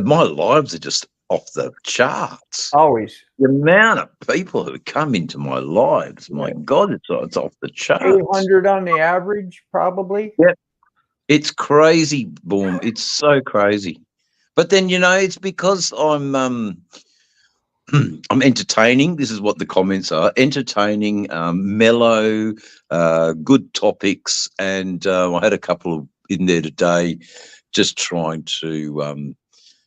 my lives are just off the charts. Always. The amount of people who come into my lives, my God, it's off the charts. 800 on the average, probably. Yep. It's crazy, Boom. It's so crazy. But then, you know, it's because I'm I'm entertaining. This is what the comments are: entertaining, mellow, good topics, and I had a couple in there today, just trying to,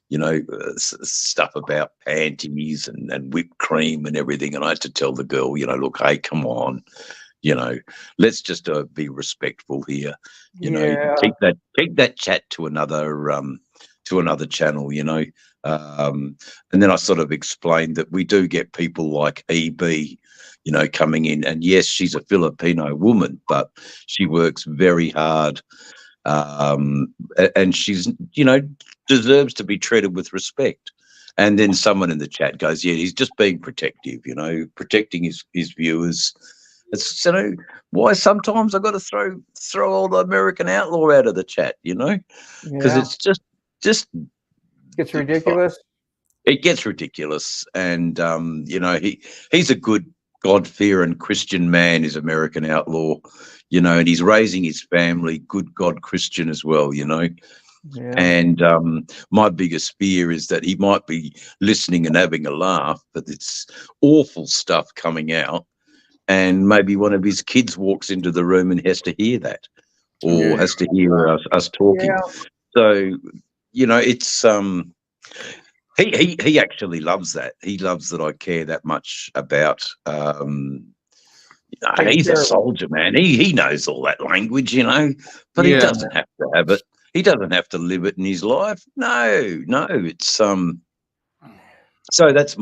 you know, stuff about panties and whipped cream and everything. And I had to tell the girl, you know, look, hey, come on, you know, let's just be respectful here. You know, keep that chat to another channel, you know. And then I sort of explained that we do get people like EB, you know, coming in, and yes, she's a Filipino woman, but she works very hard, and she's, you know, deserves to be treated with respect. And then someone in the chat goes, yeah, he's just being protective, you know, protecting his viewers. It's, you know, why sometimes I got to throw all the American Outlaw out of the chat, you know, because it's just gets ridiculous. It gets ridiculous, and you know, he's a good God-fearing Christian man, is American Outlaw, you know, and he's raising his family good God Christian as well, you know. Yeah. And my biggest fear is that he might be listening and having a laugh, but it's awful stuff coming out, and maybe one of his kids walks into the room and has to hear that, or has to hear us talking. Yeah. So, you know, it's he actually loves that. He loves that I care that much about. He's a soldier, man. He knows all that language, you know, but he doesn't have to have it. He doesn't have to live it in his life. No, it's So that's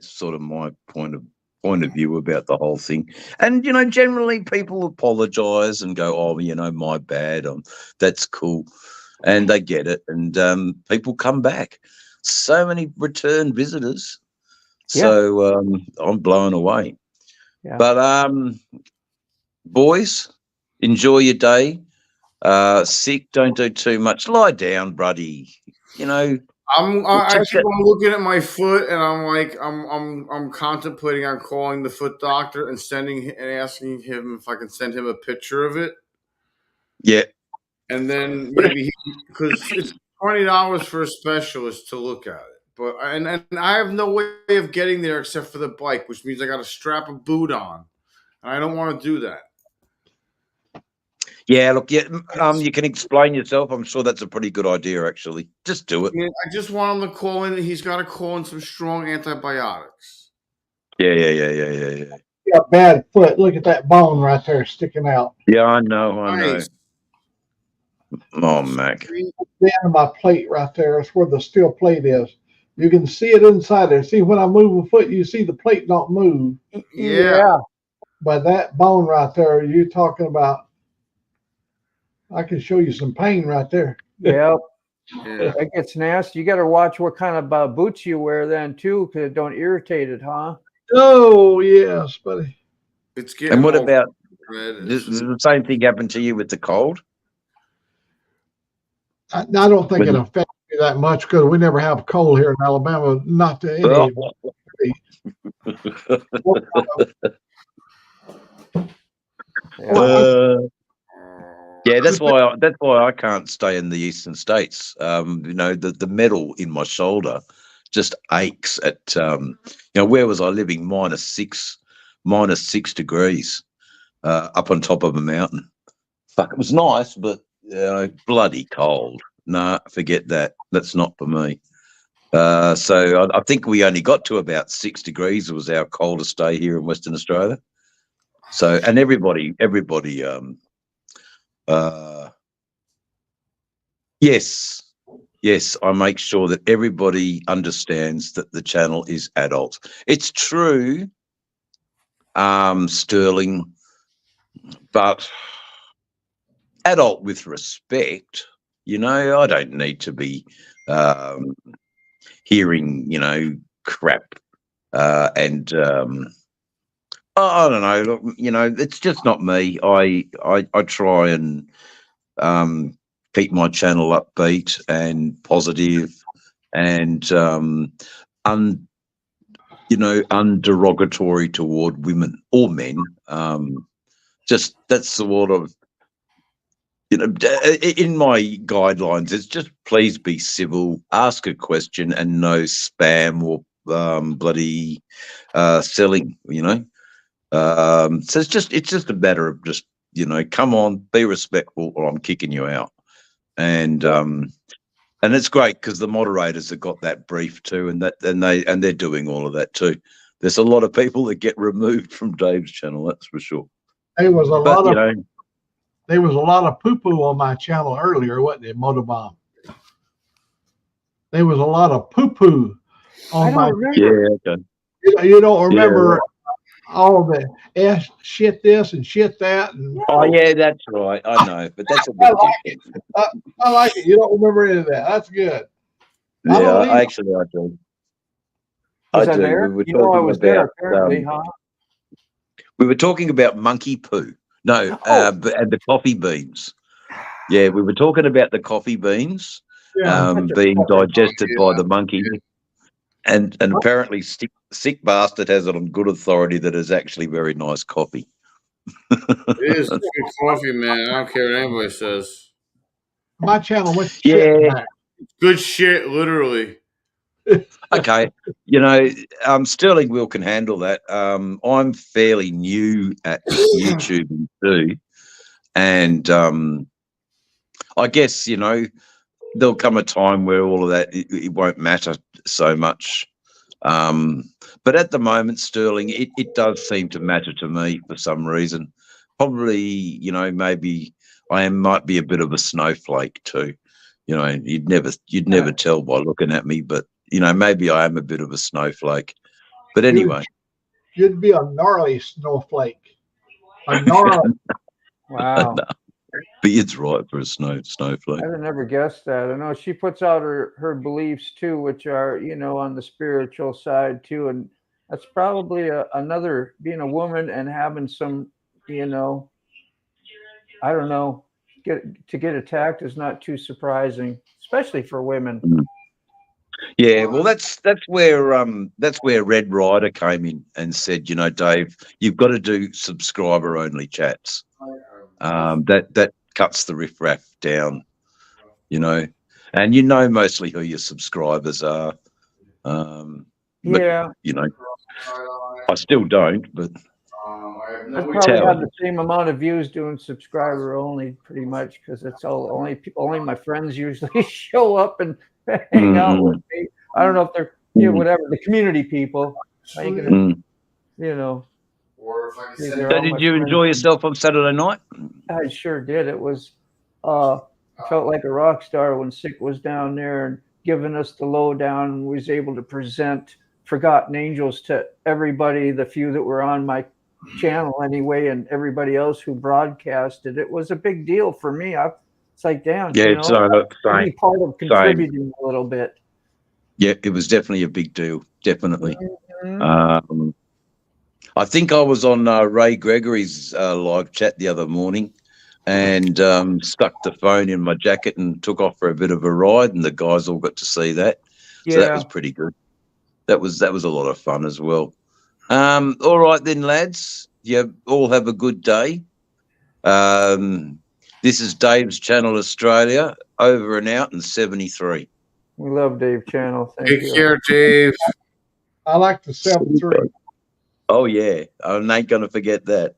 sort of my point of view about the whole thing. And, you know, generally people apologize and go, oh, you know, my bad. That's cool. And they get it. And people come back. So many return visitors. So I'm blown away. Yeah. But boys, enjoy your day. Sick, don't do too much. Lie down, buddy. You know, I'm looking at my foot, and I'm like, I'm contemplating on calling the foot doctor and asking him if I can send him a picture of it. Yeah. And then maybe because it's $20 for a specialist to look at it. But and I have no way of getting there except for the bike, which means I got to strap a boot on, and I don't want to do that. Yeah, look, you can explain yourself. I'm sure that's a pretty good idea, actually. Just do it. I just want him to call in. He's got to call in some strong antibiotics. Yeah. You got bad foot. Look at that bone right there sticking out. Yeah, I know. Oh, Mac. The end of my plate right there. That's where the steel plate is. You can see it inside there. See, when I move a foot, you see the plate don't move. Yeah. But that bone right there, you're talking about, I can show you some pain right there. Yep. It gets nasty. You got to watch what kind of boots you wear then too, because it don't irritate it, huh? Oh yes, buddy. It's getting. And what about does the same thing happen to you with the cold? I don't think it affects me that much because we never have cold here in Alabama. Not to any Yeah, that's why I can't stay in the eastern states. You know, the metal in my shoulder just aches at you know, where was I living? -6 degrees up on top of a mountain. Fuck, it was nice, but bloody cold. Nah, forget that. That's not for me. So I think we only got to about 6 degrees. It was our coldest day here in Western Australia. So, and everybody, yes, I make sure that everybody understands that the channel is adult. It's true, Sterling, but adult with respect. You know, I don't need to be hearing, you know, crap and I don't know. Look, you know, it's just not me. I try and keep my channel upbeat and positive and underogatory toward women or men. Just that's sort of, you know, in my guidelines, it's just please be civil, ask a question, and no spam or bloody selling. You know, so it's just a matter of just, you know, come on, be respectful, or I'm kicking you out. And it's great because the moderators have got that brief too, and they're doing all of that too. There's a lot of people that get removed from Dave's channel, that's for sure. There was a lot of poo-poo on my channel earlier, wasn't it, Modum? There was a lot of poo-poo on my channel. Yeah, okay. You don't remember all the shit this and shit that. And, oh yeah, that's right. I know, but that's a bit different. I like it. You don't remember any of that. That's good. Yeah, actually, I do. Was I there? You know, I was there apparently, huh? We were talking about monkey poo. No, and the coffee beans. Yeah, we were talking about the coffee beans being digested by the monkey. And apparently sick bastard has it on good authority that is actually very nice coffee. It is good coffee, man. I don't care what anybody says. My channel went good shit, literally. Okay, you know, Sterling Will can handle that. I'm fairly new at YouTube too, and I guess, you know, there'll come a time where all of that it won't matter so much. But at the moment, Sterling, it does seem to matter to me for some reason. Probably, you know, maybe I might be a bit of a snowflake too. You know, you'd never tell by looking at me, but you know, maybe I am a bit of a snowflake. But anyway, you'd be a gnarly snowflake. A gnarly. Wow. No, beard's right for a snowflake. I would never guess that. I know she puts out her beliefs too, which are, you know, on the spiritual side too, and that's probably another, being a woman and having some, you know, I don't know, to get attacked is not too surprising, especially for women. Yeah, well, that's where Red Rider came in and said, you know, Dave, you've got to do subscriber only chats. That cuts the riffraff down, you know, and you know mostly who your subscribers are. But, you know, I still don't, but I probably have the same amount of views doing subscriber only, pretty much, because it's only my friends usually show up and hang out with me. I don't know if they're, you know, whatever, the community people. I ain't gonna, you know. So did you enjoy yourself on Saturday night? I sure did. It was, felt like a rock star when Sick was down there and giving us the lowdown, and was able to present Forgotten Angels to everybody, the few that were on my channel anyway, and everybody else who broadcasted. It was a big deal for me. It's like, damn, yeah, you know, same. be part of contributing a little bit. Yeah, it was definitely a big deal. Definitely. I think I was on Ray Gregory's live chat the other morning, and stuck the phone in my jacket and took off for a bit of a ride, and the guys all got to see that. So that was pretty good. that was a lot of fun as well. All right then, lads. You all have a good day. This is Dave's Channel Australia, over and out, and 73. We love Dave Channel. Thank Take you. care, Dave. I like the 7-3. Oh yeah, I ain't gonna forget that.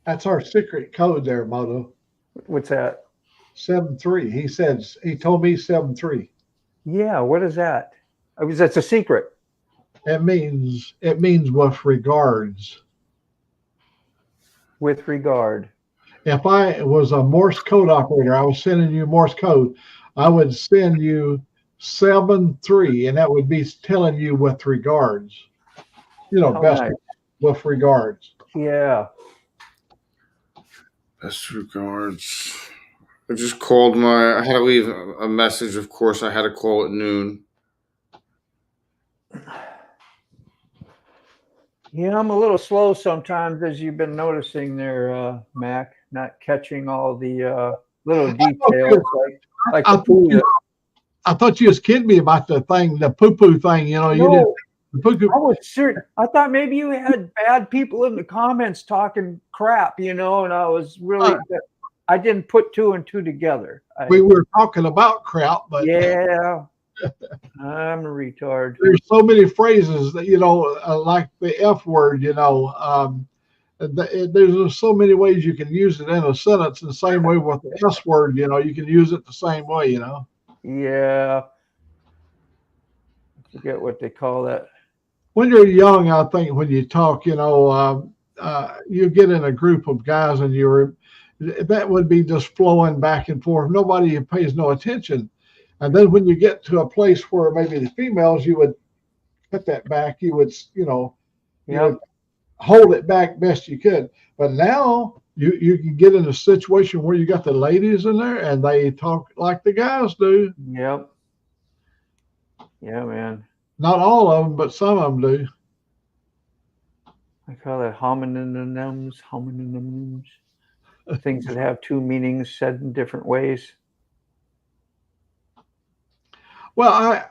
That's our secret code there, Moto. What's that? 7-3. He told me 7-3. Yeah, what is that? That's a secret. It means with regards. With regard. If I was a Morse code operator, I was sending you Morse code, I would send you 7-3, and that would be telling you with regards. Best nice. with regards. Yeah. Best regards. I just called I had to leave a message, of course. I had to call at noon. Yeah, I'm a little slow sometimes, as you've been noticing there, Mac, not catching all the little details. Like I thought you was kidding me about the poo-poo thing. You didn't. I was serious. I thought maybe you had bad people in the comments talking crap, and I was really, I didn't put 2 and 2 together. We were talking about crap, but yeah, I'm a retard. There's so many phrases that, like the F word, there's so many ways you can use it in a sentence. The same way with the S word, you can use it the same way, Yeah. I forget what they call that. When you're young, I think when you talk, you get in a group of guys and that would be just flowing back and forth. Nobody pays no attention. And then when you get to a place where maybe the females, you would cut that back. You would, you would hold it back best you could. But now you can get in a situation where you got the ladies in there and they talk like the guys do. Yep. Yeah, man. Not all of them, but some of them do. I call it homonyms. Things that have 2 meanings said in different ways. Well,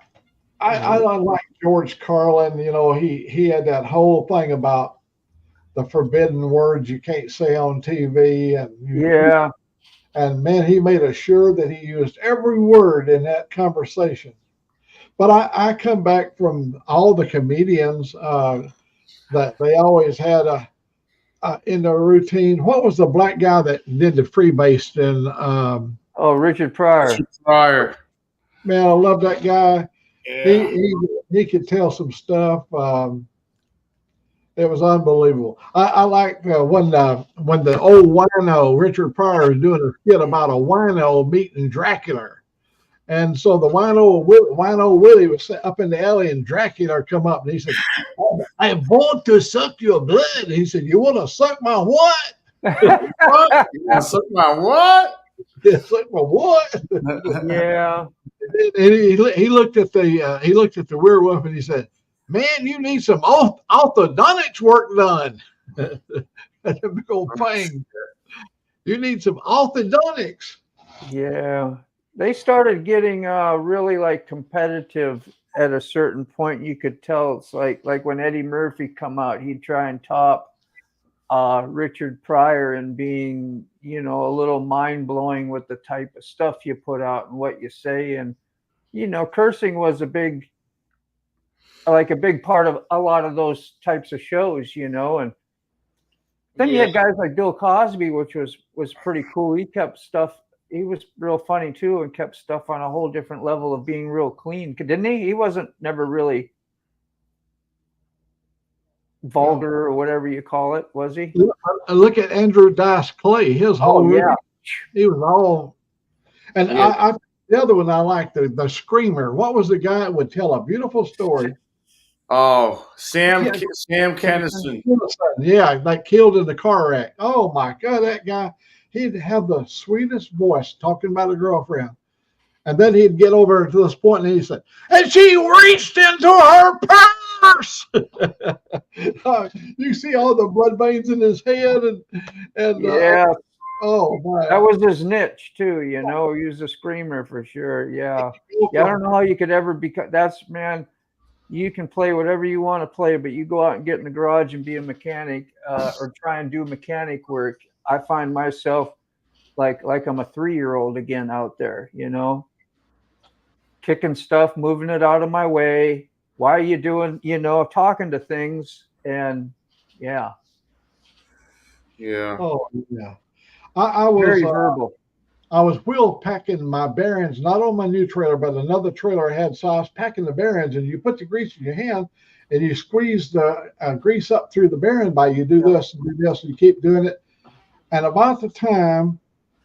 I like George Carlin. He had that whole thing about the forbidden words you can't say on TV, and man, he made sure that he used every word in that conversation. But I come back from all the comedians that they always had in their routine. What was the black guy that did the freebase in? Richard Pryor. Richard Pryor. Man, I love that guy. Yeah. He could tell some stuff. It was unbelievable. I liked when the old wino Richard Pryor was doing a skit about a wino meeting Dracula. And so the wino Willie was up in the alley, and Dracula come up and he said, "I want to suck your blood." And he said, "You want to suck my what?" What? You want to suck my what? Yeah, suck my what? Yeah. And he looked at the werewolf and he said, "Man, you need some orthodontics work done." That's a big old thing. You need some orthodontics. Yeah. They started getting really like competitive at a certain point. You could tell it's like when Eddie Murphy come out, he'd try and top Richard Pryor and being, a little mind blowing with the type of stuff you put out and what you say. And, cursing was a big part of a lot of those types of shows, and then you had guys like Bill Cosby, which was pretty cool. He kept stuff. He was real funny too, and kept stuff on a whole different level of being real clean, didn't he? He wasn't never really vulgar or whatever you call it, was he? Look at Andrew Dice Clay. His whole he was all. And I the other one I liked, the screamer. What was the guy that would tell a beautiful story? Oh, Sam Kinison. Yeah, like killed in the car wreck. Oh my God, that guy. He'd have the sweetest voice talking about a girlfriend. And then he'd get over to this point and he said, "And she reached into her purse." You see all the blood veins in his head and Oh, my. That was his niche too, you know. He was a screamer for sure. Yeah. Yeah, I don't know how you could ever become. That's, man. You can play whatever you want to play, but you go out and get in the garage and be a mechanic, or try and do mechanic work. I find myself like I'm a 3-year-old again out there, you know, kicking stuff, moving it out of my way. Why are you doing, you know, talking to things? And yeah. Yeah. Oh, yeah. I was very verbal. I was wheel packing my bearings, not on my new trailer, but another trailer I had. So I was packing the bearings, and you put the grease in your hand, and you squeeze the grease up through the bearing by you do this and do this, and you keep doing it. And about the time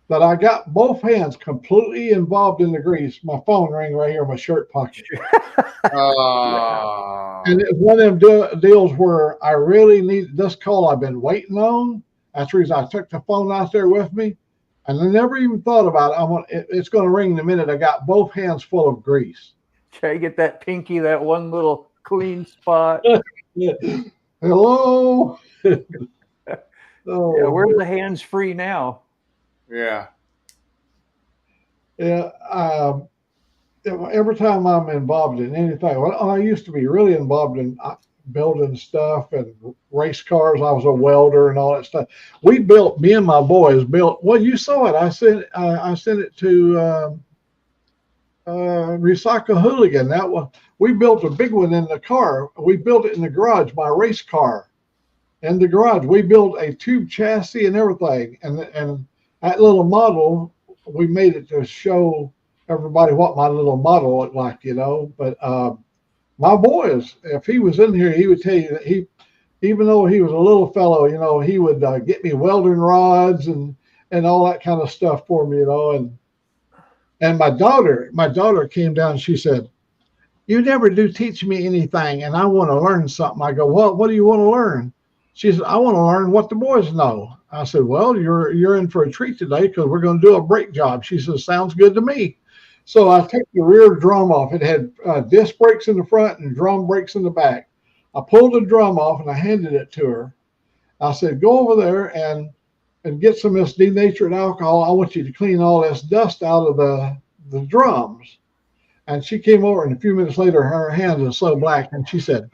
that I got both hands completely involved in the grease, my phone rang right here in my shirt pocket. And it's one of them deals where I really need this call I've been waiting on. That's the reason I took the phone out there with me. And I never even thought about it. It's going to ring the minute I got both hands full of grease. Try to get that pinky, that one little clean spot. Hello. Oh, yeah, where's the hands free now? Yeah. Yeah. Every time I'm involved in anything, well, I used to be really involved in building stuff and race cars. I was a welder and all that stuff. Me and my boys built. Well, you saw it. I sent it to Recycle Hooligan. We built a big one in the car. We built it in the garage, my race car. In the garage, we built a tube chassis and everything. And that little model, we made it to show everybody what my little model looked like, you know. But my boys, if he was in here, he would tell you that even though he was a little fellow, you know, he would get me welding rods and all that kind of stuff for me, you know. And my daughter came down and she said, "You never do teach me anything, and I want to learn something." I go, "Well, what do you want to learn?" She said, "I want to learn what the boys know." I said, "Well, you're in for a treat today because we're going to do a brake job." She said, "Sounds good to me." So I took the rear drum off. It had disc brakes in the front and drum brakes in the back. I pulled the drum off and I handed it to her. I said, "Go over there and get some of this denatured alcohol. I want you to clean all this dust out of the drums." And she came over, and a few minutes later, her hands are so black. And she said,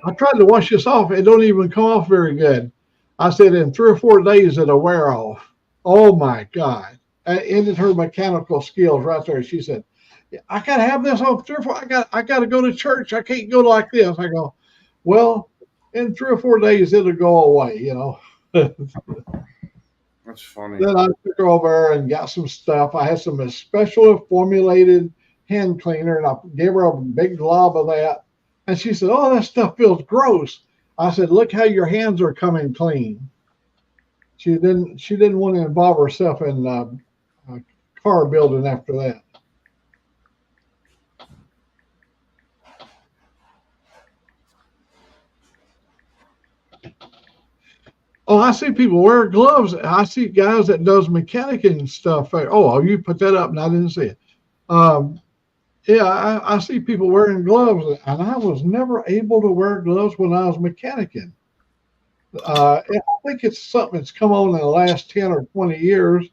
"I tried to wash this off. It don't even come off very good." I said, "In 3 or 4 days, it'll wear off." Oh my God. It ended her mechanical skills right there. She said, "I got to have this on 3 or 4. I got to go to church. I can't go like this." I go, "Well, in 3 or 4 days, it'll go away, you know." That's funny. Then I took her over and got some stuff. I had some special formulated hand cleaner, and I gave her a big glob of that. And she said, "Oh, that stuff feels gross." I said, "Look how your hands are coming clean." She didn't want to involve herself in car building after that. Oh, I see people wear gloves. I see guys that does mechanicing and stuff. Oh, you put that up and I didn't see it. Yeah, I see people wearing gloves, and I was never able to wear gloves when I was mechanicing. I think it's something that's come on in the last 10 or 20 years,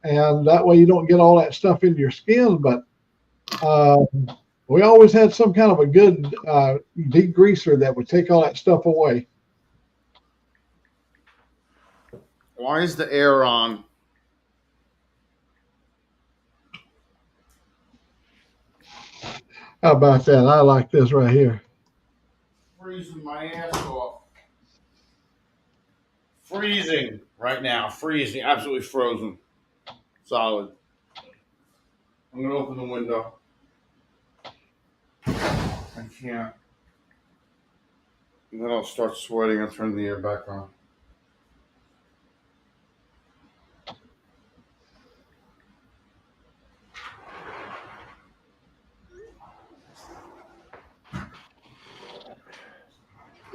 and that way you don't get all that stuff into your skin. But we always had some kind of a good degreaser that would take all that stuff away. Why is the air on? How about that? I like this right here. Freezing my ass off. Freezing right now. Freezing. Absolutely frozen. Solid. I'm going to open the window. I can't. And then I'll start sweating and turn the air back on.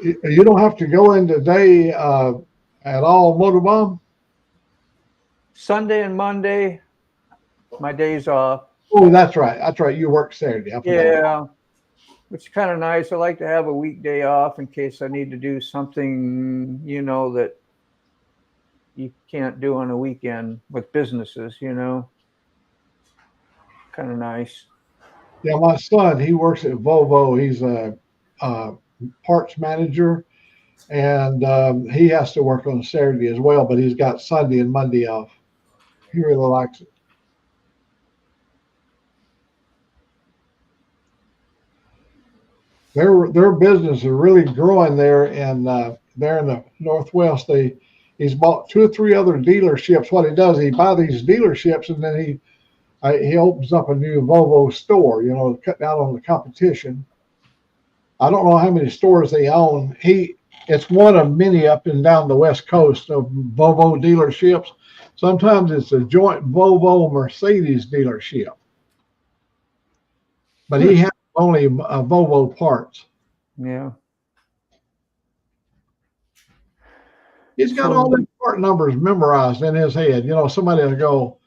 You don't have to go in today at all, Motorbomb? Sunday and Monday, my days off. Oh, that's right. That's right. You work Saturday. Yeah, which is kind of nice. I like to have a weekday off in case I need to do something, you know, that you can't do on a weekend with businesses, you know. Kind of nice. Yeah, my son, he works at Volvo. He's a parts manager, and he has to work on Saturday as well, but he's got Sunday and Monday off. He really likes it. Their business is really growing there, and they're in the Northwest. He's bought 2 or 3 other dealerships. What he does, he buys these dealerships, and then he opens up a new Volvo store, you know, to cut down on the competition. I don't know how many stores they own. It's one of many up and down the West Coast of Volvo dealerships. Sometimes it's a joint Volvo Mercedes dealership, but he has only Volvo parts. Yeah. He's got all the part numbers memorized in his head. You know, somebody will go,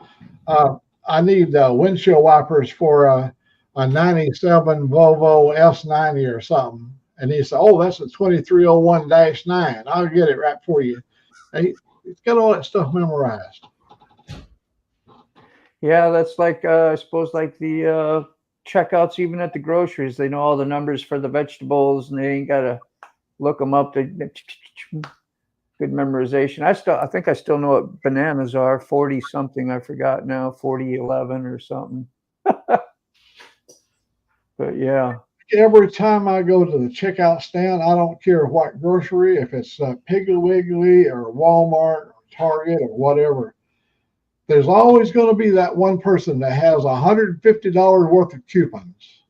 I need windshield wipers for a 97 Volvo S90 or something. And he said, oh, that's a 2301-9. I'll get it right for you. He's got all that stuff memorized. Yeah, that's like, I suppose, like the checkouts even at the groceries. They know all the numbers for the vegetables, and they ain't got to look them up. Good memorization. I think I still know what bananas are. 40 something. I forgot now. 4011 or something. But yeah. Every time I go to the checkout stand, I don't care what grocery, if it's Piggly Wiggly or Walmart or Target or whatever, there's always going to be that one person that has $150 worth of coupons.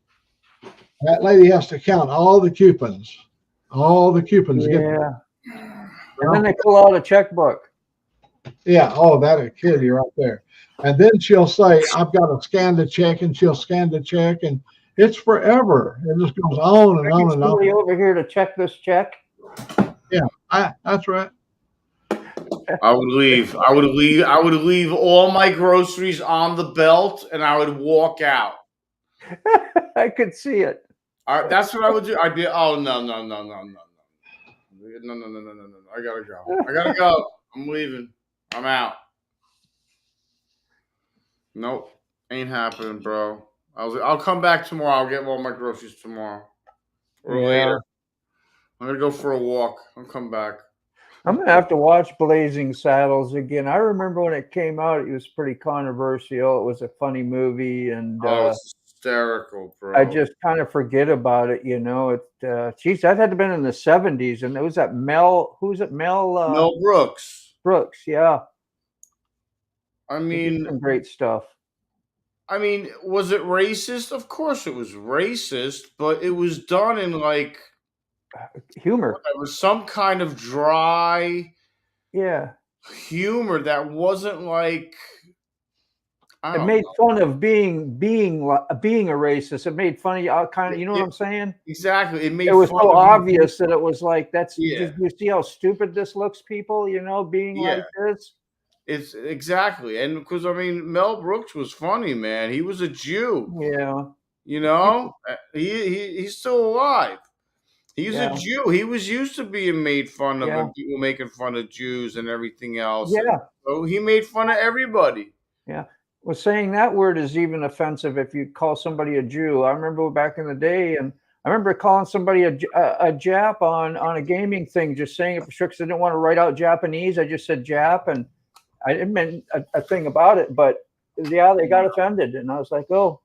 That lady has to count all the coupons. Yeah. And then they pull out a checkbook. Yeah. Oh, that'll kill you right there. And then she'll say, I've got to scan the check, and she'll scan the check, and it's forever. It just goes on and on and on. Somebody over here to check this check. Yeah, that's right. I would leave all my groceries on the belt, and I would walk out. I could see it. That's what I would do. I'd be, oh, no. I gotta go. I'm leaving. I'm out. Nope. Ain't happening, bro. I'll come back tomorrow. I'll get all my groceries tomorrow or later. I'm gonna go for a walk. I'll come back. I'm gonna have to watch Blazing Saddles again. I remember when it came out, it was pretty controversial. It was a funny movie, and it's hysterical, bro. I just kind of forget about it, you know. Geez, that had to have been in the 70s, and it was that Mel. Who's it? Mel Brooks. Brooks, yeah. I mean, some great stuff. I mean, was it racist? Of course, it was racist, but it was done in like humor. There was some kind of dry, humor that wasn't like. It made fun of being a racist. It made fun of kind of, you know what I'm saying? Exactly. It was so obvious that it was like, you see how stupid this looks, people, you know, being like this. It's exactly. And because, I mean, Mel Brooks was funny, man. He was a Jew. Yeah. You know, he's still alive. He's a Jew. He was used to being made fun of and people making fun of Jews and everything else. Yeah. And so he made fun of everybody. Yeah. Well, saying that word is even offensive if you call somebody a Jew. I remember back in the day, and I remember calling somebody a Jap on a gaming thing, just saying it for sure because I didn't want to write out Japanese. I just said Jap, and I didn't mean a thing about it. But yeah, they got offended, and I was like, "Oh,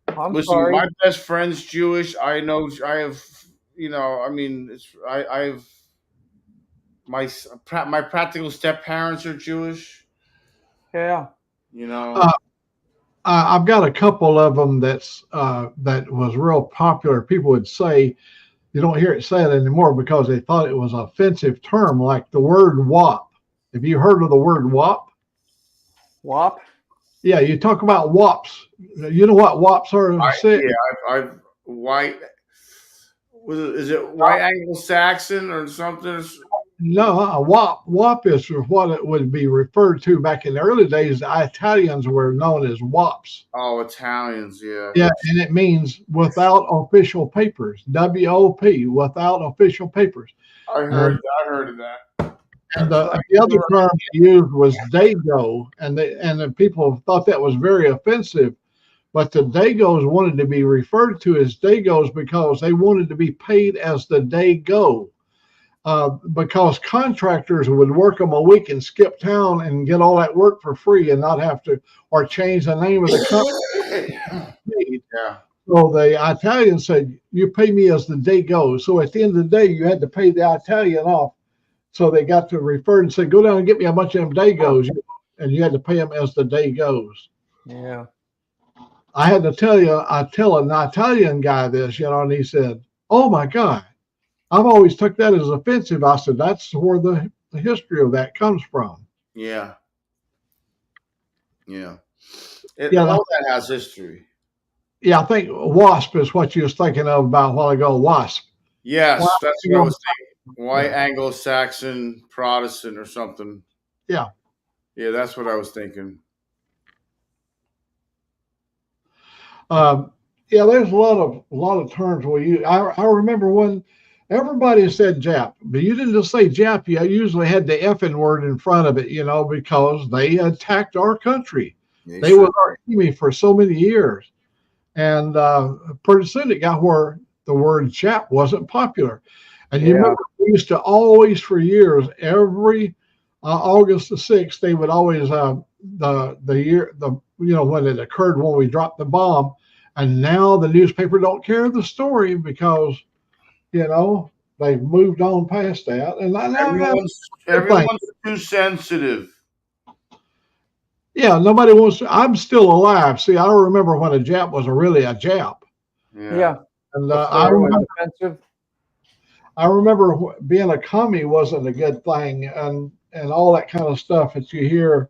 I'm sorry." My best friend's Jewish. I know. I have. You know. I mean, I've. My practical step parents are Jewish. Yeah. You know, I've got a couple of them that was real popular. People would say, you don't hear it said anymore because they thought it was an offensive term, like the word WAP. Have you heard of the word WAP? WAP? Yeah, you talk about WAPs. You know what WAPs are? I've white. Is it white Anglo-Saxon or something? No, a WAP is what it would be referred to back in the early days. The Italians were known as WAPs. Oh, Italians, yeah. Yeah, and it means without official papers. WOP, without official papers. I heard of that. And the other term they used was Dago, and the people thought that was very offensive. But the Dagos wanted to be referred to as Dagos because they wanted to be paid as the Dago. Because contractors would work them a week and skip town and get all that work for free and not have to, or change the name of the company. Yeah. So the Italian said, "You pay me as the day goes." So at the end of the day, you had to pay the Italian off. So they got to refer and say, "Go down and get me a bunch of them day goes," and you had to pay them as the day goes. Yeah. I had to tell an Italian guy this, and he said, "Oh my God, I've always took that as offensive." I said, "That's where the history of that comes from." Yeah. Yeah, All that has history. Yeah, I think WASP is what you was thinking of about a while ago. WASP. Yes, WASP, that's what I was thinking. White Anglo-Saxon Protestant or something. Yeah. Yeah, that's what I was thinking. Yeah, there's a lot of terms we use. I remember when everybody said Jap, but you didn't just say Jap. You usually had the effing word in front of it, because they attacked our country. They were our enemy for so many years. And pretty soon it got where the word Jap wasn't popular. And you remember we used to always, for years, every August the 6th, they would always when it occurred when we dropped the bomb. And now the newspaper don't care the story because they've moved on past that. And everyone's too sensitive. Yeah, nobody wants to. I'm still alive. See, I remember when a Jap was really a Jap. Yeah. And I remember being a commie wasn't a good thing, and all that kind of stuff that you hear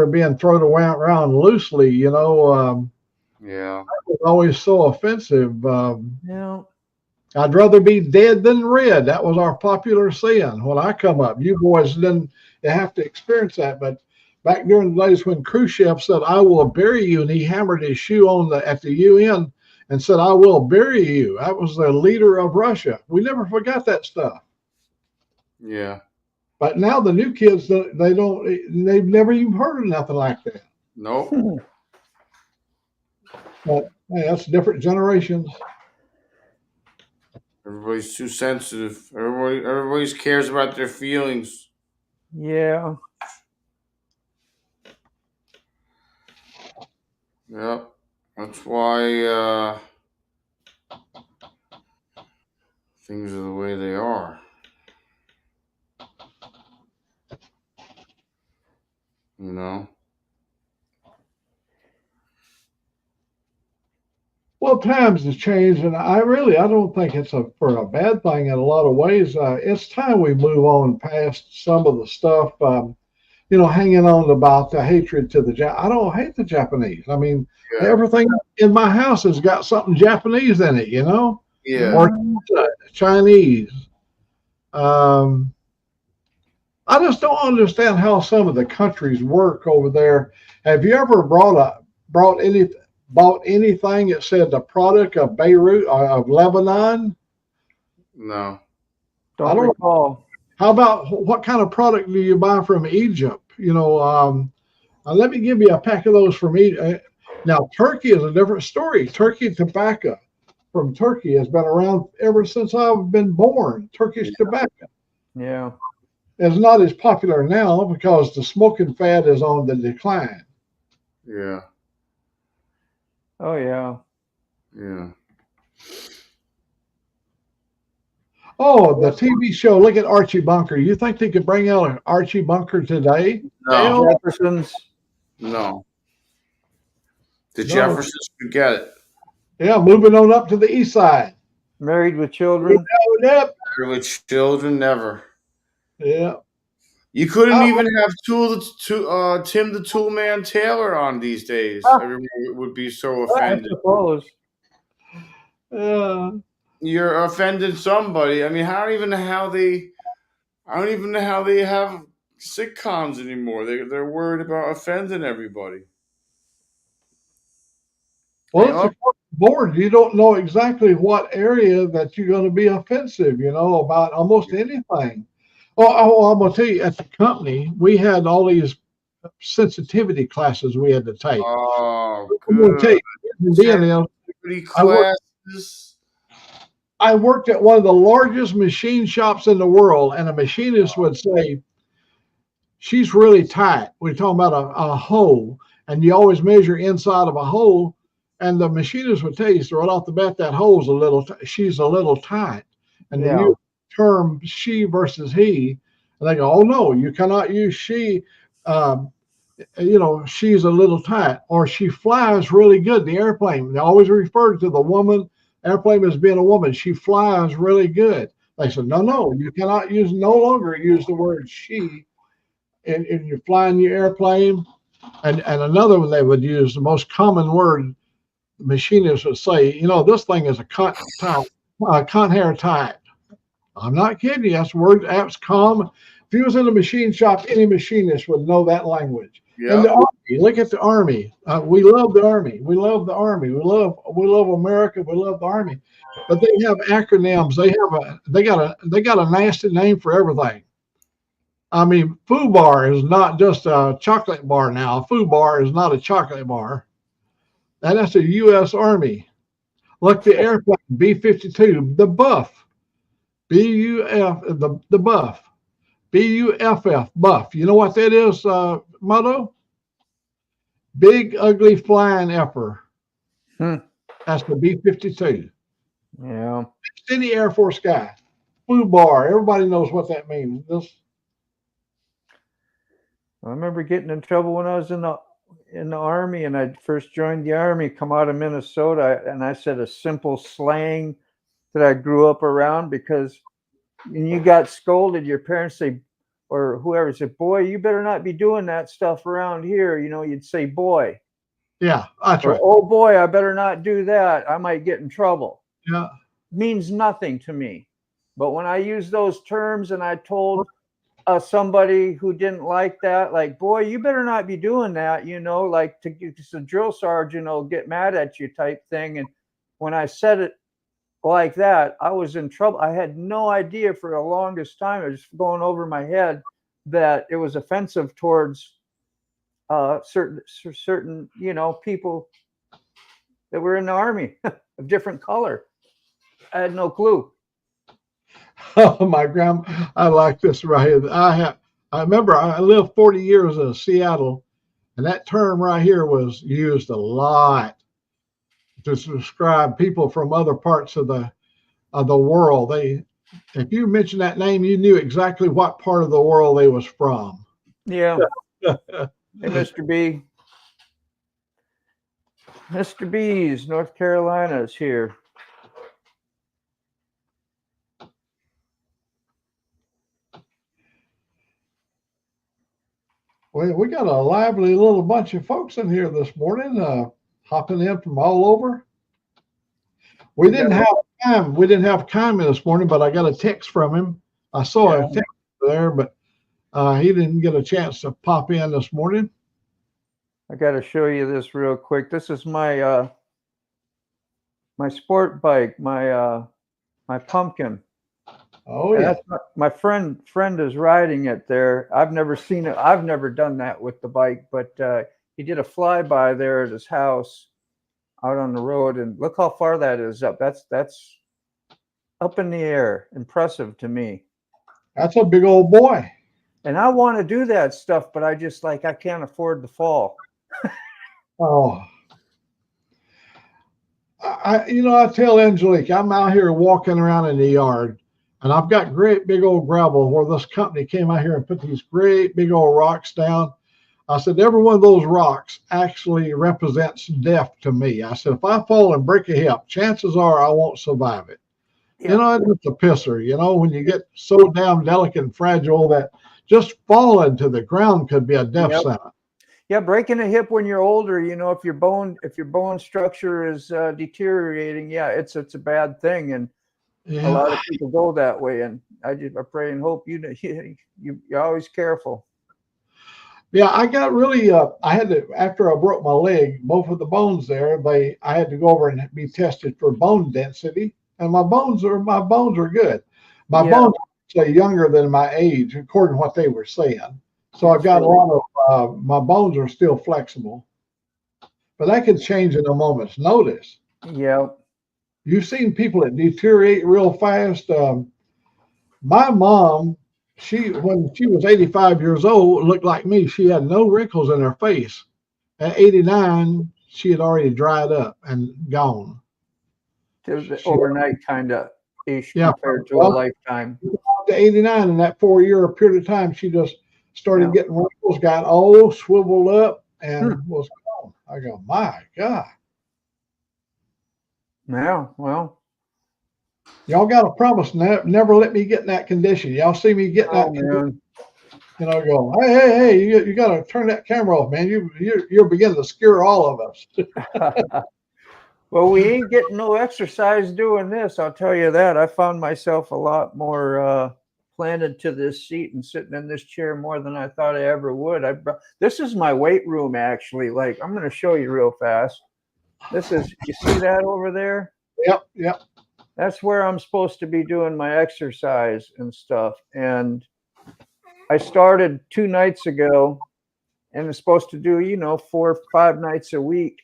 being thrown around loosely. Yeah. That was always so offensive. Yeah. I'd rather be dead than red. That was our popular saying when I come up. You boys didn't have to experience that, but back during the days when Khrushchev said, "I will bury you," and he hammered his shoe at the UN and said, "I will bury you." That was the leader of Russia. We never forgot that stuff. Yeah. But now the new kids, they've never even heard of nothing like that. Nope. But hey, that's different generations. Everybody's too sensitive. Everybody cares about their feelings. Yeah. Yep. That's why things are the way they are. Well, times have changed, and I don't think it's for a bad thing in a lot of ways. It's time we move on past some of the stuff, hanging on about the hatred to the Japanese. I don't hate the Japanese. I mean, everything in my house has got something Japanese in it, Yeah. or Chinese. I just don't understand how some of the countries work over there. Have you ever bought anything that said the product of Beirut or of Lebanon? No. I don't recall. How about what kind of product do you buy from Egypt? Let me give you a pack of those from Egypt. Now, Turkey is a different story. Turkey tobacco from Turkey has been around ever since I've been born. Turkish tobacco. Yeah. It's not as popular now because the smoking fad is on the decline. Yeah. Oh, yeah. Yeah. Oh, the TV show. Look at Archie Bunker. You think they could bring out an Archie Bunker today? No. Jeffersons. No. The Jeffersons could get it. Yeah, moving on up to the east side. Married with children. Married with children, never. Yeah. You couldn't even have Tim the Toolman Taylor on these days. Everyone would be so offended. I suppose. You're offending somebody. I mean, I don't even know how they have sitcoms anymore. They're worried about offending everybody. Well, it's across the board. You don't know exactly what area that you're going to be offensive, about almost anything. I'm gonna tell you, at the company, we had all these sensitivity classes we had to take. Oh, I'm gonna tell good. you, Indiana, I worked at one of the largest machine shops in the world, and a machinist would say, she's really tight. We're talking about a hole, and you always measure inside of a hole. And the machinist would tell you, so right off the bat, that hole's she's a little tight. And then you term she versus he, and they go, oh no, you cannot use she. She's a little tight, or she flies really good. The airplane, they always refer to the woman airplane as being a woman. She flies really good. They said, no, you cannot no longer use the word she. And you're flying your airplane, and another one they would use, the most common word the machinists would say, this thing is a cunt hair tight. I'm not kidding you. That's word. That's common. If you was in a machine shop, any machinist would know that language. Yep. And the Army, look at the Army. We love the Army. We love the Army. We love America. We love the Army. But they have acronyms. They got a nasty name for everything. I mean, FUBAR is not just a chocolate bar now. FUBAR is not a chocolate bar. That's a U.S. Army. Look, the airplane, B-52, the Buff. B-U-F, the Buff. B-U-F-F, Buff. You know what that is, motto? Big, ugly, flying effer. That's the B-52. Yeah. Any Air Force guy. FUBAR. Everybody knows what that means. I remember getting in trouble when I was in the Army, and I first joined the Army, come out of Minnesota, and I said a simple slang that I grew up around, because when you got scolded, your parents say, or whoever said, boy, you better not be doing that stuff around here. You'd say, boy. Yeah, that's right. Oh boy, I better not do that. I might get in trouble. Yeah. Means nothing to me. But when I use those terms and I told somebody who didn't like that, like, boy, you better not be doing that, like the drill sergeant will get mad at you type thing. And when I said it like that, I was in trouble. I had no idea for the longest time. It was going over my head that it was offensive towards certain people that were in the Army of different color. I had no clue. Oh, my grandma, I like this right here. I remember I lived 40 years in Seattle, and that term right here was used a lot to describe people from other parts of the world. If you mentioned that name, you knew exactly what part of the world they was from. Yeah. Hey, Mr. B. Mr. B's, North Carolina is here. Well, we got a lively little bunch of folks in here this morning, hopping in from all over. We didn't have time. We didn't have time this morning, but I got a text from him. I saw a text there, but he didn't get a chance to pop in this morning. I got to show you this real quick. This is my my sport bike, my pumpkin. Oh yeah. My friend is riding it there. I've never seen it. I've never done that with the bike, but he did a flyby there at his house out on the road, and look how far that is up. That's up in the air. Impressive to me. That's a big old boy. And I want to do that stuff, but I just I can't afford the fall. Oh. I tell Angelique, I'm out here walking around in the yard, and I've got great big old gravel where this company came out here and put these great big old rocks down. I said, every one of those rocks actually represents death to me. I said, if I fall and break a hip, chances are I won't survive it. Yeah. It's a pisser, when you get so damn delicate and fragile that just falling to the ground could be a death sentence. Yeah, breaking a hip when you're older, if your bone structure is deteriorating, it's a bad thing, and a lot of people go that way. And I pray and hope you're always careful. Yeah, I got really. I had to, after I broke my leg, both of the bones there. I had to go over and be tested for bone density, and my bones are good. My bones say younger than my age, according to what they were saying. So I've got a lot of my bones are still flexible, but that could change in a moment's notice. Yeah. You've seen people that deteriorate real fast. My mom, when she was 85 years old, looked like me. She had no wrinkles in her face. At 89, she had already dried up and gone. The overnight kind of ish Yeah, compared to a lifetime. To 89, in that 4-year period of time, she just started getting wrinkles, got old, swiveled up, and was gone. I go, my God. Yeah, well. Y'all got to promise never let me get in that condition. Y'all see me get that condition, you know, go, hey, you got to turn that camera off, man. You're beginning to scare all of us. Well, we ain't getting no exercise doing this. I'll tell you that. I found myself a lot more planted to this seat and sitting in this chair more than I thought I ever would. This is my weight room, actually. Like, I'm going to show you real fast. This is, you see that over there? Yep. That's where I'm supposed to be doing my exercise and stuff. And I started 2 nights ago and it's supposed to do, 4 or 5 nights a week.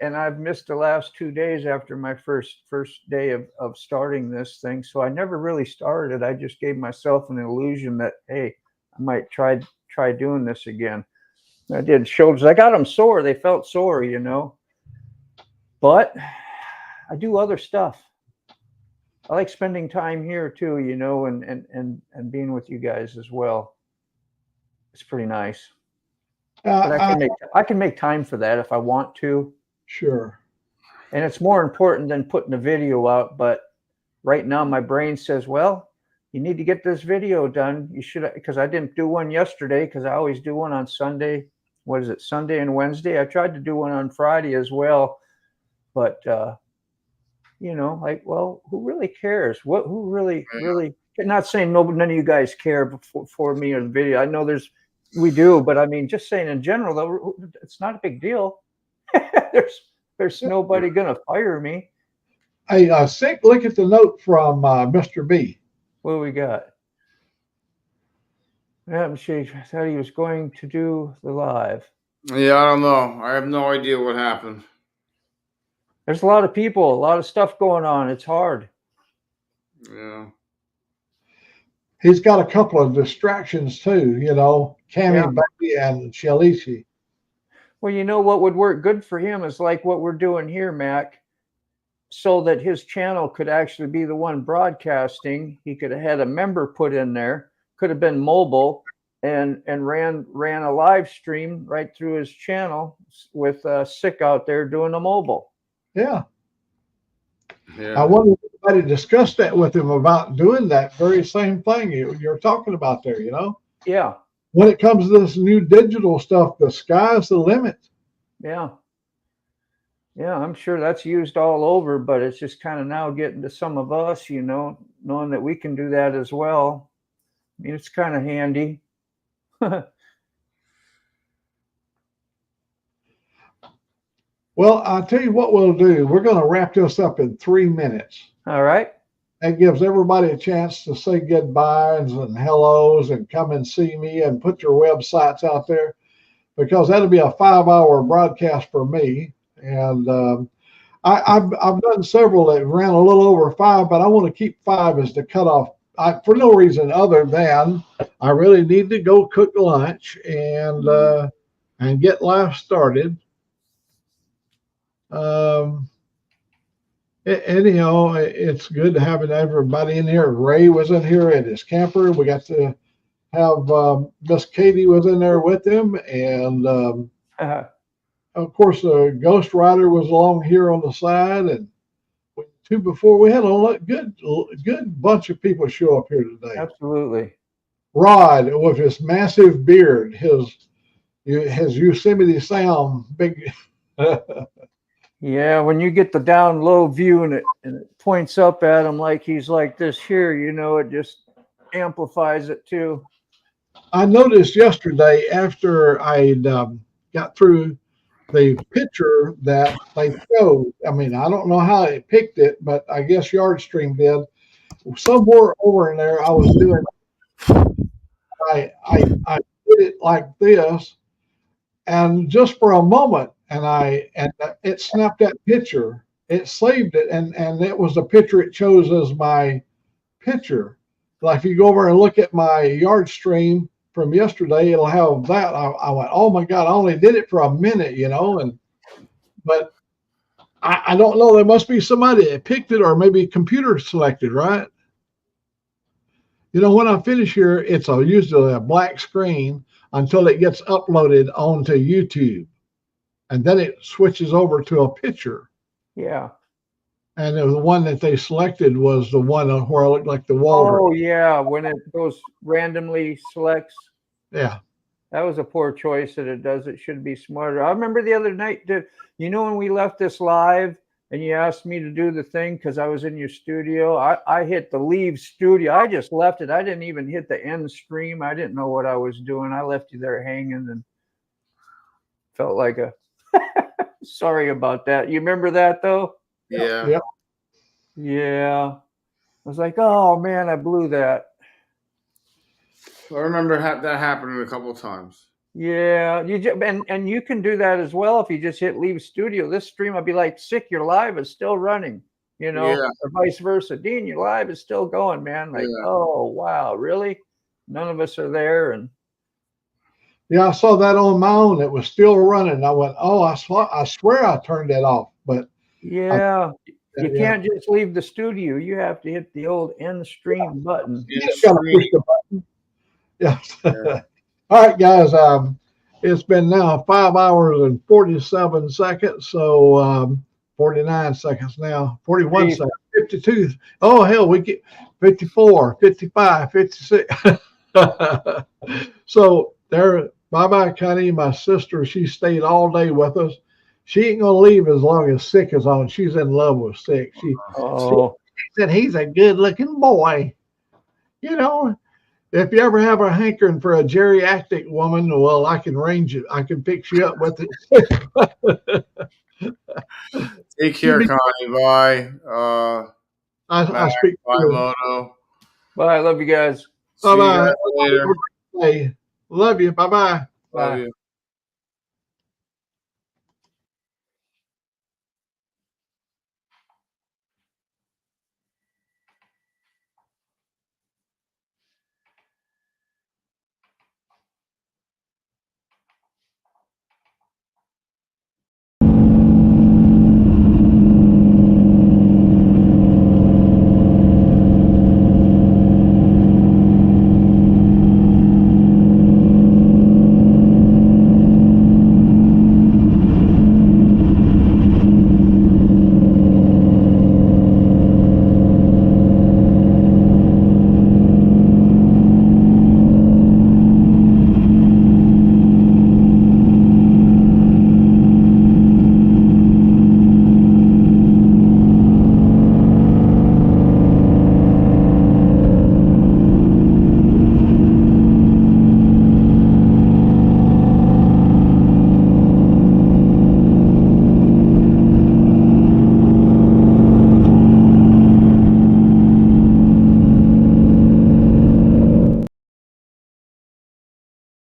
And I've missed the last 2 days after my first day of starting this thing. So I never really started. I just gave myself an illusion that, hey, I might try doing this again. I did shoulders. I got them sore. They felt sore, But I do other stuff. I like spending time here too, and being with you guys as well. It's pretty nice. But I can make time for that if I want to. Sure. And it's more important than putting a video out. But right now my brain says, well, you need to get this video done. You should, because I didn't do one yesterday because I always do one on Sunday. What is it? Sunday and Wednesday. I tried to do one on Friday as well. But, well, who really cares? Who really, not saying none of you guys care for me or the video. I know we do, but I mean, just saying in general, though, it's not a big deal. There's nobody going to fire me. Hey, look at the note from Mr. B. What do we got? Yeah, she said he was going to do the live. Yeah, I don't know. I have no idea what happened. There's a lot of people, a lot of stuff going on. It's hard. Yeah. He's got a couple of distractions too, Cammy, Becky, and Shalishi. Well, what would work good for him is like what we're doing here, Mac, so that his channel could actually be the one broadcasting. He could have had a member put in there, could have been mobile, and ran a live stream right through his channel with Sick out there doing a mobile. Yeah. I wanted everybody to discuss that with him about doing that very same thing you're talking about there, Yeah. When it comes to this new digital stuff, the sky's the limit. Yeah. Yeah, I'm sure that's used all over, but it's just kind of now getting to some of us, knowing that we can do that as well. I mean, it's kind of handy. Well, I'll tell you what we'll do. We're going to wrap this up in 3 minutes. All right. That gives everybody a chance to say goodbyes and hellos and come and see me and put your websites out there, because that'll be a 5-hour broadcast for me. And I've done several that ran a little over 5, but I want to keep 5 as the cutoff. For no reason other than I really need to go cook lunch and get life started. Anyhow, it's good to have everybody in here. Ray was in here at his camper. We got to have Miss Katie was in there with him, and of course the Ghost Rider was along here on the side. And before we had a good bunch of people show up here today. Absolutely. Rod with his massive beard, his Yosemite Sound big. Yeah, when you get the down low view and it points up at him like he's like this here, it just amplifies it too. I noticed yesterday after I got through the picture that they showed. I mean, I don't know how it picked it, but I guess Yardstream did. somewhere over in there, I was doing. I did it like this, and just for a moment, and it snapped that picture. It saved it, and it was the picture it chose as my picture. Like if you go over and look at my yard stream from yesterday, it'll have that. I went, oh my God, I only did it for a minute, but I don't know. There must be somebody that picked it, or maybe computer selected, right? When I finish here, it's usually a black screen until it gets uploaded onto YouTube. And then it switches over to a picture. Yeah. And the one that they selected was the one where it looked like the Walter. Oh, yeah. When it goes randomly selects. Yeah. That was a poor choice that it does. It should be smarter. I remember the other night, when we left this live and you asked me to do the thing because I was in your studio, I hit the leave studio. I just left it. I didn't even hit the end stream. I didn't know what I was doing. I left you there hanging and felt like a sorry about that. You remember that though? Yeah. Yep. Yeah. I was like, oh man, I blew that. I remember that happening a couple of times. Yeah, and you can do that as well if you just hit leave studio. This stream, I'll be like, sick, your live is still running, or vice versa. Dean, your live is still going, man. Like, oh wow, really? None of us are there, and yeah, I saw that on my own. It was still running. I went, oh, I swear I turned that off, but yeah, you can't just leave the studio. You have to hit the old end stream button. You just gotta push the button. Yeah. All right, guys. It's been now 5 hours and 47 seconds. So 49 seconds now. 41 seconds. 52. Oh hell, we get 54, 55, 56. So there. Bye, Connie. My sister. She stayed all day with us. She ain't gonna leave as long as Sick is on. She's in love with Sick. She said he's a good-looking boy. If you ever have a hankering for a geriatric woman, well, I can arrange it. I can fix you up with it. Take care, Connie. Bye. I speak. Bye, Moto. Bye. Love you guys. Bye-bye. See you guys later. Love you. Bye-bye. Love you.